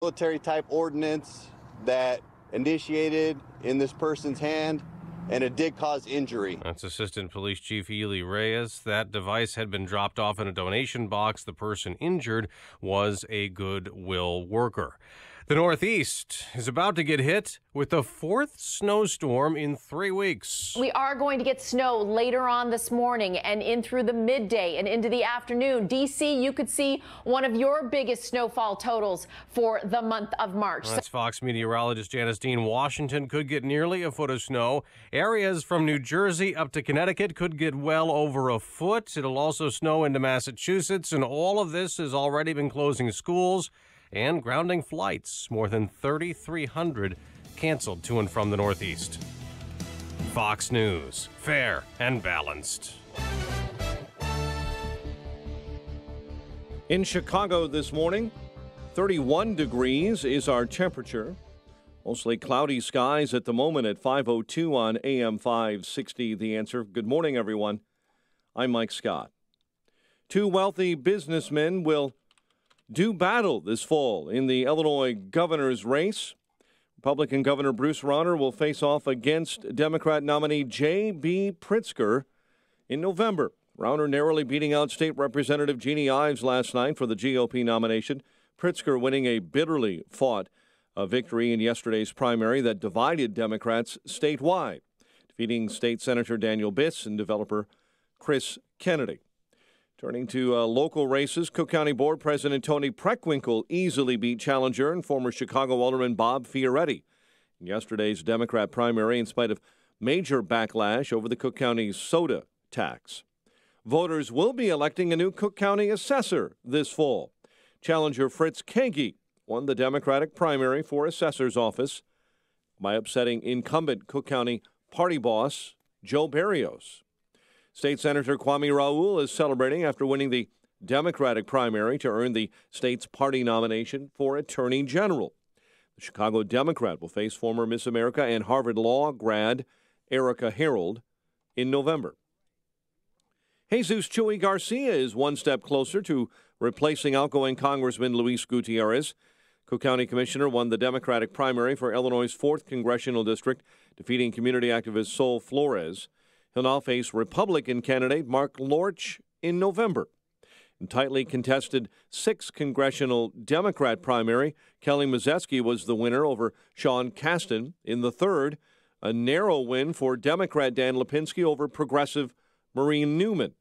Military type ordinance that initiated in this person's hand, and it did cause injury. That's Assistant Police Chief Ely Reyes. That device had been dropped off in a donation box. The person injured was a Goodwill worker. The Northeast is about to get hit with the fourth snowstorm in 3 weeks. We are going to get snow later on this morning and in through the midday and into the afternoon. D.C., you could see one of your biggest snowfall totals for the month of March. That's Fox meteorologist Janice Dean. Washington could get nearly a foot of snow. Areas from New Jersey up to Connecticut could get well over a foot. It'll also snow into Massachusetts, and all of this has already been closing schools and grounding flights. More than 3,300 canceled to and from the Northeast. Fox News, fair and balanced. In Chicago this morning, 31 degrees is our temperature. Mostly cloudy skies at the moment at 5:02 on AM 560. The Answer. Good morning, everyone. I'm Mike Scott. Two wealthy businessmen will do battle this fall in the Illinois governor's race. Republican Governor Bruce Rauner will face off against Democrat nominee J.B. Pritzker in November. Rauner narrowly beating out State Representative Jeannie Ives last night for the GOP nomination. Pritzker winning a bitterly fought victory in yesterday's primary that divided Democrats statewide, defeating State Senator Daniel Bitts and developer Chris Kennedy. Turning to local races, Cook County Board President Tony Preckwinkle easily beat challenger and former Chicago Alderman Bob Fioretti in yesterday's Democrat primary in spite of major backlash over the Cook County soda tax. Voters will be electing a new Cook County assessor this fall. Challenger Fritz Kagi won the Democratic primary for assessor's office by upsetting incumbent Cook County party boss Joe Barrios. State Senator Kwame Raoul is celebrating after winning the Democratic primary to earn the state's party nomination for Attorney General. The Chicago Democrat will face former Miss America and Harvard Law grad Erica Harold in November. Jesus Chuy Garcia is one step closer to replacing outgoing Congressman Luis Gutierrez. Cook County Commissioner won the Democratic primary for Illinois' 4th Congressional District, defeating community activist Sol Flores. He'll now face Republican candidate Mark Lorch in November. In tightly contested 6th Congressional Democrat primary, Kelly Mazeski was the winner over Sean Casten in the 3rd, a narrow win for Democrat Dan Lipinski over progressive Maureen Newman.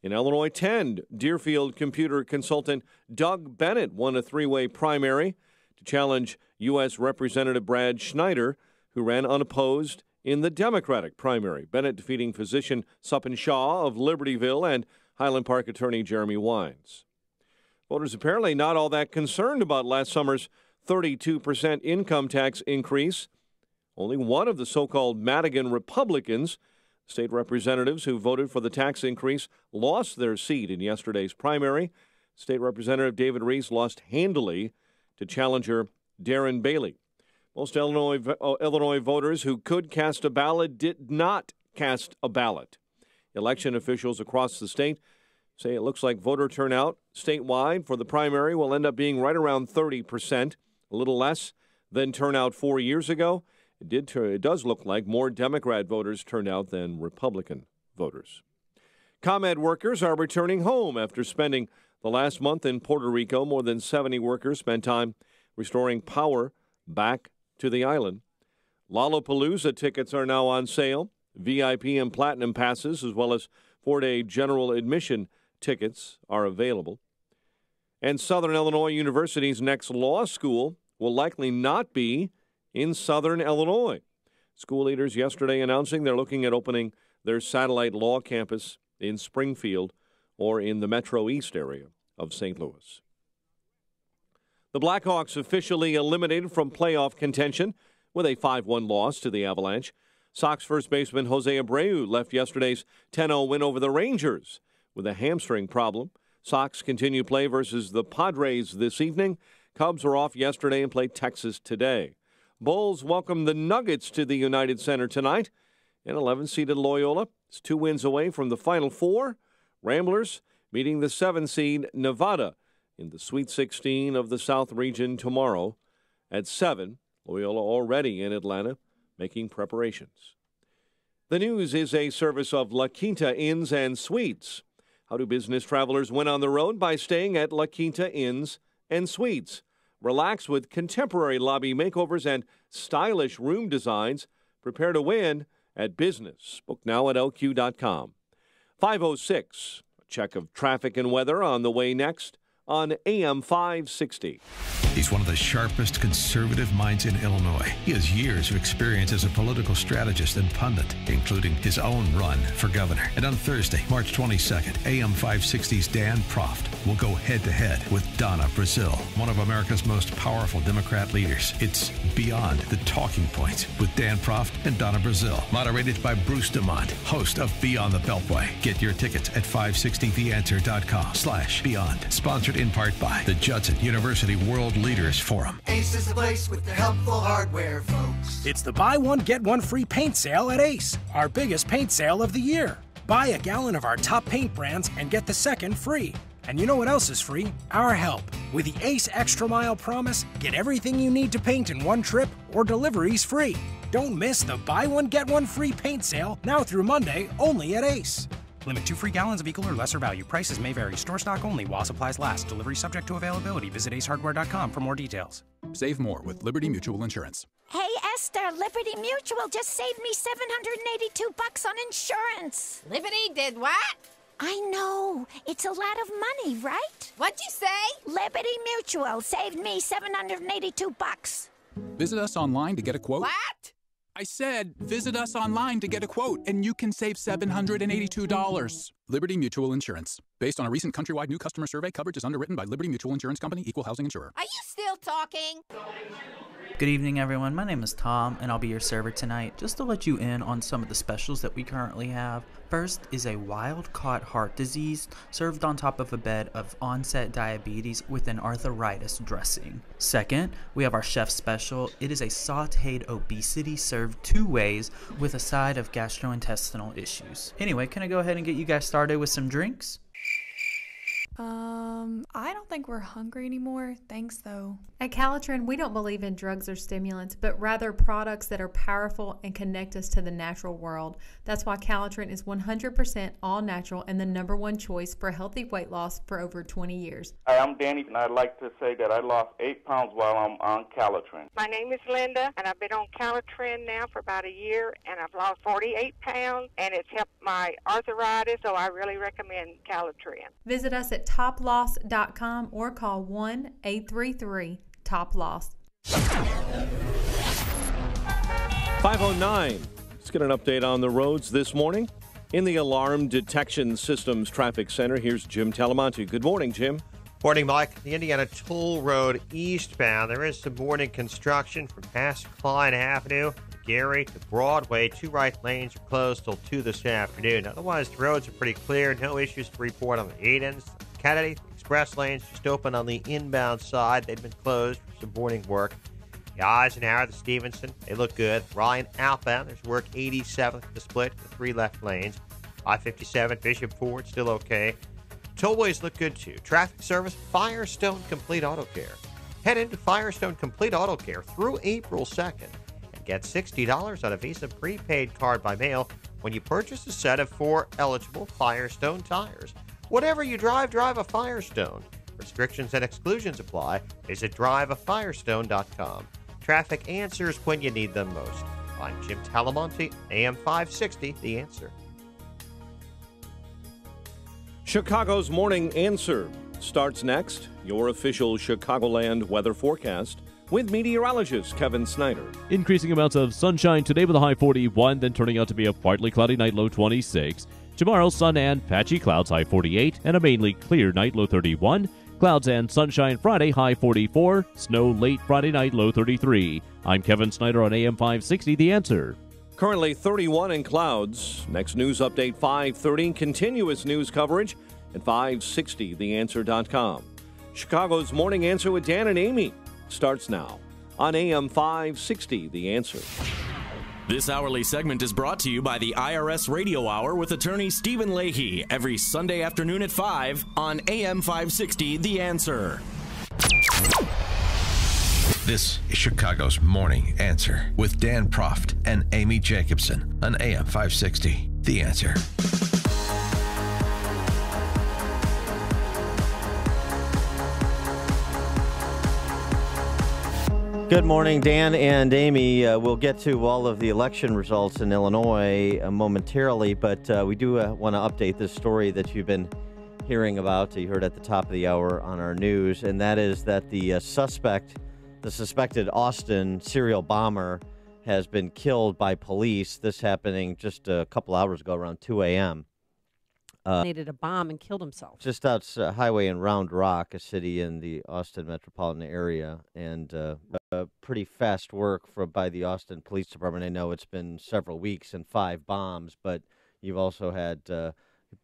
In Illinois 10, Deerfield computer consultant Doug Bennett won a 3-way primary to challenge U.S. Representative Brad Schneider, who ran unopposed in the Democratic primary. Bennett defeating physician Suppan Shaw of Libertyville and Highland Park attorney Jeremy Wines. Voters apparently not all that concerned about last summer's 32% income tax increase. Only one of the so-called Madigan Republicans, state representatives who voted for the tax increase, lost their seat in yesterday's primary. State Representative David Reese lost handily to challenger Darren Bailey. Most Illinois voters who could cast a ballot did not cast a ballot. Election officials across the state say it looks like voter turnout statewide for the primary will end up being right around 30%, a little less than turnout 4 years ago. It does look like more Democrat voters turned out than Republican voters. ComEd workers are returning home after spending the last month in Puerto Rico. More than 70 workers spent time restoring power back to the island. Lollapalooza tickets are now on sale. VIP and platinum passes, as well as 4-day general admission tickets, are available. And Southern Illinois University's next law school will likely not be in Southern Illinois. School leaders yesterday announcing they're looking at opening their satellite law campus in Springfield or in the Metro East area of St. Louis. The Blackhawks officially eliminated from playoff contention with a 5-1 loss to the Avalanche. Sox first baseman Jose Abreu left yesterday's 10-0 win over the Rangers with a hamstring problem. Sox continue play versus the Padres this evening. Cubs are off yesterday and play Texas today. Bulls welcome the Nuggets to the United Center tonight. And 11-seeded Loyola is 2 wins away from the Final Four. Ramblers meeting the 7-seed Nevada in the Sweet 16 of the South region tomorrow at 7. Loyola already in Atlanta making preparations. The News is a service of La Quinta Inns and Suites. How do business travelers win on the road? By staying at La Quinta Inns and Suites. Relax with contemporary lobby makeovers and stylish room designs. Prepare to win at business. Book now at lq.com. 5:06. A check of traffic and weather on the way next on AM 560. He's one of the sharpest conservative minds in Illinois. He has years of experience as a political strategist and pundit, including his own run for governor. And on Thursday, March 22nd, AM 560's Dan Proft will go head-to-head with Donna Brazile, one of America's most powerful Democrat leaders. It's Beyond the Talking Points with Dan Proft and Donna Brazile, moderated by Bruce DeMont, host of Beyond the Beltway. Get your tickets at 560theanswer.com/beyond. Sponsored in part by the Judson University World Leaders Forum. Ace is the place with the helpful hardware, folks. It's the buy one, get one free paint sale at Ace, our biggest paint sale of the year. Buy a gallon of our top paint brands and get the second free. And you know what else is free? Our help. With the Ace Extra Mile Promise, get everything you need to paint in one trip or deliveries free. Don't miss the buy one, get one free paint sale now through Monday only at Ace. Limit 2 free gallons of equal or lesser value. Prices may vary. Store stock only while supplies last. Delivery subject to availability. Visit acehardware.com for more details. Save more with Liberty Mutual Insurance. Hey, Esther, Liberty Mutual just saved me $782 on insurance. Liberty did what? I know. It's a lot of money, right? What'd you say? Liberty Mutual saved me $782. Visit us online to get a quote. What? I said, visit us online to get a quote, and you can save $782. Liberty Mutual Insurance. Based on a recent countrywide new customer survey, coverage is underwritten by Liberty Mutual Insurance Company, Equal Housing Insurer. Are you still talking? Good evening, everyone. My name is Tom, and I'll be your server tonight. Just to let you in on some of the specials that we currently have. First is a wild-caught heart disease served on top of a bed of onset diabetes with an arthritis dressing. Second, we have our chef special. It is a sautéed obesity served 2 ways with a side of gastrointestinal issues. Anyway, can I go ahead and get you guys started with some drinks? I don't think we're hungry anymore. Thanks, though. At Calitrin, we don't believe in drugs or stimulants, but rather products that are powerful and connect us to the natural world. That's why Calitrin is 100% all natural and the #1 choice for healthy weight loss for over 20 years. Hi, I'm Danny, and I'd like to say that I lost 8 pounds while I'm on Calitrin. My name is Linda, and I've been on Calitrin now for about a year, and I've lost 48 pounds, and it's helped my arthritis, so I really recommend Calitrin. Visit us at toploss.com or call 1-833-TOP-LOSS. 5:09. Let's get an update on the roads this morning. In the Alarm Detection Systems Traffic Center, here's Jim Talamonte. Good morning, Jim. Morning, Mike. The Indiana Toll Road eastbound, there is some morning construction from past Klein Avenue, Gary to Broadway. 2 right lanes are closed till 2 this afternoon. Otherwise, the roads are pretty clear. No issues to report on the Edens. Kennedy express lanes just open on the inbound side. They've been closed for some morning work. The Eisenhower, the Stevenson, they look good. Ryan outbound, there's work 87th to split, the 3 left lanes. I-57, Bishop Ford, still okay. Tollways look good too. Traffic service, Firestone Complete Auto Care. Head into Firestone Complete Auto Care through April 2nd and get $60 on a Visa prepaid card by mail when you purchase a set of 4 eligible Firestone tires. Whatever you drive, drive a Firestone. Restrictions and exclusions apply. Visit driveafirestone.com. Traffic answers when you need them most. I'm Jim Talamonte, AM 560, The Answer. Chicago's Morning Answer starts next. Your official Chicagoland weather forecast with meteorologist Kevin Snyder. Increasing amounts of sunshine today with a high 41, then turning out to be a partly cloudy night, low 26. Tomorrow, sun and patchy clouds, high 48, and a mainly clear night, low 31. Clouds and sunshine Friday, high 44. Snow late Friday night, low 33. I'm Kevin Snyder on AM 560, The Answer. Currently 31 in clouds. Next news update 5:30. Continuous news coverage at 560theanswer.com. Chicago's Morning Answer with Dan and Amy starts now on AM 560, The Answer. This hourly segment is brought to you by the IRS Radio Hour with attorney Stephen Leahy every Sunday afternoon at 5 on AM 560 The Answer. This is Chicago's Morning Answer with Dan Proft and Amy Jacobson on AM 560 The Answer. Good morning, Dan and Amy. We'll get to all of the election results in Illinois momentarily, but we do want to update this story that you've been hearing about. You heard at the top of the hour on our news, and that is that the suspected Austin serial bomber has been killed by police. This happening just a couple hours ago around 2 a.m. Needed a bomb and killed himself. Just outside highway in Round Rock, a city in the Austin metropolitan area, and pretty fast work by the Austin Police Department. I know it's been several weeks and 5 bombs, but you've also had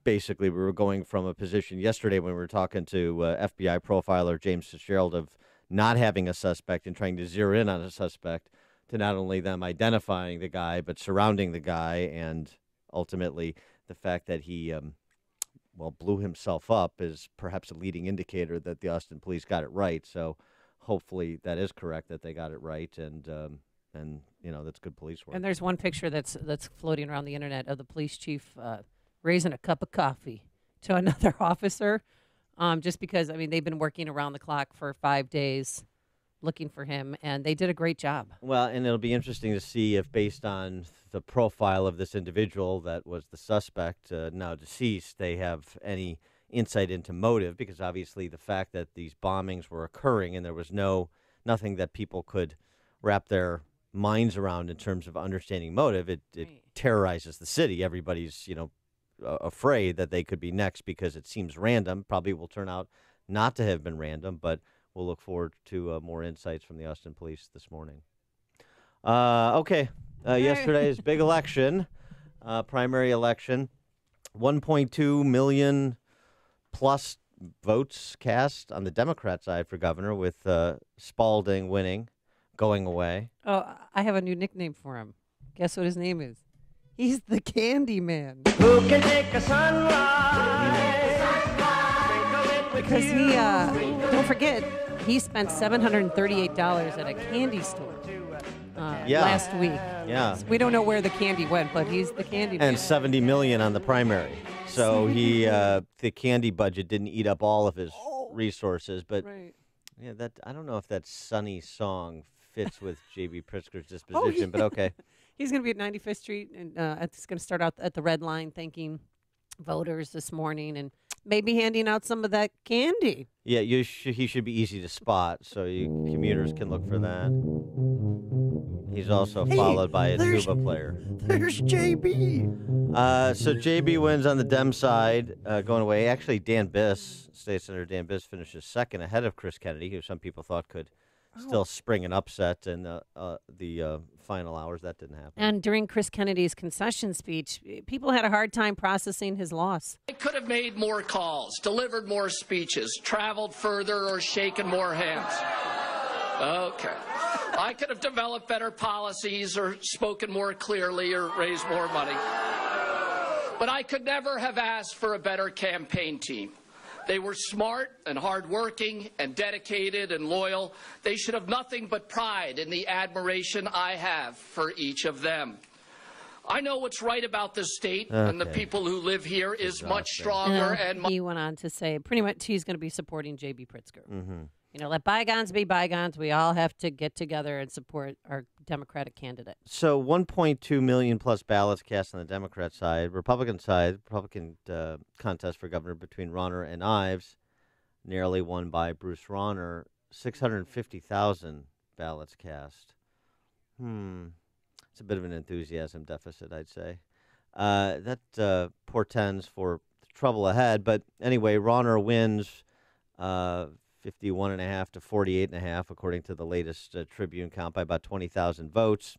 basically we were going from a position yesterday when we were talking to FBI profiler James Fitzgerald of not having a suspect and trying to zero in on a suspect to not only them identifying the guy but surrounding the guy, and ultimately the fact that he blew himself up is perhaps a leading indicator that the Austin police got it right. So hopefully that is correct, that they got it right, and that's good police work. And there's one picture that's floating around the internet of the police chief raising a cup of coffee to another officer, just because they've been working around the clock for 5 days looking for him, and they did a great job. Well, and it'll be interesting to see if, based on the profile of this individual that was the suspect, now deceased, they have any insight into motive, because obviously the fact that these bombings were occurring and there was nothing that people could wrap their minds around in terms of understanding motive, it terrorizes the city. Everybody's, afraid that they could be next because it seems random. Probably will turn out not to have been random, but we'll look forward to more insights from the Austin police this morning. Yesterday's big election, primary election, 1.2 million plus votes cast on the Democrat side for governor, with Spalding winning, going away. Oh, I have a new nickname for him. Guess what his name is? He's the Candy Man. Who can make a sunrise? Because he, don't forget, he spent $738 at a candy store last week. Yeah. So we don't know where the candy went, but he's the Candy Man. And $70 million on the primary. So he, the candy budget didn't eat up all of his resources. But yeah, I don't know if that sunny song fits with J.B. Pritzker's disposition, but okay. He's going to be at 95th Street, and it's going to start out at the Red Line thanking voters this morning and maybe handing out some of that candy. Yeah, he should be easy to spot, so commuters can look for that. He's also followed by a tuba player. There's JB. So JB wins on the Dem side, going away. Actually, State Senator Dan Biss finishes second ahead of Chris Kennedy, who some people thought could still spring an upset in the final hours. That didn't happen. And during Chris Kennedy's concession speech, people had a hard time processing his loss. I could have made more calls, delivered more speeches, traveled further, or shaken more hands. Okay. I could have developed better policies or spoken more clearly or raised more money. But I could never have asked for a better campaign team. They were smart and hardworking and dedicated and loyal. They should have nothing but pride in the admiration I have for each of them. I know what's right about this state, and the people who live here is much stronger. And he went on to say pretty much he's going to be supporting J.B. Pritzker. Mm-hmm. Let bygones be bygones. We all have to get together and support our Democratic candidate. So 1.2 million plus ballots cast on the Democrat side. Republican contest for governor between Rauner and Ives, narrowly won by Bruce Rauner. 650,000 ballots cast. It's a bit of an enthusiasm deficit, I'd say. That portends for trouble ahead. But anyway, Rauner wins 51.5 to 48.5, according to the latest Tribune count, by about 20,000 votes.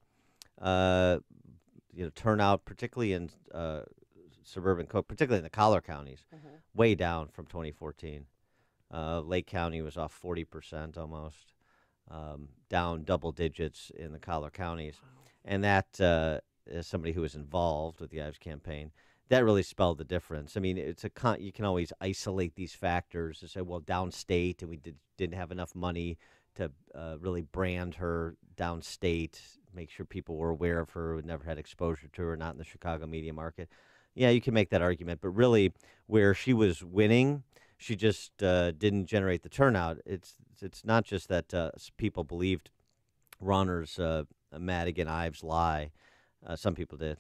Turnout, particularly in suburban Cook, particularly in the collar counties, way down from 2014. Lake County was off 40% almost, down double digits in the collar counties. And that, as somebody who was involved with the Ives campaign, that really spelled the difference. I mean, you can always isolate these factors and say, well, downstate, and we didn't have enough money to really brand her downstate, make sure people were aware of her, who never had exposure to her, not in the Chicago media market. Yeah, you can make that argument, but really where she was winning, she just didn't generate the turnout. It's not just that people believed Rauner's Madigan-Ives lie. Some people did.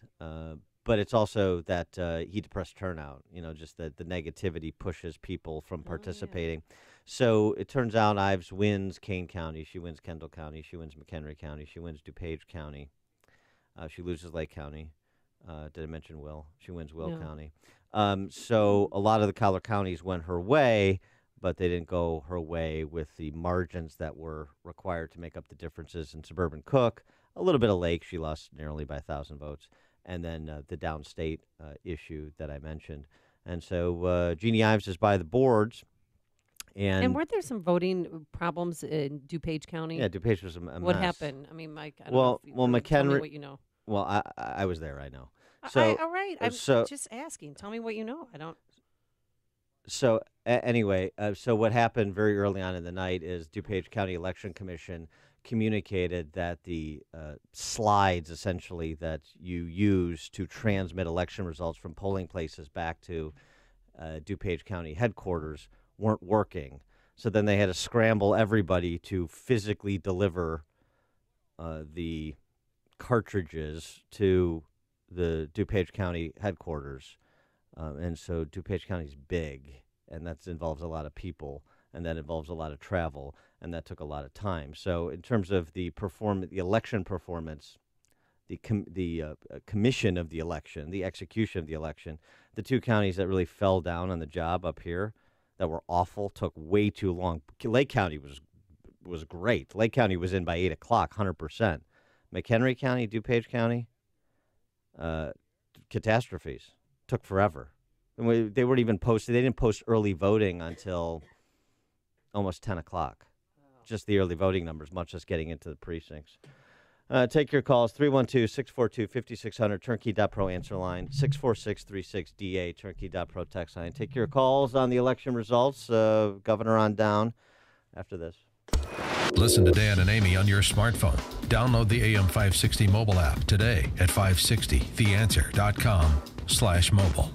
But it's also that he depressed turnout, just that the negativity pushes people from participating. Yeah. So it turns out Ives wins Kane County. She wins Kendall County. She wins McHenry County. She wins DuPage County. She loses Lake County. Did I mention Will? She wins Will County. So a lot of the collar counties went her way, but they didn't go her way with the margins that were required to make up the differences in suburban Cook. A little bit of Lake. She lost nearly by 1,000 votes. And then the downstate issue that I mentioned. And so Jeannie Ives is by the boards. And weren't there some voting problems in DuPage County? Yeah, DuPage was a What mess. happened? I mean, Mike, I don't know if you McHenry, tell me what you know. Well, I was there, I know. So, all right, I'm just asking. Tell me what you know. I don't. So anyway, so what happened very early on in the night is DuPage County Election Commission communicated that the slides, essentially, that you use to transmit election results from polling places back to DuPage County headquarters weren't working. So then they had to scramble everybody to physically deliver the cartridges to the DuPage County headquarters. And so DuPage County is big, and that involves a lot of people, and that involves a lot of travel, and that took a lot of time. So in terms of the election performance, the commission of the election, the execution of the election, the two counties that really fell down on the job up here that were awful took way too long. Lake County was great. Lake County was in by 8 o'clock, 100%. McHenry County, DuPage County, catastrophes. Took forever. And they weren't even posted. They didn't post early voting until almost 10 o'clock. Just the early voting numbers, much less getting into the precincts. Take your calls, 312-642-5600, turnkey.pro answer line, 64636DA, turnkey.pro text line. Take your calls on the election results, governor on down, after this. Listen to Dan and Amy on your smartphone. Download the AM560 mobile app today at 560theanswer.com/mobile.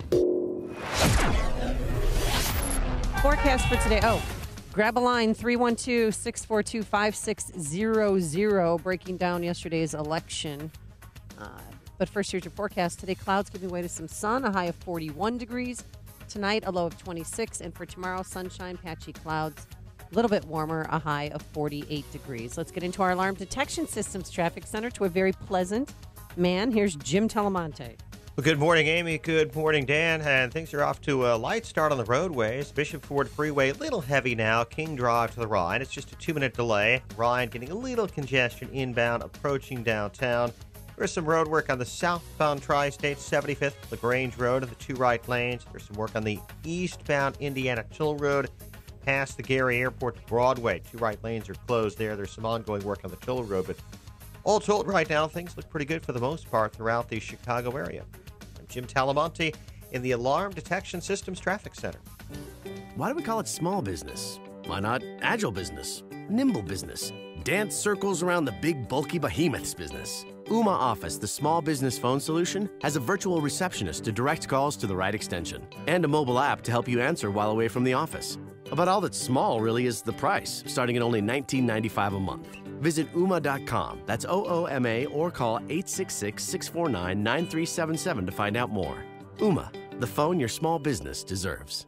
Forecast for today. Grab a line, 312-642-5600, breaking down yesterday's election. But first, here's your forecast. Today, clouds giving way to some sun, a high of 41 degrees. Tonight, a low of 26. And for tomorrow, sunshine, patchy clouds, a little bit warmer, a high of 48 degrees. Let's get into our Alarm Detection Systems Traffic Center to a very pleasant man. Here's Jim Talamonte. Well, good morning, Amy. Good morning, Dan. And things are off to a light start on the roadways. Bishop Ford Freeway, a little heavy now. King Drive to the Rhine. It's just a 2-minute delay. Rhine getting a little congestion inbound, approaching downtown. There's some road work on the southbound Tri-State 75th, LaGrange Road, and the 2 right lanes. There's some work on the eastbound Indiana Toll Road, past the Gary Airport to Broadway. 2 right lanes are closed there. There's some ongoing work on the Toll Road, but all told, right now, things look pretty good for the most part throughout the Chicago area. I'm Jim Talamonte in the Alarm Detection Systems Traffic Center. Why do we call it small business? Why not agile business, nimble business, dance circles around the big, bulky behemoths business? Ooma Office, the small business phone solution, has a virtual receptionist to direct calls to the right extension and a mobile app to help you answer while away from the office. About all that's small really is the price, starting at only $19.95 a month. Visit Ooma.com, that's OOMA, or call 866-649-9377 to find out more. Ooma, the phone your small business deserves.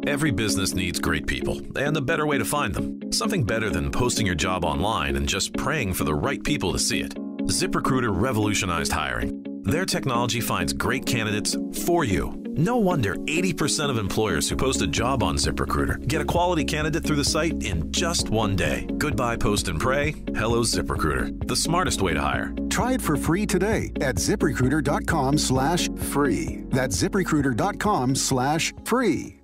Every business needs great people, and the better way to find them. Something better than posting your job online and just praying for the right people to see it. ZipRecruiter revolutionized hiring. Their technology finds great candidates for you. No wonder 80% of employers who post a job on ZipRecruiter get a quality candidate through the site in just one day. Goodbye post and pray. Hello ZipRecruiter, the smartest way to hire. Try it for free today at ZipRecruiter.com/free. That's ZipRecruiter.com/free.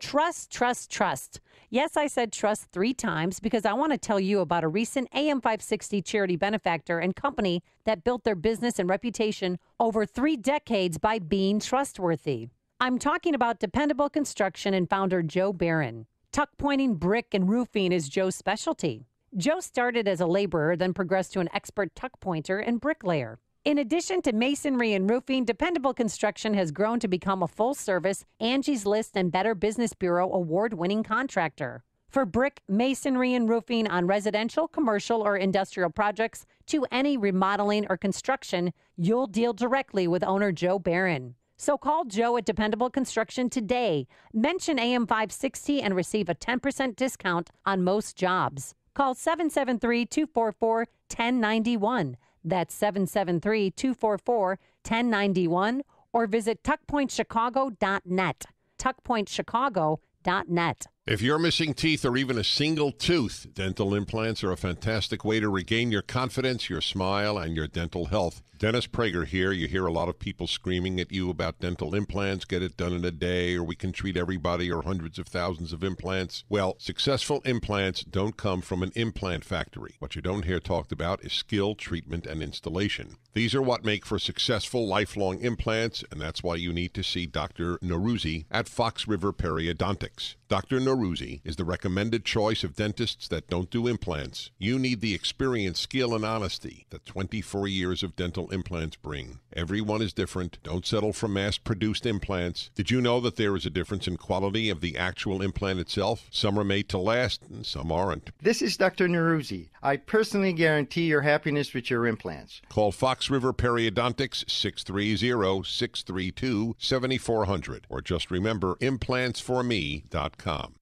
Trust, trust, trust. Yes, I said trust 3 times because I want to tell you about a recent AM 560 charity benefactor and company that built their business and reputation over 3 decades by being trustworthy. I'm talking about Dependable Construction and founder Joe Barron. Tuck pointing, brick, and roofing is Joe's specialty. Joe started as a laborer, then progressed to an expert tuck pointer and bricklayer. In addition to masonry and roofing, Dependable Construction has grown to become a full-service Angie's List and Better Business Bureau award-winning contractor. For brick, masonry, and roofing on residential, commercial, or industrial projects to any remodeling or construction, you'll deal directly with owner Joe Barron. So call Joe at Dependable Construction today. Mention AM 560 and receive a 10% discount on most jobs. Call 773-244-1091. That's 773-244-1091 or visit tuckpointchicago.net. tuckpointchicago.net. If you're missing teeth or even a single tooth, dental implants are a fantastic way to regain your confidence, your smile, and your dental health. Dennis Prager here. You hear a lot of people screaming at you about dental implants, get it done in a day, or we can treat everybody, or hundreds of thousands of implants. Well, successful implants don't come from an implant factory. What you don't hear talked about is skill, treatment, and installation. These are what make for successful lifelong implants, and that's why you need to see Dr. Naruzzi at Fox River Periodontics. Dr. Naruzzi is the recommended choice of dentists that don't do implants. You need the experience, skill, and honesty that 24 years of dental implants bring. Everyone is different. Don't settle for mass-produced implants. Did you know that there is a difference in quality of the actual implant itself? Some are made to last, and some aren't. This is Dr. Naruzzi. I personally guarantee your happiness with your implants. Call Fox River Periodontics 630-632-7400 or just remember implantsforme.com.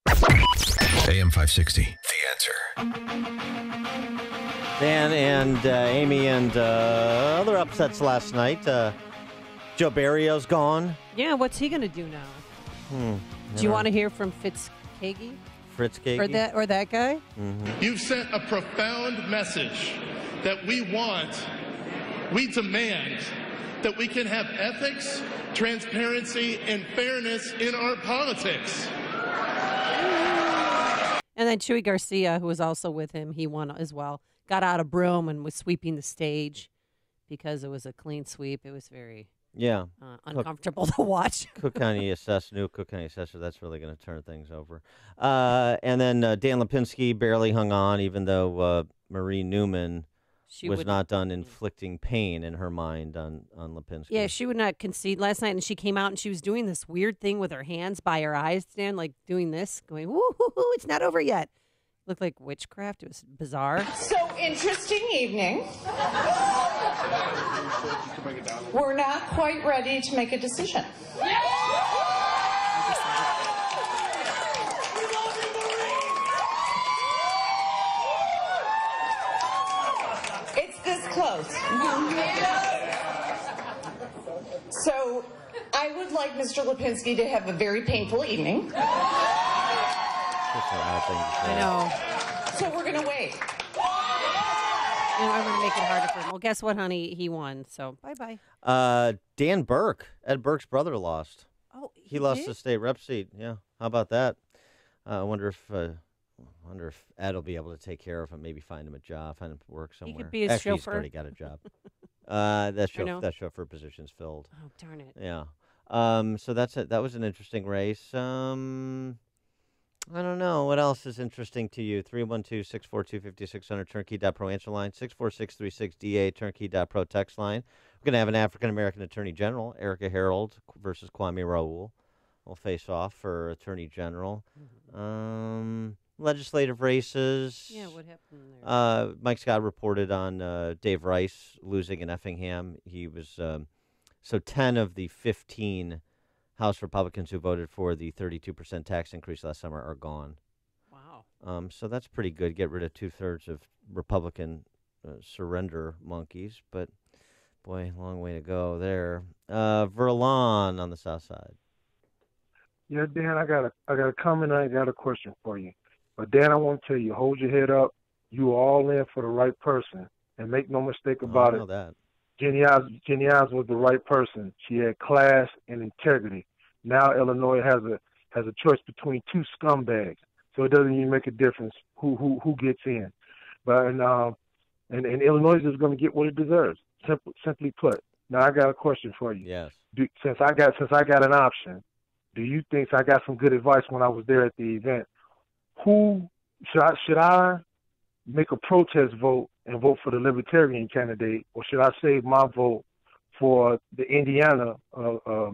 AM 560. The Answer. Dan and Amy and other upsets last night. Joe Barrio's gone. Yeah, what's he going to do now? Do you want to hear from Fitzkagey? Fritz Kagey? Or that guy? Mm-hmm. You've sent a profound message that we demand that we can have ethics, transparency, and fairness in our politics. And then Chuy Garcia, who was also with him, he won as well. Got out a broom and was sweeping the stage because it was a clean sweep. It was very uncomfortable to watch. New Cook County Assessor, that's really going to turn things over. And then Dan Lipinski barely hung on, even though Marie Newman was not done inflicting pain in her mind on Lipinski. Yeah, she would not concede last night, and she came out and she was doing this weird thing with her hands by her eyes, Dan, like doing this, going, woo-hoo-hoo, it's not over yet. Looked like witchcraft. It was bizarre. So, interesting evening. We're not quite ready to make a decision. It's this close. So, I would like Mr. Lipinski to have a very painful evening. I know. So we're going to wait. I'm going to make it harder for him. Well, guess what, honey? He won, so bye-bye. Dan Burke, Ed Burke's brother, lost. Oh, he lost the state rep seat. Yeah, how about that? I wonder if Ed will be able to take care of him, maybe find him a job, find him work somewhere. He could be his Actually, chauffeur. He's already got a job. That chauffeur position's filled. Oh, darn it. Yeah. So that's it. That was an interesting race. I don't know. What else is interesting to you? 312-642-5600, turnkey.pro answer line, 64636DA, turnkey.pro text line. We're going to have an African-American attorney general, Erica Harold versus Kwame Raoul. We'll face off for attorney general. Legislative races. Yeah, what happened there? Mike Scott reported on Dave Rice losing in Effingham. He was, 10 of the 15 House Republicans who voted for the 32% tax increase last summer are gone. Wow. So that's pretty good. Get rid of 2/3 of Republican surrender monkeys. But, boy, long way to go there. Verlon on the south side. Yeah, Dan, I got a comment. I got a question for you. But, Dan, I want to tell you, hold your head up. You are all in for the right person. And make no mistake about I know it. That. Jenny Oz was the right person. She had class and integrity. Now Illinois has a choice between two scumbags. so it doesn't even make a difference who gets in. But and Illinois is going to get what it deserves. Simply put. Now I got a question for you. Yes. Since I got an option, do you think I got some good advice when I was there at the event? Who should I make a protest vote and vote for the Libertarian candidate, or should I save my vote for the Indiana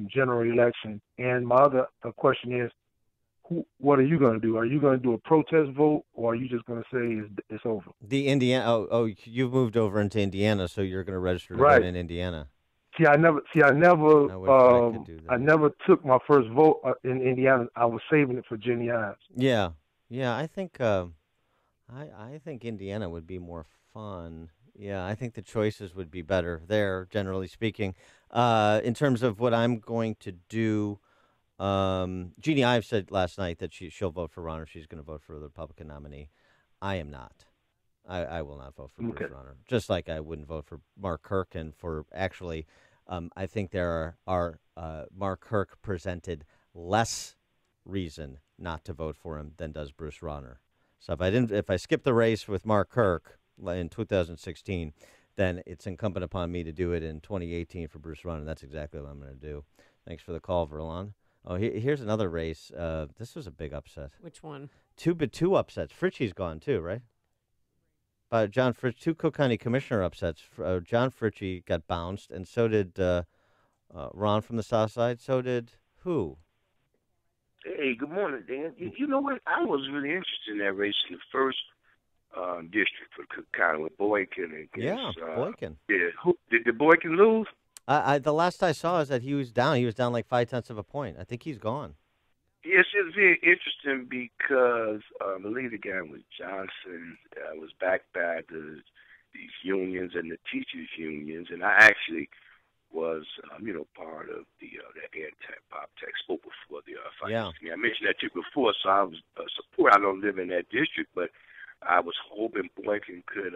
general election? And my other question is, what are you going to do? Are you going to do a protest vote, or are you just going to say it's over? The Indiana. Oh, you've moved over into Indiana, so you're going to register to vote in Indiana. I never took my first vote in Indiana. I was saving it for Jenny Ives. Yeah. I think I think Indiana would be more fun. Yeah, I think the choices would be better there, generally speaking. In terms of what I'm going to do, Jeannie Ives said last night that she'll vote for Rauner. She's going to vote for the Republican nominee. I am not. I will not vote for Bruce Rauner. Just like I wouldn't vote for Mark Kirk. And for actually, I think there are Mark Kirk presented less reason not to vote for him than does Bruce Rauner. So if I skip the race with Mark Kirk in 2016, then it's incumbent upon me to do it in 2018 for Bruce Rauner. That's exactly what I'm going to do. Thanks for the call, Verlon. Oh, here's another race. This was a big upset. Which one? Two upsets. Fritchie's gone too, right? John Fritchie, two Cook County Commissioner upsets. John Fritchie got bounced, and so did Ron from the South Side. So did who? Hey, good morning, Dan. You know what? I was really interested in that race in the first district for Cook County with Boykin against. Boykin. Yeah, did Boykin lose? The last I saw is that he was down. He was down like 0.5 of a point. I think he's gone. Yes, it's very interesting because I believe the guy was Johnson was backed by these unions and the teachers' unions, and I actually was, part of the anti-pop tech spoke before the finance committee. I mentioned that to you before, so I was support. I don't live in that district, but I was hoping Boykin could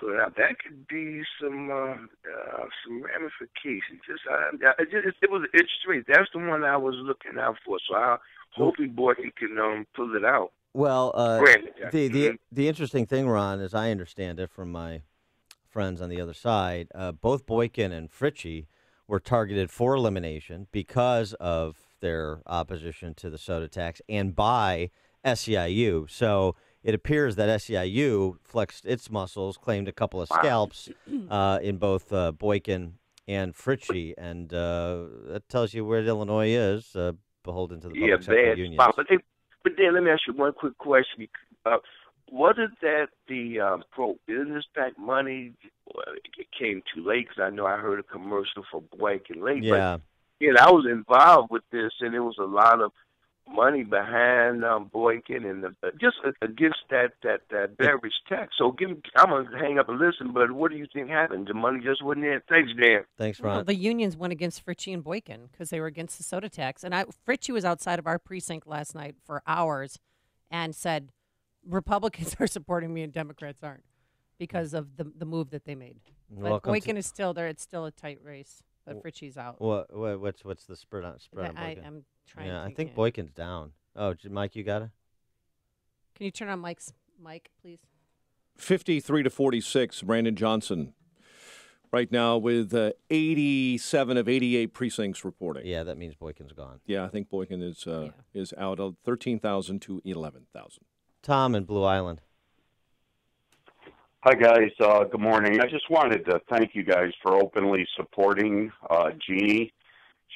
put it out. That could be some ramifications. It was an interesting. That's the one I was looking out for. So I hoping Boykin can pull it out. Well, the interesting thing, Ron, as I understand it from my friends on the other side, both Boykin and Fritchie were targeted for elimination because of their opposition to the soda tax and by SEIU. So it appears that SEIU flexed its muscles, claimed a couple of scalps in both Boykin and Fritchie, and that tells you where Illinois is, beholden to the public sector unions. But then let me ask you one quick question. Wasn't that the pro-business PAC money? It came too late because I know I heard a commercial for Boykin late. Yeah. But I was involved with this, and there was a lot of money behind Boykin and just against that beverage tax. So I'm going to hang up and listen, but what do you think happened? The money just wasn't there? Thanks, Dan. Thanks, Ron. Well, the unions went against Fritchie and Boykin because they were against the soda tax. And Fritchie was outside of our precinct last night for hours and said, Republicans are supporting me and Democrats aren't because of the move that they made. But Boykin is still there. It's still a tight race, but Fritchie's out. What's the spread on Boykin? I'm trying to I think Boykin's down. Oh, Mike, you got it? Can you turn on Mike's mic, please? 53-46, Brandon Johnson. Right now with 87 of 88 precincts reporting. Yeah, that means Boykin's gone. Yeah, I think Boykin is out of 13,000 to 11,000. Tom in Blue Island. Hi, guys. Good morning. I just wanted to thank you guys for openly supporting Jeannie.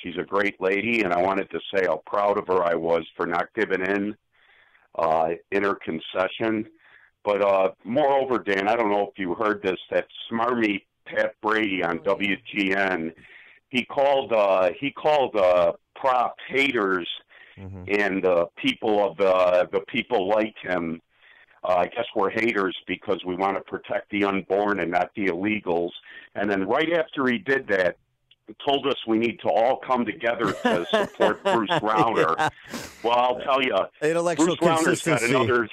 She's a great lady, and I wanted to say how proud of her I was for not giving in her concession. But moreover, Dan, I don't know if you heard this, that smarmy Pat Brady on WGN, he called prop haters and people like him. I guess we're haters because we want to protect the unborn and not the illegals. And then right after he did that, he told us we need to all come together to support Bruce Rauner. Well, I'll tell you, Bruce Rauner's got another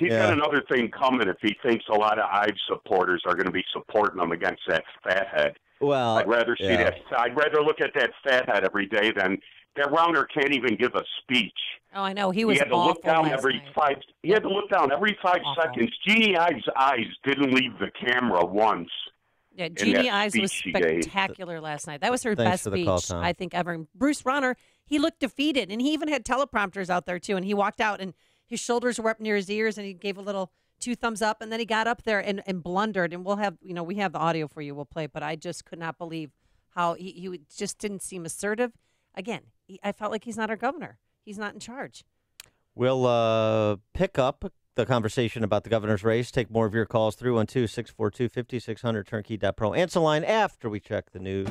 thing coming if he thinks a lot of Ives supporters are going to be supporting him against that fathead. Well, I'd rather see that. I'd rather look at that fathead every day than That Rauner can't even give a speech. Oh, I know. He was had to awful look down last every night. 5. He had to look down every 5 seconds. Jeannie Ives' eyes didn't leave the camera once. Yeah, Jeannie Ives was spectacular last night. That was her best for the call, speech, Tom. I think, ever. And Bruce Rauner, he looked defeated, and he even had teleprompters out there, too. And he walked out, and his shoulders were up near his ears, and he gave a little 2 thumbs up, and then he got up there and blundered. And we'll have, we have the audio for you. We'll play it, but I just could not believe how he just didn't seem assertive. Again, I felt like he's not our governor. He's not in charge. We'll pick up the conversation about the governor's race. Take more of your calls, 312-642-5600, turnkey.pro. Answer line after we check the news.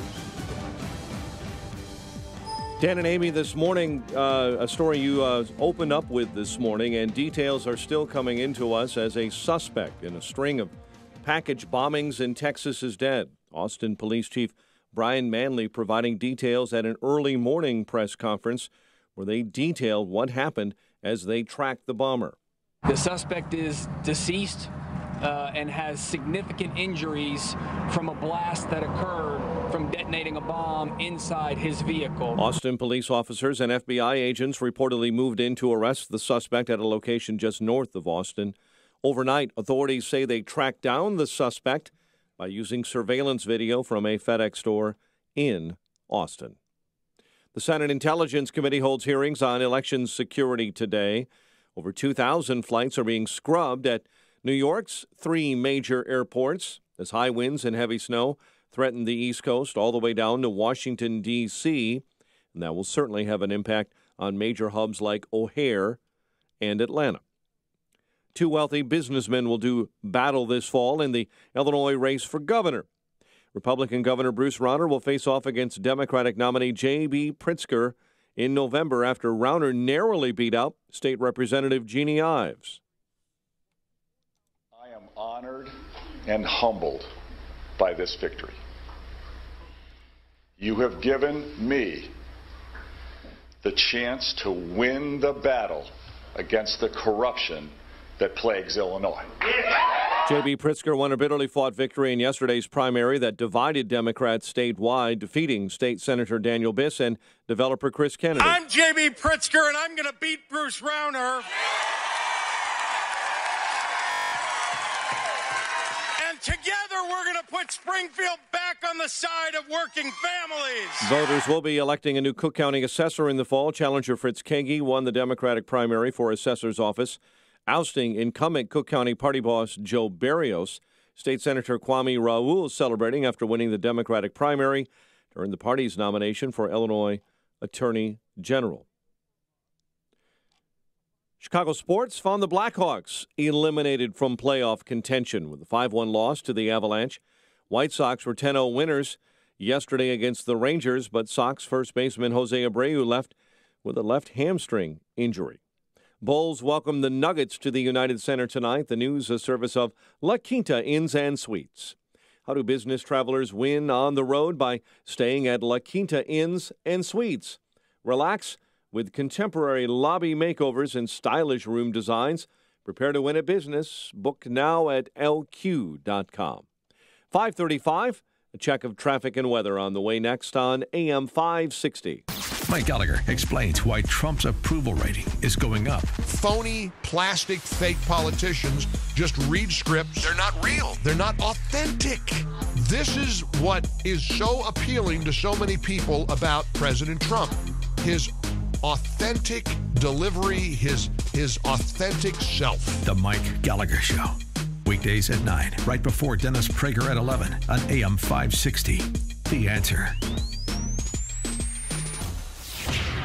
Dan and Amy, this morning, a story you opened up with this morning, and details are still coming into us as a suspect in a string of package bombings in Texas is dead. Austin Police Chief Brian Manley providing details at an early morning press conference where they detailed what happened as they tracked the bomber. The suspect is deceased and has significant injuries from a blast that occurred from detonating a bomb inside his vehicle. Austin police officers and FBI agents reportedly moved in to arrest the suspect at a location just north of Austin. Overnight, authorities say they tracked down the suspect by using surveillance video from a FedEx store in Austin. The Senate Intelligence Committee holds hearings on election security today. Over 2,000 flights are being scrubbed at New York's 3 major airports as high winds and heavy snow threaten the East Coast all the way down to Washington, D.C., and that will certainly have an impact on major hubs like O'Hare and Atlanta. 2 wealthy businessmen will do battle this fall in the Illinois race for governor. Republican Governor Bruce Rauner will face off against Democratic nominee J.B. Pritzker in November after Rauner narrowly beat out State Representative Jeannie Ives. I am honored and humbled by this victory. You have given me the chance to win the battle against the corruption that plagues Illinois. J.B. Pritzker won a bitterly fought victory in yesterday's primary that divided Democrats statewide, defeating State Senator Daniel Biss and developer Chris Kennedy. I'm J.B. Pritzker, and I'm going to beat Bruce Rauner. And together we're going to put Springfield back on the side of working families. Voters will be electing a new Cook County assessor in the fall. Challenger Fritz Kagi won the Democratic primary for assessor's office, ousting incumbent Cook County party boss Joe Barrios. State Senator Kwame Raoul celebrating after winning the Democratic primary during the party's nomination for Illinois Attorney General. Chicago sports found the Blackhawks eliminated from playoff contention with a 5-1 loss to the Avalanche. White Sox were 10-0 winners yesterday against the Rangers, but Sox first baseman Jose Abreu left with a left hamstring injury. Bulls welcome the Nuggets to the United Center tonight. The news a service of La Quinta Inns and Suites. How do business travelers win on the road? By staying at La Quinta Inns and Suites. Relax with contemporary lobby makeovers and stylish room designs. Prepare to win at business. Book now at lq.com. 5:35, a check of traffic and weather on the way next on AM 560. Mike Gallagher explains why Trump's approval rating is going up. Phony, plastic, fake politicians just read scripts. They're not real. They're not authentic. This is what is so appealing to so many people about President Trump. His authentic delivery, his authentic self. The Mike Gallagher Show. Weekdays at 9, right before Dennis Prager at 11 on AM 560. The Answer.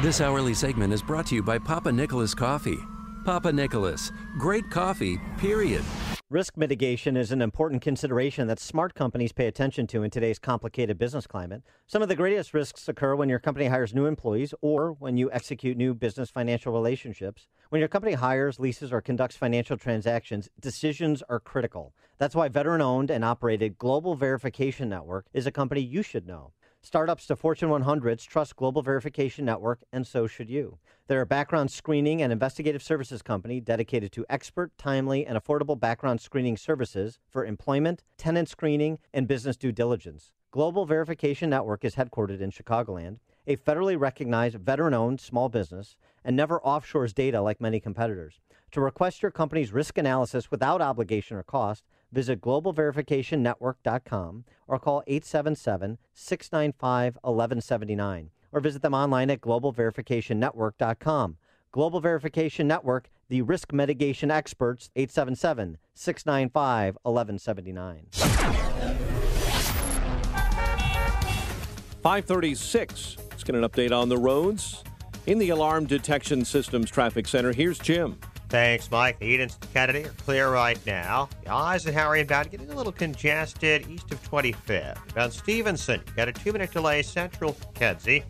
This hourly segment is brought to you by Papa Nicholas Coffee. Papa Nicholas, great coffee, period. Risk mitigation is an important consideration that smart companies pay attention to in today's complicated business climate. Some of the greatest risks occur when your company hires new employees or when you execute new business financial relationships. When your company hires, leases, or conducts financial transactions, decisions are critical. That's why veteran-owned and operated Global Verification Network is a company you should know. Startups to Fortune 100s trust Global Verification Network, and so should you. They're a background screening and investigative services company dedicated to expert, timely, and affordable background screening services for employment, tenant screening, and business due diligence. Global Verification Network is headquartered in Chicagoland. a federally recognized, veteran-owned small business, and never offshores data like many competitors. To request your company's risk analysis without obligation or cost, visit globalverificationnetwork.com or call 877-695-1179 or visit them online at globalverificationnetwork.com. Global Verification Network, the risk mitigation experts, 877-695-1179. 5:36. Let's get an update on the roads. In the Alarm Detection Systems Traffic Center, here's Jim. Thanks, Mike. The Edens to Kennedy are clear right now. The Eisenhower inbound getting a little congested east of 25th. About Stevenson, you got a 2-minute delay central to Kedzie.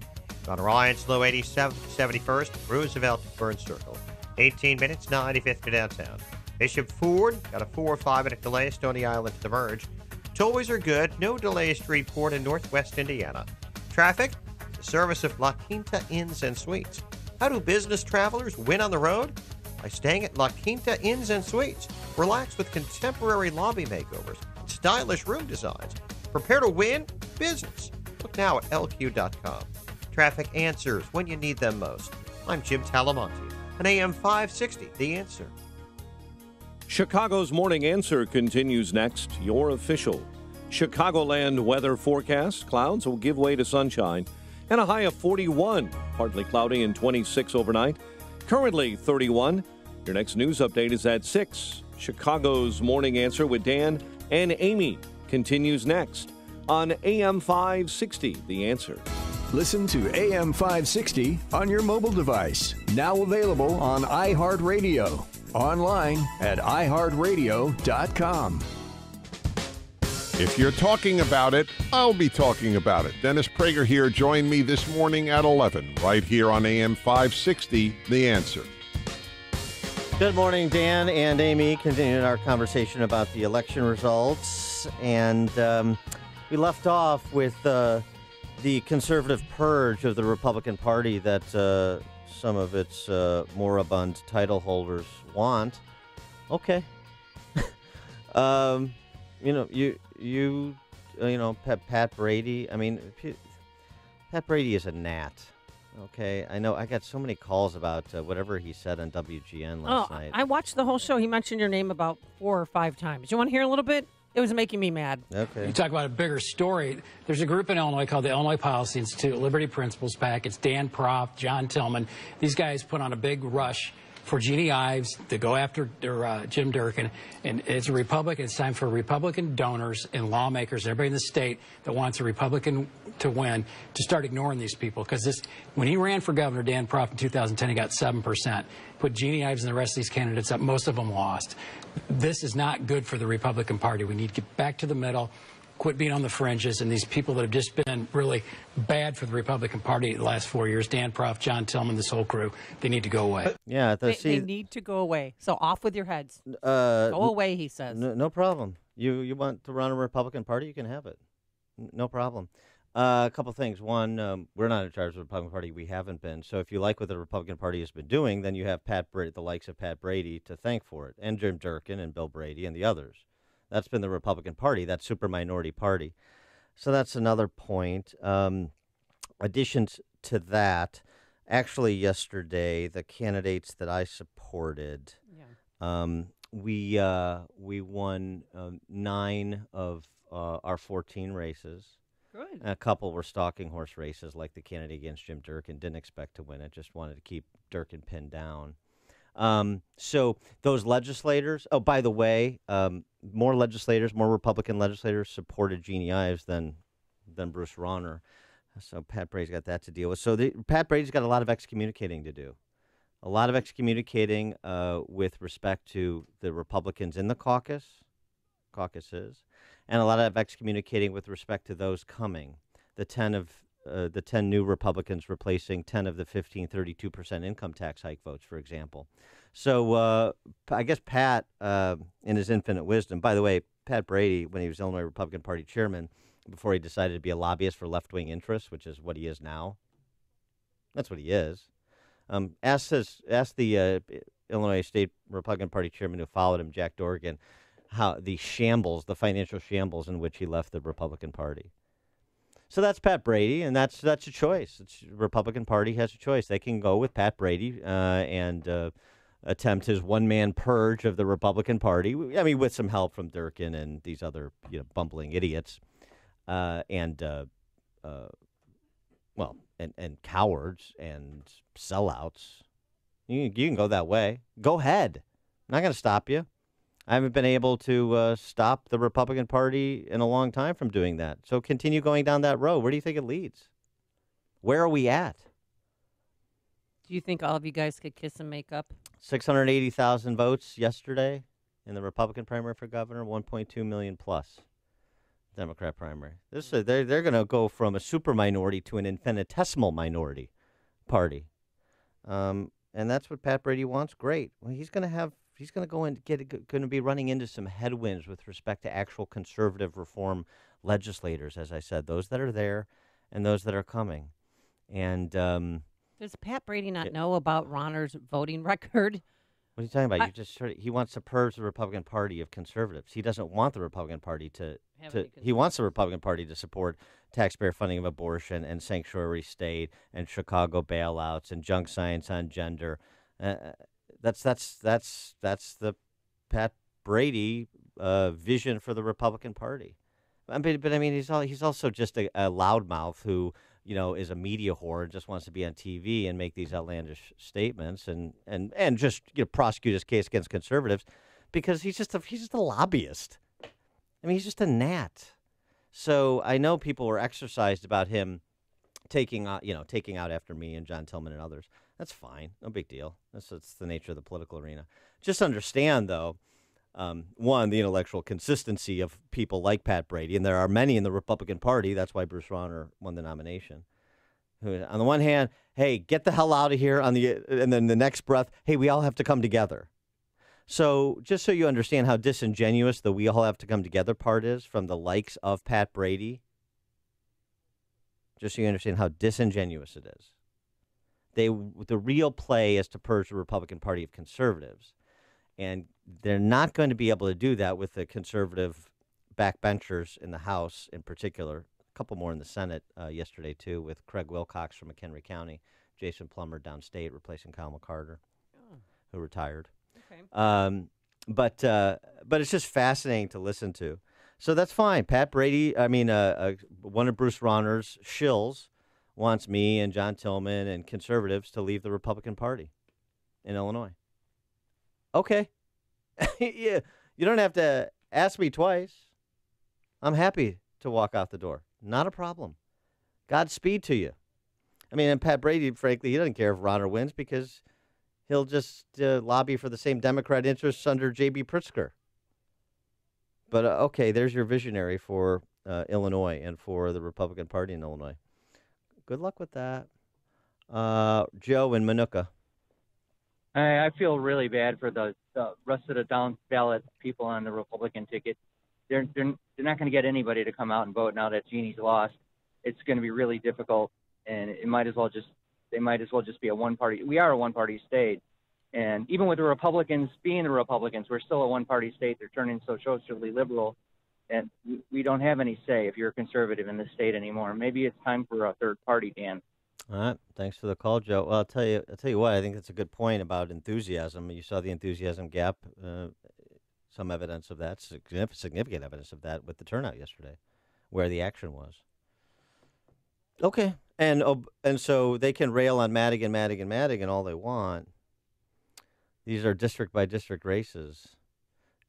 On Ryan Slow 87th to 71st, Roosevelt to Burn Circle. 18 minutes, 95th to downtown. Bishop Ford, got a 4 or 5 minute delay, Stony Island to the Merge. Tollways are good, no delays to report in northwest Indiana. Traffic, the service of La Quinta Inns and Suites. How do business travelers win on the road? By staying at La Quinta Inns and Suites. Relax with contemporary lobby makeovers and stylish room designs. Prepare to win business. Look now at LQ.com. Traffic answers when you need them most. I'm Jim Talamonte on AM 560, The Answer. Chicago's Morning Answer continues next. Your official Chicagoland weather forecast. Clouds will give way to sunshine and a high of 41. Partly cloudy and 26 overnight. Currently 31. Your next news update is at 6. Chicago's Morning Answer with Dan and Amy continues next on AM 560, The Answer. Listen to AM 560 on your mobile device. Now available on iHeartRadio. Online at iHeartRadio.com. If you're talking about it, I'll be talking about it. Dennis Prager here. Join me this morning at 11, right here on AM 560, The Answer. Good morning, Dan and Amy. Continuing our conversation about the election results. And we left off with the conservative purge of the Republican Party that some of its moribund title holders want. Okay. Pat Brady. I mean, Pat Brady is a gnat. Okay, I know. I got so many calls about whatever he said on WGN last night. I watched the whole show. He mentioned your name about 4 or 5 times. You want to hear a little bit? It was making me mad. Okay. You talk about a bigger story. There's a group in Illinois called the Illinois Policy Institute, Liberty Principles PAC. It's Dan Proft, John Tillman. These guys put on a big rush for Jeannie Ives to go after Jim Durkin. And it's a Republican. It's time for Republican donors and lawmakers and everybody in the state that wants a Republican to win to start ignoring these people. Because when he ran for governor, Dan Proft, in 2010, he got 7%. Put Jeannie Ives and the rest of these candidates up. Most of them lost. This is not good for the Republican Party. We need to get back to the middle, quit being on the fringes, and these people that have just been really bad for the Republican Party the last 4 years, Dan Proft, John Tillman, this whole crew, they need to go away. Yeah, they need to go away. So off with your heads. Go away, he says. No problem. You want to run a Republican Party, you can have it. No problem. A couple things. One, we're not in charge of the Republican Party. We haven't been. So if you like what the Republican Party has been doing, then you have the likes of Pat Brady to thank for it, and Jim Durkin and Bill Brady and the others. That's been the Republican Party, that super minority party. So that's another point. Additions to that, actually yesterday, the candidates that I supported, we won 9 of our 14 races. Good. And a couple were stalking horse races, like the candidate against Jim Durkin. Didn't expect to win it, just wanted to keep Durkin pinned down. So those legislators, oh, by the way, more Republican legislators supported Jeannie Ives than Bruce Rauner. So Pat Brady's got that to deal with. So Pat Brady's got a lot of excommunicating to do. A lot of excommunicating with respect to the Republicans in the caucuses, and a lot of excommunicating with respect to those coming. The 10 new Republicans replacing 10 of the 32% income tax hike votes, for example. So I guess Pat, in his infinite wisdom, by the way, Pat Brady, when he was Illinois Republican Party chairman, before he decided to be a lobbyist for left-wing interests, which is what he is now. That's what he is. Ask the Illinois State Republican Party chairman who followed him, Jack Dorgan, how the financial shambles in which he left the Republican Party. So that's Pat Brady, and that's a choice. The Republican Party has a choice. They can go with Pat Brady and attempt his one-man purge of the Republican Party. I mean, with some help from Durkin and these other bumbling idiots, and cowards and sellouts. You can go that way. Go ahead. I'm not going to stop you. I haven't been able to stop the Republican Party in a long time from doing that. So continue going down that road. Where do you think it leads? Where are we at? Do you think all of you guys could kiss and make up? 680,000 votes yesterday in the Republican primary for governor, 1.2 million plus Democrat primary. They're going to go from a super minority to an infinitesimal minority party. And that's what Pat Brady wants. Great. Well, he's going to go and going to be running into some headwinds with respect to actual conservative reform legislators, as I said, those that are there and those that are coming. And does Pat Brady not know about Rauner's voting record? What are you talking about? He wants to purge the Republican Party of conservatives. He doesn't want the Republican Party to he wants the Republican Party to support taxpayer funding of abortion and sanctuary state and Chicago bailouts and junk science on gender. That's the Pat Brady vision for the Republican Party. But I mean, he's also just a loudmouth who is a media whore and just wants to be on TV and make these outlandish statements and just prosecute his case against conservatives because he's just a lobbyist. I mean, he's just a gnat. So I know people were exercised about him taking out after me and John Tillman and others. That's fine. No big deal. That's the nature of the political arena. Just understand, though, one, the intellectual consistency of people like Pat Brady, and there are many in the Republican Party. That's why Bruce Rauner won the nomination. Who, on the one hand, hey, get the hell out of here, and then the next breath, hey, we all have to come together. So just so you understand how disingenuous the we all have to come together part is from the likes of Pat Brady, just so you understand how disingenuous it is. The real play is to purge the Republican Party of conservatives. And they're not going to be able to do that with the conservative backbenchers in the House in particular. A couple more in the Senate yesterday, too, with Craig Wilcox from McHenry County, Jason Plummer downstate replacing Kyle McCarter, who retired. Okay. But it's just fascinating to listen to. So that's fine. Pat Brady, one of Bruce Rauner's shills wants me and John Tillman and conservatives to leave the Republican Party in Illinois. Okay. Yeah, you don't have to ask me twice. I'm happy to walk out the door. Not a problem. Godspeed to you. I mean, and Pat Brady, frankly, he doesn't care if Rauner wins because he'll just lobby for the same Democrat interests under J.B. Pritzker. But, okay, there's your visionary for Illinois and for the Republican Party in Illinois. Good luck with that. Joe in Minooka. I feel really bad for the rest of the down ballot people on the Republican ticket. They're not going to get anybody to come out and vote now that Jeannie's lost. It's going to be really difficult, and they might as well just be a one-party. We are a one-party state, and even with the Republicans being the Republicans, we're still a one-party state. They're turning so socially liberal, and we don't have any say if you're a conservative in this state anymore. Maybe it's time for a third party, Dan. All right. Thanks for the call, Joe. Well, I'll tell you what, I think that's a good point about enthusiasm. You saw the enthusiasm gap, some evidence of that, significant evidence of that with the turnout yesterday, where the action was. Okay. And so they can rail on Madigan all they want. These are district by district races,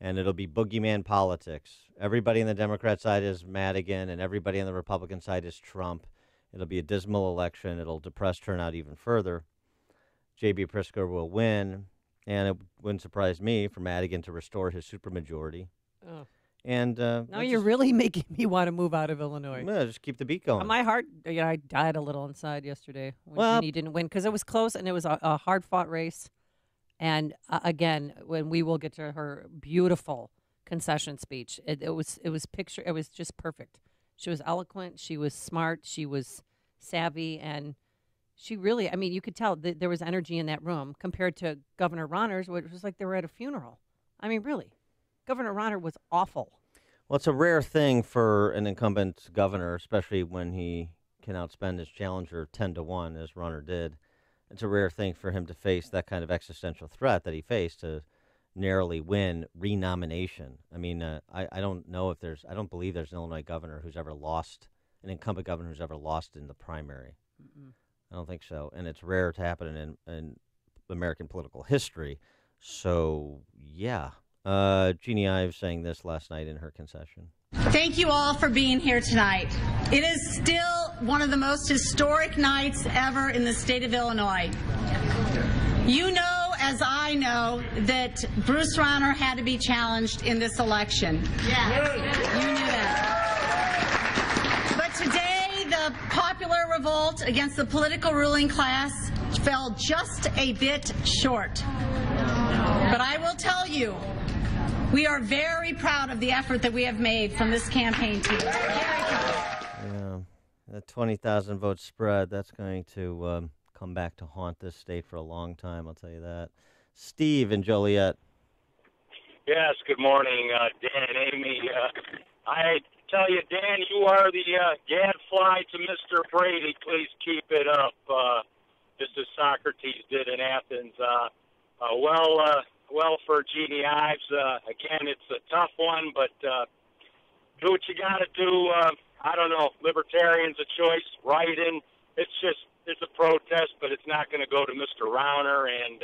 and it'll be boogeyman politics. Everybody on the Democrat side is Madigan, and everybody on the Republican side is Trump. It'll be a dismal election. It'll depress turnout even further. J.B. Pritzker will win, and it wouldn't surprise me for Madigan to restore his supermajority. Oh. And now you're really making me want to move out of Illinois. Yeah, just keep the beat going. My heart, I died a little inside yesterday when he didn't win because it was close and it was a hard-fought race. And again, when we will get to her beautiful concession speech, it was just perfect. She was eloquent, she was smart, she was savvy, and she really, you could tell that there was energy in that room compared to Governor Rauner's, which was like they were at a funeral. Really, Governor Rauner was awful. Well, it's a rare thing for an incumbent governor, especially when he can outspend his challenger 10-1, as Rauner did. It's a rare thing for him to face that kind of existential threat that he faced to narrowly win renomination. I mean, I don't know if I don't believe there's an Illinois governor who's ever lost, an incumbent governor who's ever lost in the primary. Mm-mm. I don't think so. And it's rare to happen in American political history. So, yeah. Jeannie Ives saying this last night in her concession. Thank you all for being here tonight. It is still one of the most historic nights ever in the state of Illinois. You know, as I know, that Bruce Rauner had to be challenged in this election. Yeah. You knew that. But today, the popular revolt against the political ruling class fell just a bit short. But I will tell you, we are very proud of the effort that we have made from this campaign team. Very proud. Yeah, the 20,000 vote spread, that's going to come back to haunt this state for a long time, I'll tell you that. Steve in Joliet. Yes, good morning, Dan and Amy. I tell you, Dan, you are the gadfly to Mr. Brady. Please keep it up, just as Socrates did in Athens. Well, for Jeannie Ives, again, it's a tough one, but do what you got to do. I don't know, libertarian's a choice, write-in. It's a protest, but it's not going to go to Mr. Rauner, and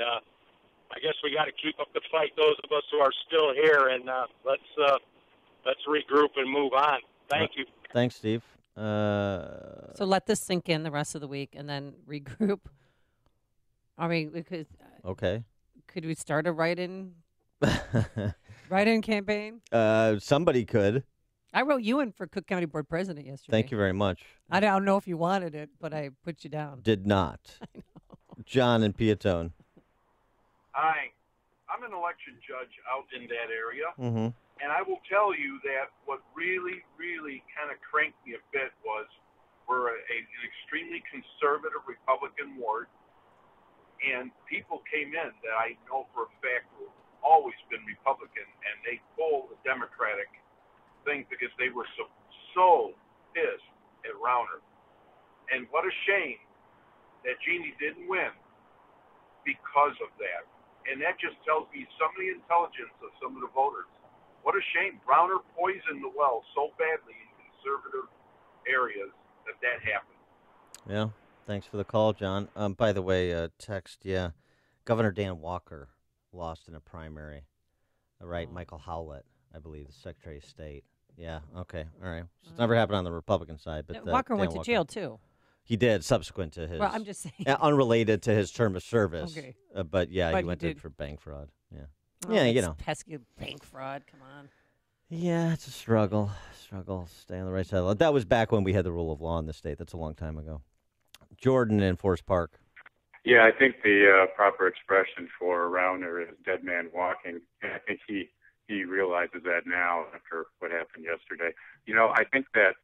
I guess we got to keep up the fight, those of us who are still here, and let's regroup and move on. Thank you. Thanks, Steve. So let this sink in the rest of the week and then regroup. I mean, because okay. Could we start a write-in campaign? Somebody could. I wrote you in for Cook County Board President yesterday. Thank you very much. I don't know if you wanted it, but I put you down. Did not. I know. John in Piatone. Hi. I'm an election judge out in that area. Mm-hmm. And I will tell you that what really, really kind of cranked me a bit was we're an extremely conservative Republican ward. And people came in that I know for a fact have always been Republican, and they pulled the Democratic thing because they were so pissed at Rauner. And what a shame that Jeannie didn't win because of that. And that just tells me some of the intelligence of some of the voters. What a shame. Rauner poisoned the well so badly in conservative areas that happened. Yeah. Thanks for the call, John. By the way, text, Governor Dan Walker lost in a primary. Right, Michael Howlett, I believe, the Secretary of State. Yeah, okay, all right. So it's never happened on the Republican side. But Walker went to jail, too. He did, subsequent to his... Well, I'm just saying. Unrelated to his term of service. Okay. But he went in for bank fraud. Yeah. Oh, yeah, you know. Pesky bank fraud, come on. Yeah, it's a struggle. Stay on the right side. That was back when we had the rule of law in the state. That's a long time ago. Jordan in Forest Park. Yeah, I think the proper expression for Rauner is dead man walking. And I think he realizes that now after what happened yesterday. You know, I think that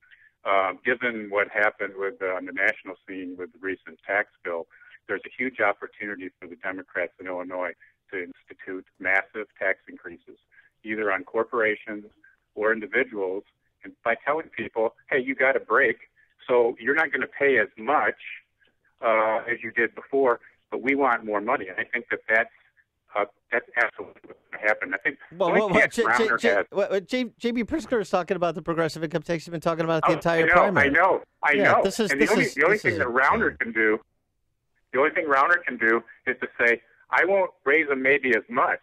given what happened with on the national scene with the recent tax bill, there's a huge opportunity for the Democrats in Illinois to institute massive tax increases, either on corporations or individuals, and by telling people, hey, you got a break, so you're not going to pay as much as you did before, but we want more money. And I think that's absolutely what's going to happen. I think J.B. Pritzker is talking about the progressive income tax. He's been talking about the entire primary. I know. The only thing Rauner can do is to say, I won't raise them maybe as much,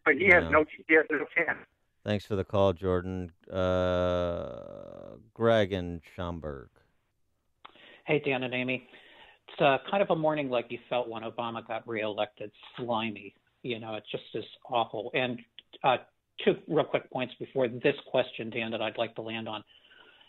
but he has no chance. Thanks for the call, Jordan. Greg in Schaumburg. Hey, Dan and Amy. It's kind of a morning like you felt when Obama got reelected, slimy. You know, it just is awful. And two real quick points before this question, Dan, that I'd like to land on.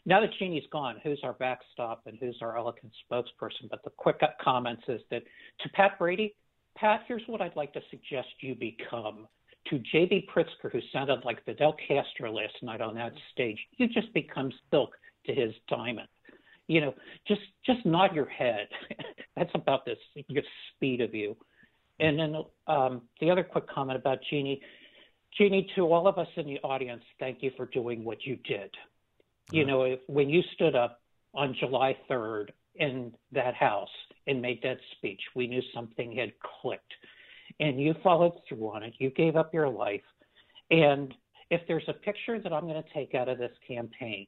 Now that Jeannie's gone, who's our backstop and who's our elegant spokesperson? But the quick comments is that to Pat Brady, Pat, here's what I'd like to suggest you become. To J.B. Pritzker, who sounded like Fidel Castro last night on that stage, you just become silk to his diamond. You know, just nod your head. That's about the speed of you. And then the other quick comment about Jeannie, Jeannie, to all of us in the audience, thank you for doing what you did. You know, when you stood up on July 3rd in that house and made that speech, we knew something had clicked. And you followed through on it. You gave up your life. And if there's a picture that I'm going to take out of this campaign,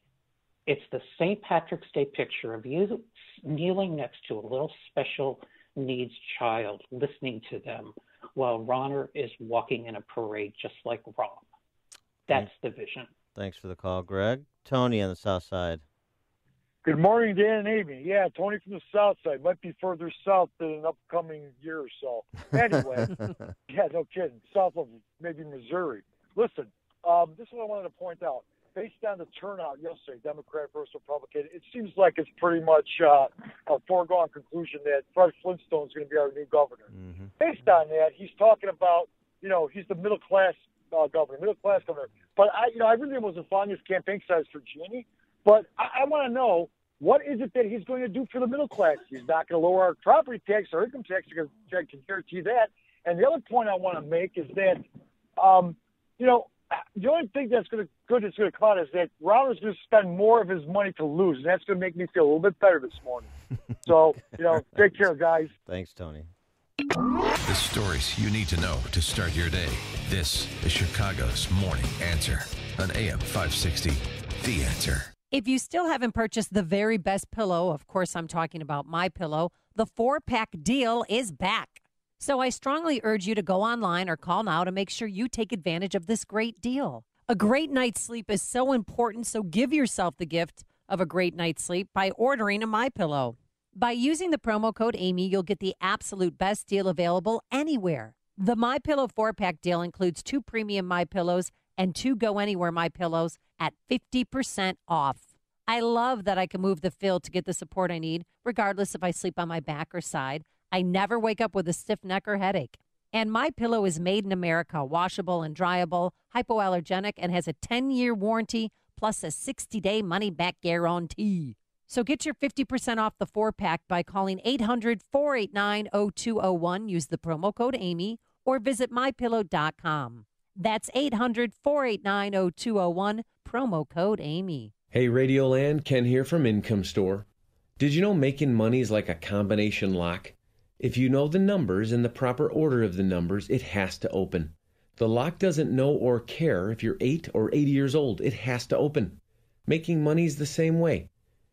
it's the St. Patrick's Day picture of you kneeling next to a little special needs child, listening to them while Ronner is walking in a parade just like Rom. That's the vision. Thanks for the call, Greg. Tony on the south side. Good morning, Dan and Amy. Yeah, Tony from the south side. Might be further south than an upcoming year or so. Anyway, yeah, no kidding. South of maybe Missouri. Listen, this is what I wanted to point out. Based on the turnout yesterday, Democrat versus Republican, it seems like it's pretty much a foregone conclusion that Fred Flintstone is going to be our new governor. Mm-hmm. Based on that, he's talking about, you know, he's the middle-class governor. But I really wasn't following his campaign size for Jeannie. But I want to know, what is it that he's going to do for the middle class? He's not going to lower our property tax or income tax, because I can guarantee that. And the other point I want to make is that, the only thing that's going to come out is that Ronner's going to spend more of his money to lose, and that's going to make me feel a little bit better this morning. So, take care, guys. Thanks, Tony. The stories you need to know to start your day. This is Chicago's Morning Answer on AM 560. The Answer. If you still haven't purchased the very best pillow, of course I'm talking about MyPillow, the 4-pack deal is back. So I strongly urge you to go online or call now to make sure you take advantage of this great deal. A great night's sleep is so important, so give yourself the gift of a great night's sleep by ordering a MyPillow. By using the promo code Amy, you'll get the absolute best deal available anywhere. The MyPillow 4-pack deal includes 2 premium MyPillows and 2 Go Anywhere MyPillows at 50% off. I love that I can move the fill to get the support I need, regardless if I sleep on my back or side. I never wake up with a stiff neck or headache. And MyPillow is made in America, washable and dryable, hypoallergenic, and has a 10-year warranty, plus a 60-day money-back guarantee. So get your 50% off the 4-pack by calling 800-489-0201. Use the promo code Amy, or visit MyPillow.com. That's 800-489-0201, promo code Amy. Hey, Radioland, Ken here from Income Store. Did you know making money is like a combination lock? If you know the numbers and the proper order of the numbers, it has to open. The lock doesn't know or care if you're 8 or 80 years old. It has to open. Making money is the same way.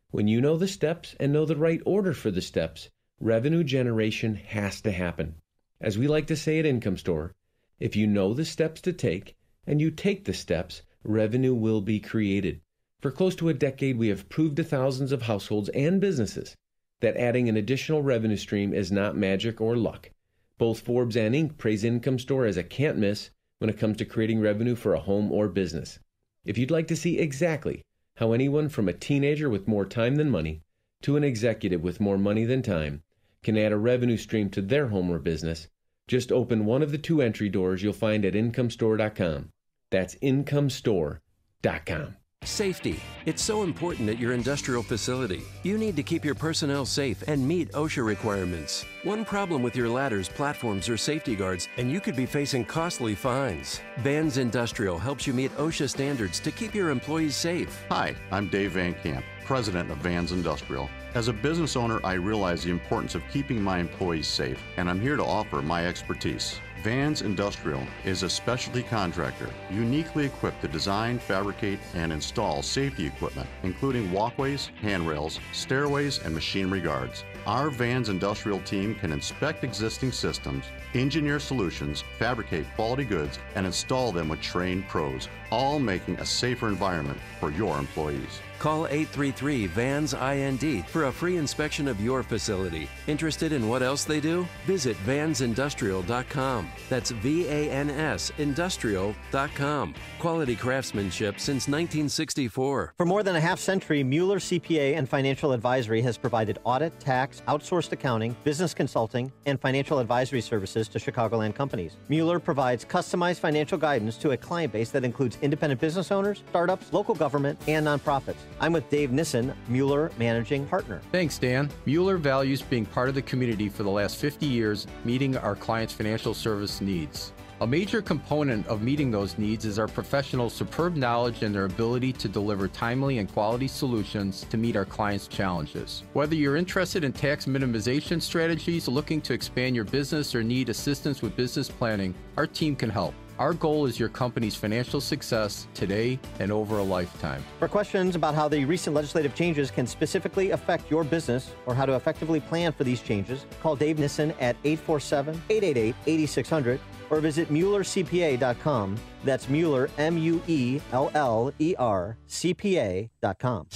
When you know the steps and know the right order for the steps, revenue generation has to happen. As we like to say at Income Store, if you know the steps to take and you take the steps, revenue will be created. For close to a decade, we have proved to thousands of households and businesses that adding an additional revenue stream is not magic or luck. Both Forbes and Inc. praise Income Store as a can't miss when it comes to creating revenue for a home or business. If you'd like to see exactly how anyone from a teenager with more time than money to an executive with more money than time can add a revenue stream to their home or business, just open one of the 2 entry doors you'll find at IncomeStore.com. That's IncomeStore.com. Safety. It's so important at your industrial facility. You need to keep your personnel safe and meet OSHA requirements. One problem with your ladders, platforms, or safety guards, and you could be facing costly fines. Vans Industrial helps you meet OSHA standards to keep your employees safe. Hi, I'm Dave Van Camp, president of Vans Industrial. As a business owner, I realize the importance of keeping my employees safe, and I'm here to offer my expertise. Vans Industrial is a specialty contractor uniquely equipped to design, fabricate, and install safety equipment, including walkways, handrails, stairways, and machinery guards. Our Vans Industrial team can inspect existing systems, engineer solutions, fabricate quality goods, and install them with trained pros, all making a safer environment for your employees. Call 833-VANS-IND for a free inspection of your facility. Interested in what else they do? Visit vansindustrial.com. That's VANS Industrial.com. Quality craftsmanship since 1964. For more than a half century, Mueller CPA and Financial Advisory has provided audit, tax, outsourced accounting, business consulting, and financial advisory services to Chicagoland companies. Mueller provides customized financial guidance to a client base that includes independent business owners, startups, local government, and nonprofits. I'm with Dave Nissen, Mueller Managing Partner. Thanks, Dan. Mueller values being part of the community for the last 50 years, meeting our clients' financial service needs. A major component of meeting those needs is our professionals' superb knowledge and their ability to deliver timely and quality solutions to meet our clients' challenges. Whether you're interested in tax minimization strategies, looking to expand your business, or need assistance with business planning, our team can help. Our goal is your company's financial success today and over a lifetime. For questions about how the recent legislative changes can specifically affect your business or how to effectively plan for these changes, call Dave Nissen at 847-888-8600 or visit MuellerCPA.com. That's Mueller, Mueller, CPA.com.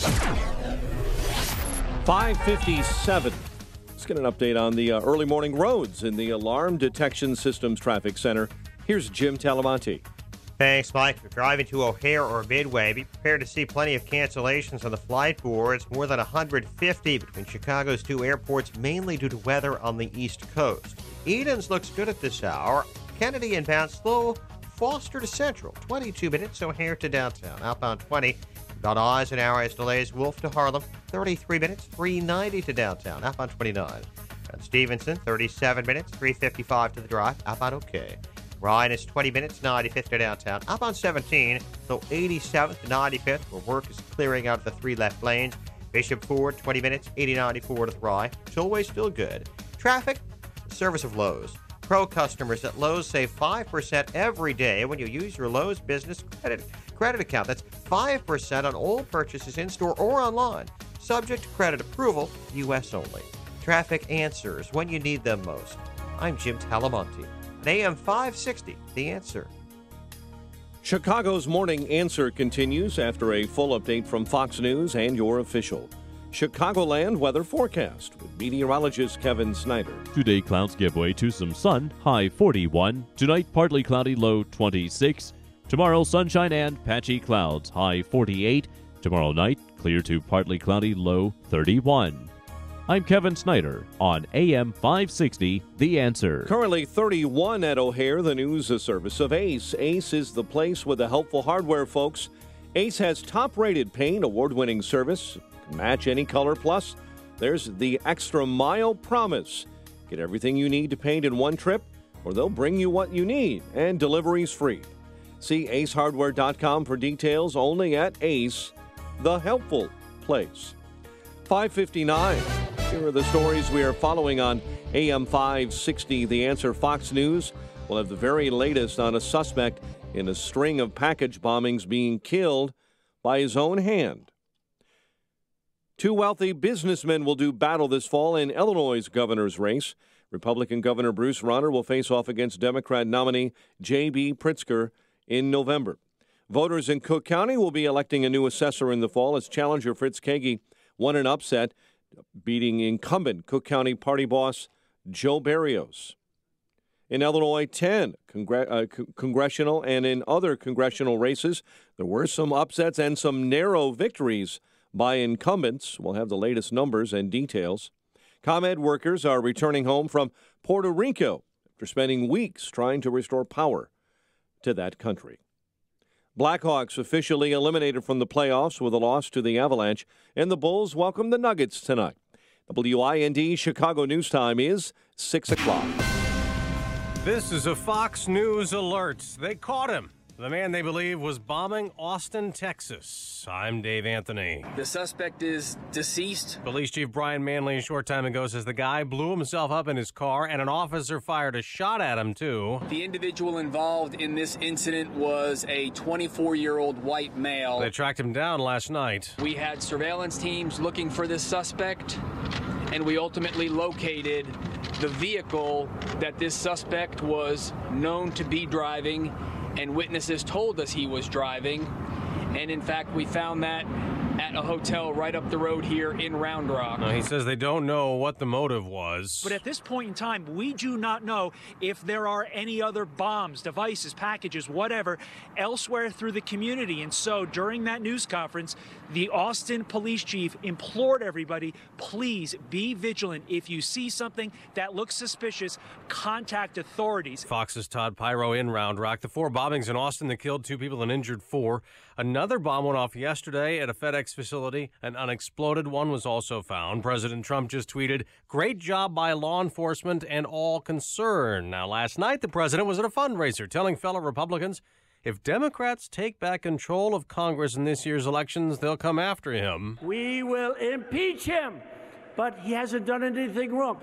5:57. Let's get an update on the early morning roads in the Alarm Detection Systems Traffic Center. Here's Jim Talamonte. Thanks, Mike. If you're driving to O'Hare or Midway, be prepared to see plenty of cancellations on the flight boards, more than 150 between Chicago's two airports, mainly due to weather on the East Coast. Edens looks good at this hour. Kennedy inbound slow. Foster to Central, 22 minutes. O'Hare to downtown. Outbound 20. Got Eisenhower has delays. Wolf to Harlem, 33 minutes. 390 to downtown. Outbound 29. And Stevenson, 37 minutes. 355 to the drive. Outbound okay. Ryan is 20 minutes, 95th to downtown. Outbound 17, so 87th to 95th, where work is clearing out of the three left lanes. Bishop Ford, 20 minutes, 80-94 to the Rye. Tollway still good. Traffic, service of Lowe's. Pro customers at Lowe's save 5% every day when you use your Lowe's Business credit account. That's 5% on all purchases in-store or online. Subject to credit approval, U.S. only. Traffic answers when you need them most. I'm Jim Talamonte. AM 560, The Answer. Chicago's Morning Answer continues after a full update from Fox News and your official Chicagoland weather forecast with meteorologist Kevin Snyder. Today, clouds give way to some sun, high 41. Tonight, partly cloudy, low 26. Tomorrow, sunshine and patchy clouds, high 48. Tomorrow night, clear to partly cloudy, low 31. I'm Kevin Snyder on AM 560, The Answer. Currently 31 at O'Hare, the news service of Ace. Ace is the place with the helpful hardware, folks. Ace has top-rated paint, award-winning service, can match any color. Plus, there's the Extra Mile Promise. Get everything you need to paint in one trip, or they'll bring you what you need, and delivery's free. See acehardware.com for details. Only at Ace, the helpful place. 5:59. Here are the stories we are following on AM 560, The Answer. Fox News will have the very latest on a suspect in a string of package bombings being killed by his own hand. Two wealthy businessmen will do battle this fall in Illinois' governor's race. Republican Governor Bruce Rauner will face off against Democrat nominee J.B. Pritzker in November. Voters in Cook County will be electing a new assessor in the fall as challenger Fritz Kagi won an upset, beating incumbent Cook County Party boss Joe Barrios. In Illinois 10 congressional and in other congressional races, there were some upsets and some narrow victories by incumbents. We'll have the latest numbers and details. ComEd workers are returning home from Puerto Rico after spending weeks trying to restore power to that country. Blackhawks officially eliminated from the playoffs with a loss to the Avalanche, and the Bulls welcome the Nuggets tonight. WIND Chicago News Time is 6 o'clock. This is a Fox News alert. They caught him. The man they believe was bombing Austin, Texas. I'm Dave Anthony. The suspect is deceased. Police Chief Brian Manley a short time ago says the guy blew himself up in his car and an officer fired a shot at him, too. The individual involved in this incident was a 24-year-old white male. They tracked him down last night. We had surveillance teams looking for this suspect, and we ultimately located the vehicle that this suspect was known to be driving, and witnesses told us he was driving. And in fact, we found that at a hotel right up the road here in Round Rock. He says they don't know what the motive was. But at this point in time, we do not know if there are any other bombs, devices, packages, whatever, elsewhere through the community. And so during that news conference, the Austin police chief implored everybody, please be vigilant. If you see something that looks suspicious, contact authorities. Fox's Todd Pyro in Round Rock. The four bombings in Austin that killed 2 people and injured 4. Another bomb went off yesterday at a FedEx facility. An unexploded one was also found. President Trump just tweeted, "Great job by law enforcement and all concerned." Now, last night, the president was at a fundraiser telling fellow Republicans if Democrats take back control of Congress in this year's elections, they'll come after him. We will impeach him, but he hasn't done anything wrong.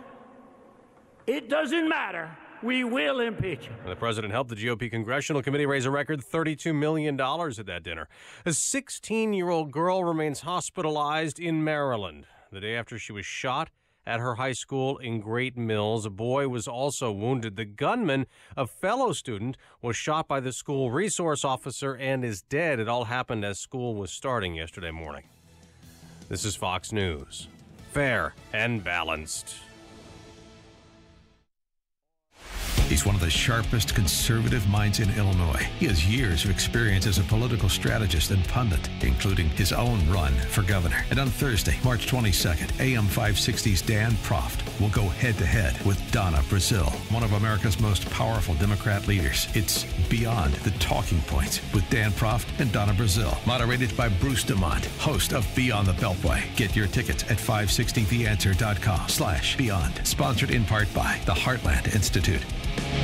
It doesn't matter. We will impeach him. The president helped the GOP Congressional Committee raise a record $32 million at that dinner. A 16-year-old girl remains hospitalized in Maryland the day after she was shot at her high school in Great Mills. A boy was also wounded. The gunman, a fellow student, was shot by the school resource officer and is dead. It all happened as school was starting yesterday morning. This is Fox News. Fair and balanced. He's one of the sharpest conservative minds in Illinois. He has years of experience as a political strategist and pundit, including his own run for governor. And on Thursday, March 22nd, AM 560's Dan Proft will go head-to-head with Donna Brazile, one of America's most powerful Democrat leaders. It's Beyond the Talking Points with Dan Proft and Donna Brazile, moderated by Bruce DeMont, host of Beyond the Beltway. Get your tickets at 560theanswer.com/beyond. Sponsored in part by the Heartland Institute.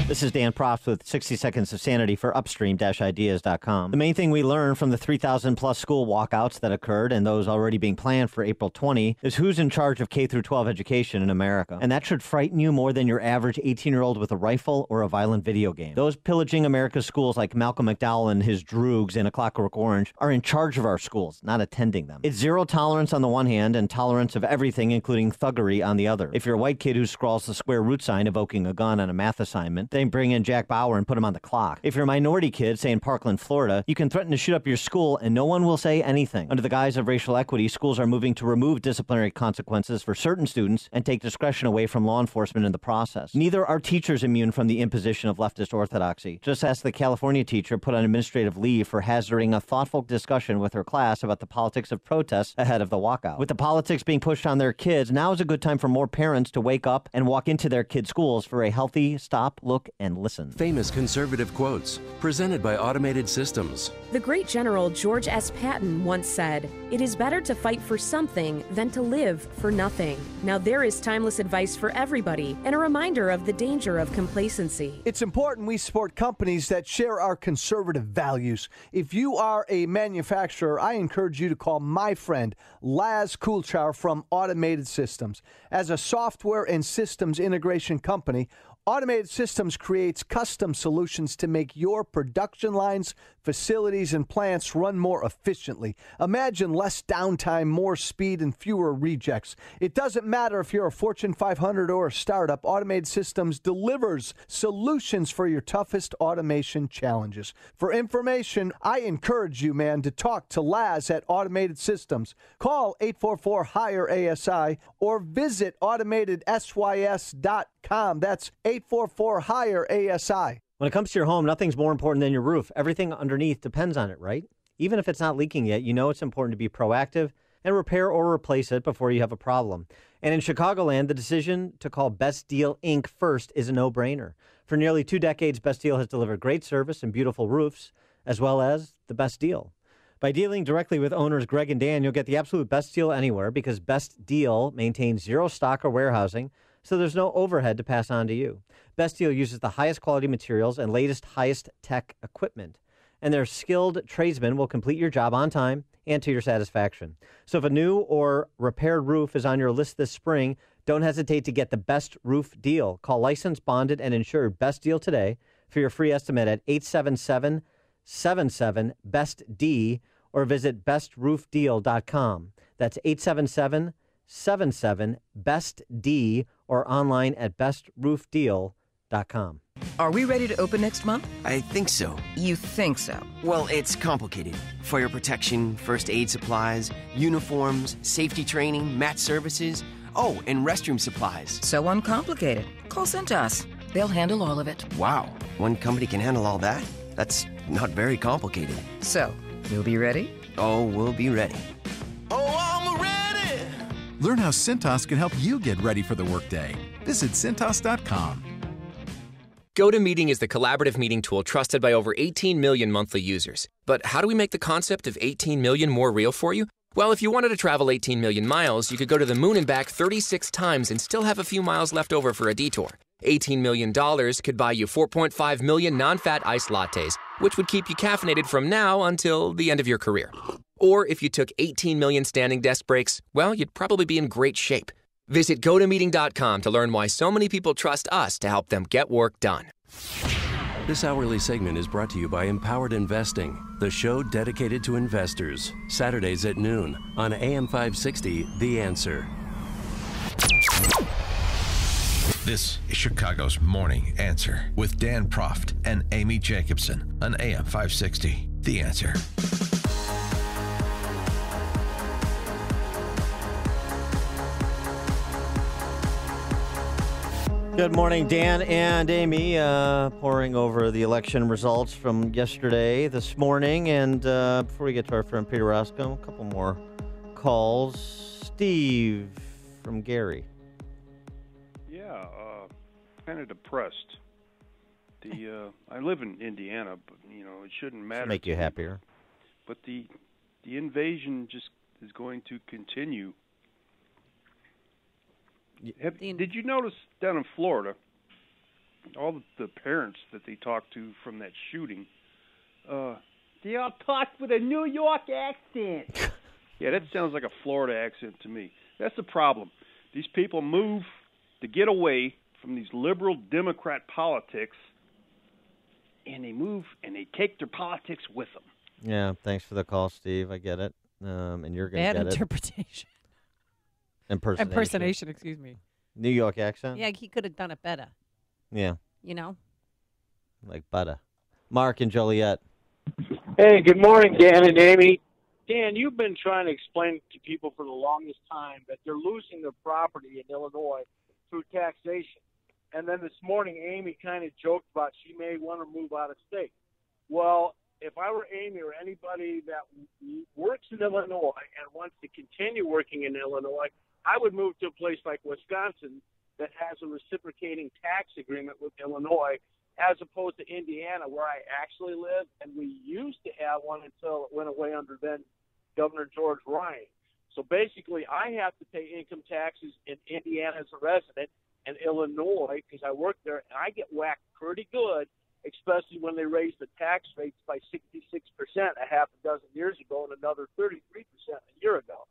This is Dan Proft with 60 Seconds of Sanity for Upstream-Ideas.com. The main thing we learned from the 3,000-plus school walkouts that occurred and those already being planned for April 20 is who's in charge of K-12 education in America. And that should frighten you more than your average 18-year-old with a rifle or a violent video game. Those pillaging America's schools like Malcolm McDowell and his droogs in A Clockwork Orange are in charge of our schools, not attending them. It's zero tolerance on the one hand and tolerance of everything, including thuggery, on the other. If you're a white kid who scrawls the square root sign evoking a gun on a math assignment, then bring in Jack Bauer and put him on the clock. If you're a minority kid, say in Parkland, Florida, you can threaten to shoot up your school and no one will say anything. Under the guise of racial equity, schools are moving to remove disciplinary consequences for certain students and take discretion away from law enforcement in the process. Neither are teachers immune from the imposition of leftist orthodoxy. Just ask the California teacher put on administrative leave for hazarding a thoughtful discussion with her class about the politics of protests ahead of the walkout. With the politics being pushed on their kids, now is a good time for more parents to wake up and walk into their kids' schools for a healthy stop, look, and listen. Famous conservative quotes, presented by Automated Systems. The great General George S. Patton once said, "It is better to fight for something than to live for nothing." Now there is timeless advice for everybody and a reminder of the danger of complacency. It's important we support companies that share our conservative values. If you are a manufacturer, I encourage you to call my friend Laz Kulchar from Automated Systems. As a software and systems integration company, Automated Systems creates custom solutions to make your production lines, facilities, and plants run more efficiently. Imagine less downtime, more speed, and fewer rejects. It doesn't matter if you're a Fortune 500 or a startup, Automated Systems delivers solutions for your toughest automation challenges. For information, I encourage you, man, to talk to Laz at Automated Systems. Call 844-HIRE-ASI or visit AutomatedSYS.com. That's 844-HIRE-ASI. When it comes to your home, nothing's more important than your roof. Everything underneath depends on it, right? Even if it's not leaking yet, you know it's important to be proactive and repair or replace it before you have a problem. And in Chicagoland, the decision to call Best Deal Inc. first is a no-brainer. For nearly 2 decades, Best Deal has delivered great service and beautiful roofs, as well as the best deal. By dealing directly with owners Greg and Dan, you'll get the absolute best deal anywhere because Best Deal maintains zero stock or warehousing, so there's no overhead to pass on to you. Best Deal uses the highest quality materials and latest, highest tech equipment. And their skilled tradesmen will complete your job on time and to your satisfaction. So if a new or repaired roof is on your list this spring, don't hesitate to get the best roof deal. Call licensed, bonded, and insured Best Deal today for your free estimate at 877-77-BEST-D or visit bestroofdeal.com. That's 877-77-BEST-D or online at bestroofdeal.com. Are we ready to open next month? I think so. You think so? Well, it's complicated. Fire protection, first aid supplies, uniforms, safety training, mat services, oh, and restroom supplies. So uncomplicated. Call Cintas. They'll handle all of it. Wow, one company can handle all that? That's not very complicated. So, you'll be ready? Oh, we'll be ready. Learn how Cintas can help you get ready for the workday. Visit Cintas.com. GoToMeeting is the collaborative meeting tool trusted by over 18 million monthly users. But how do we make the concept of 18 million more real for you? Well, if you wanted to travel 18 million miles, you could go to the moon and back 36 times and still have a few miles left over for a detour. $18 million could buy you 4.5 million non-fat iced lattes, which would keep you caffeinated from now until the end of your career. Or if you took 18 million standing desk breaks, well, you'd probably be in great shape. Visit GoToMeeting.com to learn why so many people trust us to help them get work done. This hourly segment is brought to you by Empowered Investing, the show dedicated to investors. Saturdays at noon on AM 560, The Answer. This is Chicago's Morning Answer with Dan Proft and Amy Jacobson on AM 560, The Answer. Good morning, Dan and Amy. Pouring over the election results from yesterday, this morning. And before we get to our friend Peter Roscoe, a couple more calls. Steve from Gary. Yeah, kind of depressed. I live in Indiana, but, it shouldn't matter. Should make you happier. But the invasion just is going to continue. Did you notice down in Florida, all the parents that they talked to from that shooting, they all talked with a New York accent. Yeah, that sounds like a Florida accent to me. That's the problem. These people move to get away from these liberal Democrat politics, and they move and they take their politics with them. Yeah, thanks for the call, Steve. I get it. And you're going to get it. Bad interpretation. Impersonation, excuse me. New York accent? Yeah, he could have done it better. Yeah. Like butter. Mark and Joliet. Hey, good morning, Dan and Amy. Dan, you've been trying to explain to people for the longest time that they're losing their property in Illinois through taxation. And then this morning, Amy kind of joked about she may want to move out of state. Well, if I were Amy or anybody that works in Illinois and wants to continue working in Illinois, I would move to a place like Wisconsin that has a reciprocating tax agreement with Illinois, as opposed to Indiana, where I actually live, and we used to have one until it went away under then Governor George Ryan. So basically, I have to pay income taxes in Indiana as a resident and Illinois because I work there, and I get whacked pretty good, especially when they raised the tax rates by 66% a half a dozen years ago and another 33% a year ago.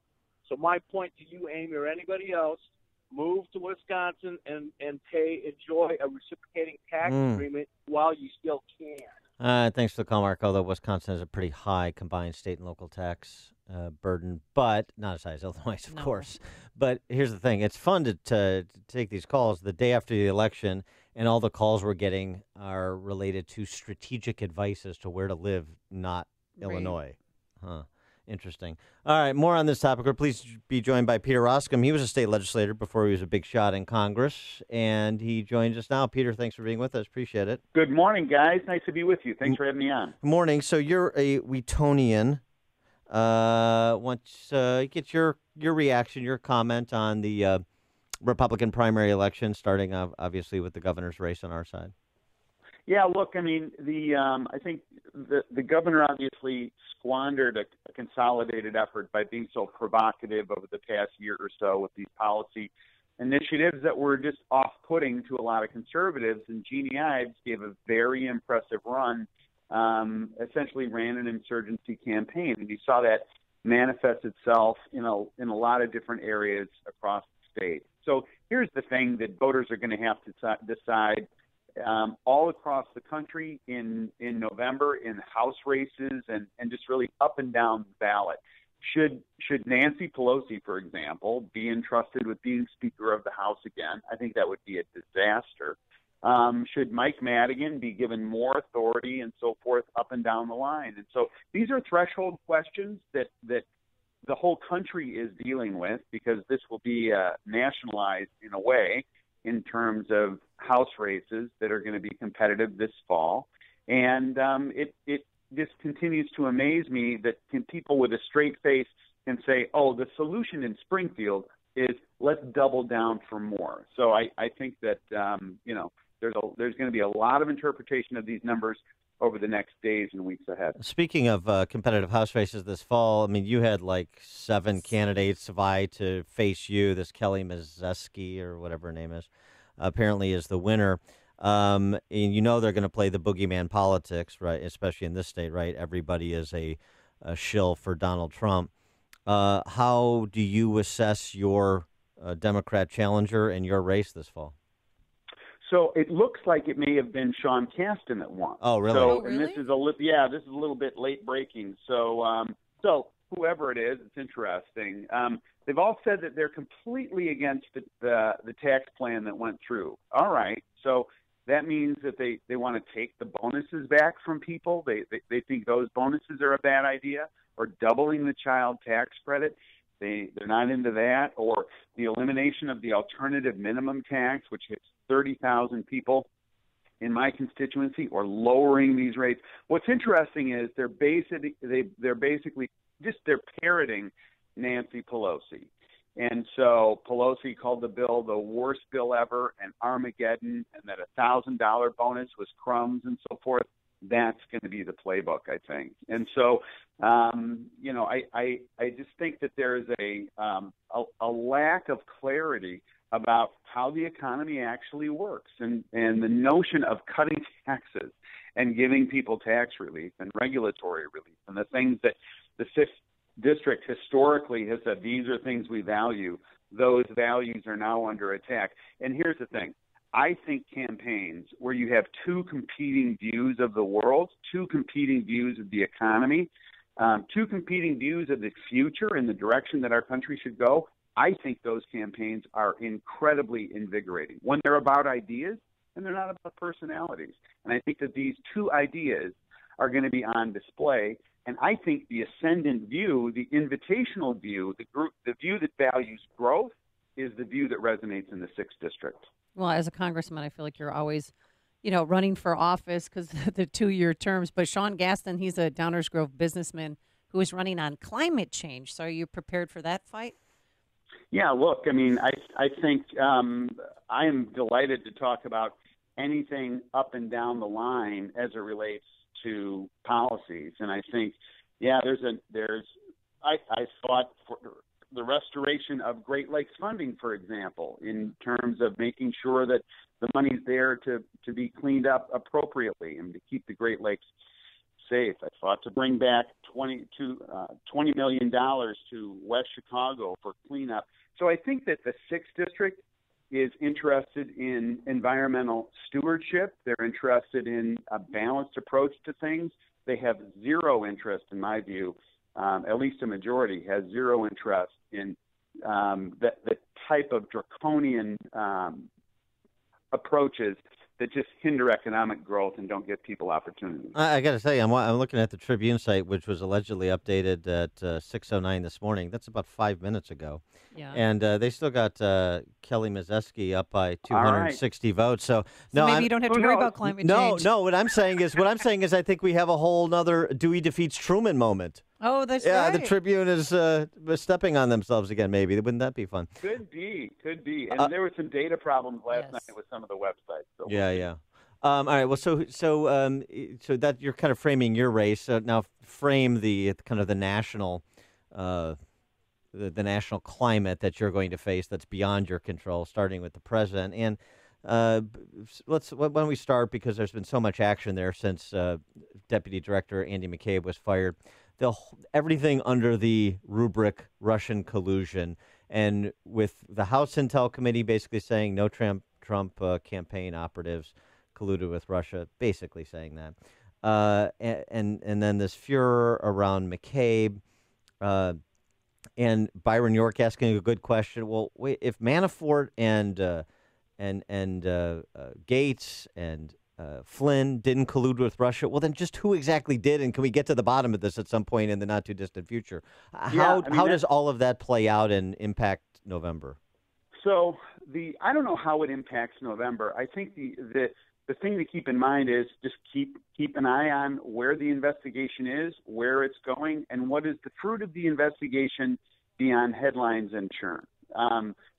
So my point to you, Amy, or anybody else, move to Wisconsin and enjoy a reciprocating tax agreement while you still can. Thanks for the call, Mark. Although Wisconsin has a pretty high combined state and local tax burden, but not as high as Illinois, of course. But here's the thing. It's fun to take these calls the day after the election, and all the calls we're getting are related to strategic advice as to where to live, not Illinois. Huh. Interesting. All right, more on this topic. We're pleased to be joined by Peter Roskam. He was a state legislator before he was a big shot in Congress, and he joins us now. Peter, thanks for being with us. Appreciate it. Good morning, guys. Nice to be with you. Thanks for having me on. Good morning. So you're a Wheatonian. Once get your reaction, your comment on the Republican primary election, starting obviously with the governor's race on our side. Yeah, look, I mean, I think the governor obviously squandered a consolidated effort by being so provocative over the past year or so with these policy initiatives that were just off-putting to a lot of conservatives. And Jeannie Ives gave a very impressive run, essentially ran an insurgency campaign. And you saw that manifest itself in a lot of different areas across the state. So here's the thing that voters are going to have to decide all across the country in November in House races and just really up and down the ballot. Should Nancy Pelosi, for example, be entrusted with being Speaker of the House again? I think that would be a disaster. Should Mike Madigan be given more authority and so forth up and down the line? And so these are threshold questions that the whole country is dealing with, because this will be nationalized in a way in terms of House races that are going to be competitive this fall. And it just continues to amaze me that people with a straight face can say, oh, the solution in Springfield is let's double down for more. So I think that, there's going to be a lot of interpretation of these numbers over the next days and weeks ahead. Speaking of competitive House races this fall, I mean, you had like 7 candidates vie to face you. This Kelly Mazeski, or whatever her name is, apparently is the winner. And you know they're going to play the boogeyman politics, right? Especially in this state, right? Everybody is a shill for Donald Trump. How do you assess your Democrat challenger in your race this fall? So it looks like it may have been Sean Casten that won. Oh, really? So, and this is a little bit late breaking. So, whoever it is, it's interesting. They've all said that they're completely against the tax plan that went through. All right, so that means that they want to take the bonuses back from people. They think those bonuses are a bad idea, or doubling the child tax credit. They're not into that, or the elimination of the alternative minimum tax, which hits 30,000 people in my constituency, or lowering these rates. What's interesting is they're basically parroting Nancy Pelosi. And so Pelosi called the bill the worst bill ever and Armageddon, and that $1,000 bonus was crumbs and so forth. That's going to be the playbook, I think. And so, I just think that there is a lack of clarity about how the economy actually works, and the notion of cutting taxes and giving people tax relief and regulatory relief, and the things that the 6th District historically has said, these are things we value. Those values are now under attack. And here's the thing. I think campaigns where you have two competing views of the world, two competing views of the economy, two competing views of the future and the direction that our country should go, I think those campaigns are incredibly invigorating when they're about ideas and they're not about personalities. And I think that these two ideas are going to be on display. And I think the ascendant view, the invitational view, the view that values growth is the view that resonates in the 6th District. Well, as a congressman, I feel like you're always, running for office because the 2-year terms. But Sean Casten, he's a Downers Grove businessman who is running on climate change. So are you prepared for that fight? Yeah, look, I mean, I think I am delighted to talk about anything up and down the line as it relates to policies. And I think, I thought for the restoration of Great Lakes funding, for example, in terms of making sure that the money's there to be cleaned up appropriately and to keep the Great Lakes safe. I fought to bring back $20 million to West Chicago for cleanup. So I think that the 6th District is interested in environmental stewardship. They're interested in a balanced approach to things. They have zero interest, in my view, at least a majority has zero interest in the type of draconian approaches that just hinder economic growth and don't give people opportunities. I got to tell you, I'm looking at the Tribune site, which was allegedly updated at 6:09 this morning. That's about 5 minutes ago. Yeah. And they still got Kelly Mazeski up by 260 votes. So maybe you don't have to worry about climate change. No. What I'm saying is, I think we have a whole other Dewey defeats Truman moment. Oh, that's right. right. The Tribune is stepping on themselves again, maybe. Wouldn't that be fun? Could be. And there were some data problems last night with some of the websites. So Yeah. All right. Well, so that you're kind of framing your race. Now frame the kind of the national, the national climate that you're going to face that's beyond your control, starting with the president. And why don't we start, because there's been so much action there since Deputy Director Andy McCabe was fired. Everything under the rubric Russian collusion, and with the House Intel Committee basically saying no Trump campaign operatives colluded with Russia, basically saying that, and then this furor around McCabe, and Byron York asking a good question. Well, wait, if Manafort and Gates and Flynn didn't collude with Russia, well, then just who exactly did? And can we get to the bottom of this at some point in the not too distant future? How does all of that play out and impact November? So I don't know how it impacts November. I think the thing to keep in mind is just keep an eye on where the investigation is, where it's going, and what is the fruit of the investigation beyond headlines and churn.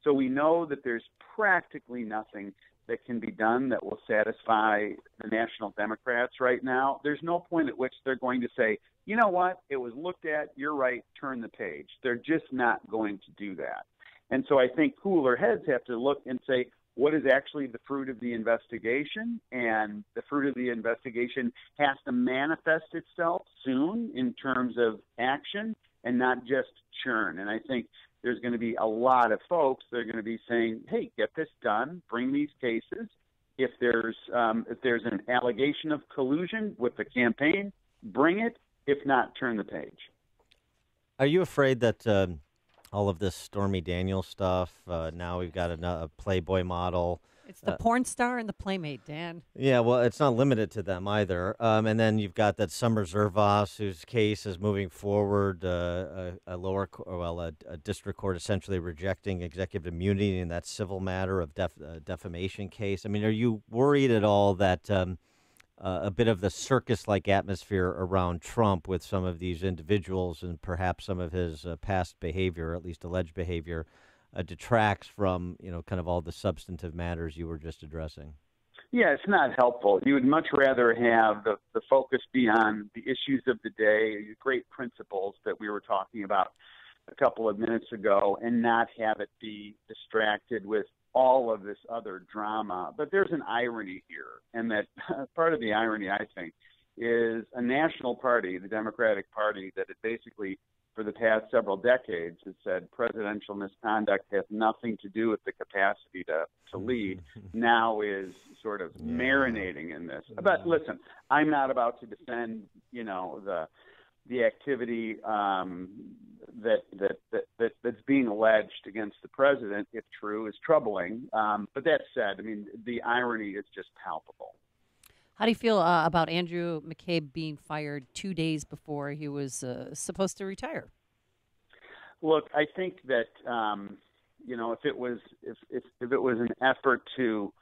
So we know that there's practically nothing that can be done that will satisfy the National Democrats right now, there's no point at which they're going to say, you know what, it was looked at, you're right, turn the page. They're just not going to do that. And so I think cooler heads have to look and say, what is actually the fruit of the investigation? And the fruit of the investigation has to manifest itself soon in terms of action and not just churn. And I think there's going to be a lot of folks that are going to be saying, hey, get this done, bring these cases. If there's an allegation of collusion with the campaign, bring it. If not, turn the page. Are you afraid that all of this Stormy Daniels stuff, now we've got a Playboy model? It's the porn star and the Playmate, Dan. Yeah, well, it's not limited to them either. And then you've got that Summer Zervos, whose case is moving forward, a district court essentially rejecting executive immunity in that civil matter of defamation case. I mean, are you worried at all that a bit of the circus-like atmosphere around Trump with some of these individuals and perhaps some of his past behavior, at least alleged behavior, detracts from, kind of all the substantive matters you were just addressing? Yeah, it's not helpful. You would much rather have the focus be on the issues of the day, great principles that we were talking about a couple of minutes ago, and not have it be distracted with all of this other drama. But there's an irony here, and that part of the irony, I think, is a national party, the Democratic Party, that it basically for the past several decades has said presidential misconduct has nothing to do with the capacity to lead, now is sort of marinating in this. But listen, I'm not about to defend, the activity that's being alleged against the president, if true, is troubling. But that said, I mean, the irony is just palpable. How do you feel about Andrew McCabe being fired 2 days before he was supposed to retire? Look, I think that if it was an effort to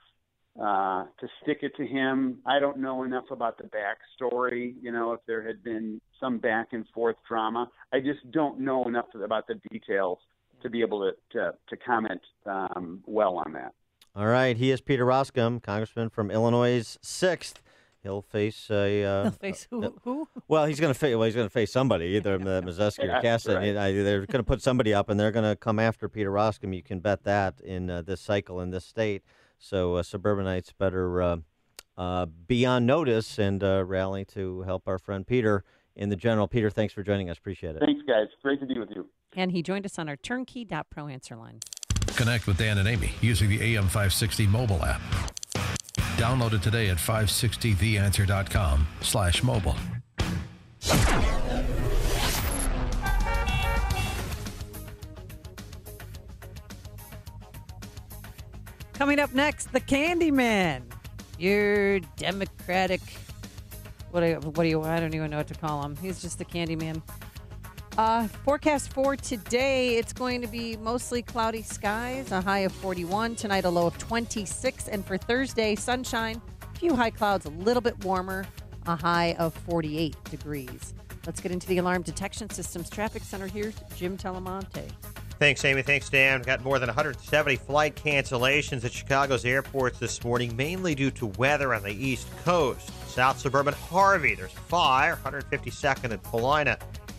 stick it to him, I don't know enough about the backstory. If there had been some back and forth drama, I just don't know enough about the details to be able to comment well on that. All right, he is Peter Roskam, congressman from Illinois' 6th. He'll face He'll face who? Well, he's going to face somebody, either Mazeski or Cassidy. Right. They're going to put somebody up, and they're going to come after Peter Roskam. You can bet that in this cycle in this state. So suburbanites better be on notice and rally to help our friend Peter in the general. Peter, thanks for joining us. Appreciate it. Thanks, guys. Great to be with you. And he joined us on our turnkey.pro answer line. Connect with Dan and Amy using the AM560 mobile app. Download it today at 560theanswer.com/mobile. Coming up next, the Candyman. Your Democratic, what do you, I don't even know what to call him. He's just the Candyman. Forecast for today, it's going to be mostly cloudy skies, a high of 41. Tonight, a low of 26. And for Thursday, sunshine, a few high clouds, a little bit warmer, a high of 48 degrees. Let's get into the Alarm Detection Systems Traffic Center. Here's Jim Talamonte. Thanks, Amy. Thanks, Dan. We've got more than 170 flight cancellations at Chicago's airports this morning, mainly due to weather on the East Coast. South suburban Harvey, there's a fire, 152nd and Paulina.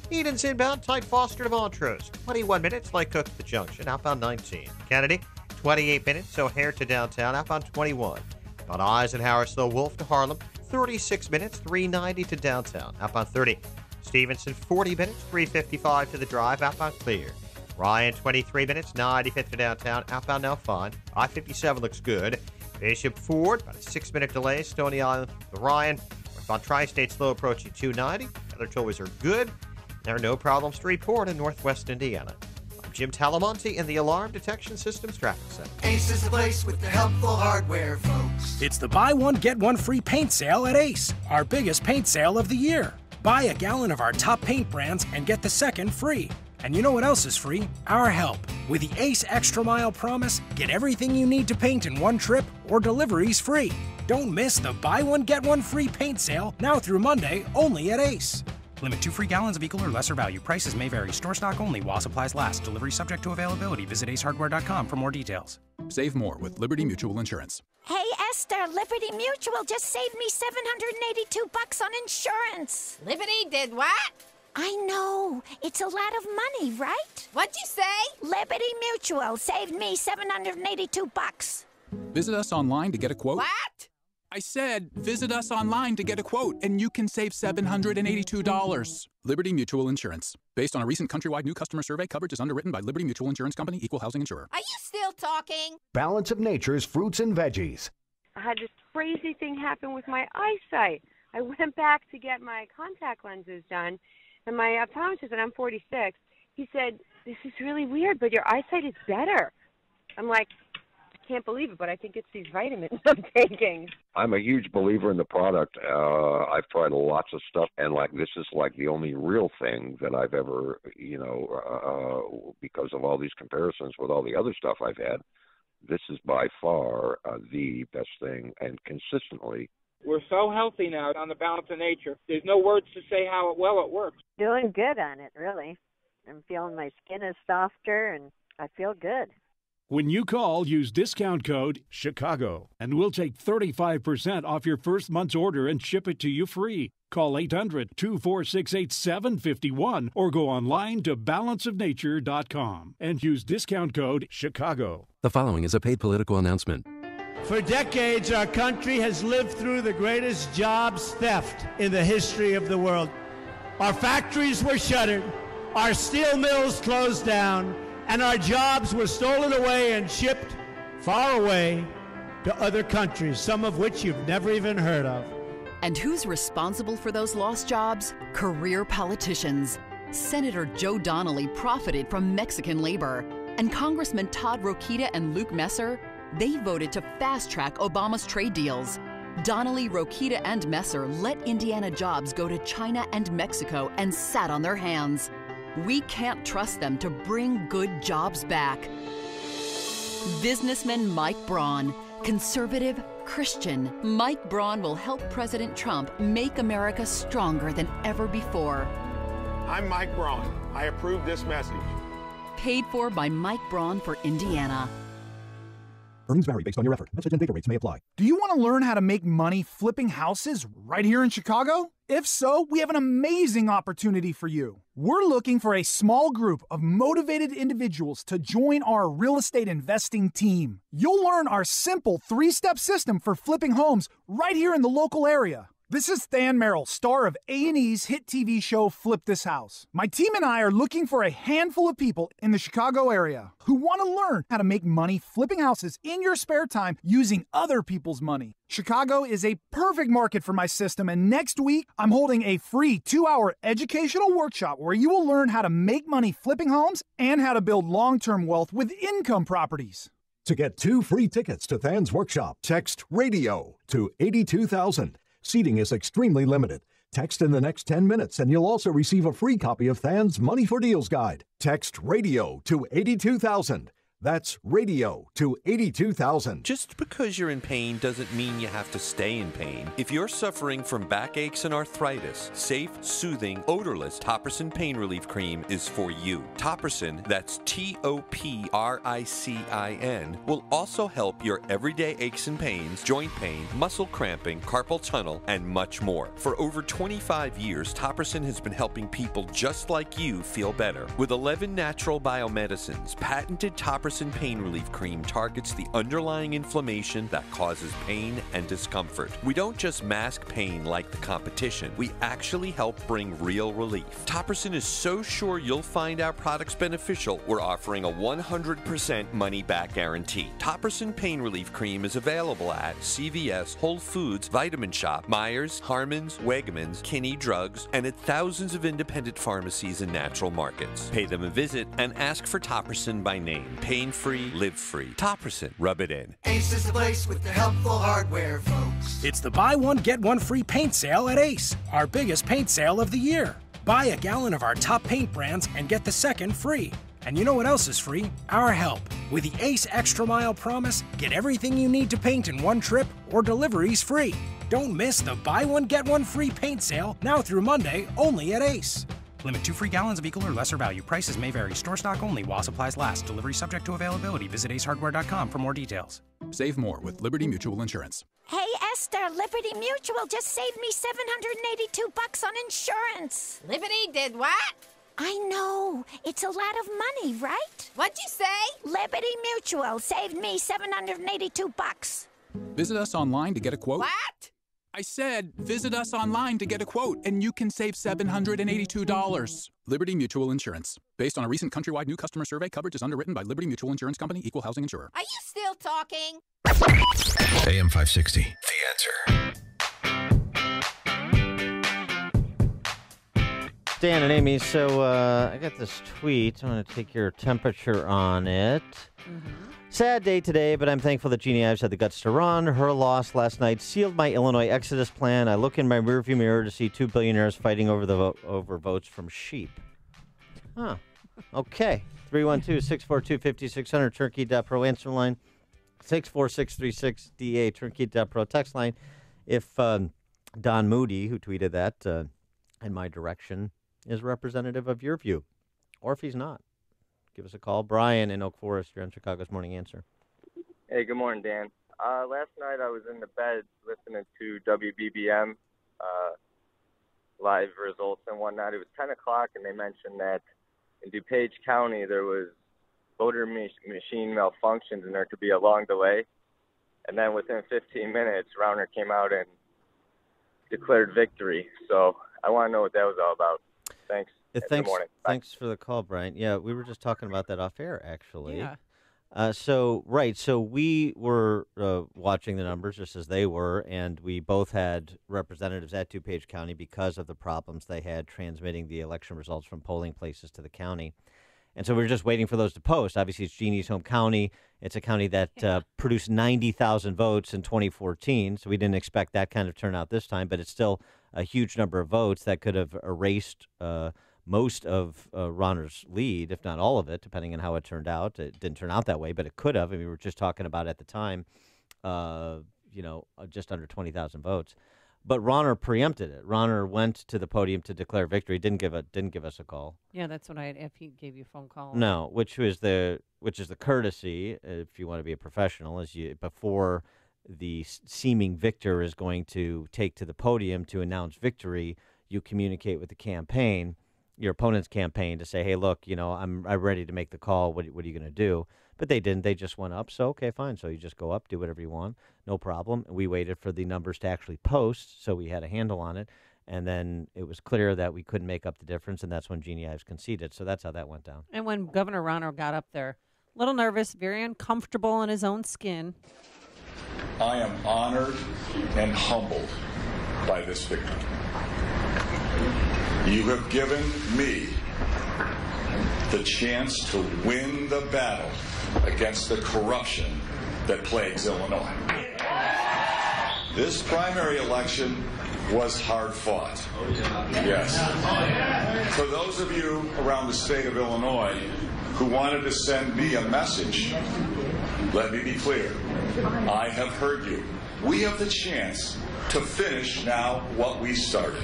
Eden's inbound, tight Foster to Montrose. 21 minutes, Lake Cook to the Junction, outbound 19. Kennedy, 28 minutes, O'Hare to downtown, outbound 21. On Eisenhower, slow Wolf to Harlem, 36 minutes, 390 to downtown, outbound 30. Stevenson, 40 minutes, 355 to the drive, outbound clear. Ryan, 23 minutes, 95th to downtown, outbound now fine. I-57 looks good. Bishop Ford, about a 6-minute delay, Stony Island to Ryan. Northbound Tri-State, slow approaching 290. Other tollways are good. There are no problems to report in Northwest Indiana. I'm Jim Talamonte in the Alarm Detection Systems Traffic Center. Ace is the place with the helpful hardware, folks. It's the buy one, get one free paint sale at Ace, our biggest paint sale of the year. Buy a gallon of our top paint brands and get the second free. And you know what else is free? Our help. With the Ace Extra Mile Promise, get everything you need to paint in one trip or deliveries free. Don't miss the buy one, get one free paint sale now through Monday only at Ace. Limit 2 free gallons of equal or lesser value. Prices may vary. Store stock only while supplies last. Delivery subject to availability. Visit acehardware.com for more details. Save more with Liberty Mutual Insurance. Hey, Esther, Liberty Mutual just saved me $782 on insurance. Liberty did what? I know. It's a lot of money, right? What'd you say? Liberty Mutual saved me $782. Visit us online to get a quote. What? I said, visit us online to get a quote, and you can save $782. Liberty Mutual Insurance. Based on a recent countrywide new customer survey, coverage is underwritten by Liberty Mutual Insurance Company, Equal Housing Insurer. Are you still talking? Balance of Nature's fruits and veggies. I had this crazy thing happen with my eyesight. I went back to get my contact lenses done, and my optometrist, and I'm 46, he said, this is really weird, but your eyesight is better. I'm like, can't believe it, but I think it's these vitamins I'm taking. I'm a huge believer in the product. I've tried lots of stuff, and this is the only real thing that I've ever, because of all these comparisons with all the other stuff I've had, this is by far the best thing, and consistently. We're so healthy now on the Balance of Nature. There's no words to say how well it works. Doing good on it, really. I'm feeling my skin is softer, and I feel good. When you call, use discount code CHICAGO, and we'll take 35% off your first month's order and ship it to you free. Call 800-246-8751 or go online to balanceofnature.com and use discount code CHICAGO. The following is a paid political announcement. For decades, our country has lived through the greatest jobs theft in the history of the world. Our factories were shuttered, our steel mills closed down, and our jobs were stolen away and shipped far away to other countries, some of which you've never even heard of. And who's responsible for those lost jobs? Career politicians. Senator Joe Donnelly profited from Mexican labor, and Congressman Todd Rokita and Luke Messer, they voted to fast-track Obama's trade deals. Donnelly, Rokita, and Messer let Indiana jobs go to China and Mexico and sat on their hands. We can't trust them to bring good jobs back. Businessman Mike Braun, conservative, Christian. Mike Braun will help President Trump make America stronger than ever before. I'm Mike Braun. I approve this message. Paid for by Mike Braun for Indiana. Earnings vary based on your effort. Message and data rates may apply. Do you want to learn how to make money flipping houses right here in Chicago? If so, we have an amazing opportunity for you. We're looking for a small group of motivated individuals to join our real estate investing team. You'll learn our simple 3-step system for flipping homes right here in the local area. This is Than Merrill, star of A&E's hit TV show Flip This House. My team and I are looking for a handful of people in the Chicago area who want to learn how to make money flipping houses in your spare time using other people's money. Chicago is a perfect market for my system, and next week I'm holding a free 2-hour educational workshop where you will learn how to make money flipping homes and how to build long-term wealth with income properties. To get 2 free tickets to Than's workshop, text RADIO to 82,000. Seating is extremely limited. Text in the next 10 minutes and you'll also receive a free copy of Than's Money for Deals Guide. Text RADIO to 82,000. That's radio to 82,000. Just because you're in pain doesn't mean you have to stay in pain. If you're suffering from backaches and arthritis, safe, soothing, odorless Topricin Pain Relief Cream is for you. Topricin, that's Topricin, will also help your everyday aches and pains, joint pain, muscle cramping, carpal tunnel, and much more. For over 25 years, Topricin has been helping people just like you feel better. With 11 natural biomedicines, patented Topricin Pain Relief Cream targets the underlying inflammation that causes pain and discomfort. We don't just mask pain like the competition, we actually help bring real relief. Topricin is so sure you'll find our products beneficial, we're offering a 100% money-back guarantee. Topricin Pain Relief Cream is available at CVS, Whole Foods, Vitamin Shop, Myers, Harmon's, Wegmans, Kinney Drugs, and at thousands of independent pharmacies and natural markets. Pay them a visit and ask for Topricin by name. Pain-free, live-free. Topricin. Rub it in. Ace is the place with the helpful hardware, folks. It's the buy one, get one free paint sale at Ace, our biggest paint sale of the year. Buy a gallon of our top paint brands and get the second free. And you know what else is free? Our help. With the Ace Extra Mile Promise, get everything you need to paint in one trip or deliveries free. Don't miss the buy one, get one free paint sale now through Monday only at Ace. Limit 2 free gallons of equal or lesser value. Prices may vary. Store stock only while supplies last. Delivery subject to availability. Visit acehardware.com for more details. Save more with Liberty Mutual Insurance. Hey, Esther, Liberty Mutual just saved me $782 on insurance. Liberty did what? I know. It's a lot of money, right? What'd you say? Liberty Mutual saved me $782. Visit us online to get a quote. What? I said, visit us online to get a quote, and you can save $782. Liberty Mutual Insurance. Based on a recent countrywide new customer survey, coverage is underwritten by Liberty Mutual Insurance Company, Equal Housing Insurer. Are you still talking? AM 560. The Answer. Dan and Amy, so I got this tweet. I'm going to take your temperature on it. Sad day today, but I'm thankful that Jeannie Ives had the guts to run. Her loss last night sealed my Illinois exodus plan. I look in my rearview mirror to see two billionaires fighting over votes from sheep. Huh. Okay. 312-642-5600, turnkey.pro answer line. 64636-DA, turnkey.pro text line. If Don Moody, who tweeted that in my direction, is representative of your view, or if he's not, give us a call. Brian in Oak Forest, you're on Chicago's Morning Answer. Hey, good morning, Dan. Last night I was in the bed listening to WBBM live results and whatnot. It was 10 o'clock, and they mentioned that in DuPage County there was voter machine malfunctions, and there could be a long delay. And then within 15 minutes, Rauner came out and declared victory. So I want to know what that was all about. Thanks. Good morning. Thanks for the call, Brian. Yeah, we were just talking about that off air, actually. Yeah. So we were watching the numbers just as they were, and we both had representatives at DuPage County because of the problems they had transmitting the election results from polling places to the county. And so we were just waiting for those to post. Obviously, it's Jeannie's home county. It's a county that produced 90,000 votes in 2014, so we didn't expect that kind of turnout this time, but it's still a huge number of votes that could have erased most of Rauner's lead, if not all of it, depending on how it turned out. It didn't turn out that way, but it could have. I mean, we were just talking about at the time, just under 20,000 votes. But Rauner preempted it. Rauner went to the podium to declare victory. Didn't give us a call. Yeah, that's what if he gave you a phone call. No, which is the courtesy, if you want to be a professional, is before the seeming victor is going to take to the podium to announce victory, you communicate with the campaign, your opponent's campaign, to say, hey, look, I'm ready to make the call. What are you going to do? But they didn't. They just went up. So, okay, fine. So you just go up, do whatever you want. No problem. We waited for the numbers to actually post, so we had a handle on it. And then it was clear that we couldn't make up the difference, and that's when Jeannie Ives conceded. So that's how that went down. And when Governor Rauner got up there, a little nervous, very uncomfortable in his own skin. I am honored and humbled by this victory. You have given me the chance to win the battle against the corruption that plagues Illinois. This primary election was hard fought. Yes. For those of you around the state of Illinois who wanted to send me a message, let me be clear. I have heard you. We have the chance to finish now what we started.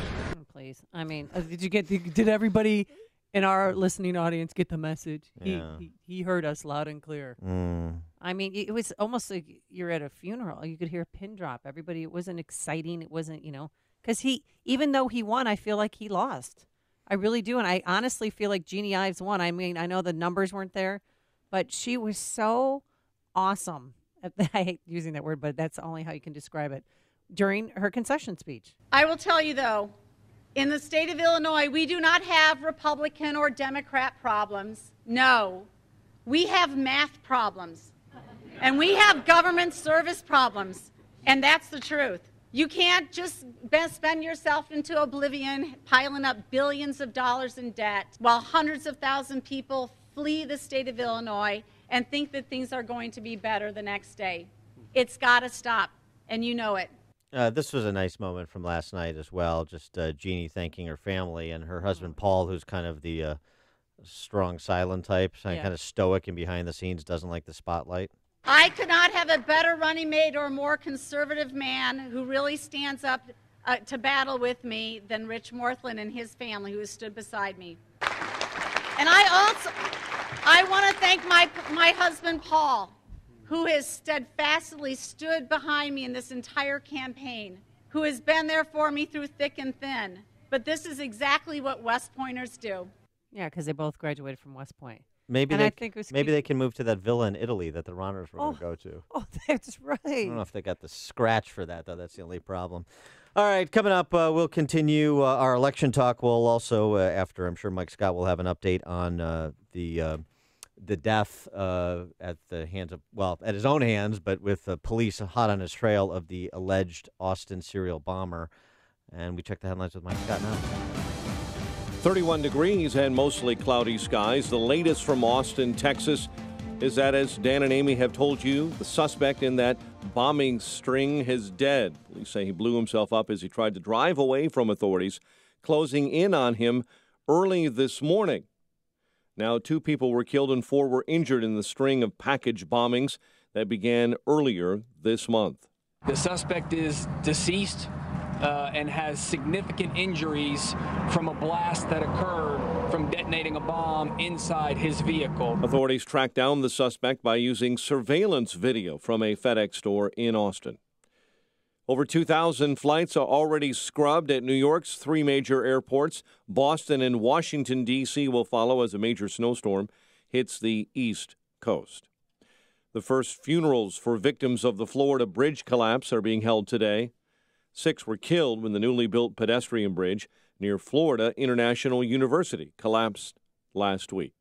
Please. I mean, did everybody in our listening audience get the message? Yeah. He heard us loud and clear. I mean, it was almost like you're at a funeral. You could hear a pin drop. Everybody, it wasn't exciting. It wasn't, because even though he won, I feel like he lost. I really do. And I honestly feel like Jeannie Ives won. I mean, I know the numbers weren't there, but she was so awesome. I hate using that word, but that's only how you can describe it. During her concession speech. I will tell you, though, in the state of Illinois, we do not have Republican or Democrat problems. No, we have math problems. And we have government service problems. And that's the truth. You can't just spend yourself into oblivion, piling up billions of dollars in debt, while hundreds of thousands of people flee the state of Illinois and think that things are going to be better the next day. It's got to stop, and you know it. This was a nice moment from last night as well, just Jeannie thanking her family and her husband, Paul, who's kind of the strong, silent type, kind of stoic and behind the scenes, doesn't like the spotlight. I could not have a better running mate or more conservative man who really stands up to battle with me than Rich Morthland and his family, who has stood beside me. And I want to thank my husband, Paul, who has steadfastly stood behind me in this entire campaign, who has been there for me through thick and thin. But this is exactly what West Pointers do. Yeah, because they both graduated from West Point. Maybe And they I think it was maybe they can move to that villa in Italy that the runners were going to go to. Oh, that's right. I don't know if they got the scratch for that, though. That's the only problem. All right, coming up, we'll continue our election talk. We'll also, after I'm sure Mike Scott will have an update on the death at the hands of, well, at his own hands, but with police hot on his trail of the alleged Austin serial bomber. And we check the headlines with Mike Scott now. 31 degrees and mostly cloudy skies. The latest from Austin, Texas, is that, as Dan and Amy have told you, the suspect in that bombing string is dead. Police say he blew himself up as he tried to drive away from authorities, closing in on him early this morning. Now, 2 people were killed and 4 were injured in the string of package bombings that began earlier this month. The suspect is deceased and has significant injuries from a blast that occurred from detonating a bomb inside his vehicle. Authorities tracked down the suspect by using surveillance video from a FedEx store in Austin. Over 2,000 flights are already scrubbed at New York's 3 major airports. Boston and Washington, D.C. will follow as a major snowstorm hits the East Coast. The first funerals for victims of the Florida bridge collapse are being held today. 6 were killed when the newly built pedestrian bridge near Florida International University collapsed last week.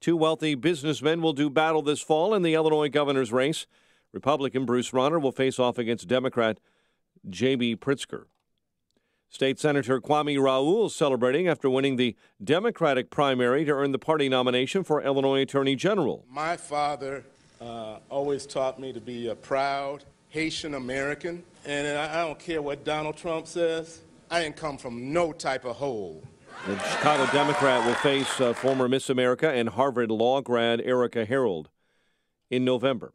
2 wealthy businessmen will do battle this fall in the Illinois governor's race. Republican Bruce Rauner will face off against Democrat J.B. Pritzker. State Senator Kwame Raoul celebrating after winning the Democratic primary to earn the party nomination for Illinois Attorney General. My father always taught me to be a proud Haitian American, and I don't care what Donald Trump says. I didn't come from no type of hole. The Chicago Democrat will face former Miss America and Harvard Law grad Erica Harold in November.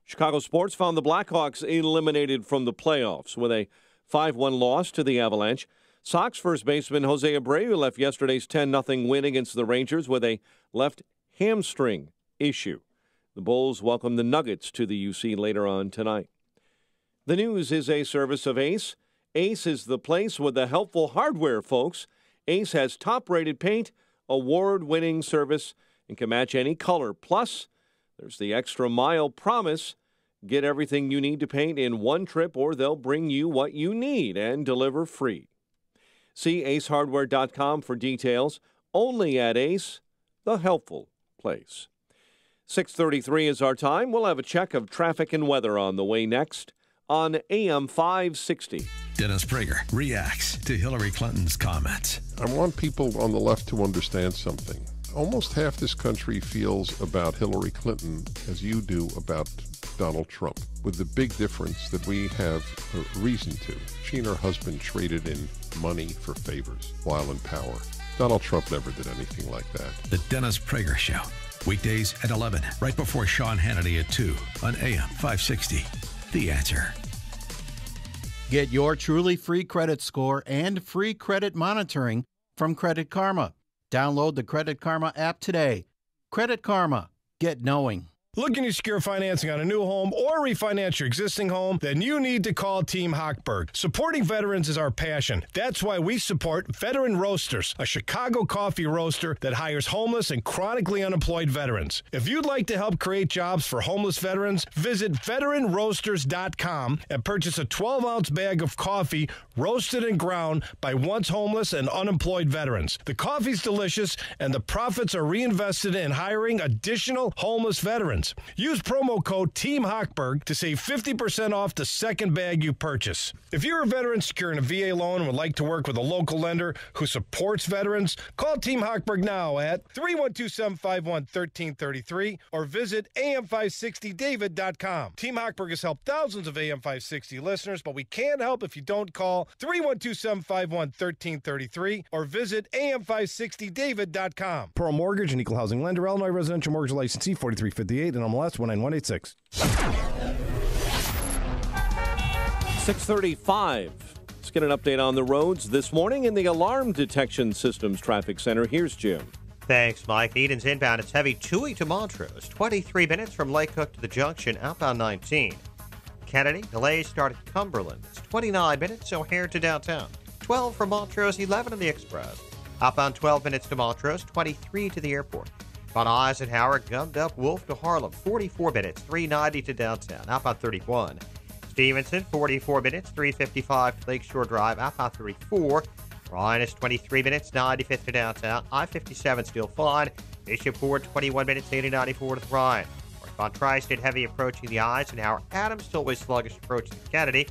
Chicago sports found the Blackhawks eliminated from the playoffs with a 5-1 loss to the Avalanche. Sox first baseman Jose Abreu left yesterday's 10-0 win against the Rangers with a left hamstring issue. The Bulls welcome the Nuggets to the UC later on tonight. The news is a service of Ace. Ace is the place with the helpful hardware, folks. Ace has top-rated paint, award-winning service, and can match any color. Plus, there's the extra mile promise. Get everything you need to paint in one trip, or they'll bring you what you need and deliver free. See acehardware.com for details. Only at Ace, the helpful place. 6:33 is our time. We'll have a check of traffic and weather on the way next on AM 560. Dennis Prager reacts to Hillary Clinton's comments. I want people on the left to understand something. Almost half this country feels about Hillary Clinton as you do about Donald Trump, with the big difference that we have a reason to. She and her husband traded in money for favors while in power. Donald Trump never did anything like that. The Dennis Prager Show. Weekdays at 11, right before Sean Hannity at 2 on AM 560. The Answer. Get your truly free credit score and free credit monitoring from Credit Karma. Download the Credit Karma app today. Credit Karma. Get knowing. Looking to secure financing on a new home or refinance your existing home? Then you need to call Team Hochberg. Supporting veterans is our passion. That's why we support Veteran Roasters, a Chicago coffee roaster that hires homeless and chronically unemployed veterans. If you'd like to help create jobs for homeless veterans, visit veteranroasters.com and purchase a 12-ounce bag of coffee roasted and ground by once homeless and unemployed veterans. The coffee's delicious, and the profits are reinvested in hiring additional homeless veterans. Use promo code Team Hochberg to save 50% off the second bag you purchase. If you're a veteran securing a VA loan and would like to work with a local lender who supports veterans, call Team Hochberg now at 312-751-1333 or visit am560david.com. Team Hochberg has helped thousands of AM560 listeners, but we can't help if you don't call 312-751-1333 or visit am560david.com. Pearl Mortgage and Equal Housing Lender, Illinois Residential Mortgage Licensee 4358 and MLS 19186. 6:35. Let's get an update on the roads this morning in the Alarm Detection Systems Traffic Center. Here's Jim. Thanks, Mike. Eden's inbound. It's heavy 2 to Montrose. 23 minutes from Lake Hook to the junction, outbound 19. Kennedy, delays start at Cumberland. It's 29 minutes, O'Hare to downtown. 12 from Montrose, 11 on the Express. Outbound 12 minutes to Montrose, 23 to the airport. On Eisenhower, gummed up Wolf to Harlem, 44 minutes, 390 to downtown. Outbound 31. Stevenson, 44 minutes, 355 to Lakeshore Drive. Outbound 34. Ryan is 23 minutes, 95th to downtown. I-57 still fine. Bishop Ford, 21 minutes, 8094 to the Ryan. Northbound Tri-State heavy approaching the Eisenhower. Adams still always sluggish approaching the Kennedy.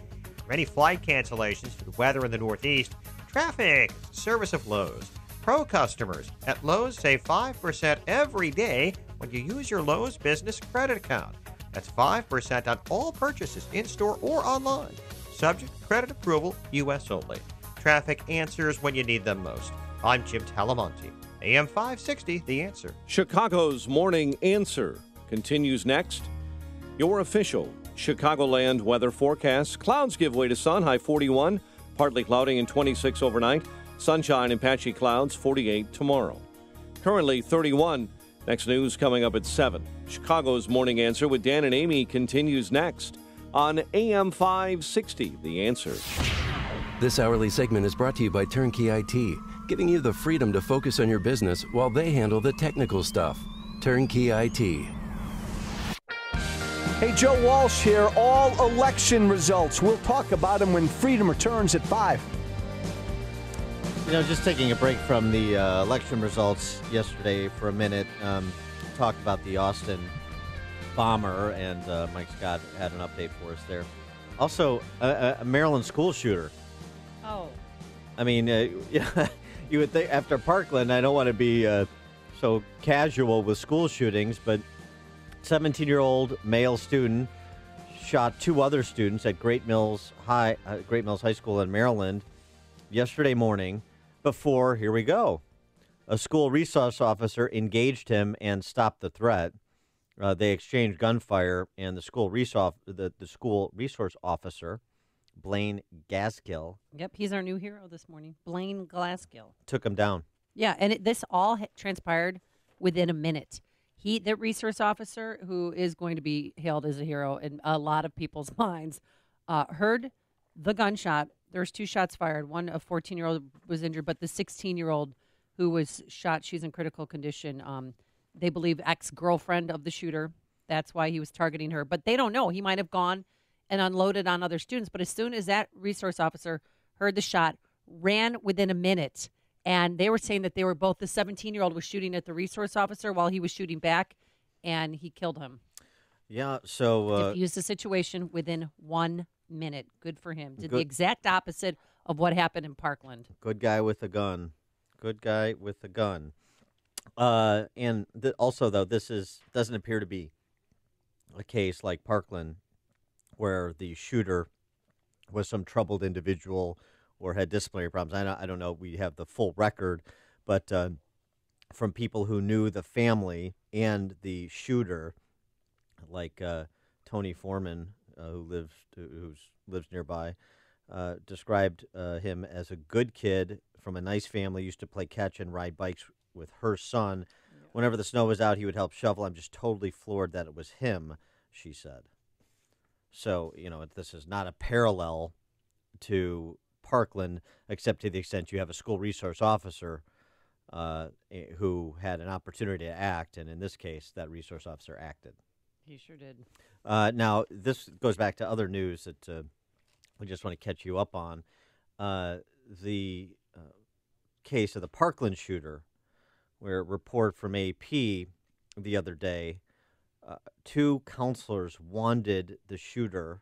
For any flight cancellations due to weather in the Northeast, traffic, service of Lowe's. Pro customers at Lowe's save 5% every day when you use your Lowe's Business Credit Account. That's 5% on all purchases in-store or online. Subject to credit approval, U.S. only. Traffic answers when you need them most. I'm Jim Talamonte. AM 560, The Answer. Chicago's Morning Answer continues next. Your official Chicagoland weather forecast. Clouds give way to sun, high 41. Partly cloudy and 26 overnight. Sunshine and patchy clouds, 48 tomorrow. Currently 31. Next news coming up at 7. Chicago's Morning Answer with Dan and Amy continues next on AM 560, The Answer. This hourly segment is brought to you by Turnkey IT, giving you the freedom to focus on your business while they handle the technical stuff. Turnkey IT. Hey, Joe Walsh here. All election results. We'll talk about them when Freedom returns at 5. You know, just taking a break from the election results yesterday for a minute, talked about the Austin bomber, and Mike Scott had an update for us there. Also, a Maryland school shooter. Oh. I mean, you would think after Parkland, I don't want to be so casual with school shootings, but 17-year-old male student shot 2 other students at Great Mills High School in Maryland yesterday morning. Before, here we go, a school resource officer engaged him and stopped the threat. They exchanged gunfire, and the school resource officer, Blaine Gaskill. Yep, he's our new hero this morning, Blaine Gaskill. Took him down. Yeah, and this all transpired within a minute. The resource officer, who is going to be hailed as a hero in a lot of people's minds, heard the gunshot. There's 2 shots fired. One, a 14-year-old was injured, but the 16-year-old who was shot, she's in critical condition. They believe ex-girlfriend of the shooter. That's why he was targeting her. But they don't know. He might have gone and unloaded on other students. But as soon as that resource officer heard the shot, ran within a minute. And they were saying that they were both, the 17-year-old was shooting at the resource officer while he was shooting back, and he killed him. Yeah, so... diffused the situation within 1 minute. Good for him. Did the exact opposite of what happened in Parkland. Good guy with a gun. Good guy with a gun. And also, though, this doesn't appear to be a case like Parkland where the shooter was some troubled individual or had disciplinary problems. I don't know. We have the full record, but from people who knew the family and the shooter, like Tony Foreman, who lives nearby, described him as a good kid from a nice family, used to play catch and ride bikes with her son. Whenever the snow was out, he would help shovel. I'm just totally floored that it was him, she said. So, this is not a parallel to Parkland, except to the extent you have a school resource officer who had an opportunity to act, and in this case, that resource officer acted. He sure did. Now, this goes back to other news that we just want to catch you up on. The case of the Parkland shooter, where a report from AP the other day, 2 counselors wanted the shooter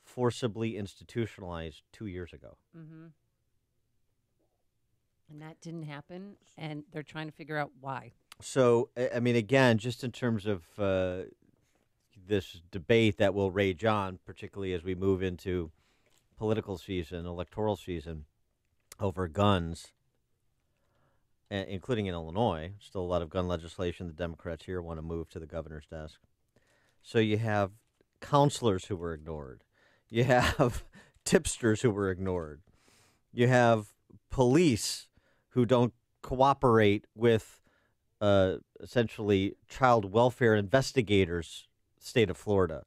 forcibly institutionalized 2 years ago. Mm-hmm. And that didn't happen, and they're trying to figure out why. So, I mean, again, just in terms of this debate that will rage on, particularly as we move into political season, electoral season, over guns, including in Illinois. Still a lot of gun legislation. The Democrats here want to move to the governor's desk. So you have counselors who were ignored. You have tipsters who were ignored. You have police who don't cooperate with essentially child welfare investigators, state of Florida.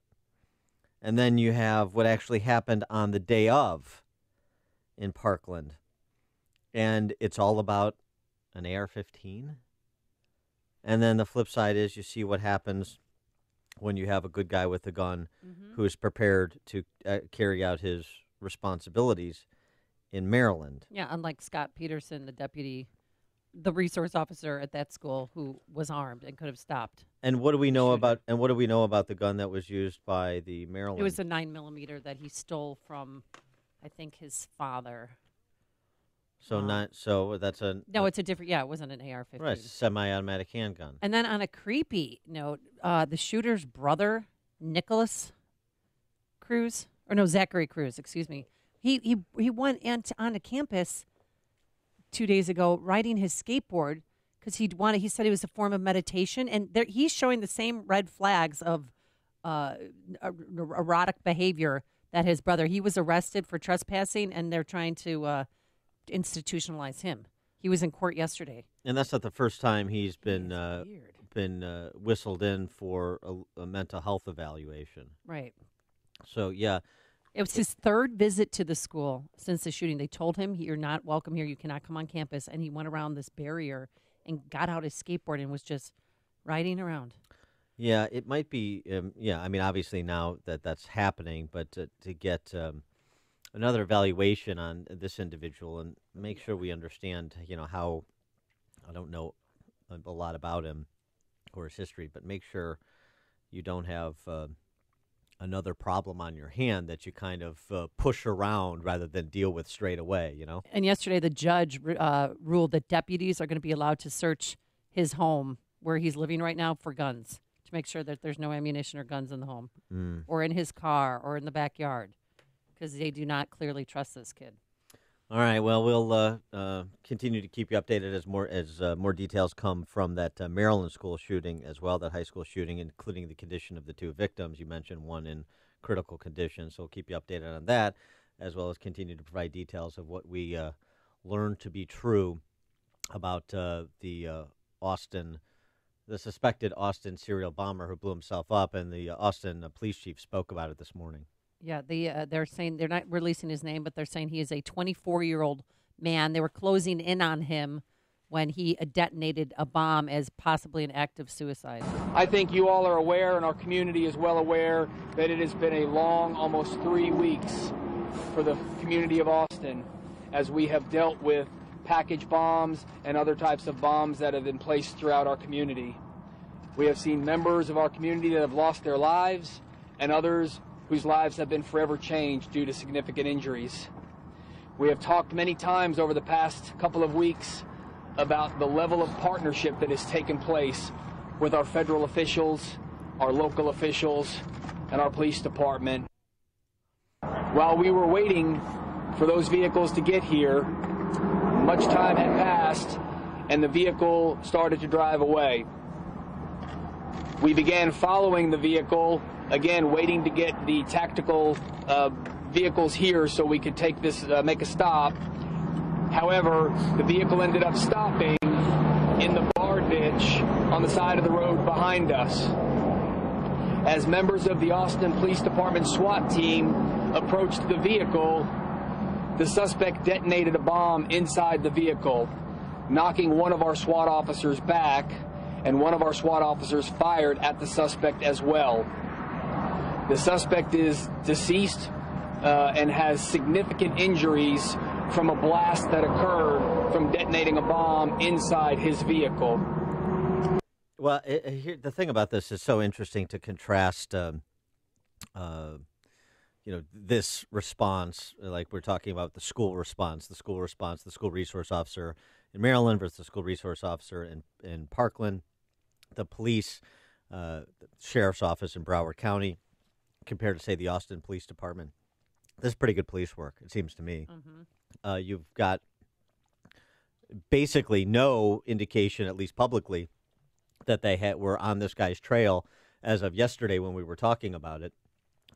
And then you have what actually happened on the day of in Parkland. And it's all about an AR-15. And then the flip side is you see what happens when you have a good guy with a gun who is prepared to carry out his responsibilities in Maryland. Yeah, unlike Scott Peterson, the resource officer at that school who was armed and could have stopped. And what do we know about the gun that was used by the Maryland? It was a 9mm that he stole from, I think, his father. It's a different. Yeah, it wasn't an AR-15. Right, semi-automatic handgun. And then on a creepy note, the shooter's brother, Zachary Cruz, excuse me. He went onto campus 2 days ago riding his skateboard because he said it was a form of meditation, and he's showing the same red flags of erotic behavior that his brother. He was arrested for trespassing, and they're trying to institutionalize him. He was in court yesterday, and that's not the first time he's been whistled in for a mental health evaluation. Right. So yeah. It was his third visit to the school since the shooting. They told him, you're not welcome here. You cannot come on campus. And he went around this barrier and got out his skateboard and was just riding around. Yeah, it might be. I mean, obviously now that's happening, but to get another evaluation on this individual and make sure we understand, how, I don't know a lot about him or his history, but make sure you don't have another problem on your hand that you kind of push around rather than deal with straight away, And yesterday the judge ruled that deputies are going to be allowed to search his home where he's living right now for guns to make sure that there's no ammunition or guns in the home or in his car or in the backyard because they do not clearly trust this kid. All right. Well, we'll continue to keep you updated as more details come from that Maryland school shooting as well, that high school shooting, including the condition of the two victims. You mentioned one in critical condition, so we'll keep you updated on that, as well as continue to provide details of what we learned to be true about the suspected Austin serial bomber who blew himself up, and the Austin police chief spoke about it this morning. Yeah, they're saying they're not releasing his name, but they're saying he is a 24-year-old man. They were closing in on him when he detonated a bomb as possibly an act of suicide. I think you all are aware, and our community is well aware, that it has been a long, almost 3 weeks for the community of Austin as we have dealt with package bombs and other types of bombs that have been placed throughout our community. We have seen members of our community that have lost their lives and others whose lives have been forever changed due to significant injuries. We have talked many times over the past couple of weeks about the level of partnership that has taken place with our federal officials, our local officials, and our police department. While we were waiting for those vehicles to get here, much time had passed and the vehicle started to drive away. We began following the vehicle, again waiting to get the tactical vehicles here so we could make a stop. However, the vehicle ended up stopping in the bar ditch on the side of the road behind us. As members of the Austin Police Department SWAT team approached the vehicle, the suspect detonated a bomb inside the vehicle, knocking one of our SWAT officers back, and one of our SWAT officers fired at the suspect as well. The suspect is deceased and has significant injuries from a blast that occurred from detonating a bomb inside his vehicle. Well, the thing about this is so interesting to contrast, this response, like we're talking about the school response, the school resource officer in Maryland versus the school resource officer in Parkland, the police, the sheriff's office in Broward County, compared to, say, the Austin Police Department. This is pretty good police work, it seems to me. Mm-hmm. You've got basically no indication, at least publicly, that they were on this guy's trail as of yesterday when we were talking about it.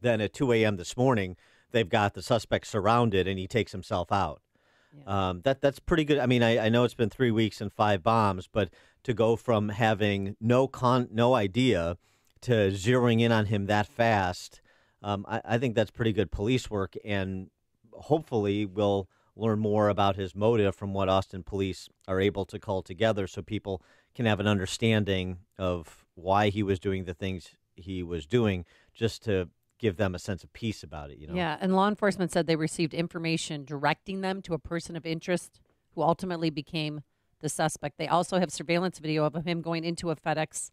Then at 2 a.m. this morning, they've got the suspect surrounded and he takes himself out. That's pretty good. I mean, I know it's been 3 weeks and 5 bombs, but to go from having no idea to zeroing in on him that fast, I think that's pretty good police work, and hopefully we'll learn more about his motive from what Austin police are able to cull together so people can have an understanding of why he was doing the things he was doing, just to give them a sense of peace about it. Yeah, and law enforcement said they received information directing them to a person of interest who ultimately became the suspect. They also have surveillance video of him going into a FedEx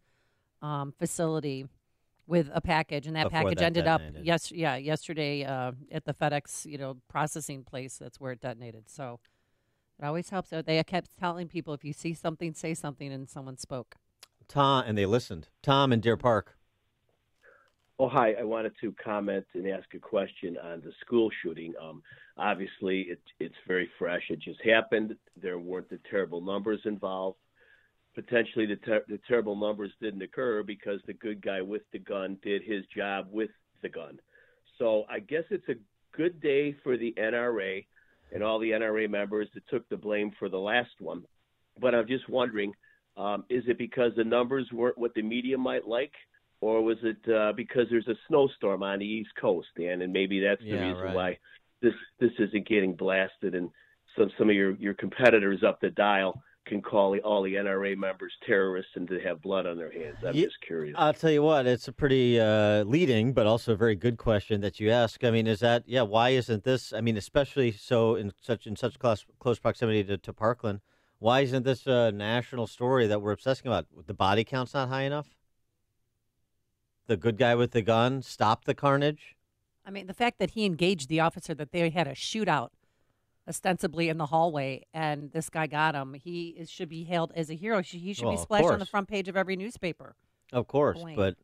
facility with a package, and that Before package that ended up detonated. yesterday at the FedEx processing place. That's where it detonated. So it always helps. They kept telling people, if you see something, say something, and someone spoke. Tom, and they listened. Tom in Deer Park. Oh, hi. I wanted to comment and ask a question on the school shooting. Obviously, it's very fresh. It just happened. There weren't the terrible numbers involved. Potentially, the terrible numbers didn't occur because the good guy with the gun did his job with the gun. So I guess it's a good day for the NRA and all the NRA members that took the blame for the last one. But I'm just wondering, is it because the numbers weren't what the media might like? Or was it because there's a snowstorm on the East Coast, Dan, and maybe that's the reason why this isn't getting blasted, and some of your competitors up the dial can call all the NRA members terrorists and to have blood on their hands. I'm just curious. I'll tell you what, it's a pretty leading, but also a very good question that you ask. I mean, why isn't this? I mean, especially so in such close proximity to Parkland, why isn't this a national story that we're obsessing about? The body count's not high enough? The good guy with the gun stopped the carnage? I mean, the fact that he engaged the officer, that they had a shootout ostensibly in the hallway, and this guy got him, should be hailed as a hero. He should be splashed on the front page of every newspaper. Of course, but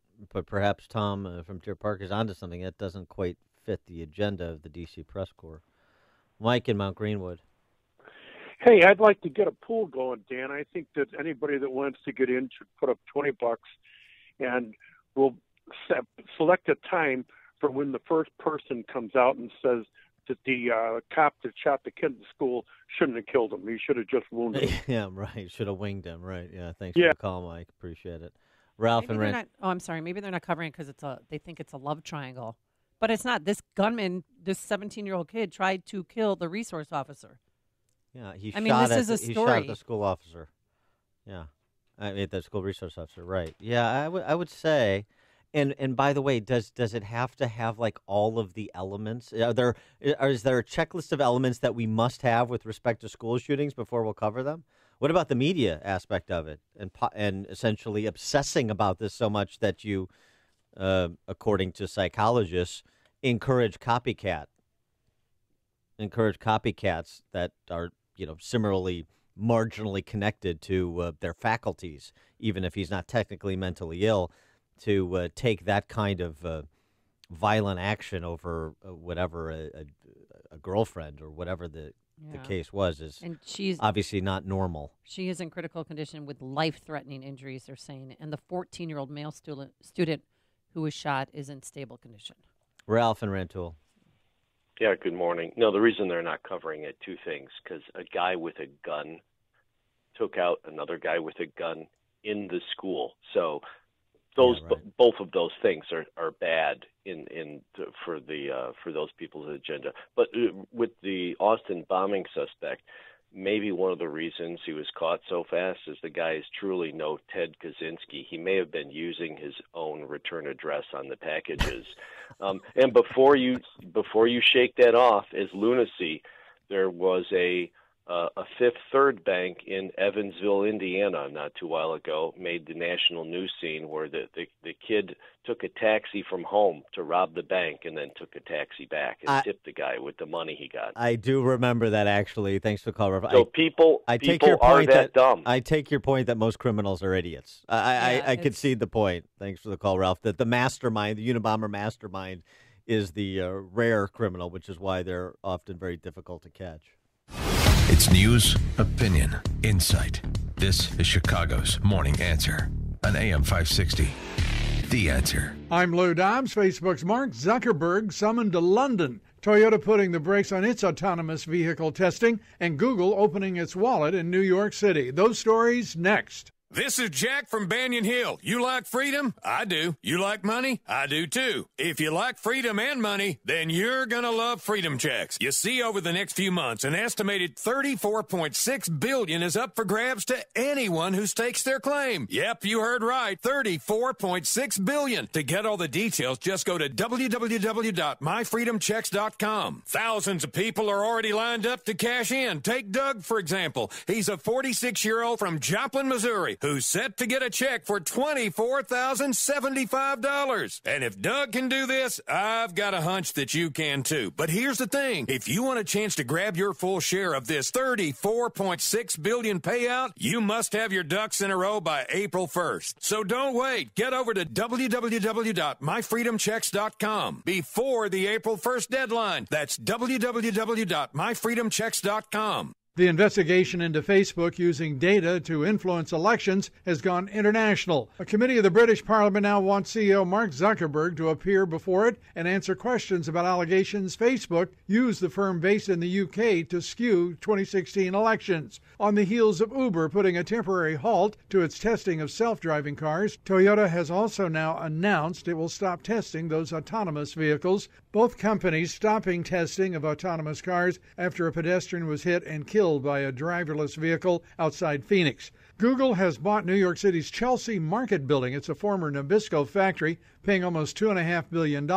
perhaps Tom from Deer Park is onto something that doesn't quite fit the agenda of the D.C. Press Corps. Mike in Mount Greenwood. Hey, I'd like to get a pool going, Dan. I think that anybody that wants to get in should put up $20, and we'll select a time for when the first person comes out and says that the cop that shot the kid in school shouldn't have killed him. He should have just wounded him. Yeah, right. Should have winged him. Right. Yeah. Thanks for the call, Mike. Appreciate it. Ralph Maybe and they're Rand. I'm sorry. Maybe they're not covering it because they think it's a love triangle, but it's not. This gunman, this 17-year-old kid, tried to kill the resource officer. Yeah, he shot shot at the school officer. Yeah, I mean the school resource officer. Right. Yeah, I would say. And by the way, does it have to have like all of the elements? Is there a checklist of elements that we must have with respect to school shootings before we'll cover them? What about the media aspect of it, and essentially obsessing about this so much that you, according to psychologists, encourage copycats that are similarly marginally connected to their faculties, even if he's not technically mentally ill, to take that kind of violent action over whatever a girlfriend or whatever the case was is she's obviously not normal. She is in critical condition with life-threatening injuries, they're saying, and the 14-year-old male student who was shot is in stable condition. Ralph and Rantoul. Yeah, good morning. No, the reason they're not covering it, two things, because a guy with a gun took out another guy with a gun in the school. So both of those things are bad for those people's agenda. But with the Austin bombing suspect, maybe one of the reasons he was caught so fast is the guy is truly no Ted Kaczynski. He may have been using his own return address on the packages. And before you shake that off as lunacy, there was a Fifth Third Bank in Evansville, Indiana, not too while ago, made the national news scene where the kid took a taxi from home to rob the bank and then took a taxi back and tipped the guy with the money he got. I do remember that, actually. Thanks for calling. So people are that dumb. I take your point that most criminals are idiots. I concede the point. Thanks for the call, Ralph. That the mastermind, the Unabomber mastermind, is the rare criminal, which is why they're often very difficult to catch. It's news, opinion, insight. This is Chicago's Morning Answer on AM 560. The Answer. I'm Lou Dobbs. Facebook's Mark Zuckerberg summoned to London Toyota putting the brakes on its autonomous vehicle testing, and Google opening its wallet in New York City. Those stories next. This is Jack from Banyan Hill. You like freedom? I do. You like money? I do too. If you like freedom and money, then you're going to love Freedom Checks. You see, over the next few months, an estimated $34.6 billion is up for grabs to anyone who stakes their claim. Yep, you heard right. $34.6 billion. To get all the details, just go to www.myfreedomchecks.com. Thousands of people are already lined up to cash in. Take Doug, for example. He's a 46-year-old from Joplin, Missouri, who's set to get a check for $24,075. And if Doug can do this, I've got a hunch that you can too. But here's the thing. If you want a chance to grab your full share of this $34.6 billion payout, you must have your ducks in a row by April 1st. So don't wait. Get over to www.myfreedomchecks.com before the April 1st deadline. That's www.myfreedomchecks.com. The investigation into Facebook using data to influence elections has gone international. A committee of the British Parliament now wants CEO Mark Zuckerberg to appear before it and answer questions about allegations Facebook used the firm based in the UK to skew 2016 elections. On the heels of Uber putting a temporary halt to its testing of self-driving cars, Toyota has also now announced it will stop testing those autonomous vehicles. Both companies stopping testing of autonomous cars after a pedestrian was hit and killed by a driverless vehicle outside Phoenix. Google has bought New York City's Chelsea Market Building. It's a former Nabisco factory, paying almost $2.5 billion.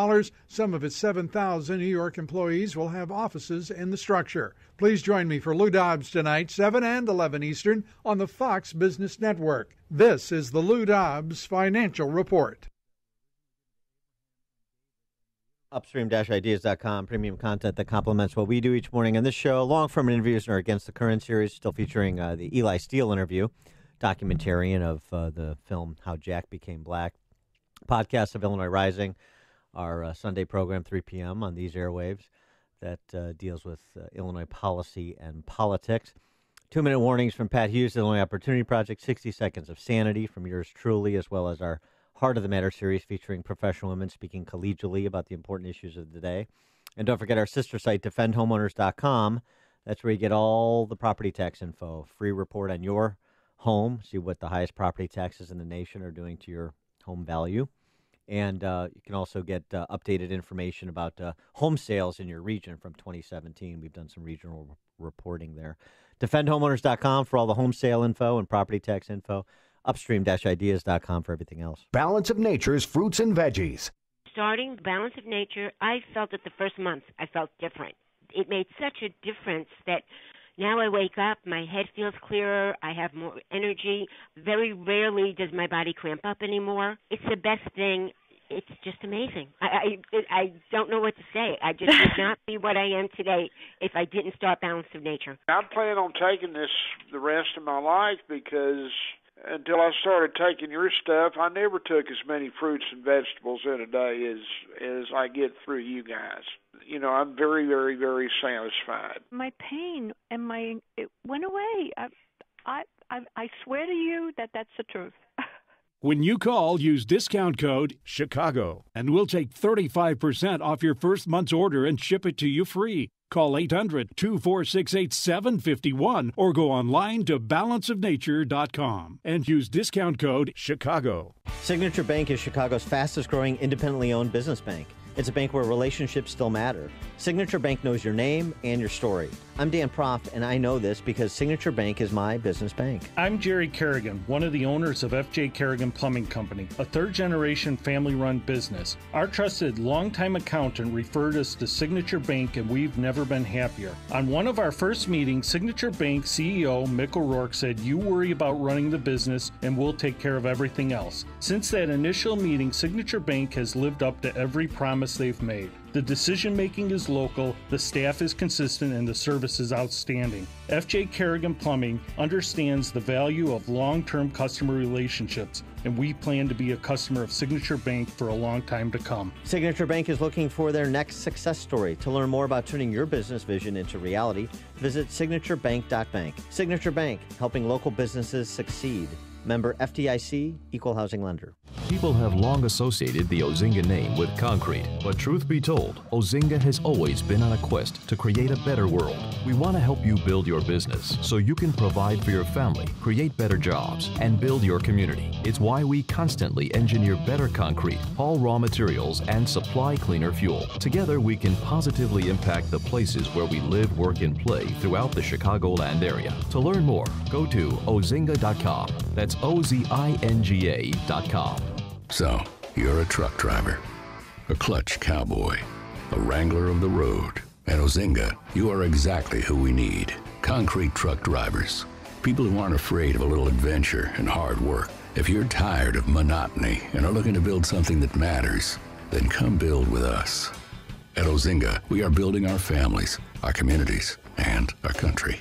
Some of its 7,000 New York employees will have offices in the structure. Please join me for Lou Dobbs tonight, 7 and 11 Eastern, on the Fox Business Network. This is the Lou Dobbs Financial Report. Upstream-ideas.com, premium content that complements what we do each morning on this show. Long form interviews in our Against the Current series, still featuring the Eli Steele interview, documentarian of the film How Jack Became Black. Podcast of Illinois Rising, our Sunday program, 3 p.m. on these airwaves that deals with Illinois policy and politics. 2-minute warnings from Pat Hughes, Illinois Opportunity Project, 60 Seconds of Sanity from yours truly, as well as our Heart of the Matter series featuring professional women speaking collegially about the important issues of the day. And don't forget our sister site, defendhomeowners.com. That's where you get all the property tax info, free report on your home, see what the highest property taxes in the nation are doing to your home value. And you can also get updated information about home sales in your region from 2017. We've done some regional reporting there. Defendhomeowners.com for all the home sale info and property tax info. Upstream-ideas.com for everything else. Balance of Nature's fruits and veggies. Starting Balance of Nature, I felt that the first month I felt different. It made such a difference that now I wake up, my head feels clearer, I have more energy. Very rarely does my body cramp up anymore. It's the best thing. It's just amazing. I don't know what to say. I just would not be what I am today if I didn't start Balance of Nature. I plan on taking this the rest of my life because until I started taking your stuff, I never took as many fruits and vegetables in a day as I get through you guys. You know, I'm very, very, very satisfied. My pain and it went away. I swear to you that that's the truth. When you call, use discount code CHICAGO, and we'll take 35% off your first month's order and ship it to you free. Call 800-246-8751 or go online to balanceofnature.com and use discount code CHICAGO. Signature Bank is Chicago's fastest growing independently owned business bank. It's a bank where relationships still matter. Signature Bank knows your name and your story. I'm Dan Proft, and I know this because Signature Bank is my business bank. I'm Jerry Kerrigan, one of the owners of F.J. Kerrigan Plumbing Company, a third-generation family-run business. Our trusted longtime accountant referred us to Signature Bank, and we've never been happier. On one of our first meetings, Signature Bank CEO Mick O'Rourke said, "You worry about running the business, and we'll take care of everything else." Since that initial meeting, Signature Bank has lived up to every promise they've made. The decision-making is local, the staff is consistent, and the service is outstanding. F.J. Kerrigan Plumbing understands the value of long-term customer relationships, and we plan to be a customer of Signature Bank for a long time to come. Signature Bank is looking for their next success story. To learn more about turning your business vision into reality, visit signaturebank.bank. Signature Bank, helping local businesses succeed. Member FDIC, Equal Housing Lender. People have long associated the Ozinga name with concrete, but truth be told, Ozinga has always been on a quest to create a better world. We want to help you build your business so you can provide for your family, create better jobs, and build your community. It's why we constantly engineer better concrete, haul raw materials, and supply cleaner fuel. Together, we can positively impact the places where we live, work, and play throughout the Chicagoland area. To learn more, go to ozinga.com. That's OZINGA.com. So, you're a truck driver, a clutch cowboy, a wrangler of the road. At Ozinga, you are exactly who we need. Concrete truck drivers. People who aren't afraid of a little adventure and hard work. If you're tired of monotony and are looking to build something that matters, then come build with us. At Ozinga, we are building our families, our communities, and our country.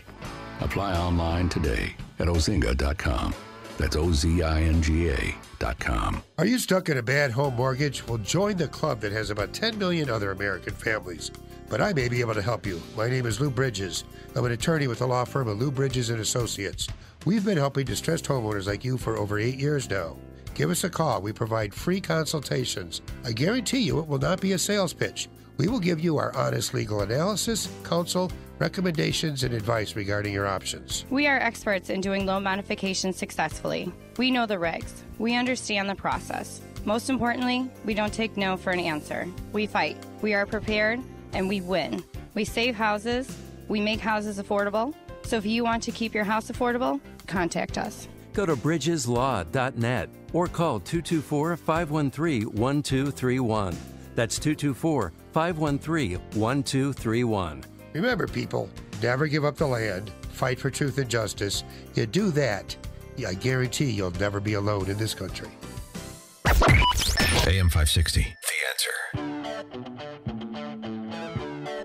Apply online today at ozinga.com. That's OZINGA.com. Are you stuck in a bad home mortgage? Well, join the club that has about 10 million other American families. But I may be able to help you. My name is Lou Bridges. I'm an attorney with the law firm of Lou Bridges & Associates. We've been helping distressed homeowners like you for over 8 years now. Give us a call. We provide free consultations. I guarantee you it will not be a sales pitch. We will give you our honest legal analysis, counsel, recommendations, and advice regarding your options. We are experts in doing loan modifications successfully. We know the regs. We understand the process. Most importantly, we don't take no for an answer. We fight. We are prepared, and we win. We save houses. We make houses affordable. So if you want to keep your house affordable, contact us. Go to bridgeslaw.net or call 224-513-1231. That's 224-513-1231. Remember, people, never give up the land. Fight for truth and justice. You do that, I guarantee you'll never be alone in this country. AM 560, The Answer.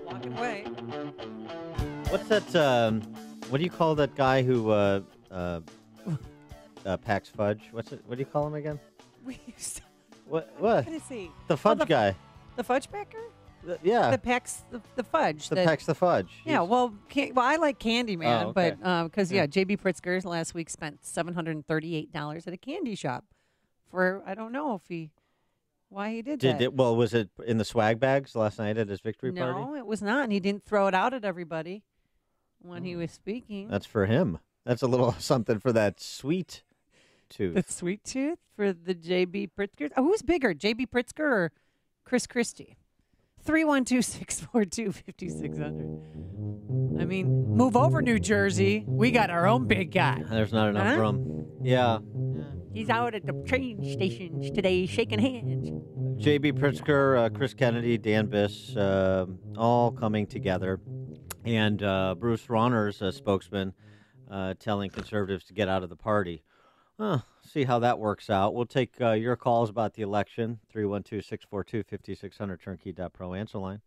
Walking away. What's that? What do you call that guy who packs fudge? What do you call him again? What? What is he? The fudge guy. The fudge packer? Yeah. That packs the fudge. That packs the fudge. Yeah, well, I like Candyman, Oh, okay. but because J.B. Pritzker last week spent $738 at a candy shop for I don't know why he did that. Was it in the swag bags last night at his victory party? No, it was not, and he didn't throw it out at everybody when he was speaking. That's for him. That's a little something for that sweet tooth. The sweet tooth for the J.B. Pritzker. Oh, who's bigger, J.B. Pritzker or Chris Christie? 312-642-5600. I mean, move over, New Jersey. We got our own big guy. There's not enough room. Yeah. He's out at the train stations today shaking hands. J.B. Pritzker, Chris Kennedy, Dan Biss, all coming together. And Bruce Rauner's a spokesman telling conservatives to get out of the party. See how that works out. We'll take your calls about the election, 312-642-5600, turnkey.pro answer line,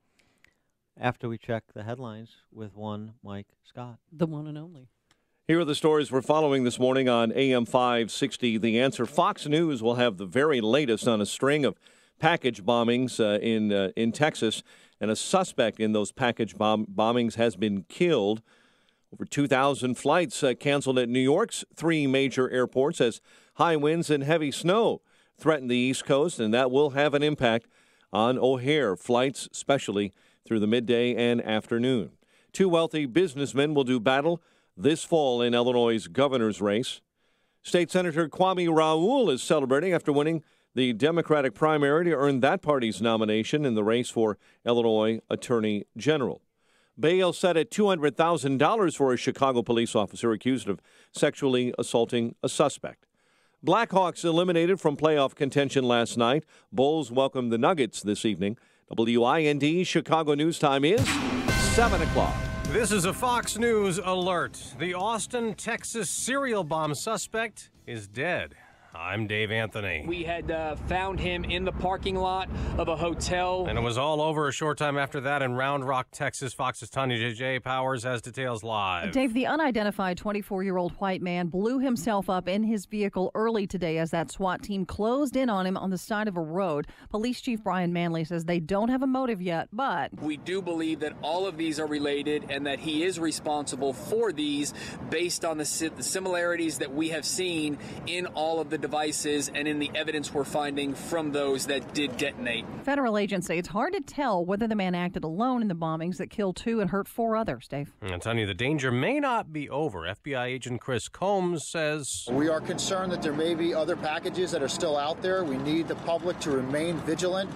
after we check the headlines with one Mike Scott. The one and only. Here are the stories we're following this morning on AM 560. The Answer. Fox News will have the very latest on a string of package bombings in Texas, and a suspect in those package bombings has been killed. Over 2,000 flights canceled at New York's 3 major airports as high winds and heavy snow threaten the East Coast, and that will have an impact on O'Hare flights, especially through the midday and afternoon. 2 wealthy businessmen will do battle this fall in Illinois' governor's race. State Senator Kwame Raoul is celebrating after winning the Democratic primary to earn that party's nomination in the race for Illinois Attorney General. Bail set at $200,000 for a Chicago police officer accused of sexually assaulting a suspect. Blackhawks eliminated from playoff contention last night. Bulls welcome the Nuggets this evening. WIND Chicago News Time is 7 o'clock. This is a Fox News alert. The Austin, Texas serial bomb suspect is dead. I'm Dave Anthony. We had found him in the parking lot of a hotel. And it was all over a short time after that in Round Rock, Texas. Fox's Tanya J.J. Powers has details live. Dave, the unidentified 24-year-old white man blew himself up in his vehicle early today as that SWAT team closed in on him on the side of a road. Police Chief Brian Manley says they don't have a motive yet, but we do believe that all of these are related and that he is responsible for these based on the similarities that we have seen in all of the devices and in the evidence we're finding from those that did detonate. Federal agents say it's hard to tell whether the man acted alone in the bombings that killed 2 and hurt 4 others, Dave. I'm telling you, the danger may not be over. FBI agent Chris Combs says, we are concerned that there may be other packages that are still out there. We need the public to remain vigilant,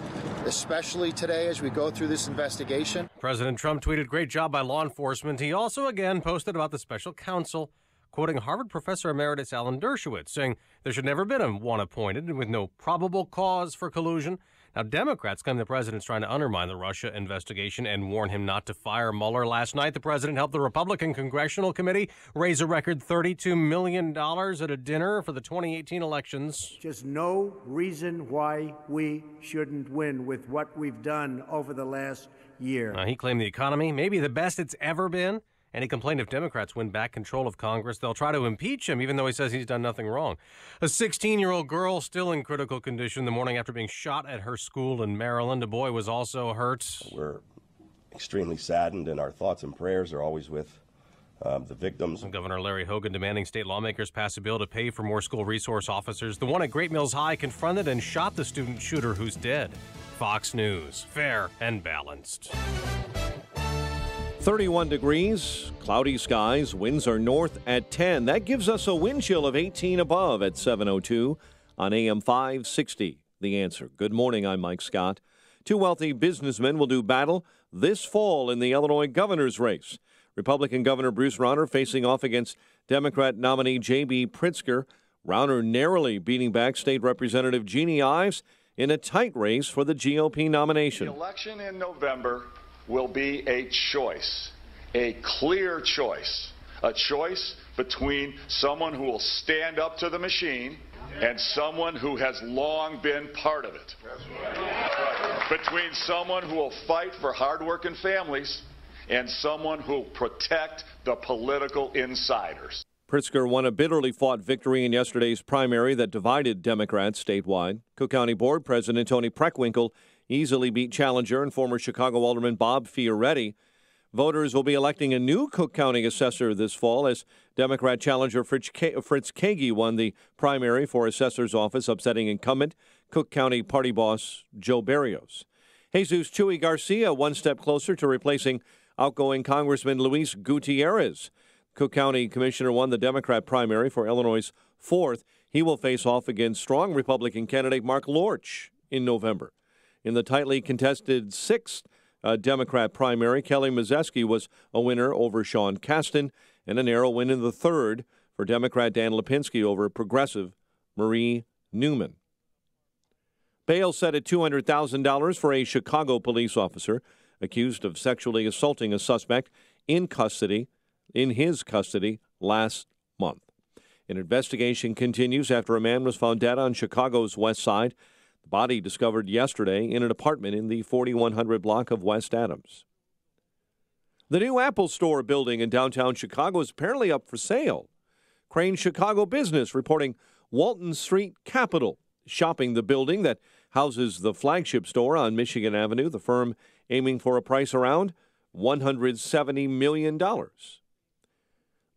especially today as we go through this investigation. President Trump tweeted, "Great job by law enforcement." He also again posted about the special counsel, quoting Harvard professor emeritus Alan Dershowitz, saying there should never have been one appointed with no probable cause for collusion. Now, Democrats claim the president's trying to undermine the Russia investigation and warn him not to fire Mueller. Last night, the president helped the Republican Congressional Committee raise a record $32 million at a dinner for the 2018 elections. Just no reason why we shouldn't win with what we've done over the last year. He claimed the economy may be the best it's ever been. And he complained if Democrats win back control of Congress, they'll try to impeach him, even though he says he's done nothing wrong. A 16-year-old girl still in critical condition the morning after being shot at her school in Maryland. A boy was also hurt. We're extremely saddened, and our thoughts and prayers are always with the victims. Governor Larry Hogan demanding state lawmakers pass a bill to pay for more school resource officers. The one at Great Mills High confronted and shot the student shooter who's dead. Fox News, fair and balanced. 31 degrees, cloudy skies, winds are north at 10. That gives us a wind chill of 18 above at 7:02 on AM 560. The Answer. Good morning, I'm Mike Scott. 2 wealthy businessmen will do battle this fall in the Illinois governor's race. Republican Governor Bruce Rauner facing off against Democrat nominee J.B. Pritzker. Rauner narrowly beating back State Representative Jeannie Ives in a tight race for the GOP nomination. The election in November will be a choice, a clear choice, a choice between someone who will stand up to the machine and someone who has long been part of it. Between someone who will fight for hardworking families and someone who will protect the political insiders. Pritzker won a bitterly fought victory in yesterday's primary that divided Democrats statewide. Cook County Board President Tony Preckwinkle easily beat challenger and former Chicago Alderman Bob Fioretti. Voters will be electing a new Cook County assessor this fall as Democrat challenger Fritz Kagi won the primary for assessor's office, upsetting incumbent Cook County party boss Joe Barrios. Jesus Chuy Garcia one step closer to replacing outgoing Congressman Luis Gutierrez. Cook County Commissioner won the Democrat primary for Illinois' 4th. He will face off against strong Republican candidate Mark Lorch in November. In the tightly contested 6th Democrat primary, Kelly Mazeski was a winner over Sean Casten, and a narrow win in the 3rd for Democrat Dan Lipinski over progressive Marie Newman. Bail set at $200,000 for a Chicago police officer accused of sexually assaulting a suspect in his custody last month. An investigation continues after a man was found dead on Chicago's west side. The body discovered yesterday in an apartment in the 4100 block of West Adams. The new Apple Store building in downtown Chicago is apparently up for sale. Crane Chicago Business reporting Walton Street Capital shopping the building that houses the flagship store on Michigan Avenue, the firm aiming for a price around $170 million.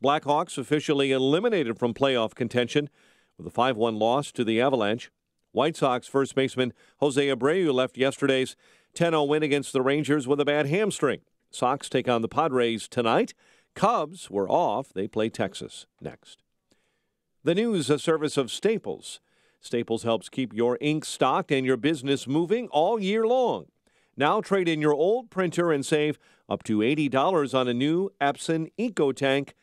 Blackhawks officially eliminated from playoff contention with a 5-1 loss to the Avalanche. White Sox first baseman Jose Abreu left yesterday's 10-0 win against the Rangers with a bad hamstring. Sox take on the Padres tonight. Cubs were off. They play Texas next. The news, a service of Staples. Staples helps keep your ink stocked and your business moving all year long. Now trade in your old printer and save up to $80 on a new Epson EcoTank,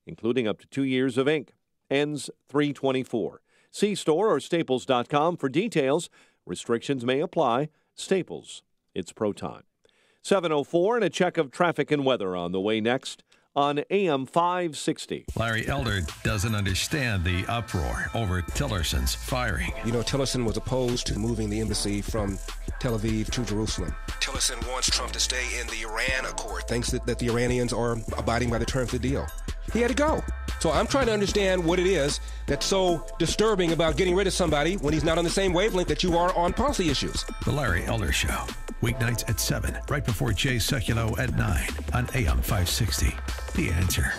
including up to 2 years of ink. Ends 3/24. See store or staples.com for details. Restrictions may apply. Staples, it's pro time. 7:04 and a check of traffic and weather on the way next. on AM 560. Larry Elder doesn't understand the uproar over Tillerson's firing. You know, Tillerson was opposed to moving the embassy from Tel Aviv to Jerusalem. Tillerson wants Trump to stay in the Iran Accord, thinks that the Iranians are abiding by the terms of the deal. He had to go. So I'm trying to understand what it is that's so disturbing about getting rid of somebody when he's not on the same wavelength that you are on policy issues. The Larry Elder Show, weeknights at 7, right before Jay Sekulow at 9 on AM 560. The Answer.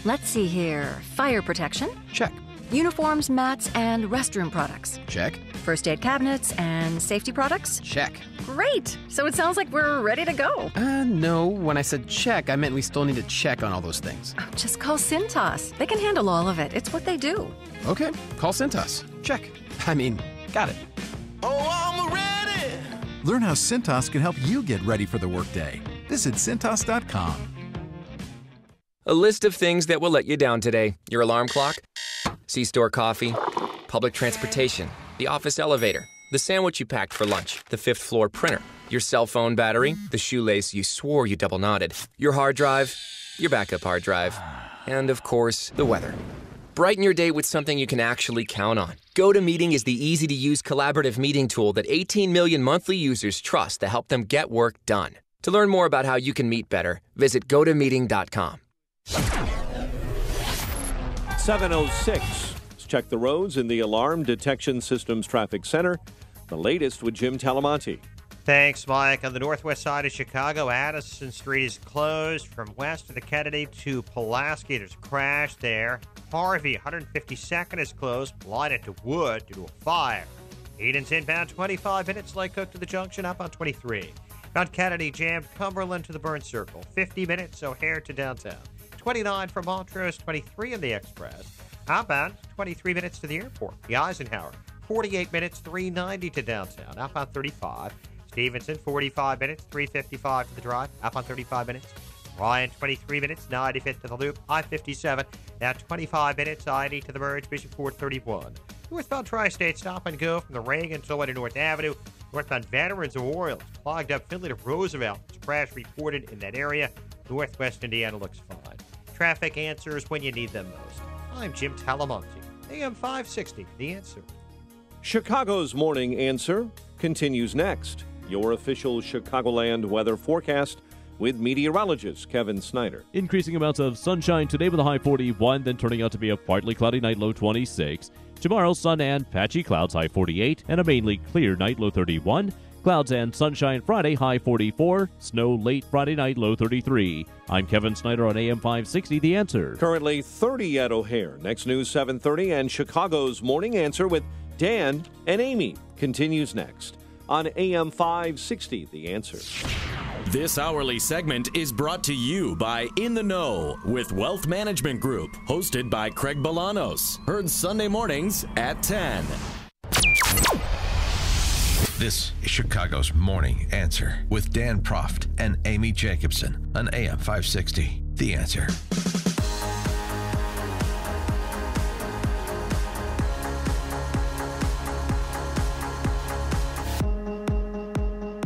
Let's see here. Fire protection? Check. Uniforms, mats, and restroom products? Check. First aid cabinets and safety products? Check. Great! So it sounds like we're ready to go. No. When I said check, I meant we still need to check on all those things. Just call Cintas. They can handle all of it. It's what they do. Okay. Call Cintas. Check. I mean, got it. Oh, I'm ready! Learn how Cintas can help you get ready for the workday. Visit Cintas.com. A list of things that will let you down today. Your alarm clock, C-store coffee, public transportation, the office elevator, the sandwich you packed for lunch, the fifth floor printer, your cell phone battery, the shoelace you swore you double knotted, your hard drive, your backup hard drive, and of course, the weather. Brighten your day with something you can actually count on. GoToMeeting is the easy-to-use collaborative meeting tool that 18 million monthly users trust to help them get work done. To learn more about how you can meet better, visit GoToMeeting.com. 7:06. Let's check the roads in the Alarm Detection Systems Traffic Center. The latest with Jim Talamonte. Thanks, Mike. On the northwest side of Chicago, Addison Street is closed from west of the Kennedy to Pulaski. There's a crash there. Harvey, 152nd is closed. Blinded to Wood due to a fire. Eden's inbound 25 minutes. Lake Cook to the junction up on 23. Mount Kennedy jammed Cumberland to the Burn Circle. 50 minutes O'Hare to downtown. 29 from Montrose, 23 in the Express. Outbound, 23 minutes to the airport. The Eisenhower, 48 minutes, 390 to downtown. Up on 35. Stevenson, 45 minutes, 355 to the drive. Up on 35 minutes. Ryan, 23 minutes, 95 to the loop. I-57, now 25 minutes, I-80 to the merge. Bishop Ford, 31. Northbound Tri-State, stop and go from the Reagan to North Avenue. Northbound Veterans Memorial, clogged up Finley to Roosevelt. Crash reported in that area. Northwest Indiana looks fine. Traffic answers when you need them most. I'm Jim Talamonte, AM 560, The Answer. Chicago's Morning Answer continues next. Your official Chicagoland weather forecast with meteorologist Kevin Snyder. Increasing amounts of sunshine today with a high 41, then turning out to be a partly cloudy night, low 26. Tomorrow, sun and patchy clouds, high 48, and a mainly clear night, low 31. Clouds and sunshine Friday, high 44. Snow late Friday night, low 33. I'm Kevin Snyder on AM 560, The Answer. Currently 30 at O'Hare. Next news 7:30 and Chicago's Morning Answer with Dan and Amy continues next on AM 560, The Answer. This hourly segment is brought to you by In the Know with Wealth Management Group, hosted by Craig Bolanos. Heard Sunday mornings at 10. This is Chicago's Morning Answer with Dan Proft and Amy Jacobson on AM 560. The Answer.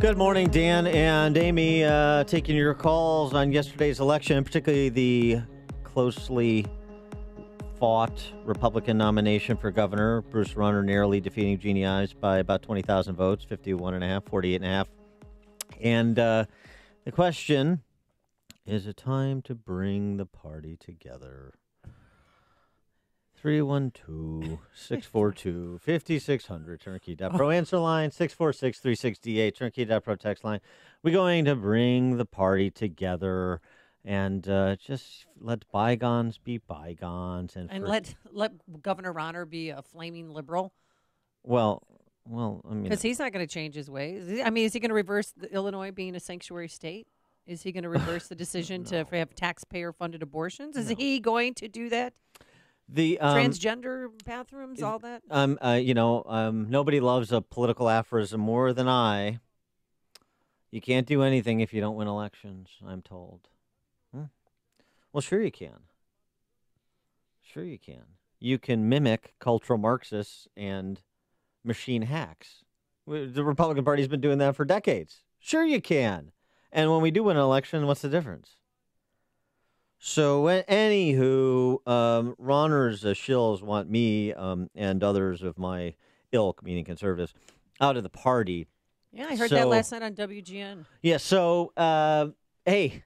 Good morning, Dan and Amy. Taking your calls on yesterday's election, particularly the closely fought Republican nomination for governor. Bruce Rauner narrowly defeating Jeannie Ives by about 20,000 votes, 51.5, 48.5. And the question, is it time to bring the party together? 312-642-5600, Turnkey.pro. Answer line, 646-368, Turnkey.pro text line. We're going to bring the party together and just let bygones be bygones. And let Governor Rauner be a flaming liberal. Well, I mean, because he's not going to change his ways. I mean, is he going to reverse Illinois being a sanctuary state? Is he going to reverse the decision to have taxpayer-funded abortions? Is he going to do that? The transgender bathrooms, all that. Nobody loves a political aphorism more than I. You can't do anything if you don't win elections, I'm told. Well, sure you can. Sure you can. You can mimic cultural Marxists and machine hacks. The Republican Party's been doing that for decades. Sure you can. And when we do win an election, what's the difference? So, anywho, Ronner's shills want me and others of my ilk, meaning conservatives, out of the party. Yeah, I heard that last night on WGN. Yeah, so, hey.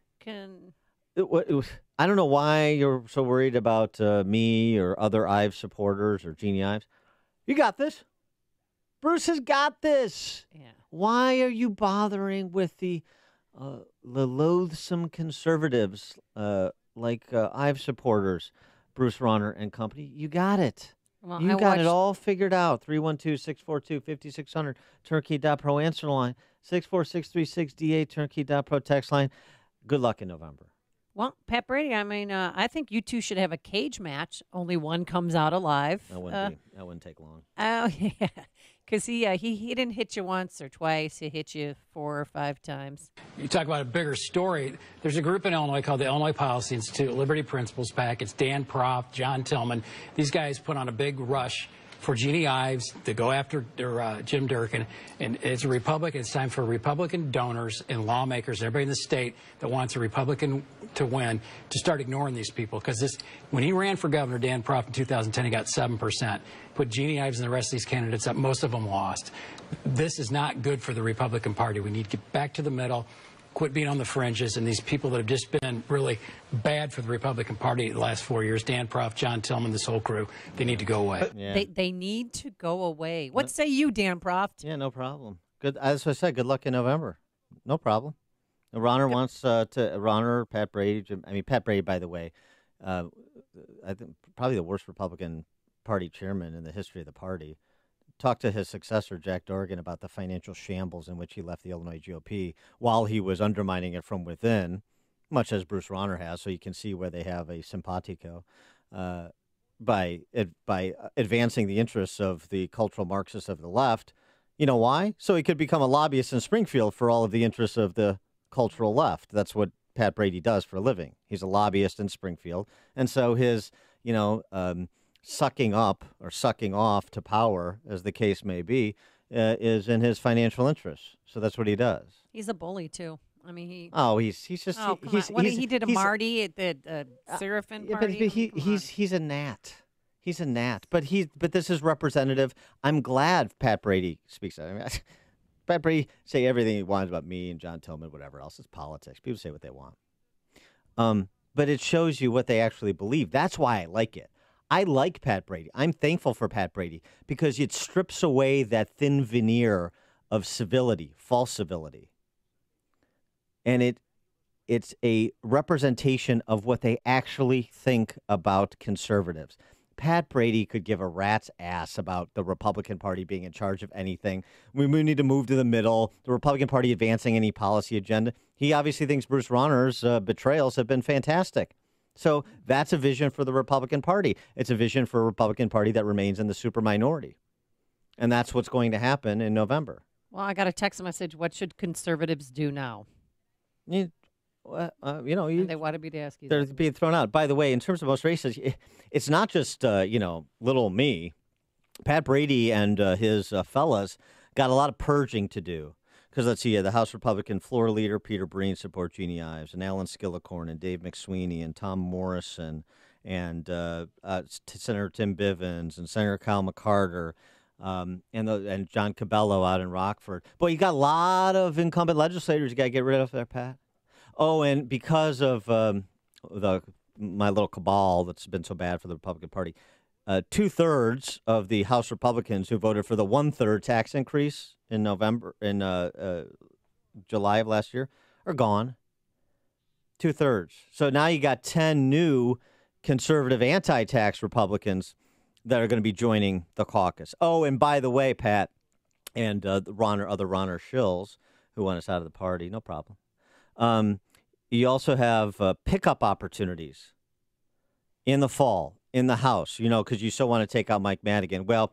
I don't know why you're so worried about me or other Ives supporters or Jeannie Ives. You got this. Bruce has got this. Yeah. Why are you bothering with the loathsome conservatives like Ives supporters, Bruce Ronner and company? You got it. Well, You got it all figured out. 312-642-5600, turnkey.pro answer line, 64636D8, turnkey.pro text line. Good luck in November. Well, Pat Brady, I mean, I think you two should have a cage match. Only one comes out alive. That wouldn't take long. Oh, yeah. Because he didn't hit you once or twice. He hit you 4 or 5 times. You talk about a bigger story. There's a group in Illinois called the Illinois Policy Institute, Liberty Principles PAC. It's Dan Proft, John Tillman. These guys put on a big rush for Jeannie Ives to go after Jim Durkin. And it's a Republican. It's time for Republican donors and lawmakers, everybody in the state that wants a Republican to win, to start ignoring these people. Because when he ran for governor, Dan Proft, in 2010, he got 7%. Put Jeannie Ives and the rest of these candidates up. Most of them lost. This is not good for the Republican Party. We need to get back to the middle, quit being on the fringes, and these people that have just been really bad for the Republican Party the last 4 years, Dan Proft, John Tillman, this whole crew, they need to go away. Yeah. They need to go away. What say you, Dan Proft? Yeah, no problem. Good. As I said, good luck in November. No problem. Ronner wants Ronner, Pat Brady. Pat Brady, by the way, I think probably the worst Republican Party chairman in the history of the party. Talked to his successor, Jack Dorgan, about the financial shambles in which he left the Illinois GOP while he was undermining it from within, much as Bruce Ronner has, so you can see where they have a simpatico by advancing the interests of the cultural Marxists of the left. You know why? So he could become a lobbyist in Springfield for all of the interests of the cultural left. That's what Pat Brady does for a living. He's a lobbyist in Springfield. And so his, sucking up or sucking off to power, as the case may be, is in his financial interests. So that's what he does. He's a bully, too. I mean, he... Oh, he's just... Oh, come on. What he did to Marty at the Seraphin party? But he's a gnat. He's a gnat. But this is representative. I'm glad Pat Brady speaks. Pat Brady say everything he wants about me and John Tillman, whatever else. It's politics. People say what they want. But it shows you what they actually believe. That's why I like it. I like Pat Brady. I'm thankful for Pat Brady because it strips away that thin veneer of civility, false civility. And it's a representation of what they actually think about conservatives. Pat Brady could give a rat's ass about the Republican Party being in charge of anything. We need to move to the middle, the Republican Party advancing any policy agenda. He obviously thinks Bruce Ronner's betrayals have been fantastic. So that's a vision for the Republican Party. It's a vision for a Republican Party that remains in the super minority. And that's what's going to happen in November. Well, I got a text message. What should conservatives do now? They wanted me to ask you. They're being thrown out. By the way, in terms of most races, it's not just, little me. Pat Brady and his fellas got a lot of purging to do. Because let's see, the House Republican floor leader, Peter Breen, support Jeannie Ives, and Alan Skillicorn, and Dave McSweeney, and Tom Morrison, and Senator Tim Bivens, and Senator Kyle McCarter, and John Cabello out in Rockford. Boy, you got a lot of incumbent legislators you got to get rid of there, Pat. Oh, and because of my little cabal that's been so bad for the Republican Party, 2/3 of the House Republicans who voted for the 1/3 tax increase in July of last year are gone. 2/3. So now you got 10 new conservative anti-tax Republicans that are going to be joining the caucus. Oh, and by the way, Pat, and other Ronner shills who want us out of the party, no problem. You also have pickup opportunities in the fall in the House, because you so want to take out Mike Madigan. Well,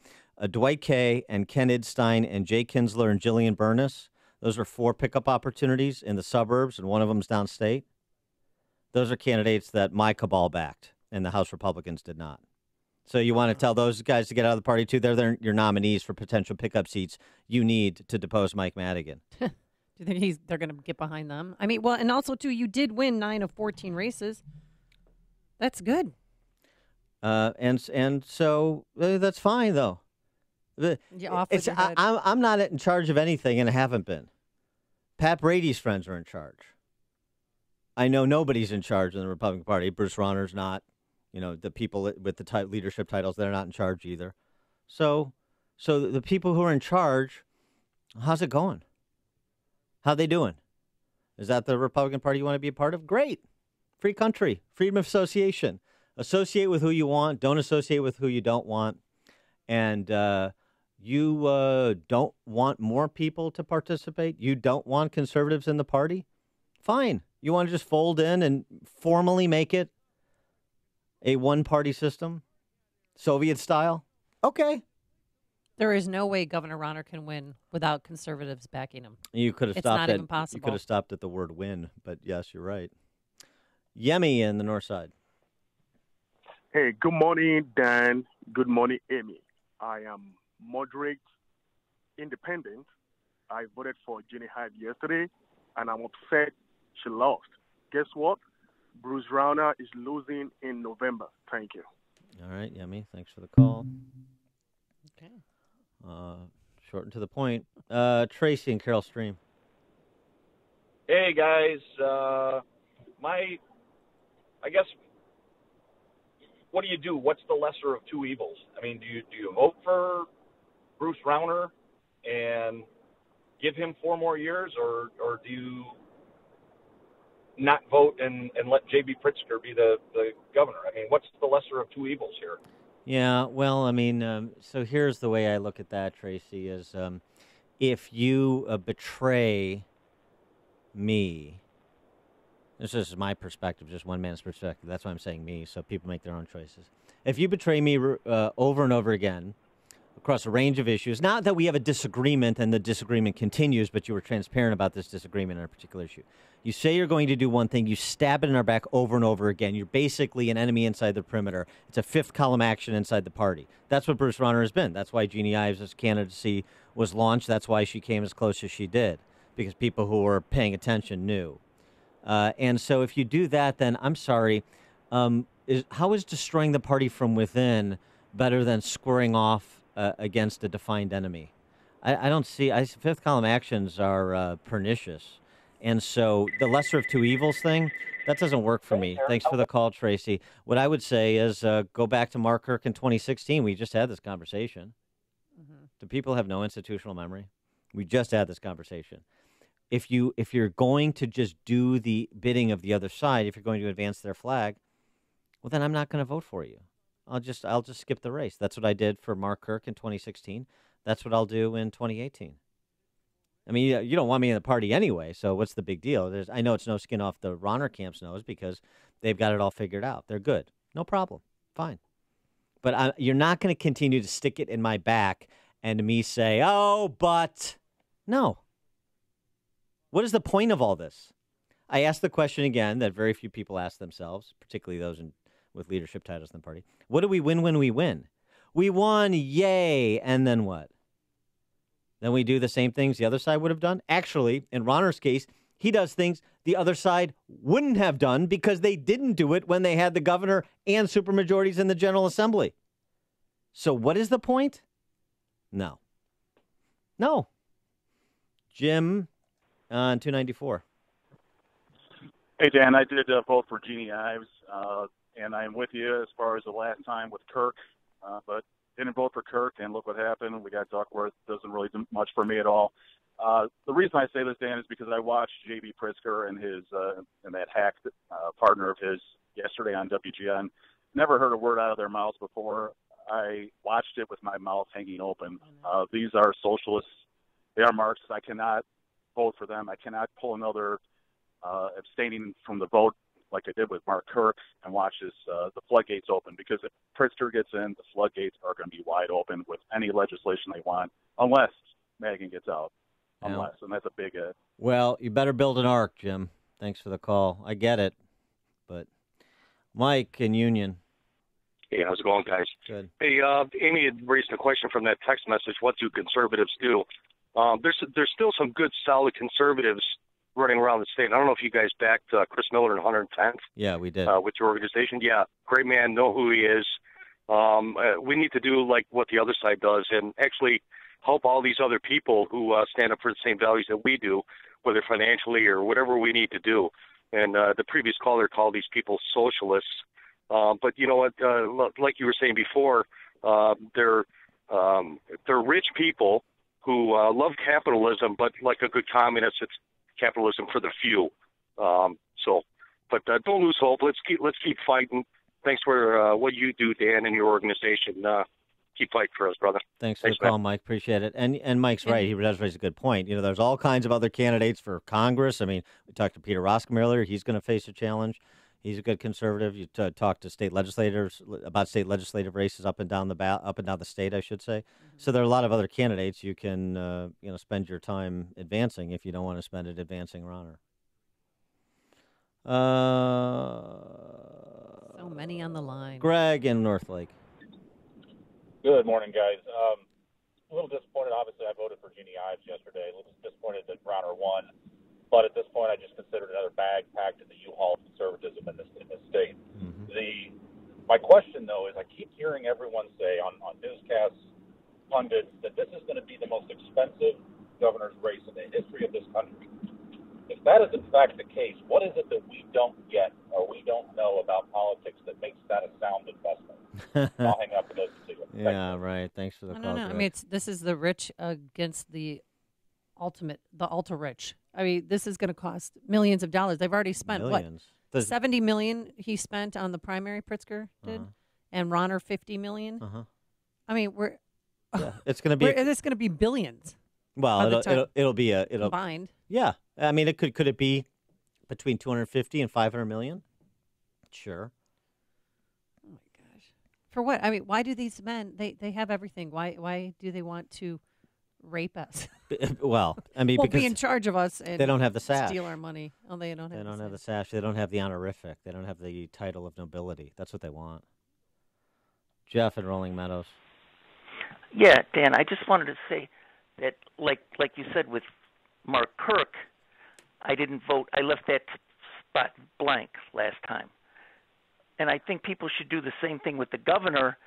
Dwight Kay and Ken Idstein and Jay Kinsler and Jillian Burness, those are 4 pickup opportunities in the suburbs, and one of them's downstate. Those are candidates that my cabal backed, and the House Republicans did not. So you want to tell those guys to get out of the party, too? They're your nominees for potential pickup seats you need to depose Mike Madigan. Do you think they're going to get behind them? I mean, well, and also, too, you did win 9 of 14 races. That's good. And so that's fine though. I'm not in charge of anything, and I haven't been. Pat Brady's friends are in charge. I know nobody's in charge in the Republican Party. Bruce Rauner's not. The people with the leadership titles, they're not in charge either. So the people who are in charge, how's it going? How they doing? Is that the Republican Party you want to be a part of? Great. Free country, freedom of association. Associate with who you want. Don't associate with who you don't want. And you don't want more people to participate? You don't want conservatives in the party? Fine. You want to just fold in and formally make it a one-party system? Soviet style? Okay. There is no way Governor Rauner can win without conservatives backing him. You could have it's stopped not at, even possible. You could have stopped at the word win, but yes, you're right. Yemi in the north side. Hey, good morning, Dan. Good morning, Amy. I am moderate independent. I voted for Jenny Hive yesterday, and I'm upset she lost. Guess what? Bruce Rauner is losing in November. Thank you. All right, Yemi. Thanks for the call. Okay. Short and to the point. Tracy and Carol Stream. Hey, guys. I guess, what do you do? What's the lesser of two evils? I mean, do you vote for Bruce Rauner and give him 4 more years, or do you not vote and let J.B. Pritzker be the governor? I mean, what's the lesser of two evils here? Yeah, well, I mean, so here's the way I look at that, Tracy, is if you betray me, this is my perspective, just one man's perspective. That's why I'm saying me, so people make their own choices. If you betray me over and over again across a range of issues, not that we have a disagreement and the disagreement continues, but you were transparent about this disagreement on a particular issue. You say you're going to do one thing, you stab it in our back over and over again. You're basically an enemy inside the perimeter. It's a fifth column action inside the party. That's what Bruce Rauner has been. That's why Jeannie Ives' candidacy was launched. That's why she came as close as she did, because people who were paying attention knew. And so if you do that, then I'm sorry. How is destroying the party from within better than squaring off against a defined enemy? I don't see. Fifth column actions are pernicious. And so the lesser of two evils thing, that doesn't work for me. Thanks for the call, Tracy. What I would say is go back to Mark Kirk in 2016. We just had this conversation. Mm-hmm. Do people have no institutional memory? We just had this conversation. If you're going to just do the bidding of the other side, if you're going to advance their flag, well, then I'm not going to vote for you. I'll just skip the race. That's what I did for Mark Kirk in 2016. That's what I'll do in 2018. I mean, you don't want me in the party anyway, so what's the big deal? I know it's no skin off the Rauner camp's nose because they've got it all figured out. They're good. No problem. Fine. But you're not going to continue to stick it in my back and me say, oh, but no. What is the point of all this? I asked the question again that very few people ask themselves, particularly those with leadership titles in the party. What do we win when we win? We won, yay, and then what? Then we do the same things the other side would have done? Actually, in Rauner's case, he does things the other side wouldn't have done because they didn't do it when they had the governor and supermajorities in the General Assembly. So what is the point? No. Jim on 294. Hey, Dan, I did vote for Jeannie Ives, and I'm with you as far as the last time with Kirk, but didn't vote for Kirk, and look what happened. We got Duckworth. Doesn't really do much for me at all. The reason I say this, Dan, is because I watched J.B. Pritzker and his and that hack partner of his yesterday on WGN. Never heard a word out of their mouths before. I watched it with my mouth hanging open. These are socialists. They are Marxists. I cannot vote for them. I cannot pull another abstaining from the vote like I did with Mark Kirk and watch the floodgates open, because if Pritzker gets in, the floodgates are going to be wide open with any legislation they want, unless Madigan gets out. Unless, and that's a big Well, you better build an ark, Jim. Thanks for the call. I get it. But Mike in Union. Hey, how's it going, guys? Good. Hey, Amy had raised a question from that text message. What do conservatives do? There's still some good, solid conservatives running around the state. I don't know if you guys backed Chris Miller in 110th. Yeah, we did. With your organization. Yeah, great man. Know who he is. We need to do like what the other side does and actually help all these other people who stand up for the same values that we do, whether financially or whatever we need to do. And the previous caller called these people socialists. But you know what? Like you were saying before, they're rich people who love capitalism, but like a good communist, it's capitalism for the few. But don't lose hope. Let's keep fighting. Thanks for what you do, Dan, and your organization. Keep fighting for us, brother. Thanks for the call, Mike. Appreciate it. And Mike's right. He does raise a good point. You know, there's all kinds of other candidates for Congress. I mean, we talked to Peter Roskam earlier. He's going to face a challenge. He's a good conservative. You talk to state legislators about state legislative races up and down the state, I should say. Mm-hmm. So there are a lot of other candidates you can spend your time advancing if you don't want to spend it advancing Rauner. So many on the line. Greg in Northlake. Good morning, guys. A little disappointed. Obviously, I voted for Jeannie Ives yesterday. A little disappointed that Rauner won. But at this point, I just consider it another bag packed in the U-Haul of conservatism in this state. Mm-hmm. My question, though, is I keep hearing everyone say on newscasts, pundits, that this is going to be the most expensive governor's race in the history of this country. If that is in fact the case, what is it that we don't get or we don't know about politics that makes that a sound investment? I'll hang up and listen to you. Yeah, right. Thanks for the call. No. I mean, this is the rich against the ultra rich. I mean, this is going to cost millions of dollars. They've already spent millions. What? $70 million he spent on the primary. Pritzker did, and Rauner $50 million. I mean, it's going to be. It's going to be billions. Well, it'll be combined. Yeah, I mean, could it be between 250 and 500 million? Sure. Oh my gosh! For what? I mean, why do these men? They have everything. Why do they want to rape us? Well, I mean, because be in charge of us and they don't have the sash. Steal our money. Oh, they don't have. They don't have the sash. They don't have the honorific. They don't have the title of nobility. That's what they want. Jeff in Rolling Meadows. Yeah, Dan, I just wanted to say that, like you said with Mark Kirk, I didn't vote. I left that spot blank last time. And I think people should do the same thing with the governor,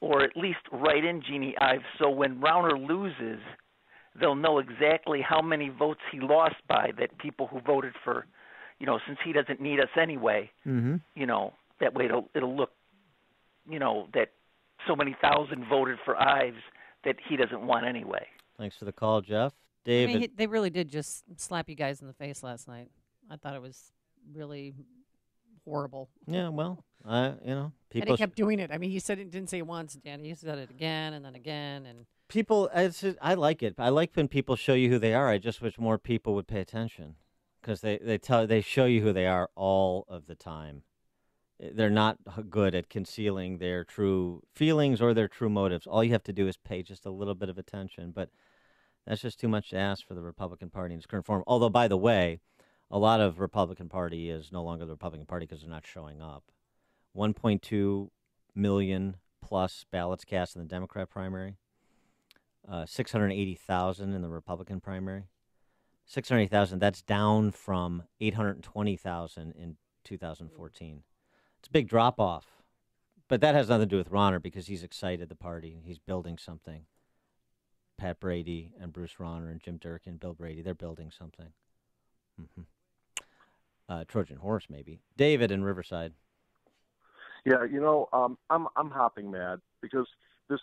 or at least write in Jeannie Ives, so when Rauner loses, they'll know exactly how many votes he lost by, that people who voted for, since he doesn't need us anyway, that way it'll look, that so many thousand voted for Ives that he doesn't want anyway. Thanks for the call, Jeff. David. I mean, they really did just slap you guys in the face last night. I thought it was really horrible. Yeah, well, people. And he kept doing it. I mean, he didn't say it once, Dan. He said it again and then again. And people, I like it. I like when people show you who they are. I just wish more people would pay attention, because they show you who they are all of the time. They're not good at concealing their true feelings or their true motives. All you have to do is pay just a little bit of attention. But that's just too much to ask for the Republican Party in its current form. Although, by the way, a lot of Republican Party is no longer the Republican Party because they're not showing up. 1.2 million plus ballots cast in the Democrat primary. 680,000 in the Republican primary. 680,000, that's down from 820,000 in 2014. It's a big drop-off. But that has nothing to do with Rauner, because he's excited, the party. He's building something. Pat Brady and Bruce Rauner and Jim Durkin, Bill Brady, they're building something. Trojan horse, maybe. David in Riverside. Yeah, I'm hopping mad because this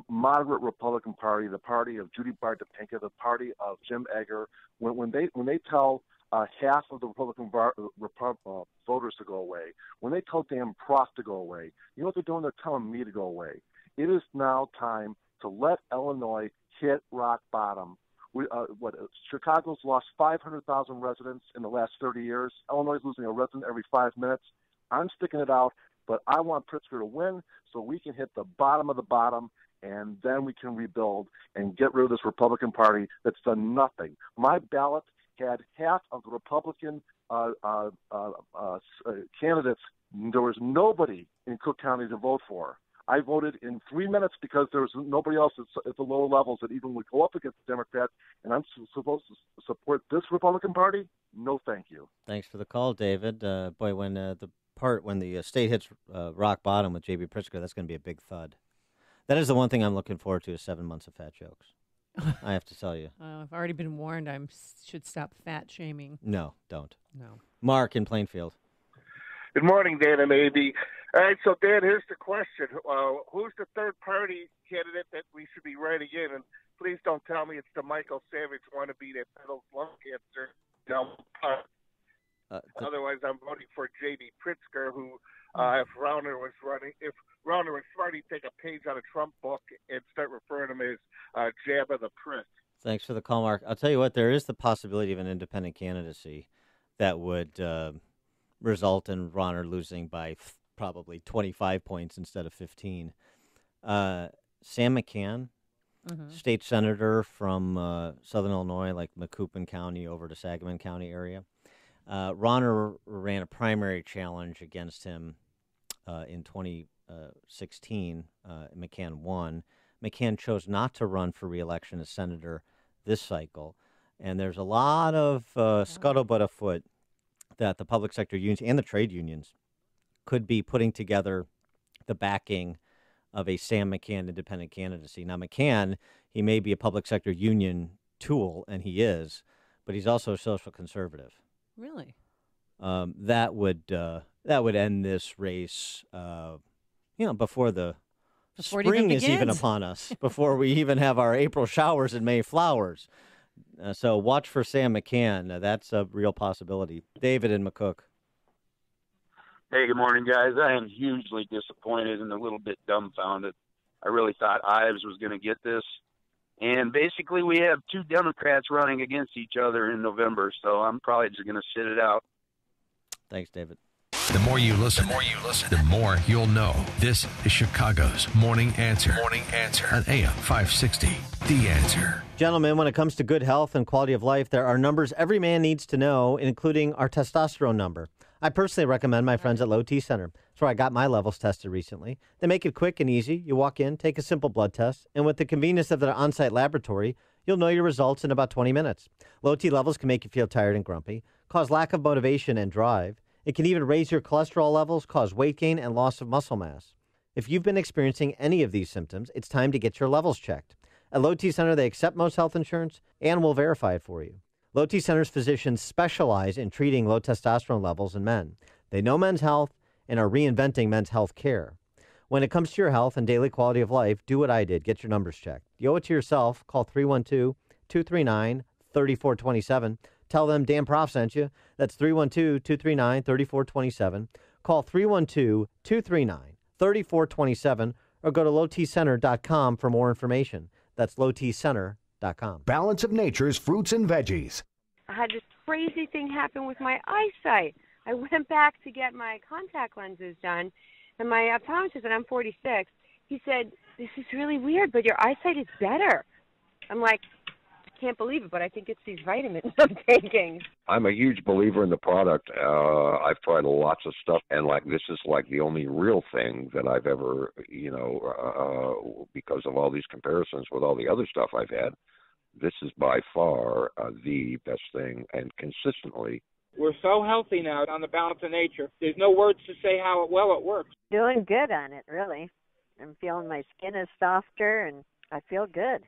moderate Republican Party, the party of Judy Bart-Topinka, the party of Jim Egger, when they tell half of the Republican voters to go away, when they tell Dan Proft to go away, you know what they're doing? They're telling me to go away. It is now time to let Illinois hit rock bottom. Chicago's lost 500,000 residents in the last 30 years. Illinois is losing a resident every 5 minutes. I'm sticking it out, but I want Pritzker to win so we can hit the bottom of the bottom, and then we can rebuild and get rid of this Republican Party that's done nothing. My ballot had half of the Republican candidates. There was nobody in Cook County to vote for. I voted in 3 minutes because there was nobody else at the lower levels that even would go up against the Democrats, and I'm supposed to support this Republican Party? No, thank you. Thanks for the call, David. Boy, when the state hits rock bottom with J.B. Pritzker, that's going to be a big thud. That is the one thing I'm looking forward to is 7 months of fat jokes. I have to tell you. I've already been warned. I should stop fat shaming. No, don't. No. Mark in Plainfield. Good morning, Dan and AB. All right, so Dan, here's the question: who's the third party candidate that we should be writing in? And please don't tell me it's the Michael Savage wannabe that peddles lung cancer. No. Otherwise, I'm voting for J.B. Pritzker, who, if Rauner was smart, he'd take a page out of Trump book and start referring to him as Jabba the Prick. Thanks for the call, Mark. I'll tell you what, there is the possibility of an independent candidacy that would result in Rauner losing by probably 25 points instead of 15. Sam McCann, state senator from southern Illinois, like Macoupin County over to Sangamon County area. Rauner ran a primary challenge against him in 2016. McCann won. McCann chose not to run for re-election as senator this cycle. And there's a lot of scuttlebutt afoot that the public sector unions and the trade unions could be putting together the backing of a Sam McCann independent candidacy. Now, McCann, he may be a public sector union tool, and he is, but he's also a social conservative. Really? That would end this race, before the spring is even upon us, before we even have our April showers and May flowers. So watch for Sam McCann. That's a real possibility. David in McCook. Hey, good morning, guys. I am hugely disappointed and a little bit dumbfounded. I really thought Ives was going to get this. And basically, we have two Democrats running against each other in November, so I'm probably just going to sit it out. Thanks, David. The more you listen, the more you'll know. This is Chicago's Morning Answer. Morning Answer on AM 560. The Answer. Gentlemen, when it comes to good health and quality of life, there are numbers every man needs to know, including our testosterone number. I personally recommend my friends at Low T Center. That's where I got my levels tested recently. They make it quick and easy. You walk in, take a simple blood test, and with the convenience of their on-site laboratory, you'll know your results in about 20 minutes. Low T levels can make you feel tired and grumpy, cause lack of motivation and drive. It can even raise your cholesterol levels, cause weight gain, and loss of muscle mass. If you've been experiencing any of these symptoms, it's time to get your levels checked. At Low T Center, they accept most health insurance and will verify it for you. Low T Center's physicians specialize in treating low testosterone levels in men. They know men's health and are reinventing men's health care. When it comes to your health and daily quality of life, do what I did. Get your numbers checked. You owe it to yourself. Call 312-239-3427. Tell them Dan Prof sent you. That's 312-239-3427. Call 312-239-3427 or go to lowtcenter.com for more information. That's lowtcenter.com. Balance of Nature's fruits and veggies. I had this crazy thing happen with my eyesight. I went back to get my contact lenses done, and my optometrist, and I'm 46, he said, "This is really weird, but your eyesight is better." I'm like, I can't believe it, but I think it's these vitamins I'm taking. I'm a huge believer in the product. I've tried lots of stuff, and this is the only real thing that I've ever, because of all these comparisons with all the other stuff I've had, this is by far the best thing, and consistently. We're so healthy now on the Balance of Nature. There's no words to say how well it works. Doing good on it, really. I'm feeling my skin is softer, and I feel good.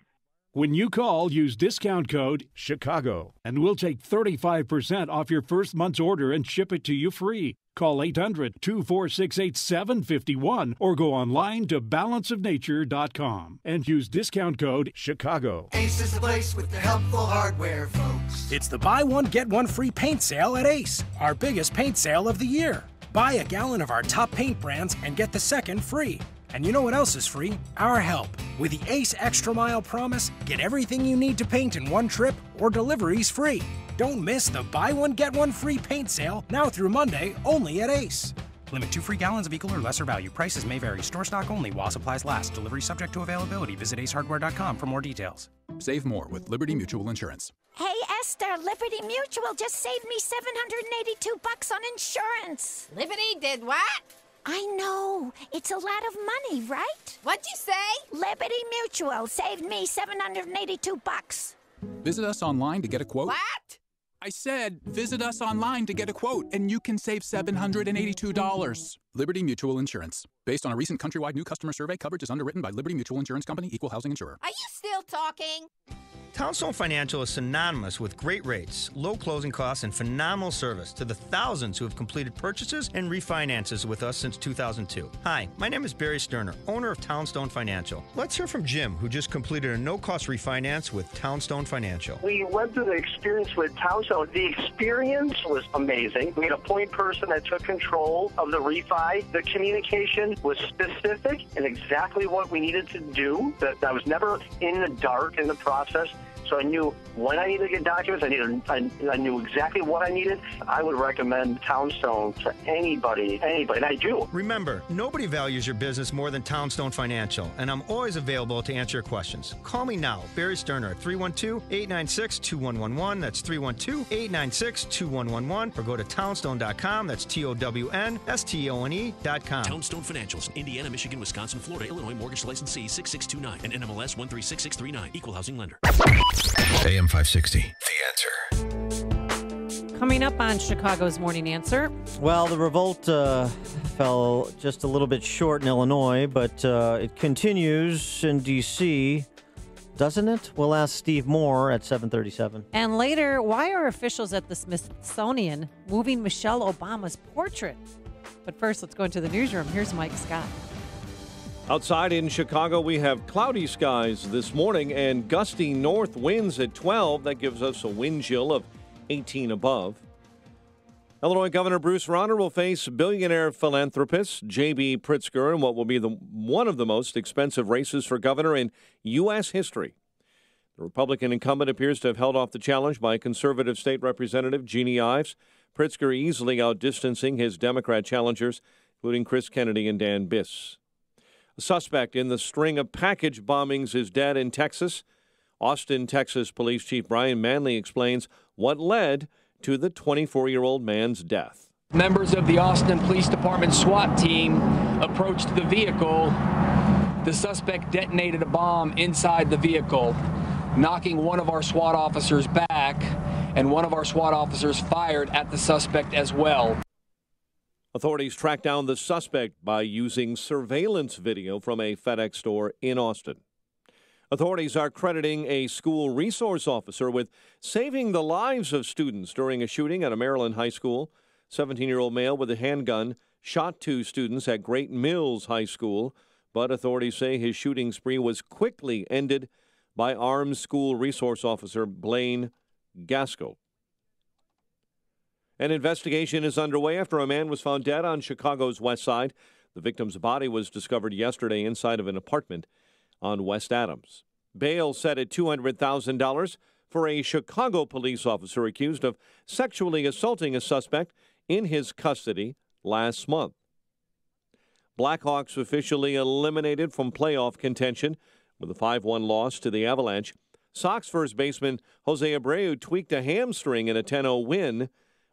When you call, use discount code CHICAGO, and we'll take 35% off your first month's order and ship it to you free. Call 800-246-8751 or go online to balanceofnature.com and use discount code CHICAGO. Ace is the place with the helpful hardware, folks. It's the buy one, get one free paint sale at Ace, our biggest paint sale of the year. Buy a gallon of our top paint brands and get the second free. And you know what else is free? Our help. With the Ace Extra Mile Promise, get everything you need to paint in one trip or deliveries free. Don't miss the buy one, get one free paint sale now through Monday only at Ace. Limit 2 free gallons of equal or lesser value. Prices may vary. Store stock only while supplies last. Delivery subject to availability. Visit acehardware.com for more details. Save more with Liberty Mutual Insurance. Hey, Esther, Liberty Mutual just saved me $782 on insurance. Liberty did what? I know. It's a lot of money, right? What'd you say? Liberty Mutual saved me $782. Visit us online to get a quote. What? I said, visit us online to get a quote, and you can save $782. Liberty Mutual Insurance. Based on a recent countrywide new customer survey, coverage is underwritten by Liberty Mutual Insurance Company, Equal Housing Insurer. Are you still talking? Townstone Financial is synonymous with great rates, low closing costs, and phenomenal service to the thousands who have completed purchases and refinances with us since 2002. Hi, my name is Barry Sterner, owner of Townstone Financial. Let's hear from Jim, who just completed a no-cost refinance with Townstone Financial. We went through the experience with Townstone. The experience was amazing. We had a point person that took control of the refi. The communication was specific and exactly what we needed to do. That I was never in the dark in the process. So I knew when I needed to get documents. I knew exactly what I needed. I would recommend Townstone to anybody, and I do. Remember, nobody values your business more than Townstone Financial, and I'm always available to answer your questions. Call me now, Barry Sterner, at 312-896-2111. That's 312-896-2111. Or go to townstone.com. That's TOWNSTONE.com. Townstone Financials, Indiana, Michigan, Wisconsin, Florida, Illinois, mortgage licensee 6629 and NMLS 136639. Equal housing lender. AM 560, The Answer. Coming up on Chicago's Morning Answer. Well, the revolt fell just a little bit short in Illinois, but it continues in D.C., doesn't it? We'll ask Steve Moore at 7:37. And later, why are officials at the Smithsonian moving Michelle Obama's portrait? But first, let's go into the newsroom. Here's Mike Scott. Outside in Chicago, we have cloudy skies this morning and gusty north winds at 12. That gives us a wind chill of 18 above. Illinois Governor Bruce Rauner will face billionaire philanthropist J.B. Pritzker in what will be one of the most expensive races for governor in U.S. history. The Republican incumbent appears to have held off the challenge by conservative state representative Jeannie Ives. Pritzker easily outdistancing his Democrat challengers, including Chris Kennedy and Dan Biss. A suspect in the string of package bombings is dead in Texas. Austin, Texas Police Chief Brian Manley explains what led to the 24-year-old man's death. Members of the Austin Police Department SWAT team approached the vehicle. The suspect detonated a bomb inside the vehicle, knocking one of our SWAT officers back, and one of our SWAT officers fired at the suspect as well. Authorities tracked down the suspect by using surveillance video from a FedEx store in Austin. Authorities are crediting a school resource officer with saving the lives of students during a shooting at a Maryland high school. 17-year-old male with a handgun shot two students at Great Mills High School, but authorities say his shooting spree was quickly ended by armed school resource officer Blaine Gaskell. An investigation is underway after a man was found dead on Chicago's west side. The victim's body was discovered yesterday inside of an apartment on West Adams. Bail set at $200,000 for a Chicago police officer accused of sexually assaulting a suspect in his custody last month. Blackhawks officially eliminated from playoff contention with a 5-1 loss to the Avalanche. Sox first baseman Jose Abreu tweaked a hamstring in a 10-0 win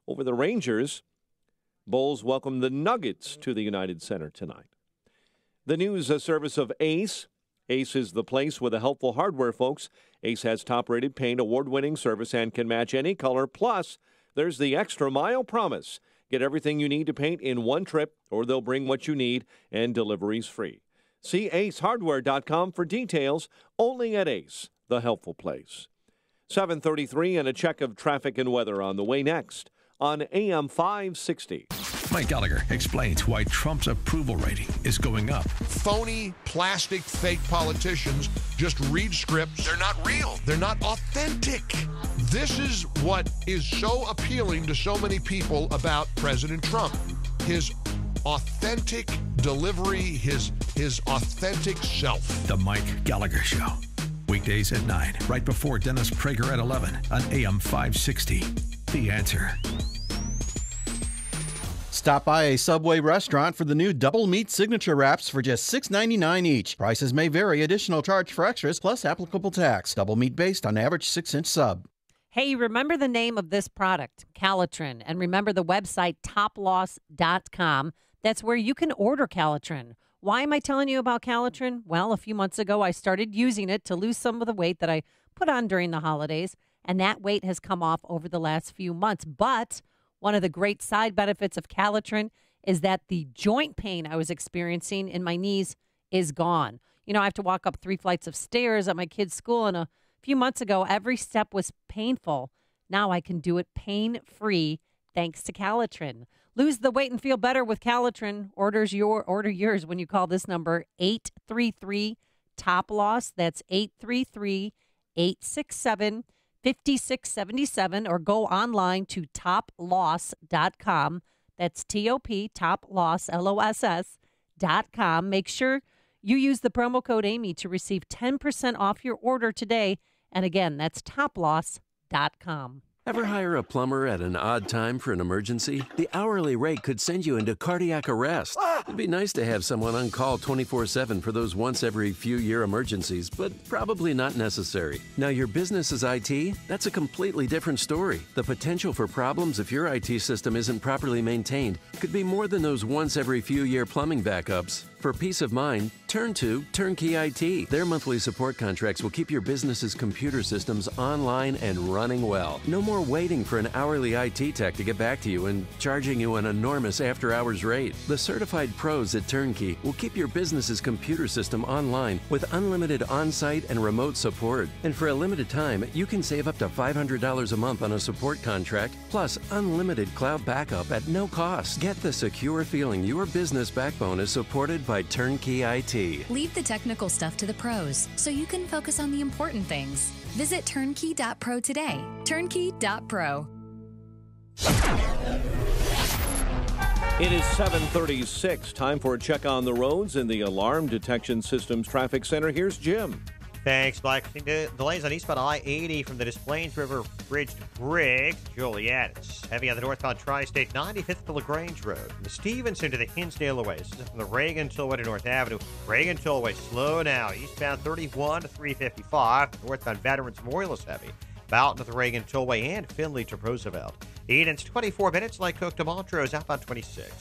over the Rangers. Bulls welcome the Nuggets to the United Center tonight. The news, a service of Ace. Ace is the place with the helpful hardware, folks. Ace has top-rated paint, award-winning service, and can match any color. Plus, there's the extra mile promise. Get everything you need to paint in one trip, or they'll bring what you need, and delivery's free. See acehardware.com for details. Only at Ace, the helpful place. 7:33 and a check of traffic and weather on the way next on AM 560. Mike Gallagher explains why Trump's approval rating is going up. Phony, plastic, fake politicians just read scripts. They're not real. They're not authentic. This is what is so appealing to so many people about President Trump. His authentic delivery, his authentic self. The Mike Gallagher Show. Weekdays at 9, right before Dennis Prager at 11 on AM 560. The Answer. Stop by a Subway restaurant for the new Double Meat Signature Wraps for just $6.99 each. Prices may vary. Additional charge for extras plus applicable tax. Double meat based on average 6-inch sub. Hey, remember the name of this product, Calitrin, and remember the website toploss.com. That's where you can order Calitrin. Why am I telling you about Calitrin? Well, a few months ago, I started using it to lose some of the weight that I put on during the holidays, and that weight has come off over the last few months. But one of the great side benefits of Calitrin is that the joint pain I was experiencing in my knees is gone. You know, I have to walk up 3 flights of stairs at my kid's school, and a few months ago, every step was painful. Now I can do it pain-free thanks to Calitrin. Lose the weight and feel better with Calitrin. Order yours when you call this number, 833-TOP-LOSS. That's 833-867-5677, or go online to toploss.com. That's T-O-P, toploss, LOSS.com. Make sure you use the promo code Amy to receive 10% off your order today. And again, that's toploss.com. Ever hire a plumber at an odd time for an emergency? The hourly rate could send you into cardiac arrest. It'd be nice to have someone on call 24/7 for those once every few year emergencies, but probably not necessary. Now, your business is IT? That's a completely different story. The potential for problems if your IT system isn't properly maintained could be more than those once every few year plumbing backups. For peace of mind, turn to Turnkey IT. Their monthly support contracts will keep your business's computer systems online and running well. No more waiting for an hourly IT tech to get back to you and charging you an enormous after-hours rate. The certified pros at Turnkey will keep your business's computer system online with unlimited on-site and remote support. And for a limited time, you can save up to $500 a month on a support contract, plus unlimited cloud backup at no cost. Get the secure feeling your business backbone is supported by Turnkey IT. Leave the technical stuff to the pros so you can focus on the important things. Visit turnkey.pro today. Turnkey.pro. It is 7:36. Time for a check on the roads in the Alarm Detection Systems Traffic Center. Here's Jim. Thanks, Mike. Delays on eastbound I-80 from the Des Plaines River Bridge to Briggs, Joliet. It's heavy on the northbound Tri-State 95th to LaGrange Road. From the Stevenson to the Hinsdale Way. This is from the Reagan Tollway to North Avenue. Reagan Tollway, slow now. Eastbound 31 to 355. Northbound Veterans Memorial is heavy. Boughton to the Reagan Tollway and Finley to Roosevelt. Eden's 24 minutes. Lycoke to Montrose, outbound 26.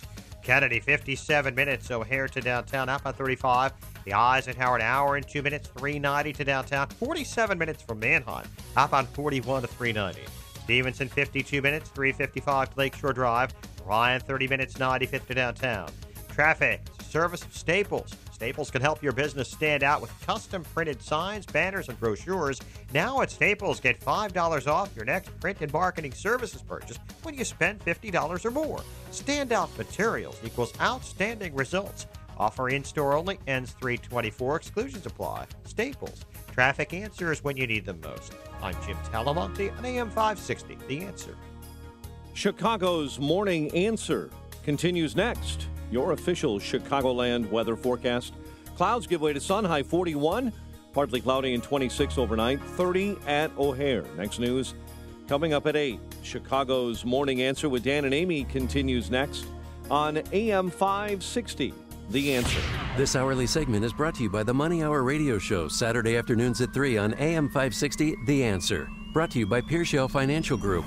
Kennedy, 57 minutes. O'Hare to downtown, outbound 35. The Eisenhower, an hour and 2 minutes, 390 to downtown. 47 minutes from Manheim, outbound 41 to 390. Stevenson, 52 minutes, 355 to Lakeshore Drive. Ryan, 30 minutes, 95th to downtown. Traffic, service of Staples. Staples can help your business stand out with custom printed signs, banners, and brochures. Now at Staples, get $5 off your next print and marketing services purchase when you spend $50 or more. Standout materials equals outstanding results. Offer in-store only, ends 3/24. Exclusions apply. Staples. Traffic answers when you need them most. I'm Jim Talamonte on AM 560, The Answer. Chicago's Morning Answer continues next. Your official Chicagoland weather forecast. Clouds give way to sun, high 41. Partly cloudy and 26 overnight, 30 at O'Hare. Next news coming up at 8. Chicago's Morning Answer with Dan and Amy continues next on AM 560. The Answer. This hourly segment is brought to you by the Money Hour radio show, Saturday afternoons at 3 on AM 560, The Answer. Brought to you by Pearshell Financial Group.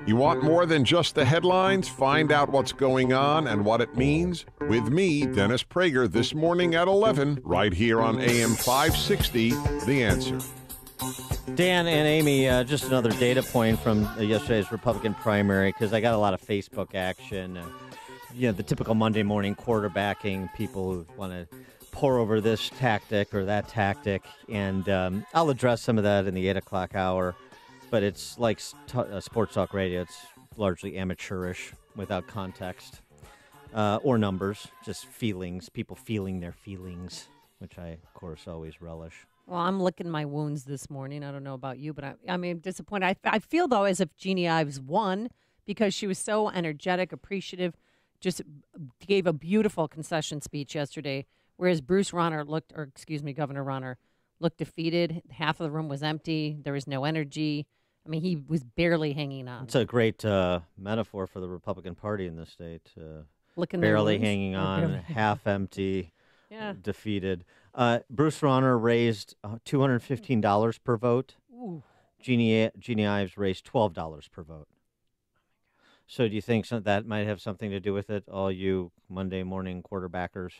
You want more than just the headlines? Find out what's going on and what it means with me, Dennis Prager, this morning at 11, right here on AM 560, The Answer. Dan and Amy, just another data point from yesterday's Republican primary, because I got a lot of Facebook action. The typical Monday morning quarterbacking, people who want to pour over this tactic or that tactic, and I'll address some of that in the 8 o'clock hour, but it's like sports talk radio. It's largely amateurish without context or numbers, just feelings, people feeling their feelings, which I, of course, always relish. Well, I'm licking my wounds this morning. I don't know about you, but I'm disappointed. I feel, though, as if Jeannie Ives won because she was so energetic, appreciative, just gave a beautiful concession speech yesterday, whereas Governor Rauner looked defeated. Half of the room was empty. There was no energy. I mean, he was barely hanging on. It's a great metaphor for the Republican Party in this state. Looking barely hanging on, half empty, defeated. Bruce Rauner raised $215 per vote. Ooh. Jeannie Ives raised $12 per vote. So do you think that might have something to do with it, all you Monday morning quarterbackers?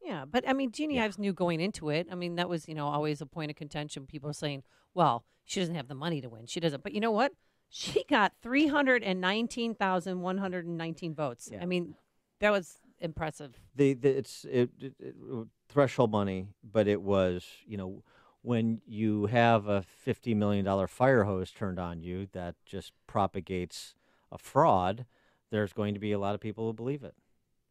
Yeah, but I mean, Jeannie Ives knew going into it. I mean, that was, always a point of contention. People are saying, well, she doesn't have the money to win. She doesn't. But you know what? She got 319,119 votes. Yeah. I mean, that was impressive. It's threshold money, but it was, when you have a $50 million fire hose turned on you that just propagates a fraud, there's going to be a lot of people who believe it.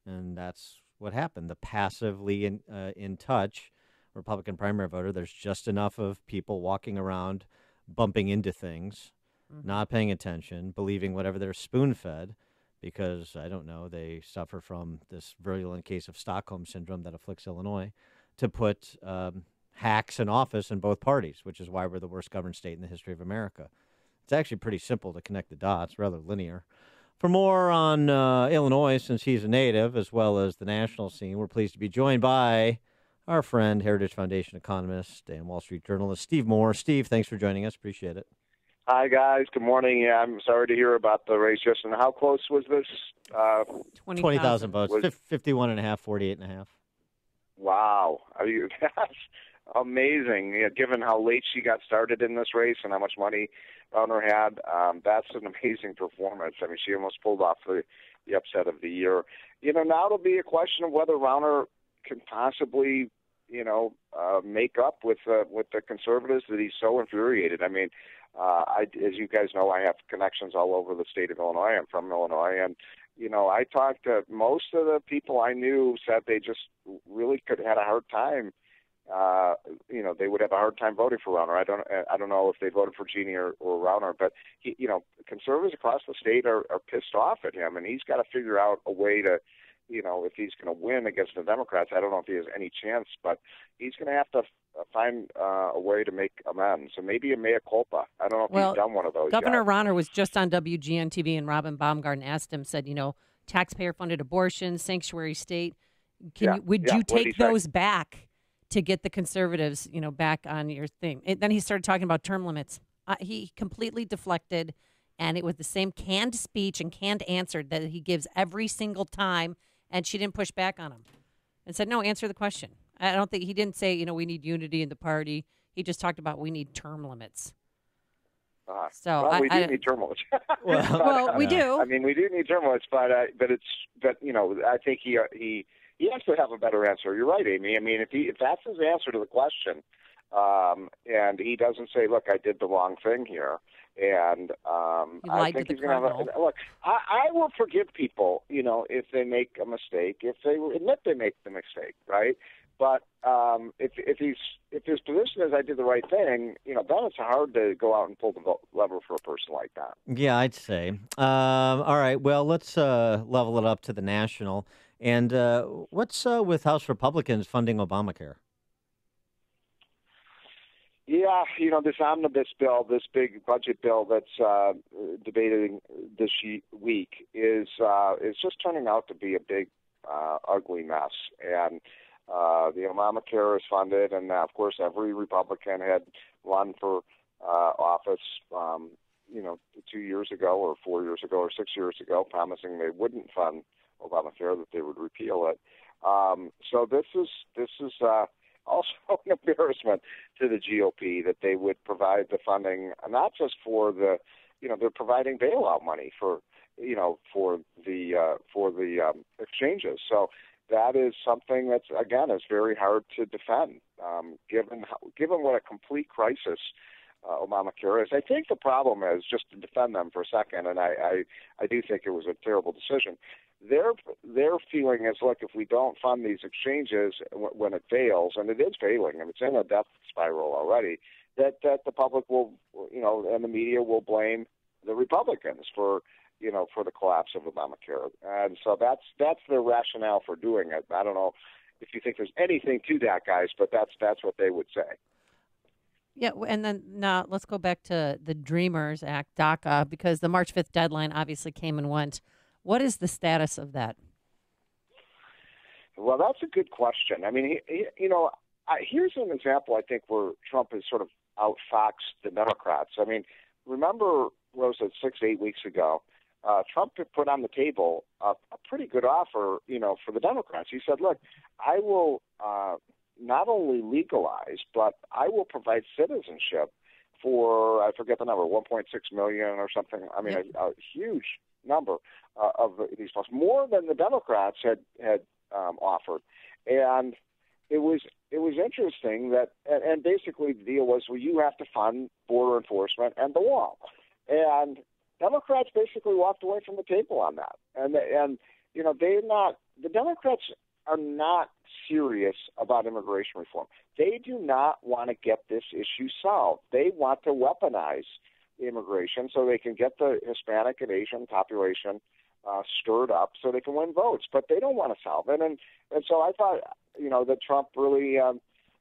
And that's what happened. The passively in touch Republican primary voter, there's just enough of people walking around bumping into things, not paying attention, believing whatever they're spoon-fed because, I don't know, they suffer from this virulent case of Stockholm Syndrome that afflicts Illinois, to put hacks in office in both parties, which is why we're the worst governed state in the history of America. It's actually pretty simple to connect the dots, rather linear. For more on Illinois, since he's a native, as well as the national scene, we're pleased to be joined by our friend, Heritage Foundation economist and Wall Street journalist, Steve Moore. Steve, thanks for joining us. Appreciate it. Hi, guys. Good morning. Yeah, I'm sorry to hear about the race yesterday. How close was this? 20,000 votes, 51.5, 48.5. Wow. That's amazing. Yeah, given how late she got started in this race and how much money Rauner had, that's an amazing performance. I mean, she almost pulled off the upset of the year. Now it'll be a question of whether Rauner can possibly, make up with the conservatives that he's so infuriated. I mean, as you guys know, I have connections all over the state of Illinois. I'm from Illinois, and I talked to most of the people I knew said they just really had a hard time. They would have a hard time voting for Rauner. I don't know if they voted for Jeannie or Rauner, but conservatives across the state are pissed off at him, and he's got to figure out a way to, if he's going to win against the Democrats. I don't know if he has any chance, but he's going to have to find a way to make amends. So maybe a mea culpa. I don't know if he's done one of those Governor yet. Rauner was just on WGN-TV, and Robin Baumgarten asked him, said, taxpayer-funded abortion, sanctuary state. Would you take those back to get the conservatives, back on your thing? And then he started talking about term limits. He completely deflected, and it was the same canned speech and canned answer that he gives every single time, and she didn't push back on him and said, no, answer the question. I don't think he didn't say, we need unity in the party. He just talked about we need term limits. We do need term limits. well, we do. I mean, we do need term limits, but I think he has to have a better answer. You're right, Amy. I mean, if that's his answer to the question, and he doesn't say, "Look, I did the wrong thing here," and I think he's going to have a look. I will forgive people, if they make a mistake, if they admit they make the mistake, right? But if his position is I did the right thing, then it's hard to go out and pull the lever for a person like that. Yeah, I'd say. All right, well, let's level it up to the national. And what's with House Republicans funding Obamacare? Yeah, this omnibus bill, this big budget bill that's debated this week is just turning out to be a big, ugly mess. And the Obamacare is funded, and of course, every Republican had run for office, 2 years ago, or 4 years ago, or 6 years ago, promising they wouldn't fund Obamacare, that they would repeal it. So this is also an embarrassment to the GOP that they would provide the funding, not just for the, they're providing bailout money for the exchanges. So that is something that's, again, is very hard to defend, given what a complete crisis Obamacare is. I think the problem is, just to defend them for a second, and I do think it was a terrible decision. Their feeling is, look, if we don't fund these exchanges when it fails, and it is failing, and it's in a death spiral already, that the public will, and the media will blame the Republicans for the collapse of Obamacare. And so that's their rationale for doing it. I don't know if you think there's anything to that, guys, but that's what they would say. Yeah, and then now let's go back to the Dreamers Act, DACA, because the March 5th deadline obviously came and went. What is the status of that? Well, that's a good question. I mean, here's an example, I think, where Trump has sort of outfoxed the Democrats. I mean, remember, Rosa, 6-8 weeks ago, Trump put on the table a pretty good offer, for the Democrats. He said, look, I will not only legalize, but I will provide citizenship for, I forget the number, 1.6 million or something. I mean, a huge number of these folks, more than the Democrats had offered. And it was interesting that, and basically the deal was, well, you have to fund border enforcement and the wall. And Democrats basically walked away from the table on that. And the Democrats are not serious about immigration reform. They do not want to get this issue solved. They want to weaponize immigration so they can get the Hispanic and Asian population stirred up so they can win votes. But they don't want to solve it. And so I thought, that Trump really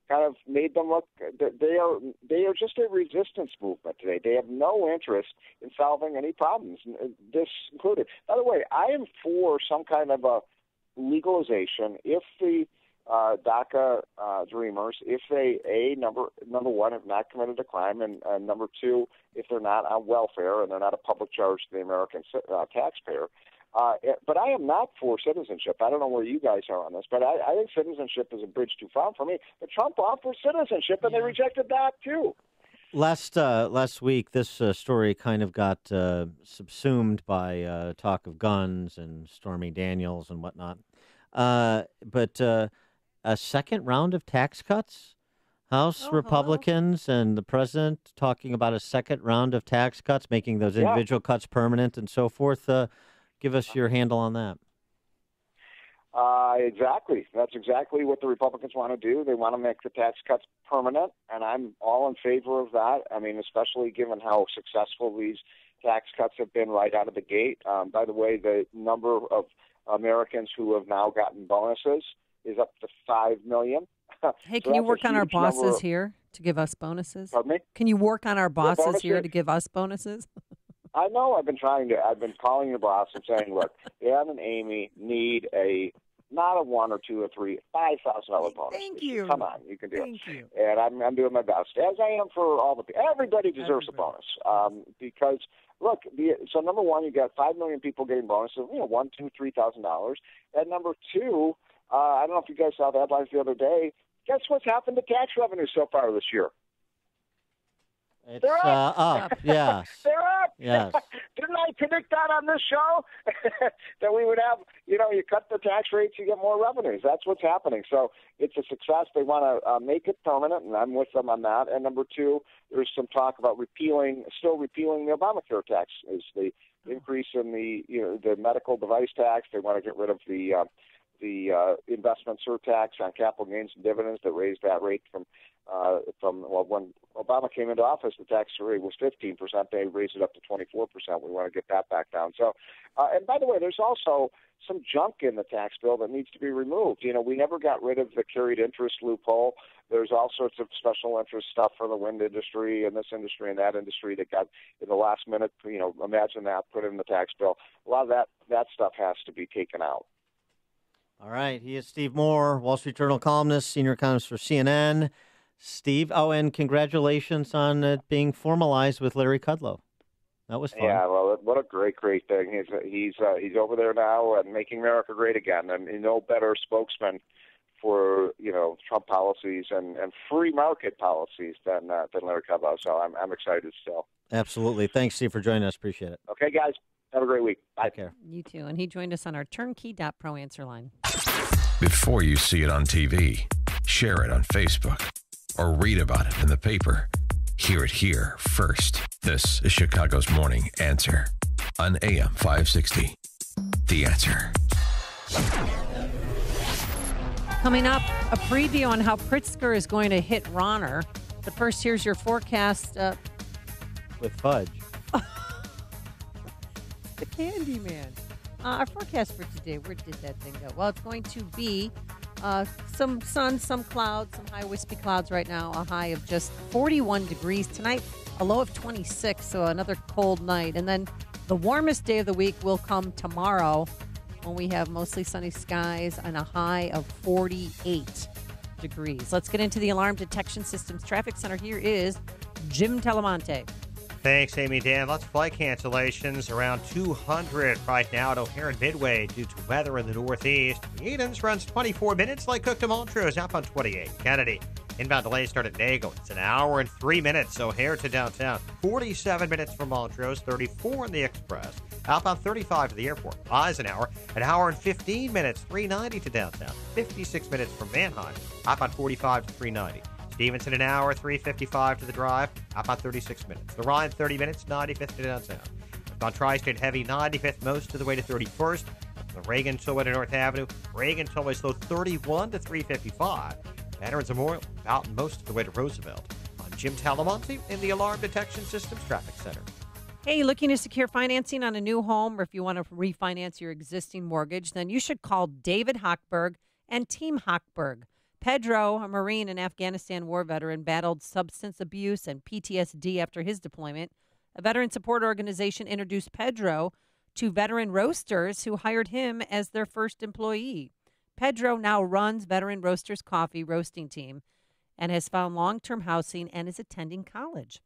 kind of made them look, they are just a resistance movement today. They have no interest in solving any problems, this included. By the way, I am for some kind of a legalization if the DACA dreamers, if they, number one, have not committed a crime, and number two, if they're not on welfare and they're not a public charge to the American taxpayer. But I am not for citizenship. I don't know where you guys are on this, but I think citizenship is a bridge too far for me. But Trump offered citizenship, and they rejected that too. Last week, this story kind of got subsumed by talk of guns and Stormy Daniels and whatnot. But a second round of tax cuts? House Republicans and the president talking about a second round of tax cuts, making those individual cuts permanent and so forth. Give us your handle on that. Exactly. That's exactly what the Republicans want to do. They want to make the tax cuts permanent, and I'm all in favor of that. I mean, especially given how successful these tax cuts have been right out of the gate. By the way, the number of Americans who have now gotten bonuses is up to 5 million. Hey, can you work on our bosses here to give us bonuses? Pardon me? Can you work on our bosses here to give us bonuses? I know. I've been calling your boss and saying, look, Ann and Amy need not a $1 or $2 or $3, $5,000 bonus. Thank you. Come on, you can do it. Thank you. And I'm doing my best, as I am for all the people. Everybody deserves a bonus because look. So number one, you got 5 million people getting bonuses. $1,000, $2,000, $3,000, and number two, I don't know if you guys saw the headlines the other day. Guess what's happened to tax revenue so far this year? They're up. Yes. They're up. Yes. Didn't I predict that on this show? That we would have, you cut the tax rates, you get more revenues. That's what's happening. So it's a success. They want to make it permanent, and I'm with them on that. And number two, there's some talk about still repealing the Obamacare tax. Is the increase in the medical device tax. They want to get rid of the investment surtax on capital gains and dividends that raised that rate from when Obama came into office, the tax rate was 15%. They raised it up to 24%. We want to get that back down. So, and by the way, there's also some junk in the tax bill that needs to be removed. We never got rid of the carried interest loophole. There's all sorts of special interest stuff for the wind industry and this industry and that industry that got in the last minute. Imagine that put in the tax bill. A lot of that stuff has to be taken out. All right. He is Steve Moore, Wall Street Journal columnist, senior economist for CNN. Steve, and congratulations on it being formalized with Larry Kudlow. That was fun. Yeah, well, what a great thing. He's over there now and making America great again, and no better spokesman for Trump policies and free market policies than Larry Kudlow. So I'm excited still. Absolutely. Thanks, Steve, for joining us. Appreciate it. Okay, guys. Have a great week. Bye. Take care. You too. And he joined us on our turnkey.pro answer line. Before you see it on TV, share it on Facebook, or read about it in the paper, hear it here first. This is Chicago's Morning Answer on AM 560. The Answer. Coming up, a preview on how Pritzker is going to hit Ronner. But first, here's your forecast. With fudge. The Candyman. Our forecast for today, where did that thing go? Well, it's going to be some sun, some clouds, some high wispy clouds right now, a high of just 41 degrees. Tonight, a low of 26, so another cold night. And then the warmest day of the week will come tomorrow when we have mostly sunny skies and a high of 48 degrees. Let's get into the Alarm Detection Systems Traffic Center. Here is Jim Telemonte. Thanks, Amy Dan. Lots of flight cancellations, around 200 right now at O'Hare and Midway due to weather in the northeast. Edens runs 24 minutes, like Cook to Montrose, outbound 28. Kennedy, inbound delays start at Nagle. It's an hour and 3 minutes, O'Hare to downtown. 47 minutes from Montrose, 34 in the Express. Outbound 35 to the airport. Eisenhower, an hour and 15 minutes, 390 to downtown. 56 minutes from Manheim. Outbound 45 to 390. Stevenson, an hour, 3:55 to the drive, about 36 minutes. The Ryan, 30 minutes, 95th to downtown. On Tri-State Heavy, 95th most of the way to 31st. The Reagan Tollway to North Avenue. Reagan Tollway slow 31 to 3:55. Veterans Memorial, out most of the way to Roosevelt. I'm Jim Talamonte in the Alarm Detection Systems Traffic Center. Hey, looking to secure financing on a new home, or if you want to refinance your existing mortgage, then you should call David Hochberg and Team Hochberg. Pedro, a Marine and Afghanistan war veteran, battled substance abuse and PTSD after his deployment. A veteran support organization introduced Pedro to Veteran Roasters, who hired him as their first employee. Pedro now runs Veteran Roasters Coffee roasting team and has found long-term housing and is attending college.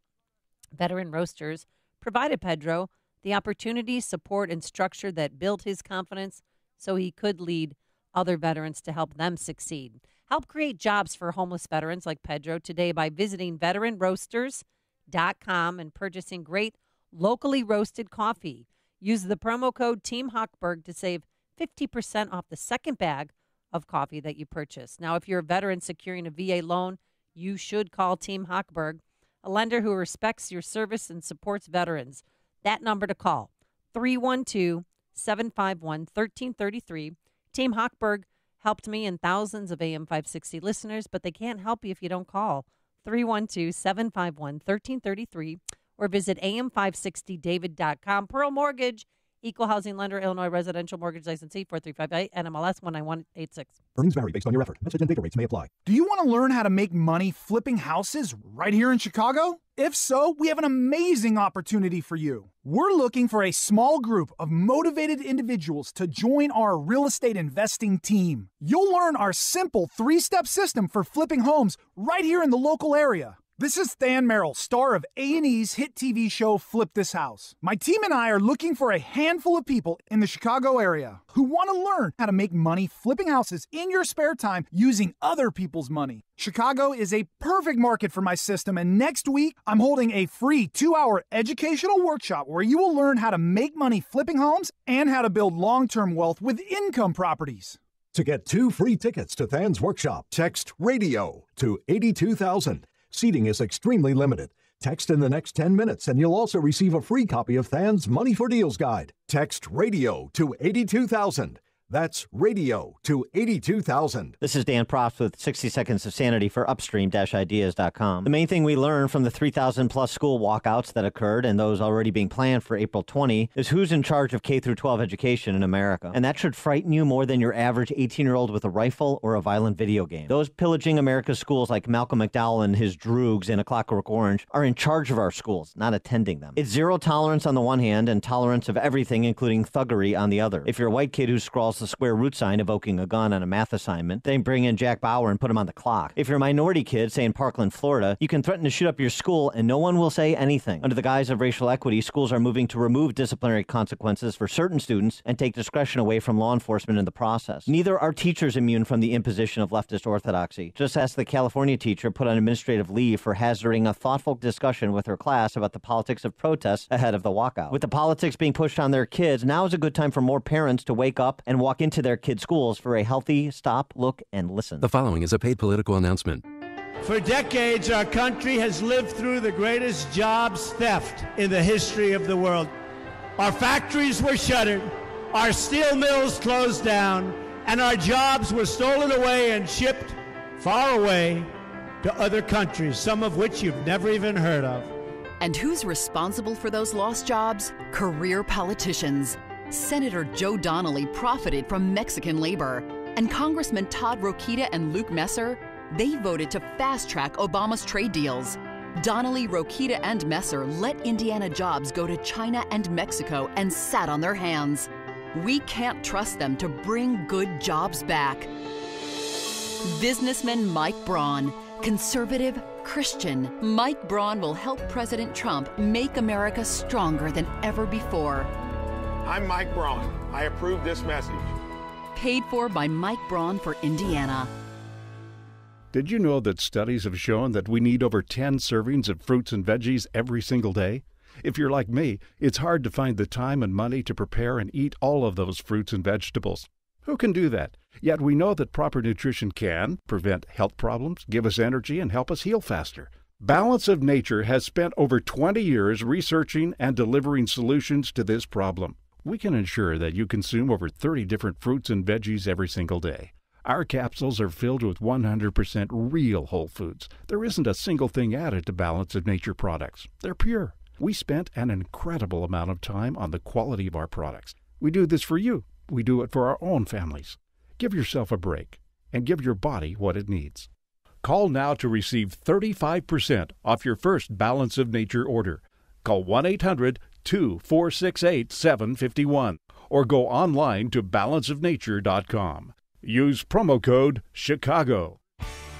Veteran Roasters provided Pedro the opportunity, support, and structure that built his confidence so he could lead other veterans to help them succeed. Help create jobs for homeless veterans like Pedro today by visiting veteranroasters.com and purchasing great locally roasted coffee. Use the promo code Team Hochberg to save 50% off the second bag of coffee that you purchase. Now, if you're a veteran securing a VA loan, you should call Team Hochberg, a lender who respects your service and supports veterans. That number to call, 312-751-1333. Team Hochberg helped me and thousands of AM 560 listeners, but they can't help you if you don't call 312-751-1333 or visit am560david.com. Pearl Mortgage, Equal Housing Lender, Illinois Residential Mortgage Licensee 4358, NMLS 19186. Earnings vary based on your effort. Message and data rates may apply. Do you want to learn how to make money flipping houses right here in Chicago? If so, we have an amazing opportunity for you. We're looking for a small group of motivated individuals to join our real estate investing team. You'll learn our simple 3-step system for flipping homes right here in the local area. This is Than Merrill, star of A&E's hit TV show Flip This House. My team and I are looking for a handful of people in the Chicago area who want to learn how to make money flipping houses in your spare time using other people's money. Chicago is a perfect market for my system, and next week I'm holding a free 2-hour educational workshop where you will learn how to make money flipping homes and how to build long-term wealth with income properties. To get 2 free tickets to Than's workshop, text RADIO to 82,000. Seating is extremely limited. Text in the next 10 minutes and you'll also receive a free copy of Than's Money for Deals Guide. Text RADIO to 82,000. That's radio to 82,000. This is Dan Proft with 60 Seconds of Sanity for Upstream-Ideas.com. The main thing we learned from the 3,000-plus school walkouts that occurred and those already being planned for April 20 is who's in charge of K-12 education in America. And that should frighten you more than your average 18-year-old with a rifle or a violent video game. Those pillaging America's schools like Malcolm McDowell and his droogs in A Clockwork Orange are in charge of our schools, not attending them. It's zero tolerance on the one hand and tolerance of everything, including thuggery, on the other. If you're a white kid who scrawls the square root sign evoking a gun on a math assignment, then bring in Jack Bauer and put him on the clock. If you're a minority kid, say in Parkland, Florida, you can threaten to shoot up your school and no one will say anything. Under the guise of racial equity, schools are moving to remove disciplinary consequences for certain students and take discretion away from law enforcement in the process. Neither are teachers immune from the imposition of leftist orthodoxy. Just ask the California teacher put on administrative leave for hazarding a thoughtful discussion with her class about the politics of protests ahead of the walkout. With the politics being pushed on their kids, now is a good time for more parents to wake up and walk into their kids' schools for a healthy stop, look, and listen. The following is a paid political announcement. For decades, our country has lived through the greatest jobs theft in the history of the world. Our factories were shuttered, our steel mills closed down, and our jobs were stolen away and shipped far away to other countries, some of which you've never even heard of. And who's responsible for those lost jobs? Career politicians. Senator Joe Donnelly profited from Mexican labor, and Congressman Todd Rokita and Luke Messer, they voted to fast-track Obama's trade deals. Donnelly, Rokita, and Messer let Indiana jobs go to China and Mexico and sat on their hands. We can't trust them to bring good jobs back. Businessman Mike Braun, Conservative, Christian, Mike Braun will help President Trump make America stronger than ever before. I'm Mike Braun. I approve this message. Paid for by Mike Braun for Indiana. Did you know that studies have shown that we need over 10 servings of fruits and veggies every single day? If you're like me, it's hard to find the time and money to prepare and eat all of those fruits and vegetables. Who can do that? Yet we know that proper nutrition can prevent health problems, give us energy, and help us heal faster. Balance of Nature has spent over 20 years researching and delivering solutions to this problem. We can ensure that you consume over 30 different fruits and veggies every single day. Our capsules are filled with 100% real whole foods. There isn't a single thing added to Balance of Nature products. They're pure. We spent an incredible amount of time on the quality of our products. We do this for you. We do it for our own families. Give yourself a break and give your body what it needs. Call now to receive 35% off your first Balance of Nature order. Call 1-800-2468-751 or go online to balanceofnature.com. Use promo code CHICAGO.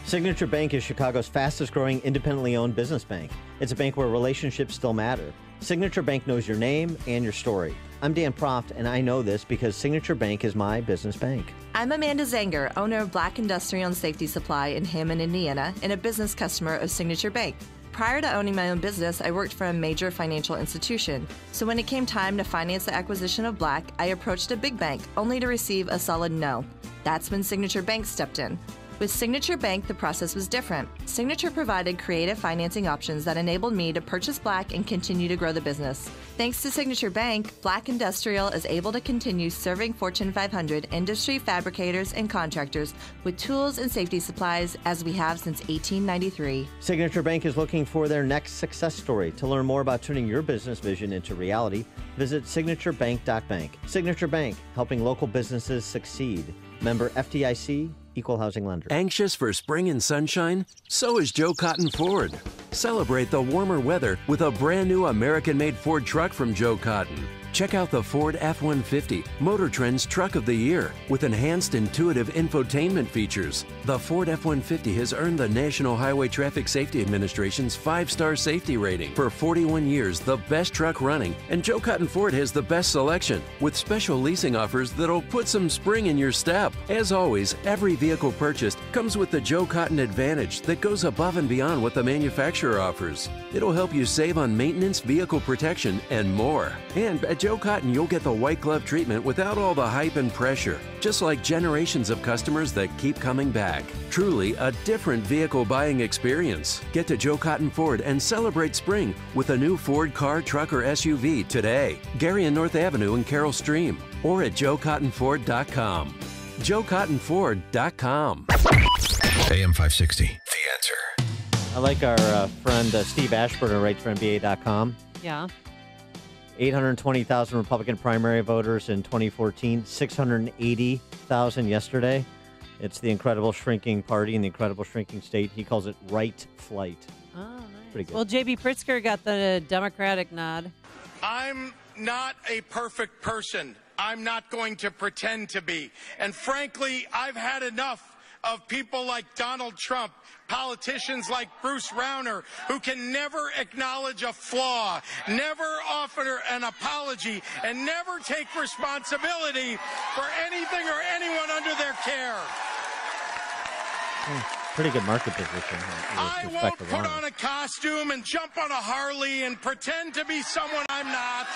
Signature Bank is Chicago's fastest growing independently owned business bank. It's a bank where relationships still matter. Signature Bank knows your name and your story. I'm Dan Proft, and I know this because Signature Bank is my business bank. I'm Amanda Zanger, owner of Black Industrial and Safety Supply in Hammond, Indiana, and a business customer of Signature Bank. Prior to owning my own business, I worked for a major financial institution. So when it came time to finance the acquisition of Black, I approached a big bank, only to receive a solid no. That's when Signature Bank stepped in. With Signature Bank, the process was different. Signature provided creative financing options that enabled me to purchase Black and continue to grow the business. Thanks to Signature Bank, Black Industrial is able to continue serving Fortune 500 industry fabricators and contractors with tools and safety supplies as we have since 1893. Signature Bank is looking for their next success story. To learn more about turning your business vision into reality, visit signaturebank.bank. Signature Bank, helping local businesses succeed. Member FDIC, Equal Housing Lender. Anxious for spring and sunshine? So is Joe Cotton Ford. Celebrate the warmer weather with a brand new American-made Ford truck from Joe Cotton. Check out the Ford F-150, Motor Trend's Truck of the Year, with enhanced intuitive infotainment features. The Ford F-150 has earned the National Highway Traffic Safety Administration's 5-star safety rating. For 41 years, the best truck running, and Joe Cotton Ford has the best selection, with special leasing offers that'll put some spring in your step. As always, every vehicle purchased comes with the Joe Cotton Advantage that goes above and beyond what the manufacturer offers. It'll help you save on maintenance, vehicle protection, and more. And at Joe Cotton, you'll get the white glove treatment without all the hype and pressure, just like generations of customers that keep coming back. Truly a different vehicle buying experience. Get to Joe Cotton Ford and celebrate spring with a new Ford car, truck, or SUV today. Gary and North Avenue and Carroll Stream, or at joecottonford.com. joecottonford.com. AM 560, The Answer. I like our friend Steve Ashburn, who writes for NBA.com. Yeah. 820,000 Republican primary voters in 2014, 680,000 yesterday. It's the incredible shrinking party in the incredible shrinking state. He calls it right flight. Oh, nice. Pretty good. Well, J.B. Pritzker got the Democratic nod. I'm not a perfect person. I'm not going to pretend to be. And frankly, I've had enough of people like Donald Trump, politicians like Bruce Rauner, who can never acknowledge a flaw, never offer an apology, and never take responsibility for anything or anyone under their care. Pretty good market position. I won't put on a costume and jump on a Harley and pretend to be someone I'm not.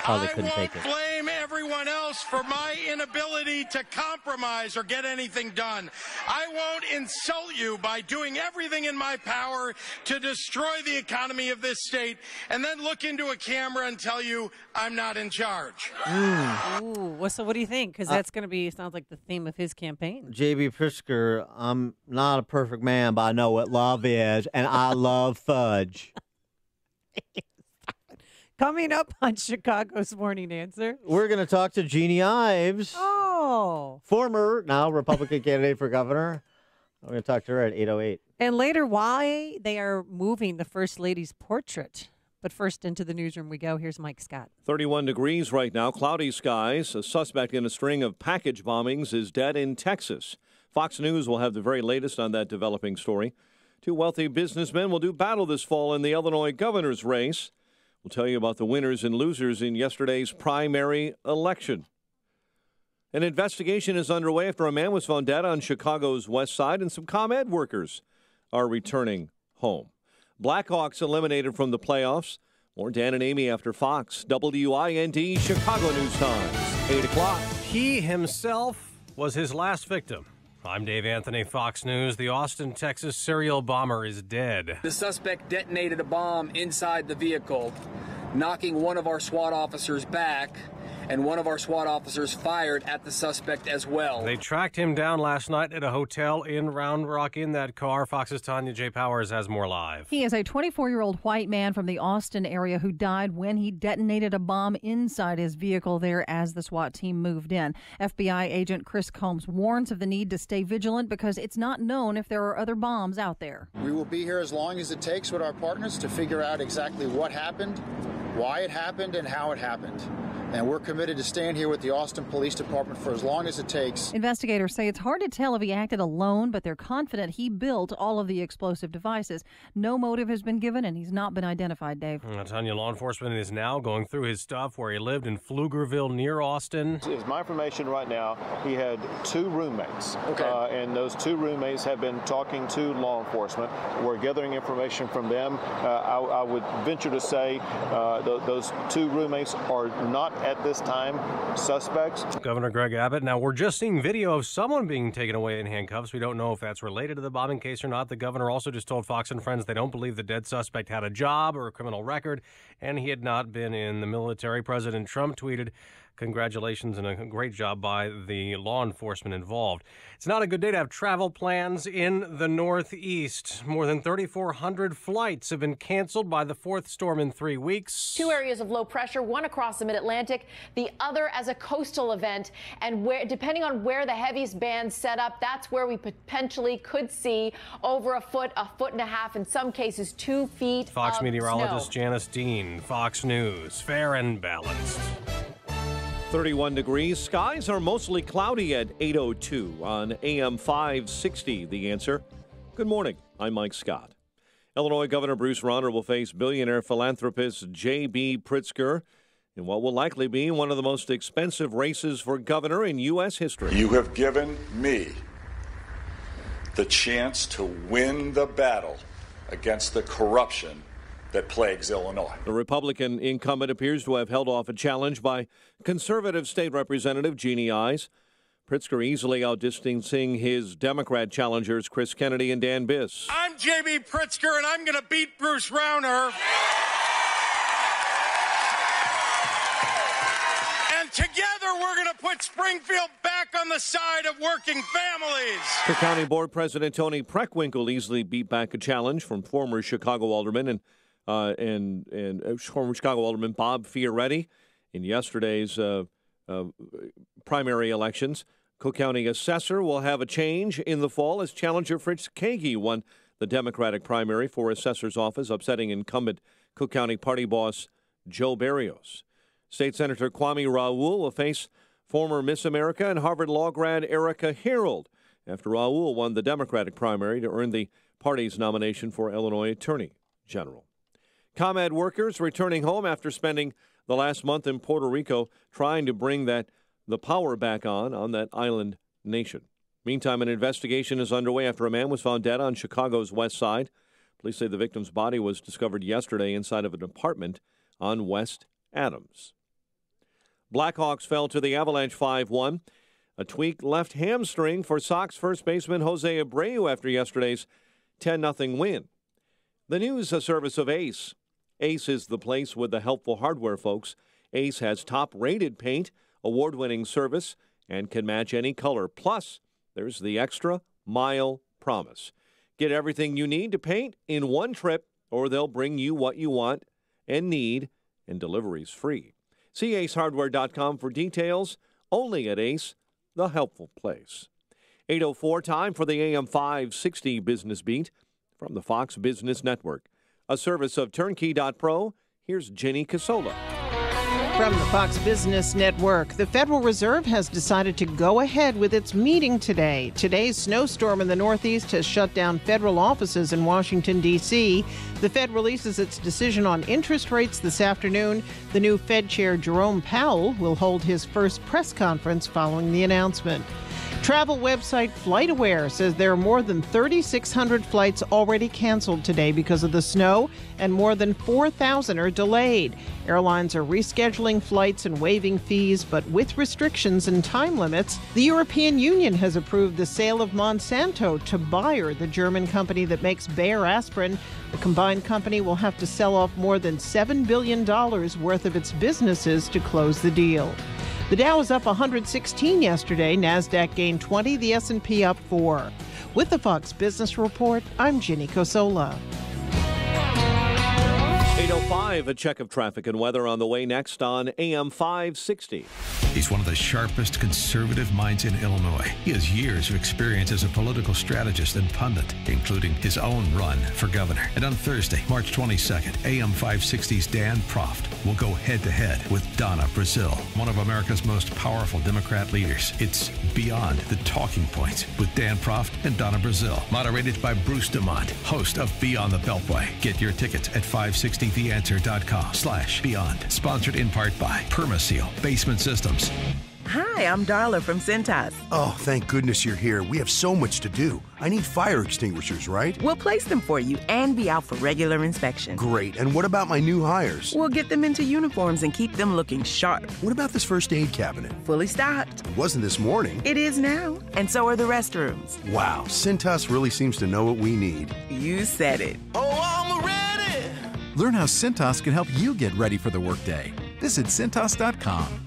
Probably couldn't take it. Blame everyone else for my inability to compromise or get anything done. I won't insult you by doing everything in my power to destroy the economy of this state and then look into a camera and tell you I'm not in charge. Ooh, well, so what do you think? Because that's going to be, sounds like the theme of his campaign. J.B. Pritzker, I'm not a perfect man, but I know what love is, and I love fudge. Coming up on Chicago's Morning Answer. We're going to talk to Jeannie Ives. Oh. Former, now Republican candidate for governor. We're going to talk to her at 8:08. And later, why they are moving the First Lady's portrait. But first, into the newsroom we go. Here's Mike Scott. 31 degrees right now, cloudy skies. A suspect in a string of package bombings is dead in Texas. Fox News will have the very latest on that developing story. Two wealthy businessmen will do battle this fall in the Illinois governor's race. We'll tell you about the winners and losers in yesterday's primary election. An investigation is underway after a man was found dead on Chicago's west side, and some ComEd workers are returning home. Blackhawks eliminated from the playoffs. More Dan and Amy after Fox. WIND Chicago News Times, 8 o'clock. He himself was his last victim. I'm Dave Anthony, Fox News. The Austin, Texas serial bomber is dead. The suspect detonated a bomb inside the vehicle, knocking one of our SWAT officers back, and one of our SWAT officers fired at the suspect as well. They tracked him down last night at a hotel in Round Rock in that car. Fox's Tanya J. Powers has more live. He is a 24-year-old white man from the Austin area who died when he detonated a bomb inside his vehicle there as the SWAT team moved in. FBI agent Chris Combs warns of the need to stay vigilant because it's not known if there are other bombs out there. We will be here as long as it takes with our partners to figure out exactly what happened, why it happened, and how it happened. And we're committed to staying here with the Austin Police Department for as long as it takes. Investigators say it's hard to tell if he acted alone, but they're confident he built all of the explosive devices. No motive has been given, and he's not been identified, Dave. Tanya, law enforcement is now going through his stuff where he lived in Pflugerville near Austin. Is my information right now, he had two roommates. Okay. And those two roommates have been talking to law enforcement. We're gathering information from them. I would venture to say those two roommates are not at this time suspects. Governor Greg Abbott. Now, we're just seeing video of someone being taken away in handcuffs. We don't know if that's related to the bombing case or not. The governor also just told Fox and Friends they don't believe the dead suspect had a job or a criminal record, and he had not been in the military. President Trump tweeted, "Congratulations and a great job by the law enforcement involved." It's not a good day to have travel plans in the Northeast. More than 3,400 flights have been canceled by the fourth storm in 3 weeks. Two areas of low pressure, one across the mid-Atlantic, the other as a coastal event. And where, depending on where the heaviest band's set up, that's where we potentially could see over a foot and a half, in some cases 2 feet Fox of meteorologist snow. Janice Dean, Fox News, fair and balanced. 31 degrees. Skies are mostly cloudy at 8:02 on AM 560. The Answer. Good morning. I'm Mike Scott. Illinois Governor Bruce Rauner will face billionaire philanthropist J.B. Pritzker in what will likely be one of the most expensive races for governor in U.S. history. You have given me the chance to win the battle against the corruption that plagues Illinois. The Republican incumbent appears to have held off a challenge by conservative state representative Jeannie Ives. Pritzker easily outdistancing his Democrat challengers Chris Kennedy and Dan Biss. I'm J.B. Pritzker, and I'm going to beat Bruce Rauner. And together we're going to put Springfield back on the side of working families. Cook County Board President Tony Preckwinkle easily beat back a challenge from former Chicago alderman and former Chicago alderman Bob Fioretti in yesterday's primary elections. Cook County assessor will have a change in the fall as challenger Fritz Kagi won the Democratic primary for assessor's office, upsetting incumbent Cook County party boss Joe Barrios. State Senator Kwame Raoul will face former Miss America and Harvard Law grad Erica Harold after Raoul won the Democratic primary to earn the party's nomination for Illinois Attorney General. ComEd workers returning home after spending the last month in Puerto Rico trying to bring the power back on that island nation. Meantime, an investigation is underway after a man was found dead on Chicago's west side. Police say the victim's body was discovered yesterday inside of an apartment on West Adams. Blackhawks fell to the Avalanche 5-1. A tweaked left hamstring for Sox first baseman Jose Abreu after yesterday's 10-0 win. The news a service of Ace. Ace is the place with the helpful hardware, folks. Ace has top-rated paint, award-winning service, and can match any color. Plus, there's the extra mile promise. Get everything you need to paint in one trip, or they'll bring you what you want and need, and delivery's free. See acehardware.com for details. Only at Ace, the helpful place. 8:04, time for the AM 560 Business Beat from the Fox Business Network. A service of Turnkey.pro. Here's Jenny Casola. From the Fox Business Network, the Federal Reserve has decided to go ahead with its meeting today. Today's snowstorm in the Northeast has shut down federal offices in Washington, D.C. The Fed releases its decision on interest rates this afternoon. The new Fed Chair Jerome Powell will hold his first press conference following the announcement. Travel website FlightAware says there are more than 3,600 flights already canceled today because of the snow, and more than 4,000 are delayed. Airlines are rescheduling flights and waiving fees, but with restrictions and time limits. The European Union has approved the sale of Monsanto to Bayer, the German company that makes Bayer aspirin. The combined company will have to sell off more than $7 billion worth of its businesses to close the deal. The Dow was up 116 yesterday. NASDAQ gained 20, the S&P up 4. With the Fox Business Report, I'm Ginny Cosola. 8:05, a check of traffic and weather on the way next on AM 560. He's one of the sharpest conservative minds in Illinois. He has years of experience as a political strategist and pundit, including his own run for governor. And on Thursday, March 22nd, AM 560's Dan Proft will go head-to-head with Donna Brazile, one of America's most powerful Democrat leaders. It's Beyond the Talking Points with Dan Proft and Donna Brazile, moderated by Bruce DeMont, host of Beyond the Beltway. Get your tickets at 560theanswer.com/beyond. Sponsored in part by Permaseal Basement Systems. Hi, I'm Darla from Cintas. Oh, thank goodness you're here. We have so much to do. I need fire extinguishers, right? We'll place them for you and be out for regular inspection. Great. And what about my new hires? We'll get them into uniforms and keep them looking sharp. What about this first aid cabinet? Fully stocked. It wasn't this morning. It is now. And so are the restrooms. Wow, Cintas really seems to know what we need. You said it. Oh, I'm ready! Learn how Cintas can help you get ready for the workday. Visit Cintas.com.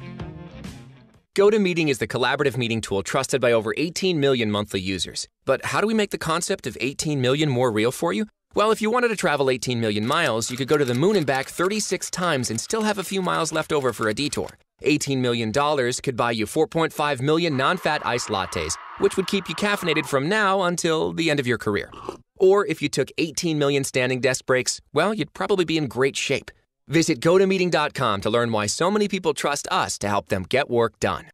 GoToMeeting is the collaborative meeting tool trusted by over 18 million monthly users. But how do we make the concept of 18 million more real for you? Well, if you wanted to travel 18 million miles, you could go to the moon and back 36 times and still have a few miles left over for a detour. $18 million could buy you 4.5 million non-fat iced lattes, which would keep you caffeinated from now until the end of your career. Or if you took 18 million standing desk breaks, well, you'd probably be in great shape. Visit GoToMeeting.com to learn why so many people trust us to help them get work done.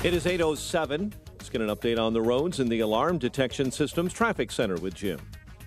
It is 8:07. Let's get an update on the roads and the Alarm Detection Systems Traffic Center with Jim.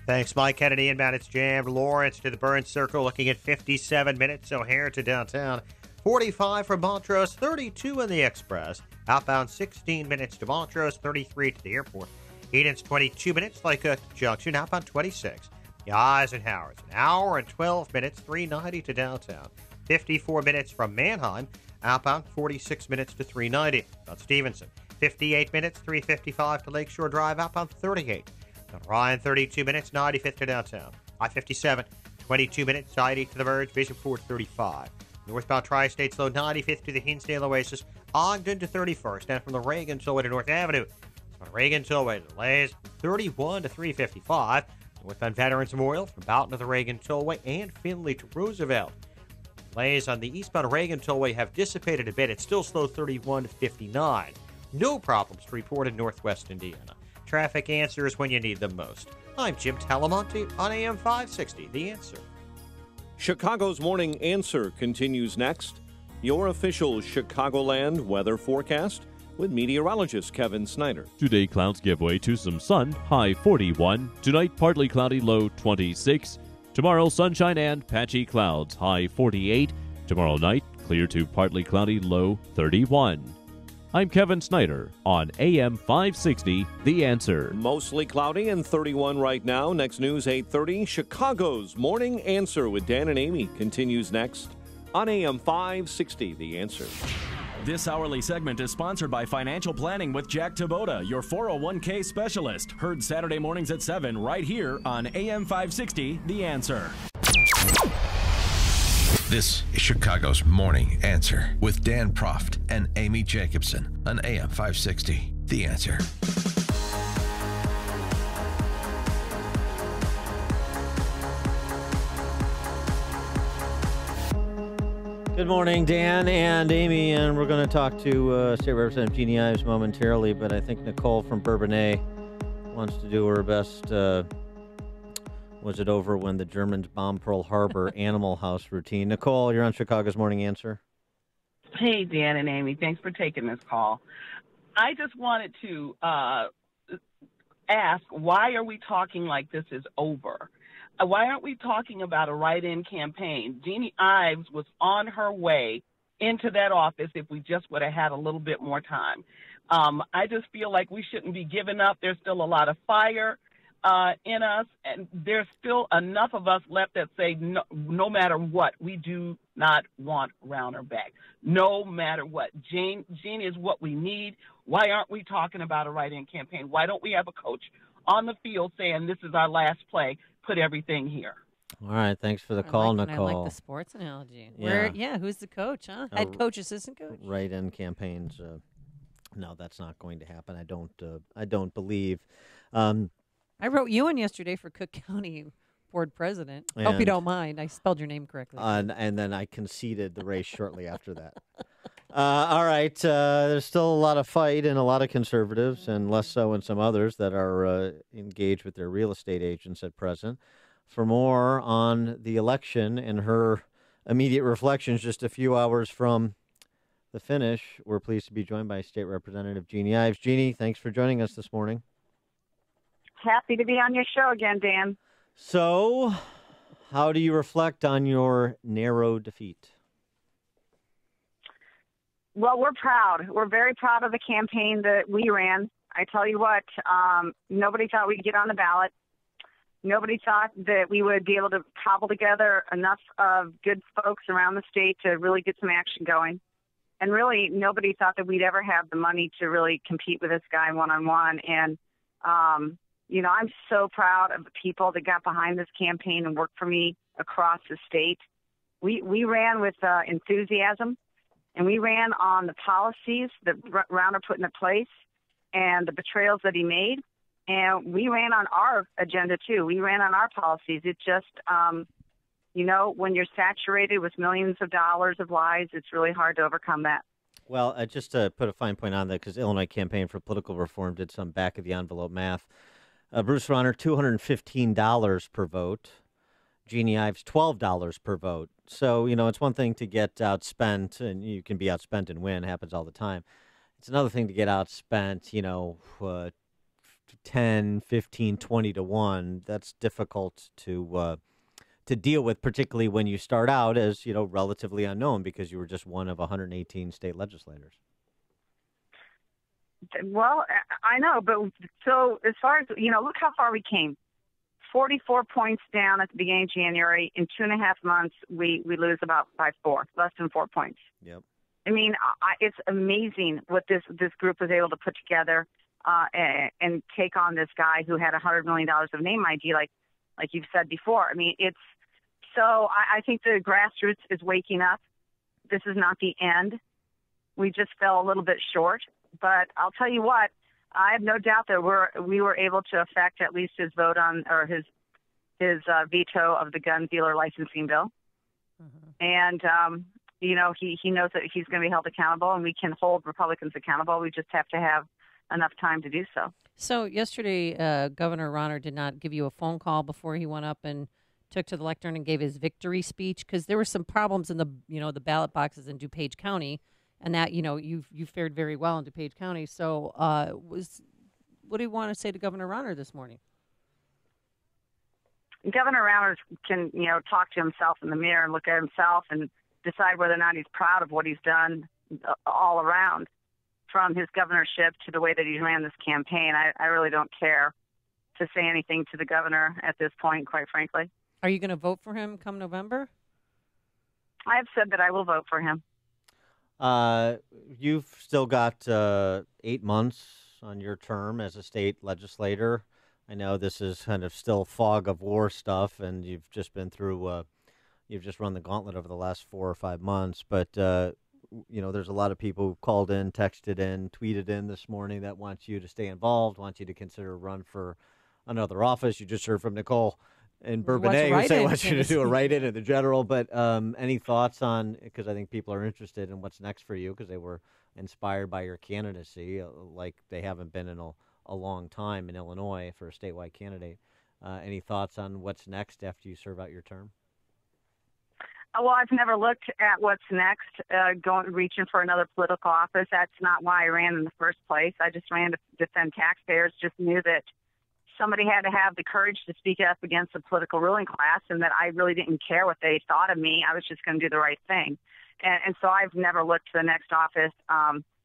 Thanks, Mike. Kennedy inbound. It's jammed. Lawrence to the Burns Circle, looking at 57 minutes. O'Hare to downtown. 45 from Montrose, 32 in the Express. Outbound 16 minutes to Montrose, 33 to the airport. Eden's 22 minutes, Lycka Junction. Outbound 26. Eisenhower's an hour and 12 minutes, 390 to downtown. 54 minutes from Manheim. Outbound 46 minutes to 390. On Stevenson, 58 minutes, 355 to Lakeshore Drive. Outbound 38. On Ryan, 32 minutes, 95th to downtown. I-57, 22 minutes, 90 to the Verge. Vision Ford, 35. Northbound Tri-State slow, 95th to the Hinsdale Oasis. Ogden to 31st. And from the Reagan Tollway to North Avenue. On Reagan Tollway, delays 31 to 355. Northbound Veterans Memorial from Boughton to the Reagan Tollway and Finley to Roosevelt. Delays on the eastbound Reagan Tollway have dissipated a bit. It's still slow 31 to 59. No problems to report in Northwest Indiana. Traffic answers when you need them most. I'm Jim Talamonte on AM 560, The Answer. Chicago's Morning Answer continues next. Your official Chicagoland weather forecast with meteorologist Kevin Snyder. Today, clouds give way to some sun, high 41. Tonight, partly cloudy, low 26. Tomorrow, sunshine and patchy clouds, high 48. Tomorrow night, clear to partly cloudy, low 31. I'm Kevin Snyder on AM 560, The Answer. Mostly cloudy and 31 right now. Next news, 8:30. Chicago's Morning Answer with Dan and Amy continues next on AM 560, The Answer. This hourly segment is sponsored by Financial Planning with Jack Taboda, your 401k specialist. Heard Saturday mornings at 7 right here on AM 560, The Answer. This is Chicago's Morning Answer with Dan Proft and Amy Jacobson on AM 560, The Answer. Good morning, Dan and Amy, and we're going to talk to State Representative Jeannie Ives momentarily, but I think Nicole from Bourbonnais wants to do her best Was it over when the Germans bombed Pearl Harbor? Animal House routine. Nicole, you're on Chicago's Morning Answer. Hey, Dan and Amy. Thanks for taking this call. I just wanted to ask, why are we talking like this is over? Why aren't we talking about a write-in campaign? Jeannie Ives was on her way into that office if we just would have had a little bit more time. I just feel like we shouldn't be giving up. There's still a lot of fire in us, and there's still enough of us left that say no matter what, we do not want Rauner back. No matter what. Jeannie is what we need. Why aren't we talking about a write-in campaign? Why don't we have a coach on the field saying this is our last play, put everything here? All right, thanks for the call, Nicole. I like the sports analogy. Who's the coach, huh? Head coach, assistant coach? Write-in campaigns. No, that's not going to happen. I don't believe. I wrote you in yesterday for Cook County board president. Hope you don't mind. I spelled your name correctly. And then I conceded the race shortly after that. All right. There's still a lot of fight in a lot of conservatives, and less so in some others that are engaged with their real estate agents at present. For more on the election and her immediate reflections just a few hours from the finish, we're pleased to be joined by State Representative Jeannie Ives. Jeannie, thanks for joining us this morning. Happy to be on your show again, Dan. So, how do you reflect on your narrow defeat? Well, we're proud. We're very proud of the campaign that we ran. I tell you what, nobody thought we'd get on the ballot. Nobody thought that we would be able to cobble together enough of good folks around the state to really get some action going. And really, nobody thought that we'd ever have the money to really compete with this guy one-on-one. And, I'm so proud of the people that got behind this campaign and worked for me across the state. We ran with enthusiasm, and we ran on the policies that Rauner put into place and the betrayals that he made. And we ran on our agenda, too. We ran on our policies. It just, when you're saturated with millions of dollars of lies, it's really hard to overcome that. Well, just to put a fine point on that, because Illinois Campaign for Political Reform did some back-of-the-envelope math. Bruce Rauner, $215 per vote. Jeannie Ives, $12 per vote. So, it's one thing to get outspent, and you can be outspent and win. It happens all the time. It's another thing to get outspent, 10, 15, 20 to 1. That's difficult to deal with, particularly when you start out as, relatively unknown because you were just one of 118 state legislators. Well, I know, but so as far as, look how far we came. 44 points down at the beginning of January. In 2.5 months, we lose about by 4, less than 4 points. Yep. I mean, it's amazing what this group was able to put together and take on this guy who had $100 million of name ID, like you've said before. I mean, I think the grassroots is waking up. This is not the end. We just fell a little bit short. But I'll tell you what, I have no doubt that we were able to affect at least his vote on, or his veto of the gun dealer licensing bill. Mm-hmm. And, he knows that he's going to be held accountable, and we can hold Republicans accountable. We just have to have enough time to do so. So yesterday, Governor Rauner did not give you a phone call before he went up and took to the lectern and gave his victory speech, because there were some problems in the ballot boxes in DuPage County, and that you fared very well in DuPage County. So what do you want to say to Governor Rauner this morning? Governor Rauner can talk to himself in the mirror and look at himself and decide whether or not he's proud of what he's done all around, from his governorship to the way that he ran this campaign. I really don't care to say anything to the governor at this point, quite frankly. Are you going to vote for him come November? I have said that I will vote for him. You've still got 8 months on your term as a state legislator. I know this is kind of still fog of war stuff, and you've just been through, you've just run the gauntlet over the last 4 or 5 months. But, there's a lot of people who've called in, texted in, tweeted in this morning that want you to stay involved, want you to consider a run for another office. You just heard from Nicole in Bourbonnais who say wants you to do a write-in in the general. But any thoughts on, because I think people are interested in what's next for you because they were inspired by your candidacy like they haven't been in a long time in Illinois for a statewide candidate. Any thoughts on what's next after you serve out your term? Well, I've never looked at what's next, reaching for another political office. That's not why I ran in the first place. I just ran to defend taxpayers, just knew that somebody had to have the courage to speak up against the political ruling class, and that I really didn't care what they thought of me. I was just going to do the right thing. And so I've never looked to the next office.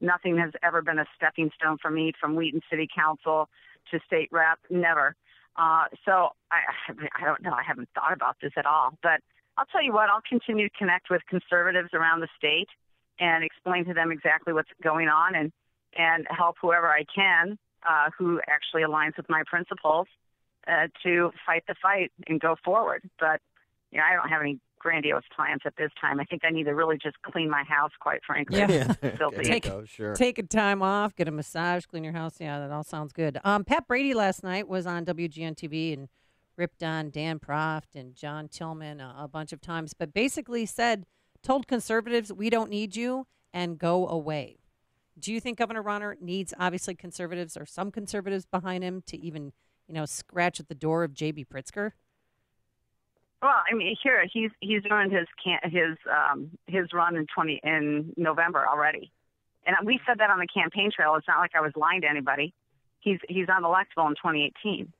Nothing has ever been a stepping stone for me, from Wheaton City Council to state rep, never. So I don't know. I haven't thought about this at all. But I'll tell you what, I'll continue to connect with conservatives around the state and explain to them exactly what's going on, and help whoever I can who actually aligns with my principles to fight the fight and go forward. But I don't have any grandiose plans at this time. I think I need to really just clean my house, quite frankly. Yeah. Sure. Take a time off, get a massage, clean your house. Yeah, that all sounds good. Pat Brady last night was on WGN-TV and ripped on Dan Proft and John Tillman a bunch of times, but basically told conservatives, we don't need you, and go away. Do you think Governor Rauner needs, obviously, conservatives or some conservatives behind him to even, scratch at the door of J.B. Pritzker? Well, I mean, here he's ruined his run in November already, and we said that on the campaign trail. It's not like I was lying to anybody. He's unelectable in 2018,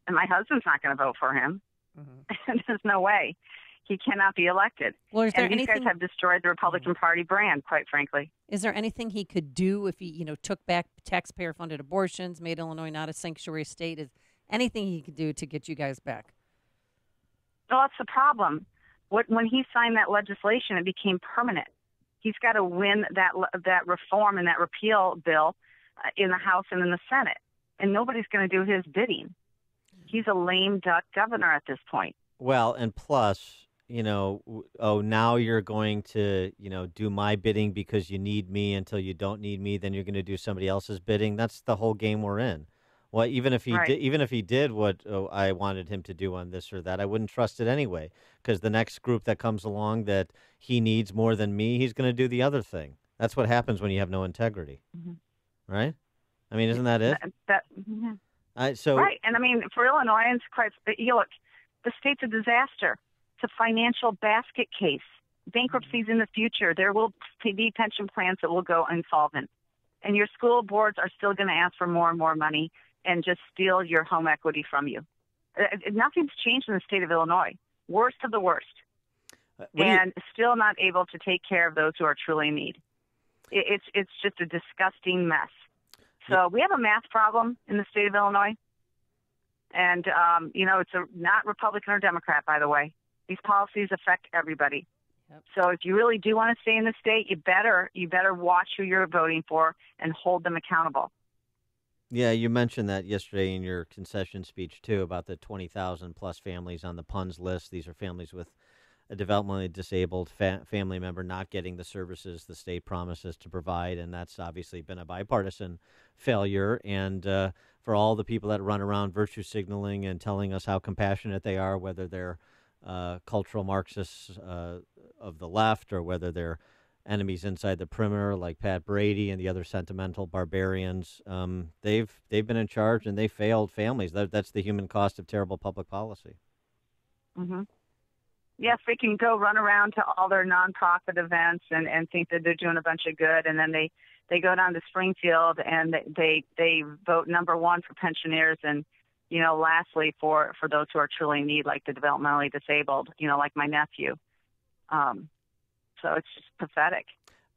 and my husband's not going to vote for him. Mm-hmm. There's no way. He cannot be elected. Well, and these guys have destroyed the Republican Party brand, quite frankly. Is there anything he could do if he, took back taxpayer-funded abortions, made Illinois not a sanctuary state? Is anything he could do to get you guys back? Well, that's the problem. When he signed that legislation, it became permanent. He's got to win that reform and that repeal bill in the House and in the Senate, and nobody's going to do his bidding. He's a lame duck governor at this point. Well, and plus, now you're going to, do my bidding because you need me until you don't need me. Then you're going to do somebody else's bidding. That's the whole game we're in. Well, even if he did what I wanted him to do on this or that, I wouldn't trust it anyway, because the next group that comes along that he needs more than me, he's going to do the other thing. That's what happens when you have no integrity, right? I mean, isn't that it? Yeah. So right, and I mean, for Illinoisans, look, the state's a disaster. It's a financial basket case. Bankruptcies in the future. There will be pension plans that will go insolvent, and your school boards are still going to ask for more and more money and just steal your home equity from you. Nothing's changed in the state of Illinois. Worst of the worst. And still not able to take care of those who are truly in need. It's just a disgusting mess. So we have a math problem in the state of Illinois. And, it's not Republican or Democrat, by the way. These policies affect everybody. Yep. So if you really do want to stay in the state, you better watch who you're voting for and hold them accountable. Yeah, you mentioned that yesterday in your concession speech, too, about the 20,000 plus families on the PUNS list. These are families with a developmentally disabled family member not getting the services the state promises to provide, and that's obviously been a bipartisan failure. And for all the people that run around virtue signaling and telling us how compassionate they are, whether they're cultural Marxists of the left or whether they're enemies inside the perimeter like Pat Brady and the other sentimental barbarians, they've been in charge and they failed families. That's the human cost of terrible public policy. Mm-hmm. Yes, they can go run around to all their nonprofit events and think that they're doing a bunch of good, and then they go down to Springfield and they vote number one for pensioners and, lastly for those who are truly in need, like the developmentally disabled, like my nephew. So it's just pathetic.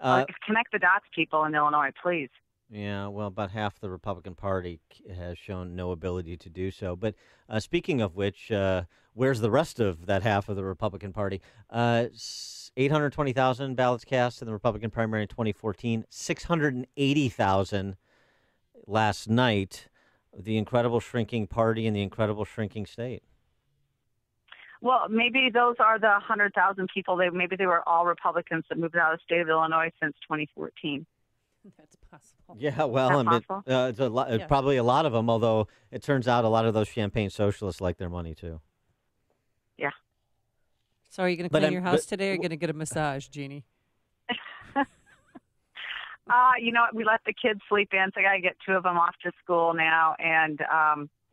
Connect the dots, people in Illinois, please. Yeah, well, about half the Republican Party has shown no ability to do so. But speaking of which, where's the rest of that half of the Republican Party? 820,000 ballots cast in the Republican primary in 2014, 680,000 last night. The incredible shrinking party and the incredible shrinking state. Well, maybe those are the 100,000 people. Maybe they were all Republicans that moved out of the state of Illinois since 2014. That's possible. Yeah, well, it's a lot, probably a lot of them, although it turns out a lot of those Champagne socialists like their money, too. Yeah. So are you going to clean your house today or are you going to get a massage, Jeannie? We let the kids sleep in, so I got to get two of them off to school now. And,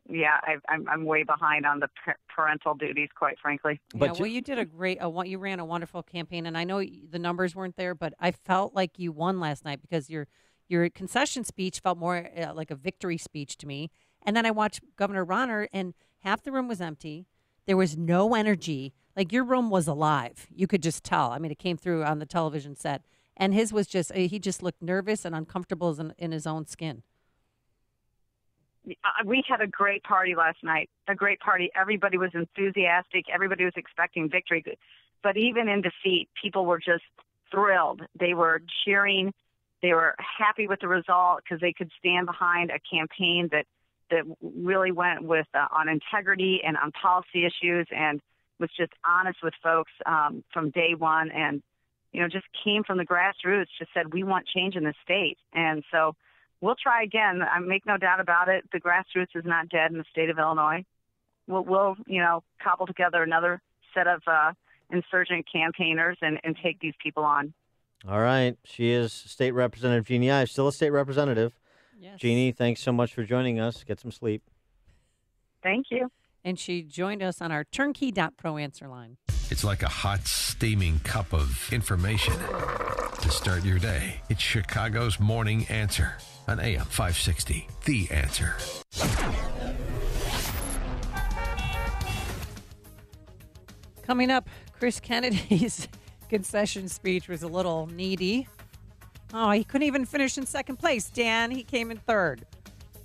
yeah, I'm way behind on the parental duties, quite frankly. But well, you did you ran a wonderful campaign, and I know the numbers weren't there, but I felt like you won last night because your concession speech felt more like a victory speech to me. And then I watched Governor Rauner, and half the room was empty. There was no energy. Like, your room was alive. You could just tell. I mean, it came through on the television set. And his was just, he just looked nervous and uncomfortable in his own skin. We had a great party last night, a great party. Everybody was enthusiastic. Everybody was expecting victory. But even in defeat, people were just thrilled. They were cheering. They were happy with the result because they could stand behind a campaign that really went with on integrity and on policy issues and was just honest with folks from day one, and just came from the grassroots, just said, we want change in the state. And so we'll try again. I make no doubt about it. The grassroots is not dead in the state of Illinois. We'll cobble together another set of insurgent campaigners and take these people on. All right. She is State Representative Jeannie Ives, still a state representative. Yes. Jeannie, thanks so much for joining us. Get some sleep. Thank you. And she joined us on our turnkey.pro answer line. It's like a hot, steaming cup of information to start your day. It's Chicago's Morning Answer on AM 560. The Answer. Coming up, Chris Kennedy's concession speech was a little needy. Oh, he couldn't even finish in second place, Dan. He came in third.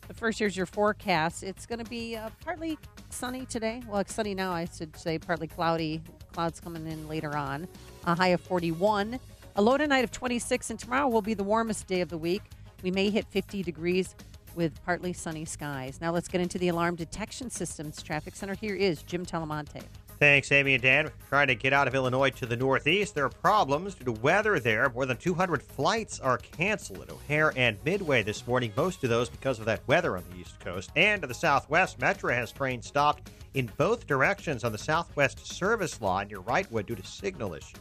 But first, here's your forecast. It's going to be partly sunny today. Well, it's sunny now, I should say. Partly cloudy. Clouds coming in later on. A high of 41. A low tonight of 26. And tomorrow will be the warmest day of the week. We may hit 50 degrees with partly sunny skies. Now let's get into the alarm detection systems. Traffic Center, here is Jim Talamonte. Thanks, Amy and Dan. Trying to get out of Illinois to the northeast. There are problems due to weather there. More than 200 flights are canceled at O'Hare and Midway this morning. Most of those because of that weather on the East Coast. And to the southwest, Metra has trains stopped in both directions on the southwest service line near Wrightwood due to signal issues.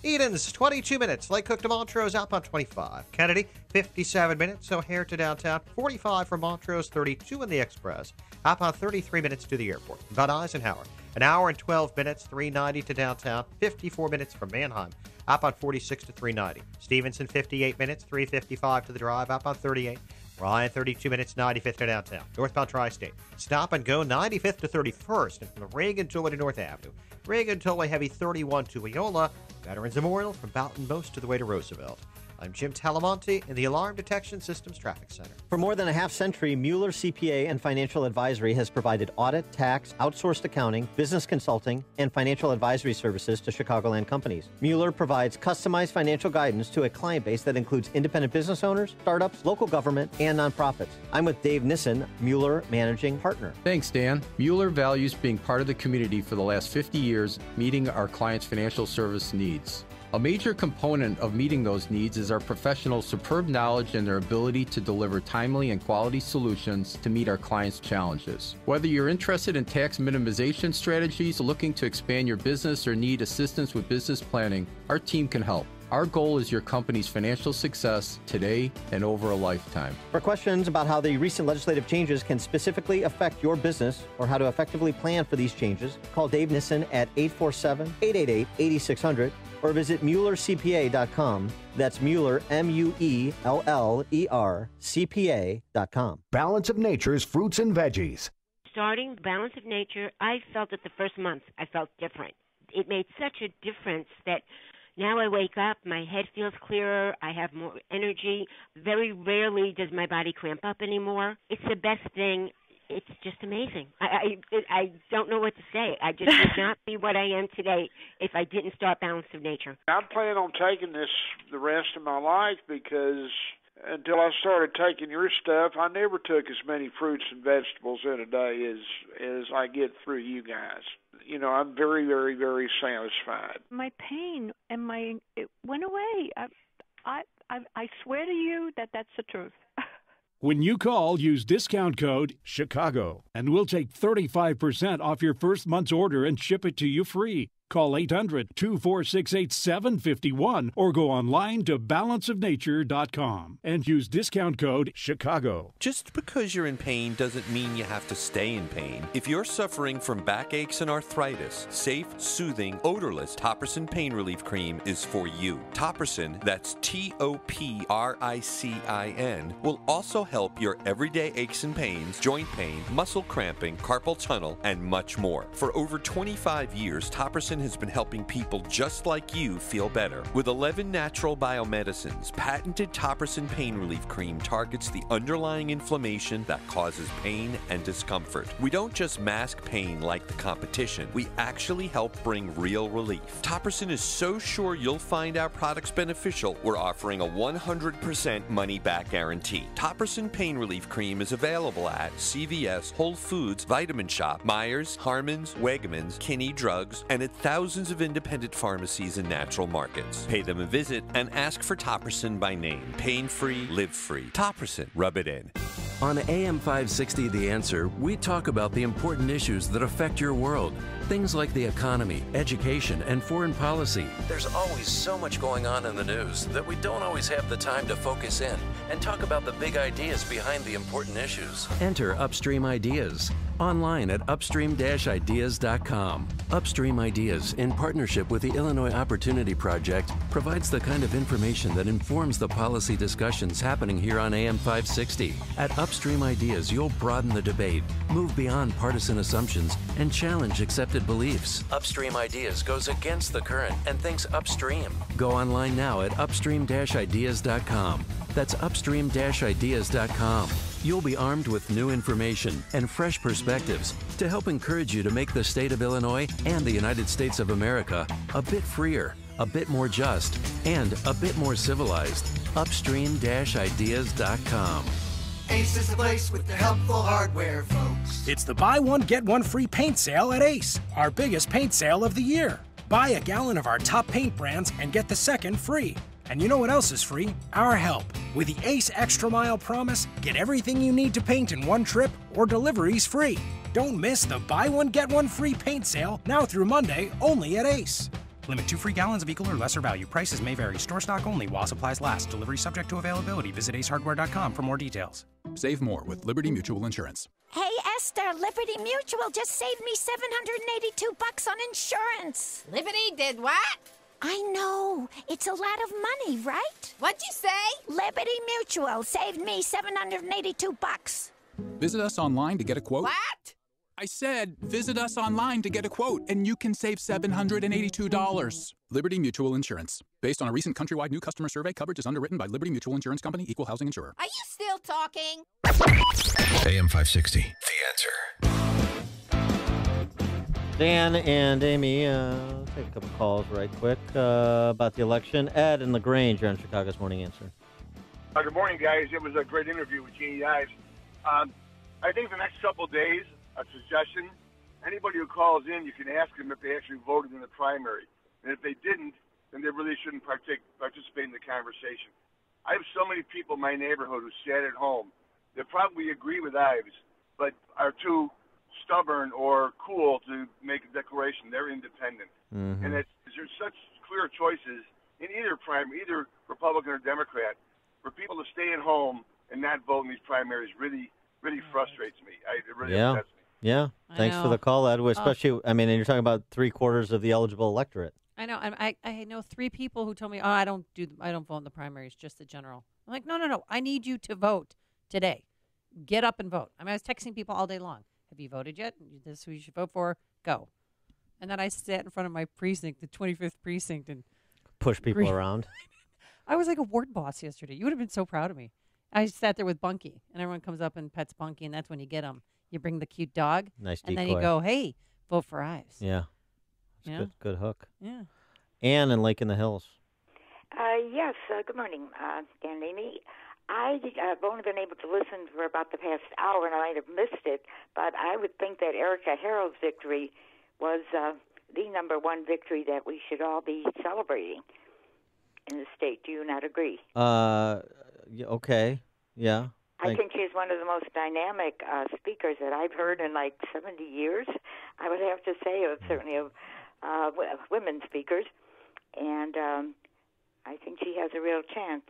Edens, 22 minutes. Lake Cook to Montrose, outbound 25. Kennedy, 57 minutes. O'Hare to downtown, 45 from Montrose, 32 in the Express. Outbound 33 minutes to the airport. Von Eisenhower, an hour and 12 minutes, 390 to downtown, 54 minutes from Manheim. Outbound 46 to 390. Stevenson, 58 minutes, 355 to the drive. Outbound 38. Ryan, 32 minutes, 95th to downtown. Northbound Tri-State. Stop and go, 95th to 31st. And from the Reagan Tollway to North Avenue. Reagan Tollway heavy 31 to Leola. Veterans Memorial from Boughton most to the way to Roosevelt. I'm Jim Talamonte in the Alarm Detection Systems Traffic Center. For more than a half century, Mueller CPA and Financial Advisory has provided audit, tax, outsourced accounting, business consulting, and financial advisory services to Chicagoland companies. Mueller provides customized financial guidance to a client base that includes independent business owners, startups, local government, and nonprofits. I'm with Dave Nissen, Mueller Managing Partner. Thanks, Dan. Mueller values being part of the community for the last 50 years, meeting our clients' financial service needs. A major component of meeting those needs is our professionals' superb knowledge and their ability to deliver timely and quality solutions to meet our clients' challenges. Whether you're interested in tax minimization strategies, looking to expand your business, or need assistance with business planning, our team can help. Our goal is your company's financial success today and over a lifetime. For questions about how the recent legislative changes can specifically affect your business or how to effectively plan for these changes, call Dave Nissen at 847-888-8600 or visit MuellerCPA.com. That's Mueller, Mueller, CPA.com. Balance of Nature's fruits and veggies. Starting Balance of Nature, I felt that the first month I felt different. It made such a difference that now I wake up, my head feels clearer, I have more energy. Very rarely does my body cramp up anymore. It's the best thing. It's just amazing. I don't know what to say. I just would not be what I am today if I didn't start Balance of Nature. I plan on taking this the rest of my life because until I started taking your stuff, I never took as many fruits and vegetables in a day as I get through you guys. You know, I'm very, very, very satisfied. My pain and it went away. I swear to you that that's the truth. When you call, use discount code CHICAGO, and we'll take 35% off your first month's order and ship it to you free. Call 800-246-8751 or go online to balanceofnature.com and use discount code CHICAGO. Just because you're in pain doesn't mean you have to stay in pain. If you're suffering from backaches and arthritis, safe, soothing, odorless Topricin Pain Relief Cream is for you. Topricin, that's Topricin, will also help your everyday aches and pains, joint pain, muscle cramping, carpal tunnel, and much more. For over 25 years, Topricin has been helping people just like you feel better. With 11 natural biomedicines, patented Topricin Pain Relief Cream targets the underlying inflammation that causes pain and discomfort. We don't just mask pain like the competition, we actually help bring real relief. Topricin is so sure you'll find our products beneficial, we're offering a 100% money-back guarantee. Topricin Pain Relief Cream is available at CVS, Whole Foods, Vitamin Shop, Myers, Harmon's, Wegmans, Kinney Drugs, and at thousands of independent pharmacies and natural markets. Pay them a visit and ask for Topricin by name. Pain-free, live-free. Topricin. Rub it in. On AM 560 The Answer, we talk about the important issues that affect your world. Things like the economy, education, and foreign policy. There's always so much going on in the news that we don't always have the time to focus in and talk about the big ideas behind the important issues. Enter Upstream Ideas online at upstream-ideas.com. Upstream Ideas, in partnership with the Illinois Opportunity Project, provides the kind of information that informs the policy discussions happening here on AM 560. At Upstream Ideas, you'll broaden the debate, move beyond partisan assumptions, and challenge accepted beliefs. Upstream Ideas goes against the current and thinks upstream. Go online now at upstream-ideas.com. That's upstream-ideas.com. You'll be armed with new information and fresh perspectives to help encourage you to make the state of Illinois and the United States of America a bit freer, a bit more just, and a bit more civilized. Upstream-ideas.com. Ace is the place with the helpful hardware, folks. It's the buy one, get one free paint sale at Ace, our biggest paint sale of the year. Buy a gallon of our top paint brands and get the second free. And you know what else is free? Our help. With the Ace Extra Mile Promise, get everything you need to paint in one trip or deliveries free. Don't miss the buy one, get one free paint sale now through Monday only at Ace. Limit 2 free gallons of equal or lesser value. Prices may vary. Store stock only while supplies last. Delivery subject to availability. Visit acehardware.com for more details. Save more with Liberty Mutual Insurance. Hey, Esther, Liberty Mutual just saved me $782 on insurance. Liberty did what? I know. It's a lot of money, right? What'd you say? Liberty Mutual saved me $782. Visit us online to get a quote. What? I said, visit us online to get a quote, and you can save $782. Liberty Mutual Insurance. Based on a recent countrywide new customer survey, coverage is underwritten by Liberty Mutual Insurance Company, Equal Housing Insurer. Are you still talking? AM 560. The Answer. Dan and Amy, take a couple calls right quick about the election. Ed in LaGrange, you're on Chicago's Morning Answer. Good morning, guys. It was a great interview with Jeannie Ives. I think the next couple of days, a suggestion, anybody who calls in, you can ask them if they actually voted in the primary. And if they didn't, then they really shouldn't participate in the conversation. I have so many people in my neighborhood who sat at home that probably agree with Ives, but are too stubborn or cool to make a declaration. They're independent. Mm-hmm. And there's such clear choices in either primary, either Republican or Democrat, for people to stay at home and not vote in these primaries really frustrates me. It really upsets me. Yeah. Thanks for the call, Ed. Especially, I mean, and you're talking about 3/4 of the eligible electorate. I know. I know 3 people who told me, "Oh, I don't vote in the primaries, just the general." I'm like, no. I need you to vote today. Get up and vote. I mean, I was texting people all day long. Have you voted yet? This is who you should vote for. Go. And then I sat in front of my precinct, the 25th precinct, and push people around. I was like a ward boss yesterday. You would have been so proud of me. I sat there with Bunky, and everyone comes up and pets Bunky, and that's when you get them. You bring the cute dog, nice decoy. And then you go, "Hey, vote for Ives." Yeah, Yeah. Good hook. Yeah. Ann in Lake in the Hills. Yes. Good morning, Dan and Amy. I've only been able to listen for about the past hour, and I might have missed it, but I would think that Erica Harrell's victory was the number one victory that we should all be celebrating in the state. Do you not agree? Okay. Yeah. I think she's one of the most dynamic speakers that I've heard in like 70 years. I would have to say it was certainly a women speakers, and I think she has a real chance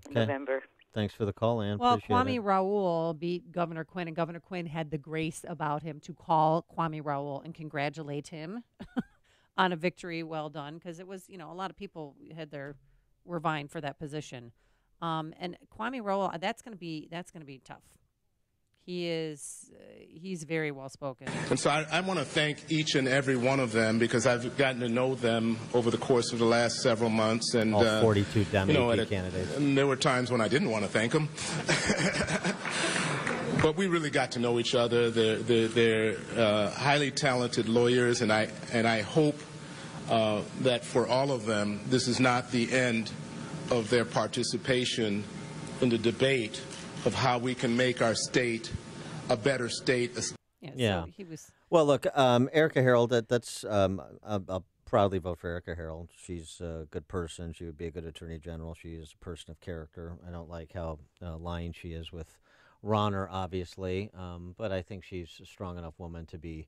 in November. Thanks for the call, Ann. Well, Appreciate Kwame it. Raoul beat Governor Quinn, and Governor Quinn had the grace about him to call Kwame Raoul and congratulate him on a victory well done, because it was, a lot of people were vying for that position. And Kwame Raoul, that's going to be tough. He's very well spoken. And so I want to thank each and every one of them, because I've gotten to know them over the course of the last several months. And all 42 Democratic candidates. And there were times when I didn't want to thank them. But we really got to know each other. They're highly talented lawyers, and I hope that for all of them, this is not the end of their participation in the debate of how we can make our state a better state. Yeah. So he was. Well, look, Erica Harold. I'll proudly vote for Erica Harold. She's a good person. She would be a good attorney general. She is a person of character. I don't like how lying she is with Ronner, obviously, but I think she's a strong enough woman to be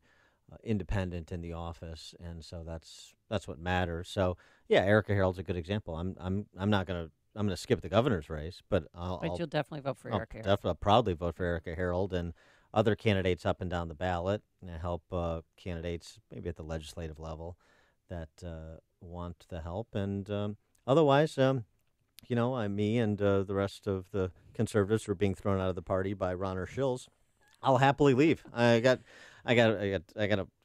independent in the office, and so that's what matters. So, yeah, Erica Harold's a good example. I'm not gonna. I'm going to skip the governor's race, but you'll definitely vote for Erica Harold. Definitely proudly vote for Erica Harold and other candidates up and down the ballot, and help candidates maybe at the legislative level that want the help. And otherwise, me and the rest of the conservatives who are being thrown out of the party by Ronner Shills, I'll happily leave. I got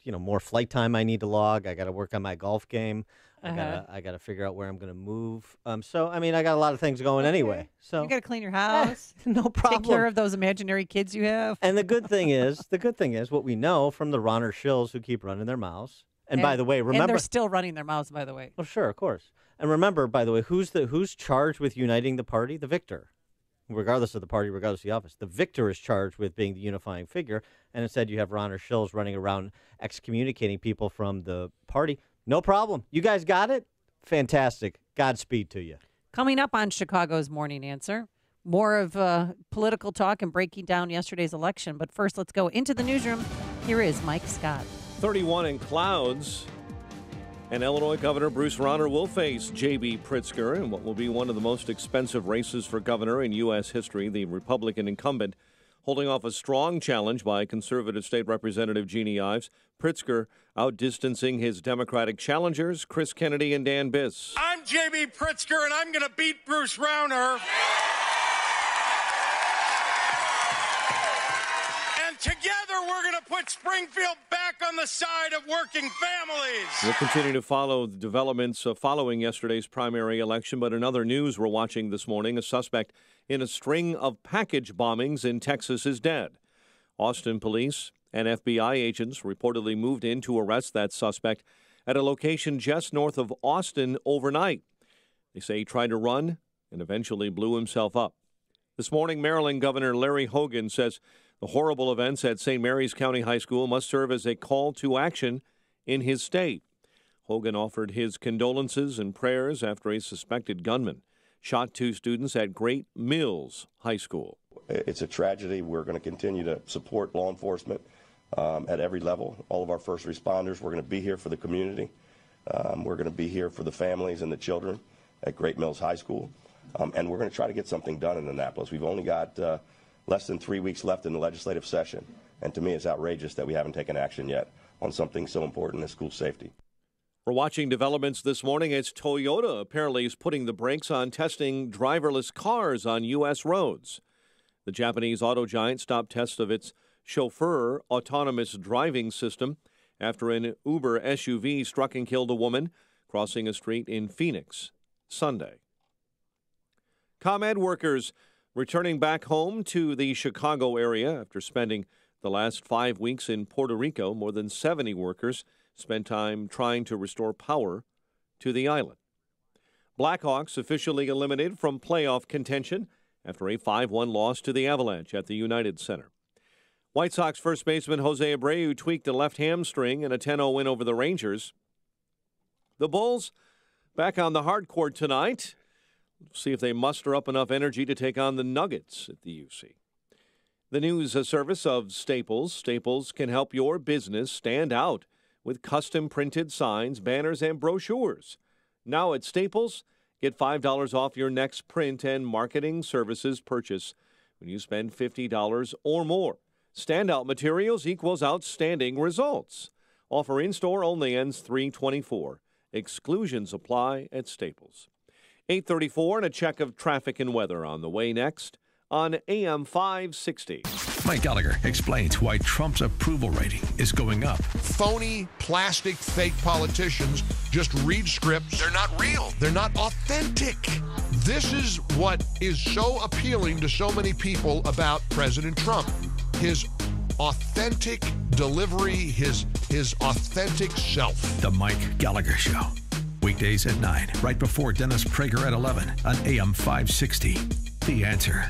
more flight time I need to log. I got to work on my golf game. I got to figure out where I'm going to move. I got a lot of things going anyway. So you got to clean your house. No problem. Take care of those imaginary kids you have. And the good thing is what we know from the Ronner Shills who keep running their mouths. And by the way, remember, and they're still running their mouths, by the way. Well, sure, of course. And remember, by the way, who's charged with uniting the party? The victor. Regardless of the party, regardless of the office. The victor is charged with being the unifying figure, and instead you have Ronner Shills running around excommunicating people from the party. No problem. You guys got it? Fantastic. Godspeed to you. Coming up on Chicago's Morning Answer, more of political talk and breaking down yesterday's election. But first, let's go into the newsroom. Here is Mike Scott. 31 in clouds. And Illinois Governor Bruce Rauner will face J.B. Pritzker in what will be one of the most expensive races for governor in U.S. history. The Republican incumbent holding off a strong challenge by conservative state representative Jeannie Ives. Pritzker outdistancing his Democratic challengers, Chris Kennedy and Dan Biss. I'm J.B. Pritzker, and I'm going to beat Bruce Rauner. And together we're going to put Springfield back on the side of working families. We'll continue to follow the developments following yesterday's primary election, but in other news we're watching this morning, a suspect in a string of package bombings in Texas is dead. Austin police and FBI agents reportedly moved in to arrest that suspect at a location just north of Austin overnight. They say he tried to run and eventually blew himself up. This morning, Maryland Governor Larry Hogan says the horrible events at St. Mary's County High School must serve as a call to action in his state. Hogan offered his condolences and prayers after a suspected gunman shot two students at Great Mills High School. It's a tragedy. We're going to continue to support law enforcement at every level. All of our first responders, we're going to be here for the community. We're going to be here for the families and the children at Great Mills High School. And we're going to try to get something done in Annapolis. We've only got less than 3 weeks left in the legislative session. And to me, it's outrageous that we haven't taken action yet on something so important as school safety. We're watching developments this morning as Toyota apparently is putting the brakes on testing driverless cars on U.S. roads. The Japanese auto giant stopped tests of its chauffeur autonomous driving system after an Uber SUV struck and killed a woman crossing a street in Phoenix Sunday. ComEd workers returning back home to the Chicago area after spending the last 5 weeks in Puerto Rico. More than 70 workers spent time trying to restore power to the island. Blackhawks officially eliminated from playoff contention after a 5-1 loss to the Avalanche at the United Center. White Sox first baseman Jose Abreu tweaked a left hamstring in a 10-0 win over the Rangers. The Bulls back on the hard court tonight. See if they muster up enough energy to take on the Nuggets at the UC. The news service of Staples. Staples can help your business stand out with custom printed signs, banners, and brochures. Now at Staples, get $5 off your next print and marketing services purchase when you spend $50 or more. Standout materials equals outstanding results. Offer in-store only ends 3/24. Exclusions apply at Staples. 8:34 and a check of traffic and weather on the way next on AM 560. Mike Gallagher explains why Trump's approval rating is going up. Phony, plastic, fake politicians just read scripts. They're not real. They're not authentic. This is what is so appealing to so many people about President Trump. His authentic delivery, his authentic self. The Mike Gallagher Show. Weekdays at 9, right before Dennis Prager at 11 on AM 560. The Answer.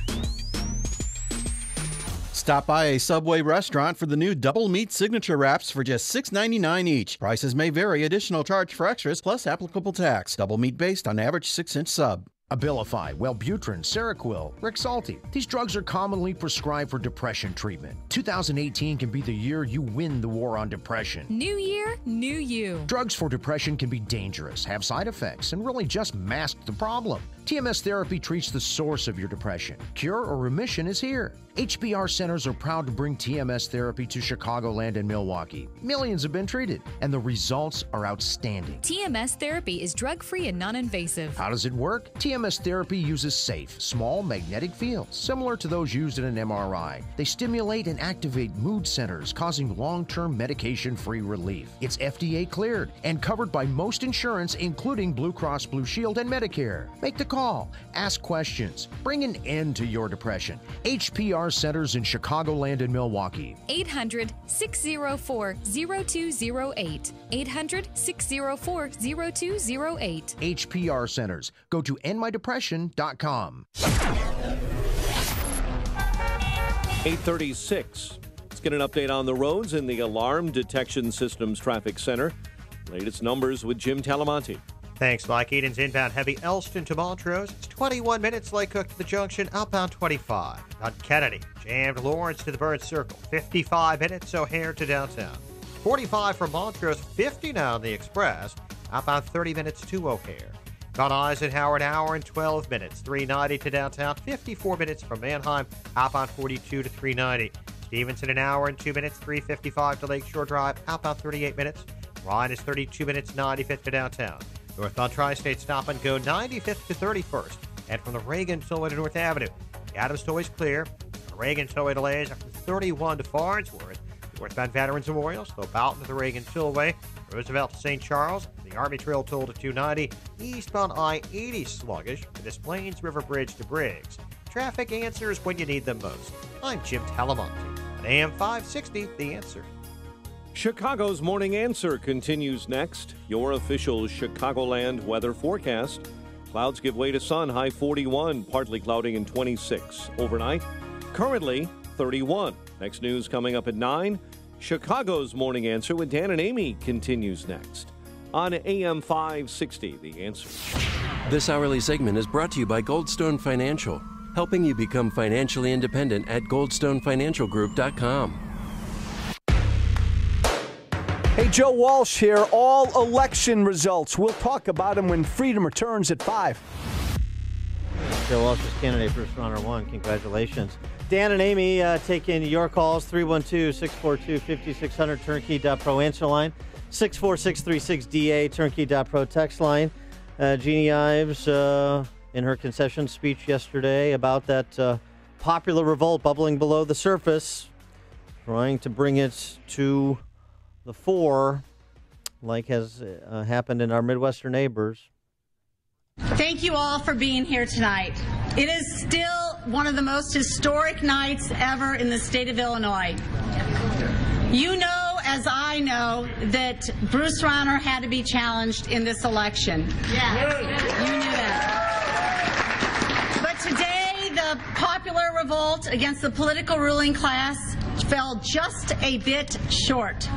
Stop by a Subway restaurant for the new Double Meat Signature Wraps for just $6.99 each. Prices may vary. Additional charge for extras plus applicable tax. Double meat based on average 6-inch sub. Abilify, Wellbutrin, Seroquel, Rexulti. These drugs are commonly prescribed for depression treatment. 2018 can be the year you win the war on depression. New year, new you. Drugs for depression can be dangerous, have side effects, and really just mask the problem. TMS therapy treats the source of your depression. Cure or remission is here. HBR centers are proud to bring TMS therapy to Chicagoland and Milwaukee. Millions have been treated, and the results are outstanding. TMS therapy is drug-free and non-invasive. How does it work? TMS therapy uses safe, small magnetic fields, similar to those used in an MRI. They stimulate and activate mood centers, causing long-term medication-free relief. It's FDA cleared and covered by most insurance, including Blue Cross Blue Shield and Medicare. Make the call, ask questions, bring an end to your depression. HPR centers in Chicagoland and Milwaukee. 800-604-0208. 800-604-0208. HPR centers. Go to endmydepression.com. 8:36. Let's get an update on the roads in the Alarm Detection Systems Traffic Center. Latest numbers with Jim Talamonte. Thanks, Mike. Eden's inbound heavy Elston to Montrose. It's 21 minutes. Lake Cook to the junction, outbound 25. On Kennedy, jammed Lawrence to the Bird Circle, 55 minutes. O'Hare to downtown. 45 from Montrose, 50 now on the Express, outbound 30 minutes to O'Hare. Van Eisenhower, an hour and 12 minutes, 390 to downtown, 54 minutes from Manheim, outbound 42 to 390. Stevenson, an hour and 2 minutes, 355 to Lakeshore Drive, outbound 38 minutes. Ryan is 32 minutes, 95th to downtown. Northbound Tri-State stop and go 95th to 31st. And from the Reagan Tollway to North Avenue, the Adams Tollway is clear. The Reagan Tollway delays are from 31 to Farnsworth. Northbound Veterans Memorial, slow Boughton to the Reagan Tollway. Roosevelt to St. Charles. The Army Trail toll to 290. Eastbound I-80 sluggish to Des Plaines River Bridge to Briggs. Traffic answers when you need them most. I'm Jim Talamonte on AM 560, The Answer. Chicago's Morning Answer continues next. Your official Chicagoland weather forecast. Clouds give way to sun, high 41, partly cloudy and 26. Overnight, currently 31. Next news coming up at 9. Chicago's Morning Answer with Dan and Amy continues next on AM 560, The Answer. This hourly segment is brought to you by Goldstone Financial, helping you become financially independent at goldstonefinancialgroup.com. Hey, Joe Walsh here. All election results. We'll talk about them when Freedom returns at 5. Joe Walsh is candidate for Runner 1. Congratulations. Dan and Amy taking your calls. 312-642-5600, turnkey.pro answer line. 64636DA, turnkey.pro text line. Jeannie Ives in her concession speech yesterday about that popular revolt bubbling below the surface, trying to bring it to the fore, like has happened in our Midwestern neighbors. Thank you all for being here tonight. It is still one of the most historic nights ever in the state of Illinois. You know, as I know, that Bruce Rauner had to be challenged in this election. Yeah. You knew that. But today, the popular revolt against the political ruling class fell just a bit short.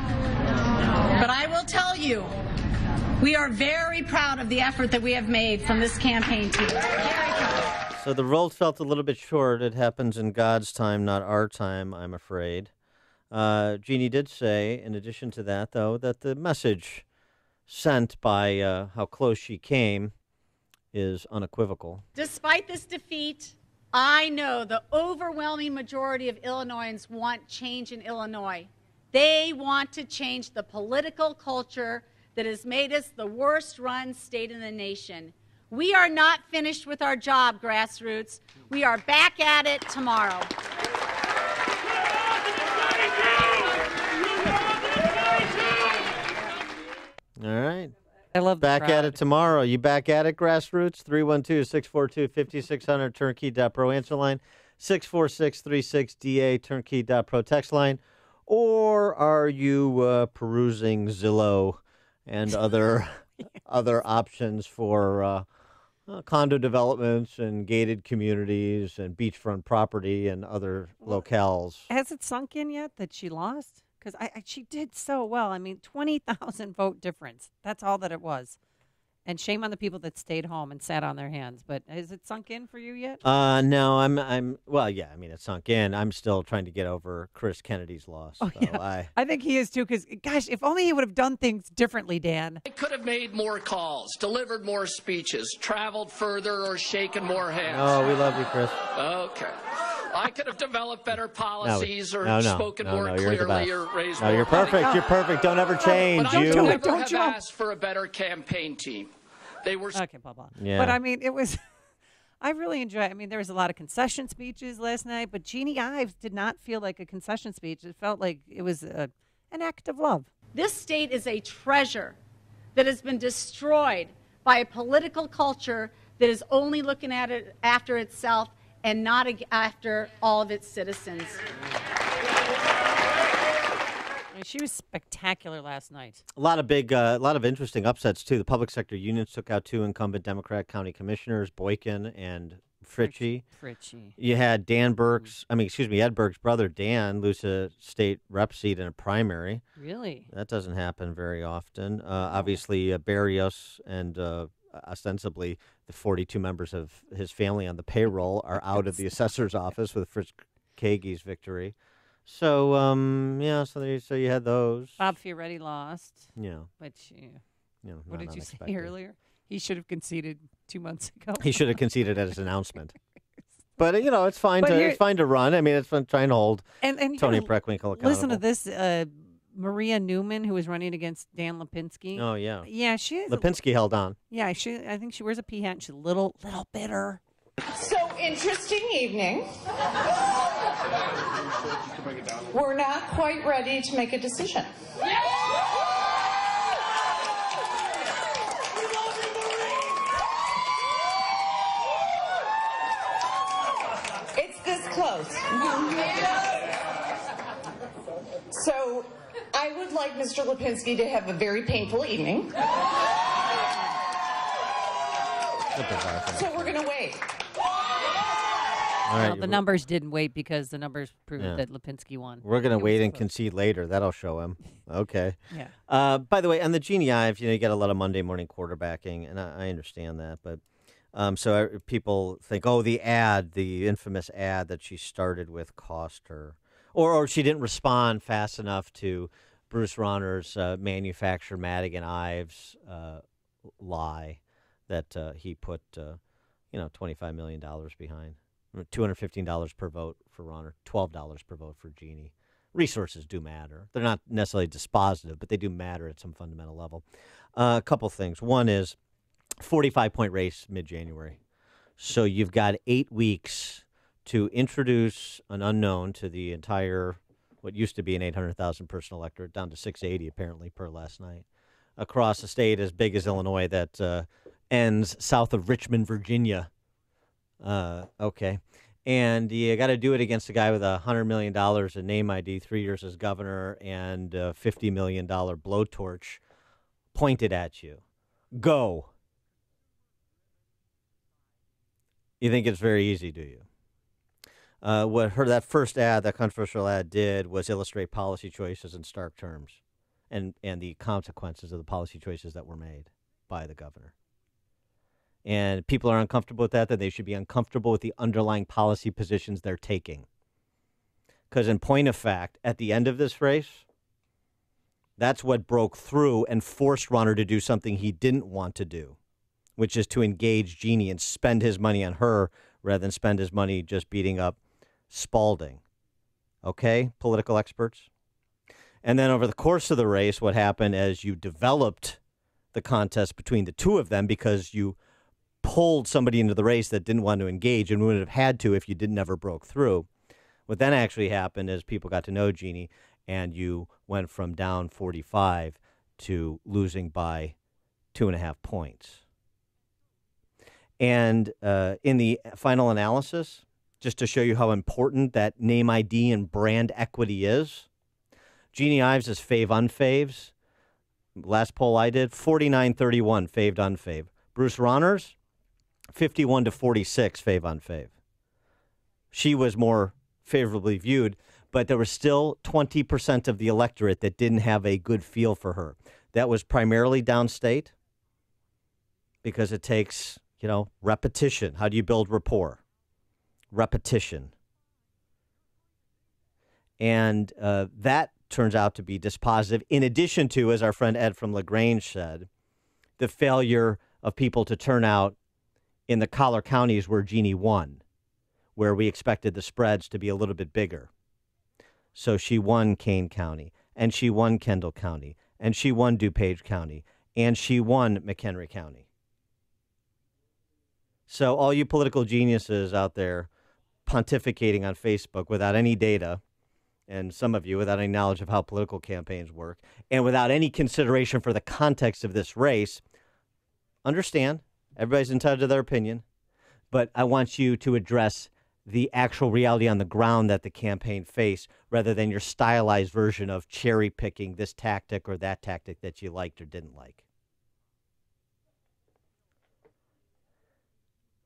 But I will tell you, we are very proud of the effort that we have made from this campaign team. Very proud. So the revolt felt a little bit short. It happens in God's time, not our time, I'm afraid. Jeannie did say, in addition to that, though, that the message sent by how close she came is unequivocal. Despite this defeat, I know the overwhelming majority of Illinoisans want change in Illinois. They want to change the political culture that has made us the worst-run state in the nation. We are not finished with our job, grassroots. We are back at it tomorrow. All right. I love back at it tomorrow. You back at it, grassroots? 312-642-5600, turnkey.pro answer line, 64636DA, turnkey.pro text line. Or are you perusing Zillow and other other options for condo developments and gated communities and beachfront property and other locales? Has it sunk in yet that she lost? Because she did so well. I mean, 20,000 vote difference. That's all that it was. And shame on the people that stayed home and sat on their hands. But has it sunk in for you yet? No, I'm well, yeah, I mean, it sunk in. I'm still trying to get over Chris Kennedy's loss. Oh, so yeah. I think he is too, because, gosh, if only he would have done things differently, Dan. I could have made more calls, delivered more speeches, traveled further, or shaken more hands. Oh, we love you, Chris. Okay. I could have developed better policies or spoken more you're clearly or raised No, more you're perfect. money. You're perfect. Don't ever change. But I would never have asked for a better campaign team. They were okay, blah, blah. Yeah. But I mean, it was. I really enjoy. I mean, there was a lot of concession speeches last night, but Jeannie Ives did not feel like a concession speech. It felt like it was an act of love. This state is a treasure that has been destroyed by a political culture that is only looking at it after itself and not after all of its citizens. She was spectacular last night. A lot of interesting upsets, too. The public sector unions took out 2 incumbent Democrat county commissioners, Boykin and Fritchie. You had Ed Berg's brother, Dan, lose a state rep seat in a primary. Really? That doesn't happen very often. Obviously, Barrios and ostensibly the 42 members of his family on the payroll are out of the assessor's office with Fritz Kage's victory. So, so you had those. Bob Fioretti lost. Yeah. Which, what what did you say earlier? He should have conceded 2 months ago. He should have conceded at his announcement. But, it's fine it's fine to run. I mean, it's fun trying to hold and Tony Preckwinkle accountable. Listen to this. Maria Newman, who was running against Dan Lipinski. Oh, yeah. Yeah, she is. Lipinski held on. Yeah, I think she wears a pea hat and she's a little bitter. So, interesting evening. We're not quite ready to make a decision. It's this close. So, I would like Mr. Lipinski to have a very painful evening. So we're going to wait. All right, Well, the numbers didn't wait because the numbers proved that Lipinski won. We're going to wait and concede later. That'll show him. Okay. Yeah. By the way, on the Jeannie Ives, you got a lot of Monday morning quarterbacking, and I understand that. But so people think, the infamous ad that she started with cost her. Or she didn't respond fast enough to Bruce Rauner's manufacturer Madigan Ives lie that he put, $25 million behind. $215 per vote for Rauner, $12 per vote for Jeannie. Resources do matter. They're not necessarily dispositive, but they do matter at some fundamental level. A couple things. One is 45-point race mid-January. So you've got 8 weeks to introduce an unknown to the entire, what used to be an 800,000 person electorate, down to 680 apparently per last night, across a state as big as Illinois that ends south of Richmond, Virginia. Okay. And you got to do it against a guy with $100 million in name ID, 3 years as governor, and a $50 million blowtorch pointed at you. Go. You think it's very easy, do you? That first ad, that controversial ad did was illustrate policy choices in stark terms and the consequences of the policy choices that were made by the governor. And people are uncomfortable with that, then they should be uncomfortable with the underlying policy positions they're taking. Because in point of fact, at the end of this race, that's what broke through and forced Rauner to do something he didn't want to do, which is to engage Jeannie and spend his money on her rather than spend his money just beating up Spalding. Okay, political experts? And then over the course of the race, what happened is you developed the contest between the two of them because you pulled somebody into the race that didn't want to engage and wouldn't have had to if you never broke through. What then actually happened is people got to know Jeannie, and you went from down 45 to losing by 2.5 points. And in the final analysis, just to show you how important that name ID and brand equity is, Jeannie Ives is fave-unfaves. Last poll I did, 49-31 faved-unfave. Bruce Rauner's, 51-46 fave-unfave. She was more favorably viewed, but there was still 20% of the electorate that didn't have a good feel for her. That was primarily downstate because it takes, repetition. How do you build rapport? Repetition. And that turns out to be dispositive, in addition to, as our friend Ed from LaGrange said, the failure of people to turn out in the collar counties where Jeannie won, where we expected the spreads to be a little bit bigger. So she won Kane County, and she won Kendall County, and she won DuPage County, and she won McHenry County. So all you political geniuses out there pontificating on Facebook without any data, and some of you without any knowledge of how political campaigns work, and without any consideration for the context of this race, understand, everybody's entitled to their opinion, but I want you to address the actual reality on the ground that the campaign faced rather than your stylized version of cherry-picking this tactic or that tactic that you liked or didn't like.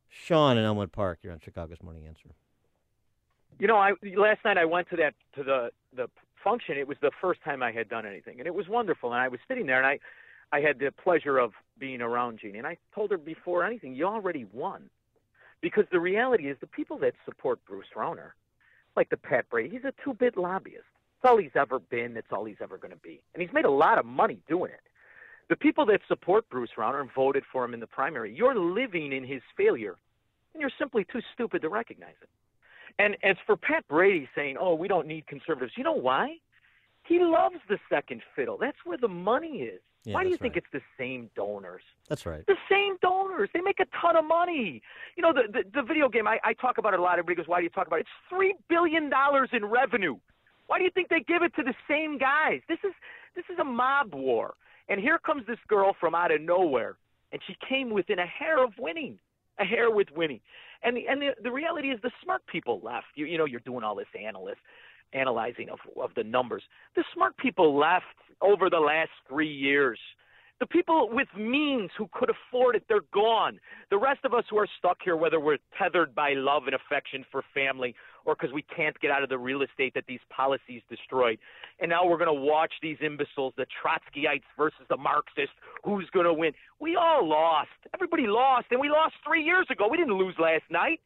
Sean in Elmwood Park, you're on Chicago's Morning Answer. Last night I went to the function. It was the first time I had done anything, and it was wonderful. And I was sitting there, and I had the pleasure of being around Jeannie. And I told her before anything, you already won. Because the reality is the people that support Bruce Rauner, like the Pat Brady, he's a two-bit lobbyist. That's all he's ever been. That's all he's ever going to be. And he's made a lot of money doing it. The people that support Bruce Rauner and voted for him in the primary, you're living in his failure, and you're simply too stupid to recognize it. And as for Pat Brady saying, we don't need conservatives, you know why? He loves the second fiddle. That's where the money is. Yeah, why do you think it's the same donors? That's right. The same donors. They make a ton of money. The video game, I talk about it a lot. Everybody goes, why do you talk about it? It's $3 billion in revenue. Why do you think they give it to the same guys? This is a mob war. And here comes this girl from out of nowhere, and she came within a hair of winning. A hair with winning. And the reality is the smart people left. You're doing all this analyzing of the numbers. The smart people left over the last 3 years. The people with means who could afford it, they're gone. The rest of us who are stuck here, whether we're tethered by love and affection for family or because we can't get out of the real estate that these policies destroyed, and now we're going to watch these imbeciles, the Trotskyites versus the Marxists, who's going to win. We all lost. Everybody lost, and we lost 3 years ago. We didn't lose last night.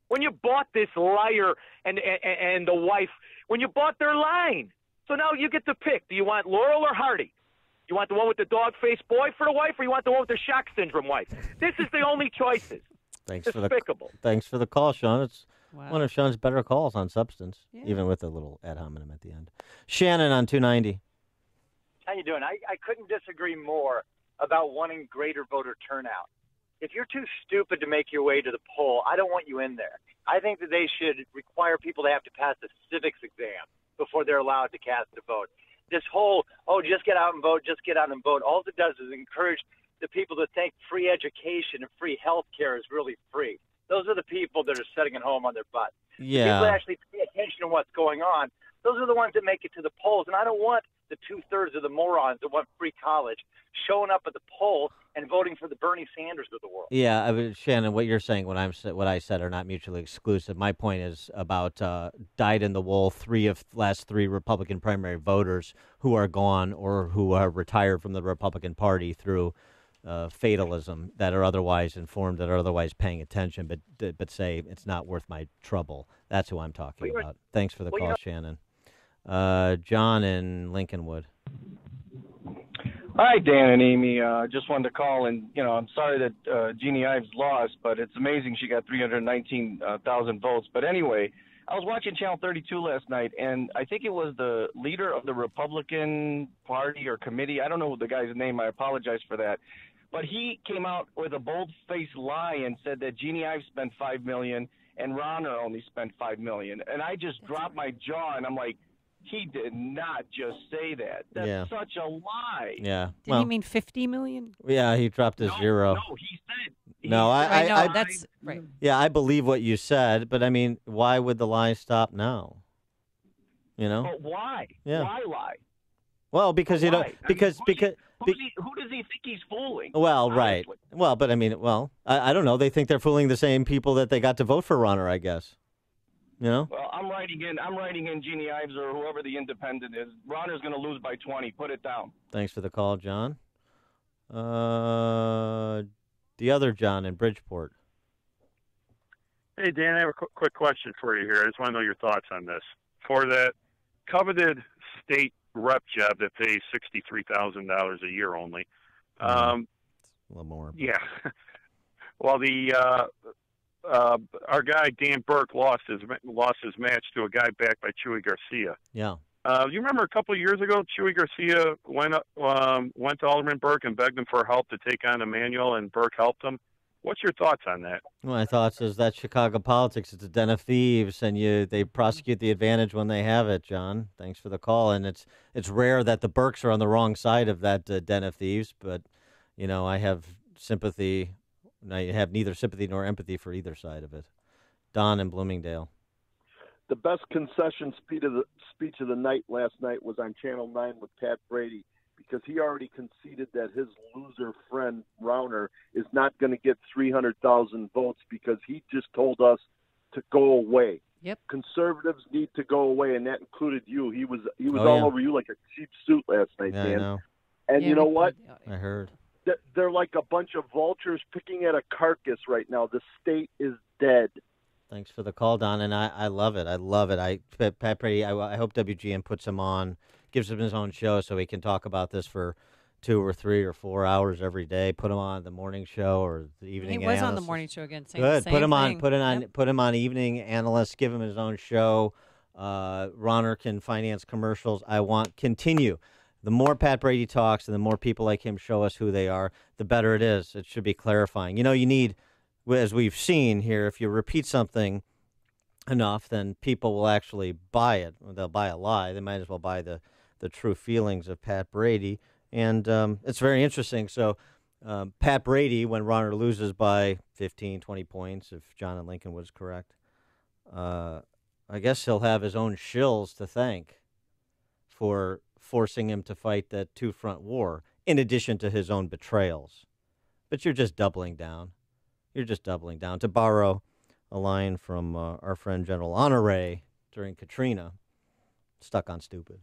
When you bought this liar and the wife, when you bought their line. So now you get to pick. Do you want Laurel or Hardy? You want the one with the dog-faced boy for the wife, or you want the one with the shock syndrome wife? This is the only choices. Despicable. Thanks for the call, Sean. It's one of Sean's better calls on substance, even with a little ad hominem at the end. Shannon on 290. How you doing? I couldn't disagree more about wanting greater voter turnout. If you're too stupid to make your way to the poll, I don't want you in there. I think that they should require people to have to pass a civics exam before they're allowed to cast a vote. This whole, just get out and vote, just get out and vote, all it does is encourage the people to think free education and free health care is really free. Those are the people that are sitting at home on their butt. Yeah. The people that actually pay attention to what's going on, those are the ones that make it to the polls. And I don't want the two-thirds of the morons that want free college showing up at the poll and voting for the Bernie Sanders of the world. Yeah, Shannon, what you're saying, what I said are not mutually exclusive. My point is about dyed-in-the-wool last three Republican primary voters who are gone or who are retired from the Republican Party through fatalism, that are otherwise informed, that are otherwise paying attention, but say it's not worth my trouble. That's who I'm talking about. Thanks for the call, Shannon. John in Lincolnwood. Hi, Dan and Amy. Just wanted to call, and I'm sorry that Jeannie Ives lost, but it's amazing she got 319,000 votes. But anyway, I was watching Channel 32 last night, and I think it was the leader of the Republican Party or committee. I don't know the guy's name. I apologize for that. But he came out with a bold-faced lie and said that Jeannie Ives spent $5 million and Rauner only spent $5 million. And I just dropped my jaw, and I'm like, he did not just say that. That's such a lie. Yeah. Did he mean 50 million? Yeah, he dropped a zero. No, he said. I that's right. Yeah, I believe what you said, but I mean, why would the lie stop now? But why? Yeah. Why lie? Well, because Who does he think he's fooling? Well, right. Honestly. Well, but I mean, I don't know. They think they're fooling the same people that they got to vote for Rauner, I guess. Well, I'm writing in Jeannie Ives or whoever the independent is. Rauner's going to lose by 20. Put it down. Thanks for the call, John. The other John in Bridgeport. Hey, Dan, I have a quick question for you here. I just want to know your thoughts on this. For that coveted state rep job that pays $63,000 a year only. A little more. Yeah. Well, our guy Dan Burke lost his match to a guy backed by Chuy Garcia. Yeah. You remember a couple of years ago, Chuy Garcia went to Alderman Burke and begged him for help to take on Emanuel, and Burke helped him. What's your thoughts on that? My thoughts is that Chicago politics, it's a den of thieves, and they prosecute the advantage when they have it, John. Thanks for the call. And it's rare that the Burkes are on the wrong side of that den of thieves, but, I have sympathy. I have neither sympathy nor empathy for either side of it. Don in Bloomingdale. The best concession speech of the night last night was on Channel 9 with Pat Brady, because he already conceded that his loser friend Rauner is not going to get 300,000 votes because he just told us to go away. Yep. Conservatives need to go away, and that included you. He was all over you like a cheap suit last night, Yeah, Dan. I know. And you know what? I heard. They're like a bunch of vultures picking at a carcass right now. The state is dead. Thanks for the call, Don, and I love it. I love it. Pat Brady, I hope WGN puts him on, gives him his own show so he can talk about this for 2 or 3 or 4 hours every day. Put him on the morning show or the evening. He was analyst. on the morning show again. Good. Same Put him thing. on. Put him on evening analyst. Give him his own show. Rauner can finance commercials. Continue. The more Pat Brady talks and the more people like him show us who they are, the better it is. It should be clarifying. You need, as we've seen here, if you repeat something enough, then people will actually buy it. They'll buy a lie. They might as well buy the true feelings of Pat Brady. And it's very interesting. So Pat Brady, when Rauner loses by 15, 20 points, if John and Lincoln was correct, I guess he'll have his own shills to thank for forcing him to fight that two-front war, in addition to his own betrayals. But you're just doubling down. You're just doubling down. To borrow a line from our friend General Honore during Katrina, stuck on stupid.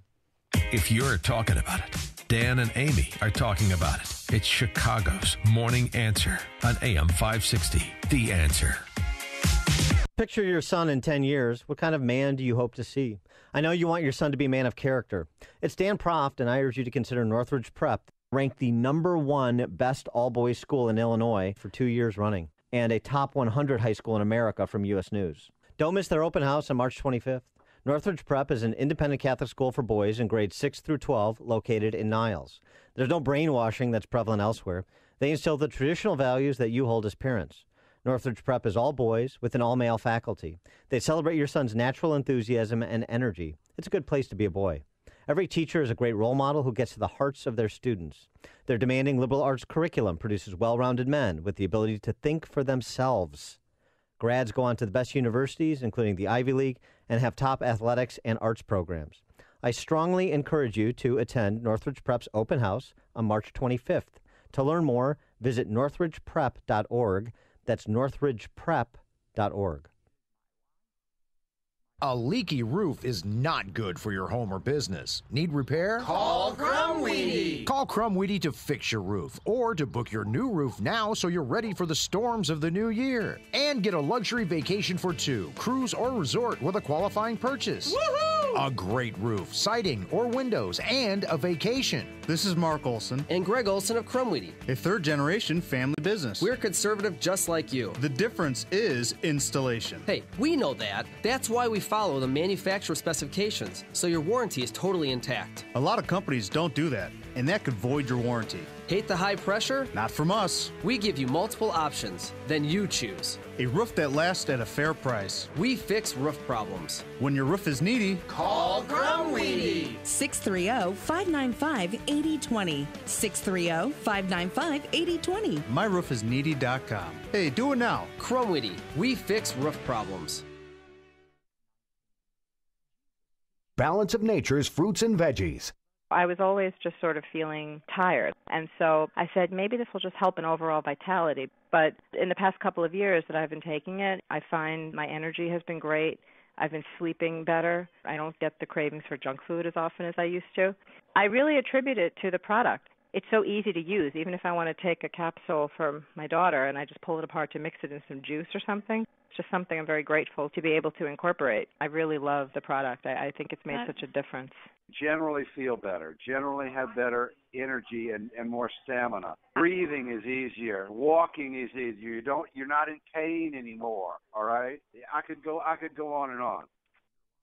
If you're talking about it, Dan and Amy are talking about it. It's Chicago's Morning Answer on AM 560. The Answer. Picture your son in 10 years. What kind of man do you hope to see? I know you want your son to be a man of character. It's Dan Proft, and I urge you to consider Northridge Prep, ranked the #1 best all-boys school in Illinois for 2 years running, and a top 100 high school in America from U.S. News. Don't miss their open house on March 25th. Northridge Prep is an independent Catholic school for boys in grades 6 through 12 located in Niles. There's no brainwashing that's prevalent elsewhere. They instill the traditional values that you hold as parents. Northridge Prep is all boys with an all-male faculty. They celebrate your son's natural enthusiasm and energy. It's a good place to be a boy. Every teacher is a great role model who gets to the hearts of their students. Their demanding liberal arts curriculum produces well-rounded men with the ability to think for themselves. Grads go on to the best universities, including the Ivy League, and have top athletics and arts programs. I strongly encourage you to attend Northridge Prep's open house on March 25th. To learn more, visit northridgeprep.org. That's northridgeprep.org. A leaky roof is not good for your home or business. Need repair? Call Crumweedy. Call Crumweedy to fix your roof or to book your new roof now so you're ready for the storms of the new year. And get a luxury vacation for two, cruise or resort with a qualifying purchase. Woohoo! A great roof, siding, or windows, and a vacation. This is Mark Olson. And Greg Olson of Crumweedy. A third-generation family business. We're conservative just like you. The difference is installation. Hey, we know that. That's why we follow the manufacturer specifications, so your warranty is totally intact. A lot of companies don't do that, and that could void your warranty. Hate the high pressure? Not from us. We give you multiple options, then you choose. A roof that lasts at a fair price. We fix roof problems. When your roof is needy, call Crumweedy. 630-595-8020. 630-595-8020. myroofisneedy.com. Hey, do it now. Crumweedy. We fix roof problems. Balance of Nature's fruits and veggies. I was always just sort of feeling tired. And so I said, maybe this will just help in overall vitality. But in the past couple of years that I've been taking it, I find my energy has been great. I've been sleeping better. I don't get the cravings for junk food as often as I used to. I really attribute it to the product. It's so easy to use. Even if I want to take a capsule for my daughter and I just pull it apart to mix it in some juice or something, it's just something I'm very grateful to be able to incorporate. I really love the product. I think it's made such a difference. Generally feel better, generally have better energy and more stamina. Breathing is easier, walking is easier. You're not in pain anymore, all right? I could go on and on.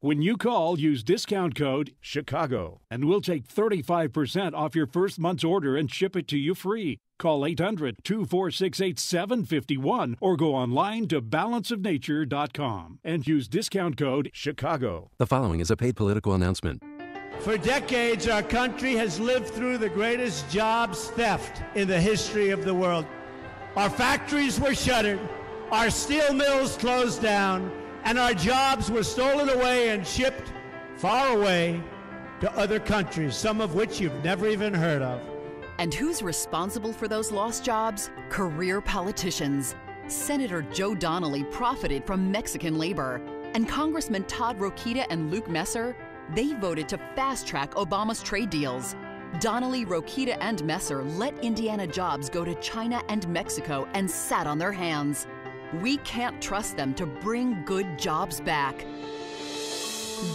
When you call, use discount code CHICAGO, and we'll take 35% off your first month's order and ship it to you free. Call 800-246-8751 or go online to balanceofnature.com and use discount code CHICAGO. The following is a paid political announcement. For decades, our country has lived through the greatest jobs theft in the history of the world. Our factories were shuttered, our steel mills closed down, and our jobs were stolen away and shipped far away to other countries, some of which you've never even heard of. And who's responsible for those lost jobs? Career politicians. Senator Joe Donnelly profited from Mexican labor, and Congressman Todd Rokita and Luke Messer, they voted to fast-track Obama's trade deals. Donnelly, Rokita, and Messer let Indiana jobs go to China and Mexico and sat on their hands. We can't trust them to bring good jobs back.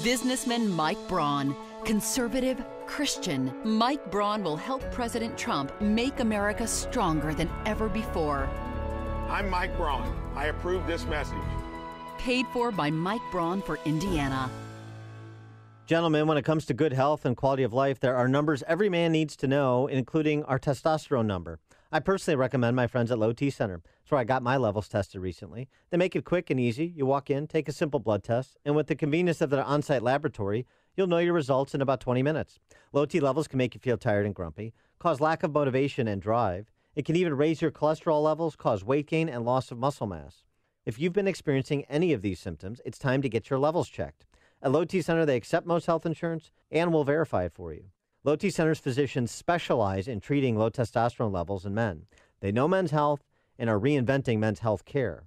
Businessman Mike Braun, conservative, Christian. Mike Braun will help President Trump make America stronger than ever before. I'm Mike Braun. I approve this message. Paid for by Mike Braun for Indiana. Gentlemen, when it comes to good health and quality of life, there are numbers every man needs to know, including our testosterone number. I personally recommend my friends at Low T Center. That's where I got my levels tested recently. They make it quick and easy. You walk in, take a simple blood test, and with the convenience of their on-site laboratory, you'll know your results in about 20 minutes. Low T levels can make you feel tired and grumpy, cause lack of motivation and drive. It can even raise your cholesterol levels, cause weight gain and loss of muscle mass. If you've been experiencing any of these symptoms, it's time to get your levels checked. At Low T Center, they accept most health insurance and will verify it for you. Low T Center's physicians specialize in treating low testosterone levels in men. They know men's health and are reinventing men's health care.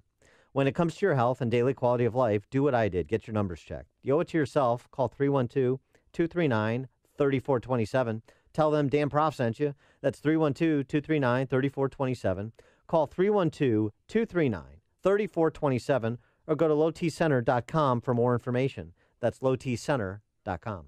When it comes to your health and daily quality of life, do what I did. Get your numbers checked. You owe it to yourself. Call 312-239-3427. Tell them Dan Prof sent you. That's 312-239-3427. Call 312-239-3427 or go to lowtcenter.com for more information. That's lowtcenter.com.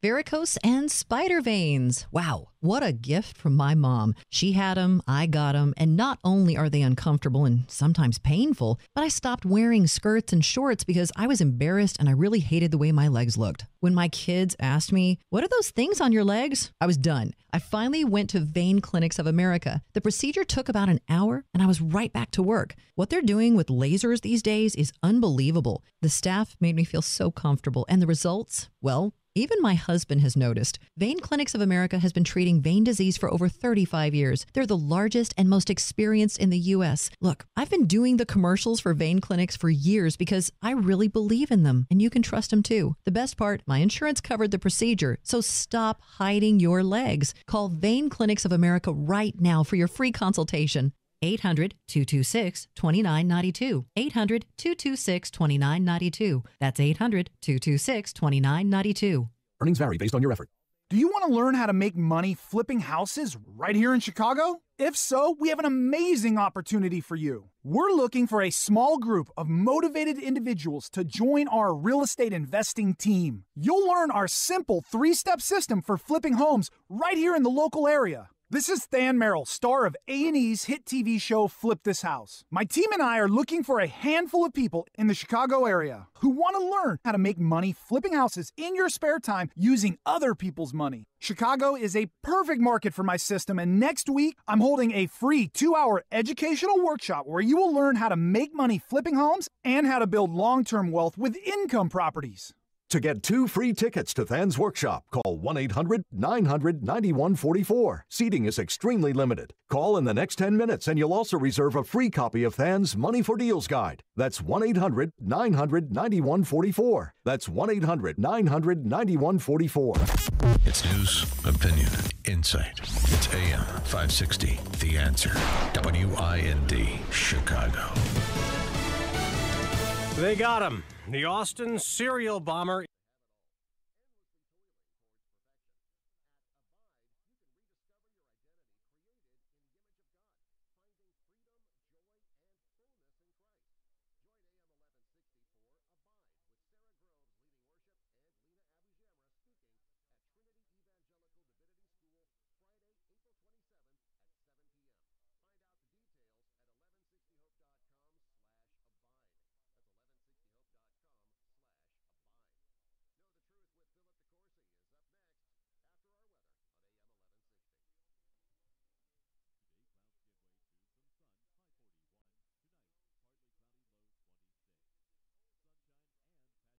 Varicose and spider veins. Wow, what a gift from my mom. She had them, I got them, and not only are they uncomfortable and sometimes painful, but I stopped wearing skirts and shorts because I was embarrassed and I really hated the way my legs looked. When my kids asked me, "What are those things on your legs?" I was done. I finally went to Vein Clinics of America. The procedure took about an hour and I was right back to work. What they're doing with lasers these days is unbelievable. The staff made me feel so comfortable, and the results, well, even my husband has noticed. Vein Clinics of America has been treating vein disease for over 35 years. They're the largest and most experienced in the U.S. Look, I've been doing the commercials for Vein Clinics for years because I really believe in them, and you can trust them too. The best part, my insurance covered the procedure, so stop hiding your legs. Call Vein Clinics of America right now for your free consultation. 800-226-2992. 800-226-2992. That's 800-226-2992. Earnings vary based on your effort. Do you want to learn how to make money flipping houses right here in Chicago? If so, we have an amazing opportunity for you. We're looking for a small group of motivated individuals to join our real estate investing team. You'll learn our simple 3-step system for flipping homes right here in the local area. This is Than Merrill, star of A&E's hit TV show Flip This House. My team and I are looking for a handful of people in the Chicago area who want to learn how to make money flipping houses in your spare time using other people's money. Chicago is a perfect market for my system, and next week I'm holding a free 2-hour educational workshop where you will learn how to make money flipping homes and how to build long-term wealth with income properties. To get 2 free tickets to Than's workshop, call 1-800-900-9144. Seating is extremely limited. Call in the next 10 minutes and you'll also reserve a free copy of Than's Money for Deals Guide. That's 1-800-900-9144. That's 1-800-900-9144. It's news, opinion, insight. It's AM 560, The Answer. WIND, Chicago. They got him. The Austin serial bomber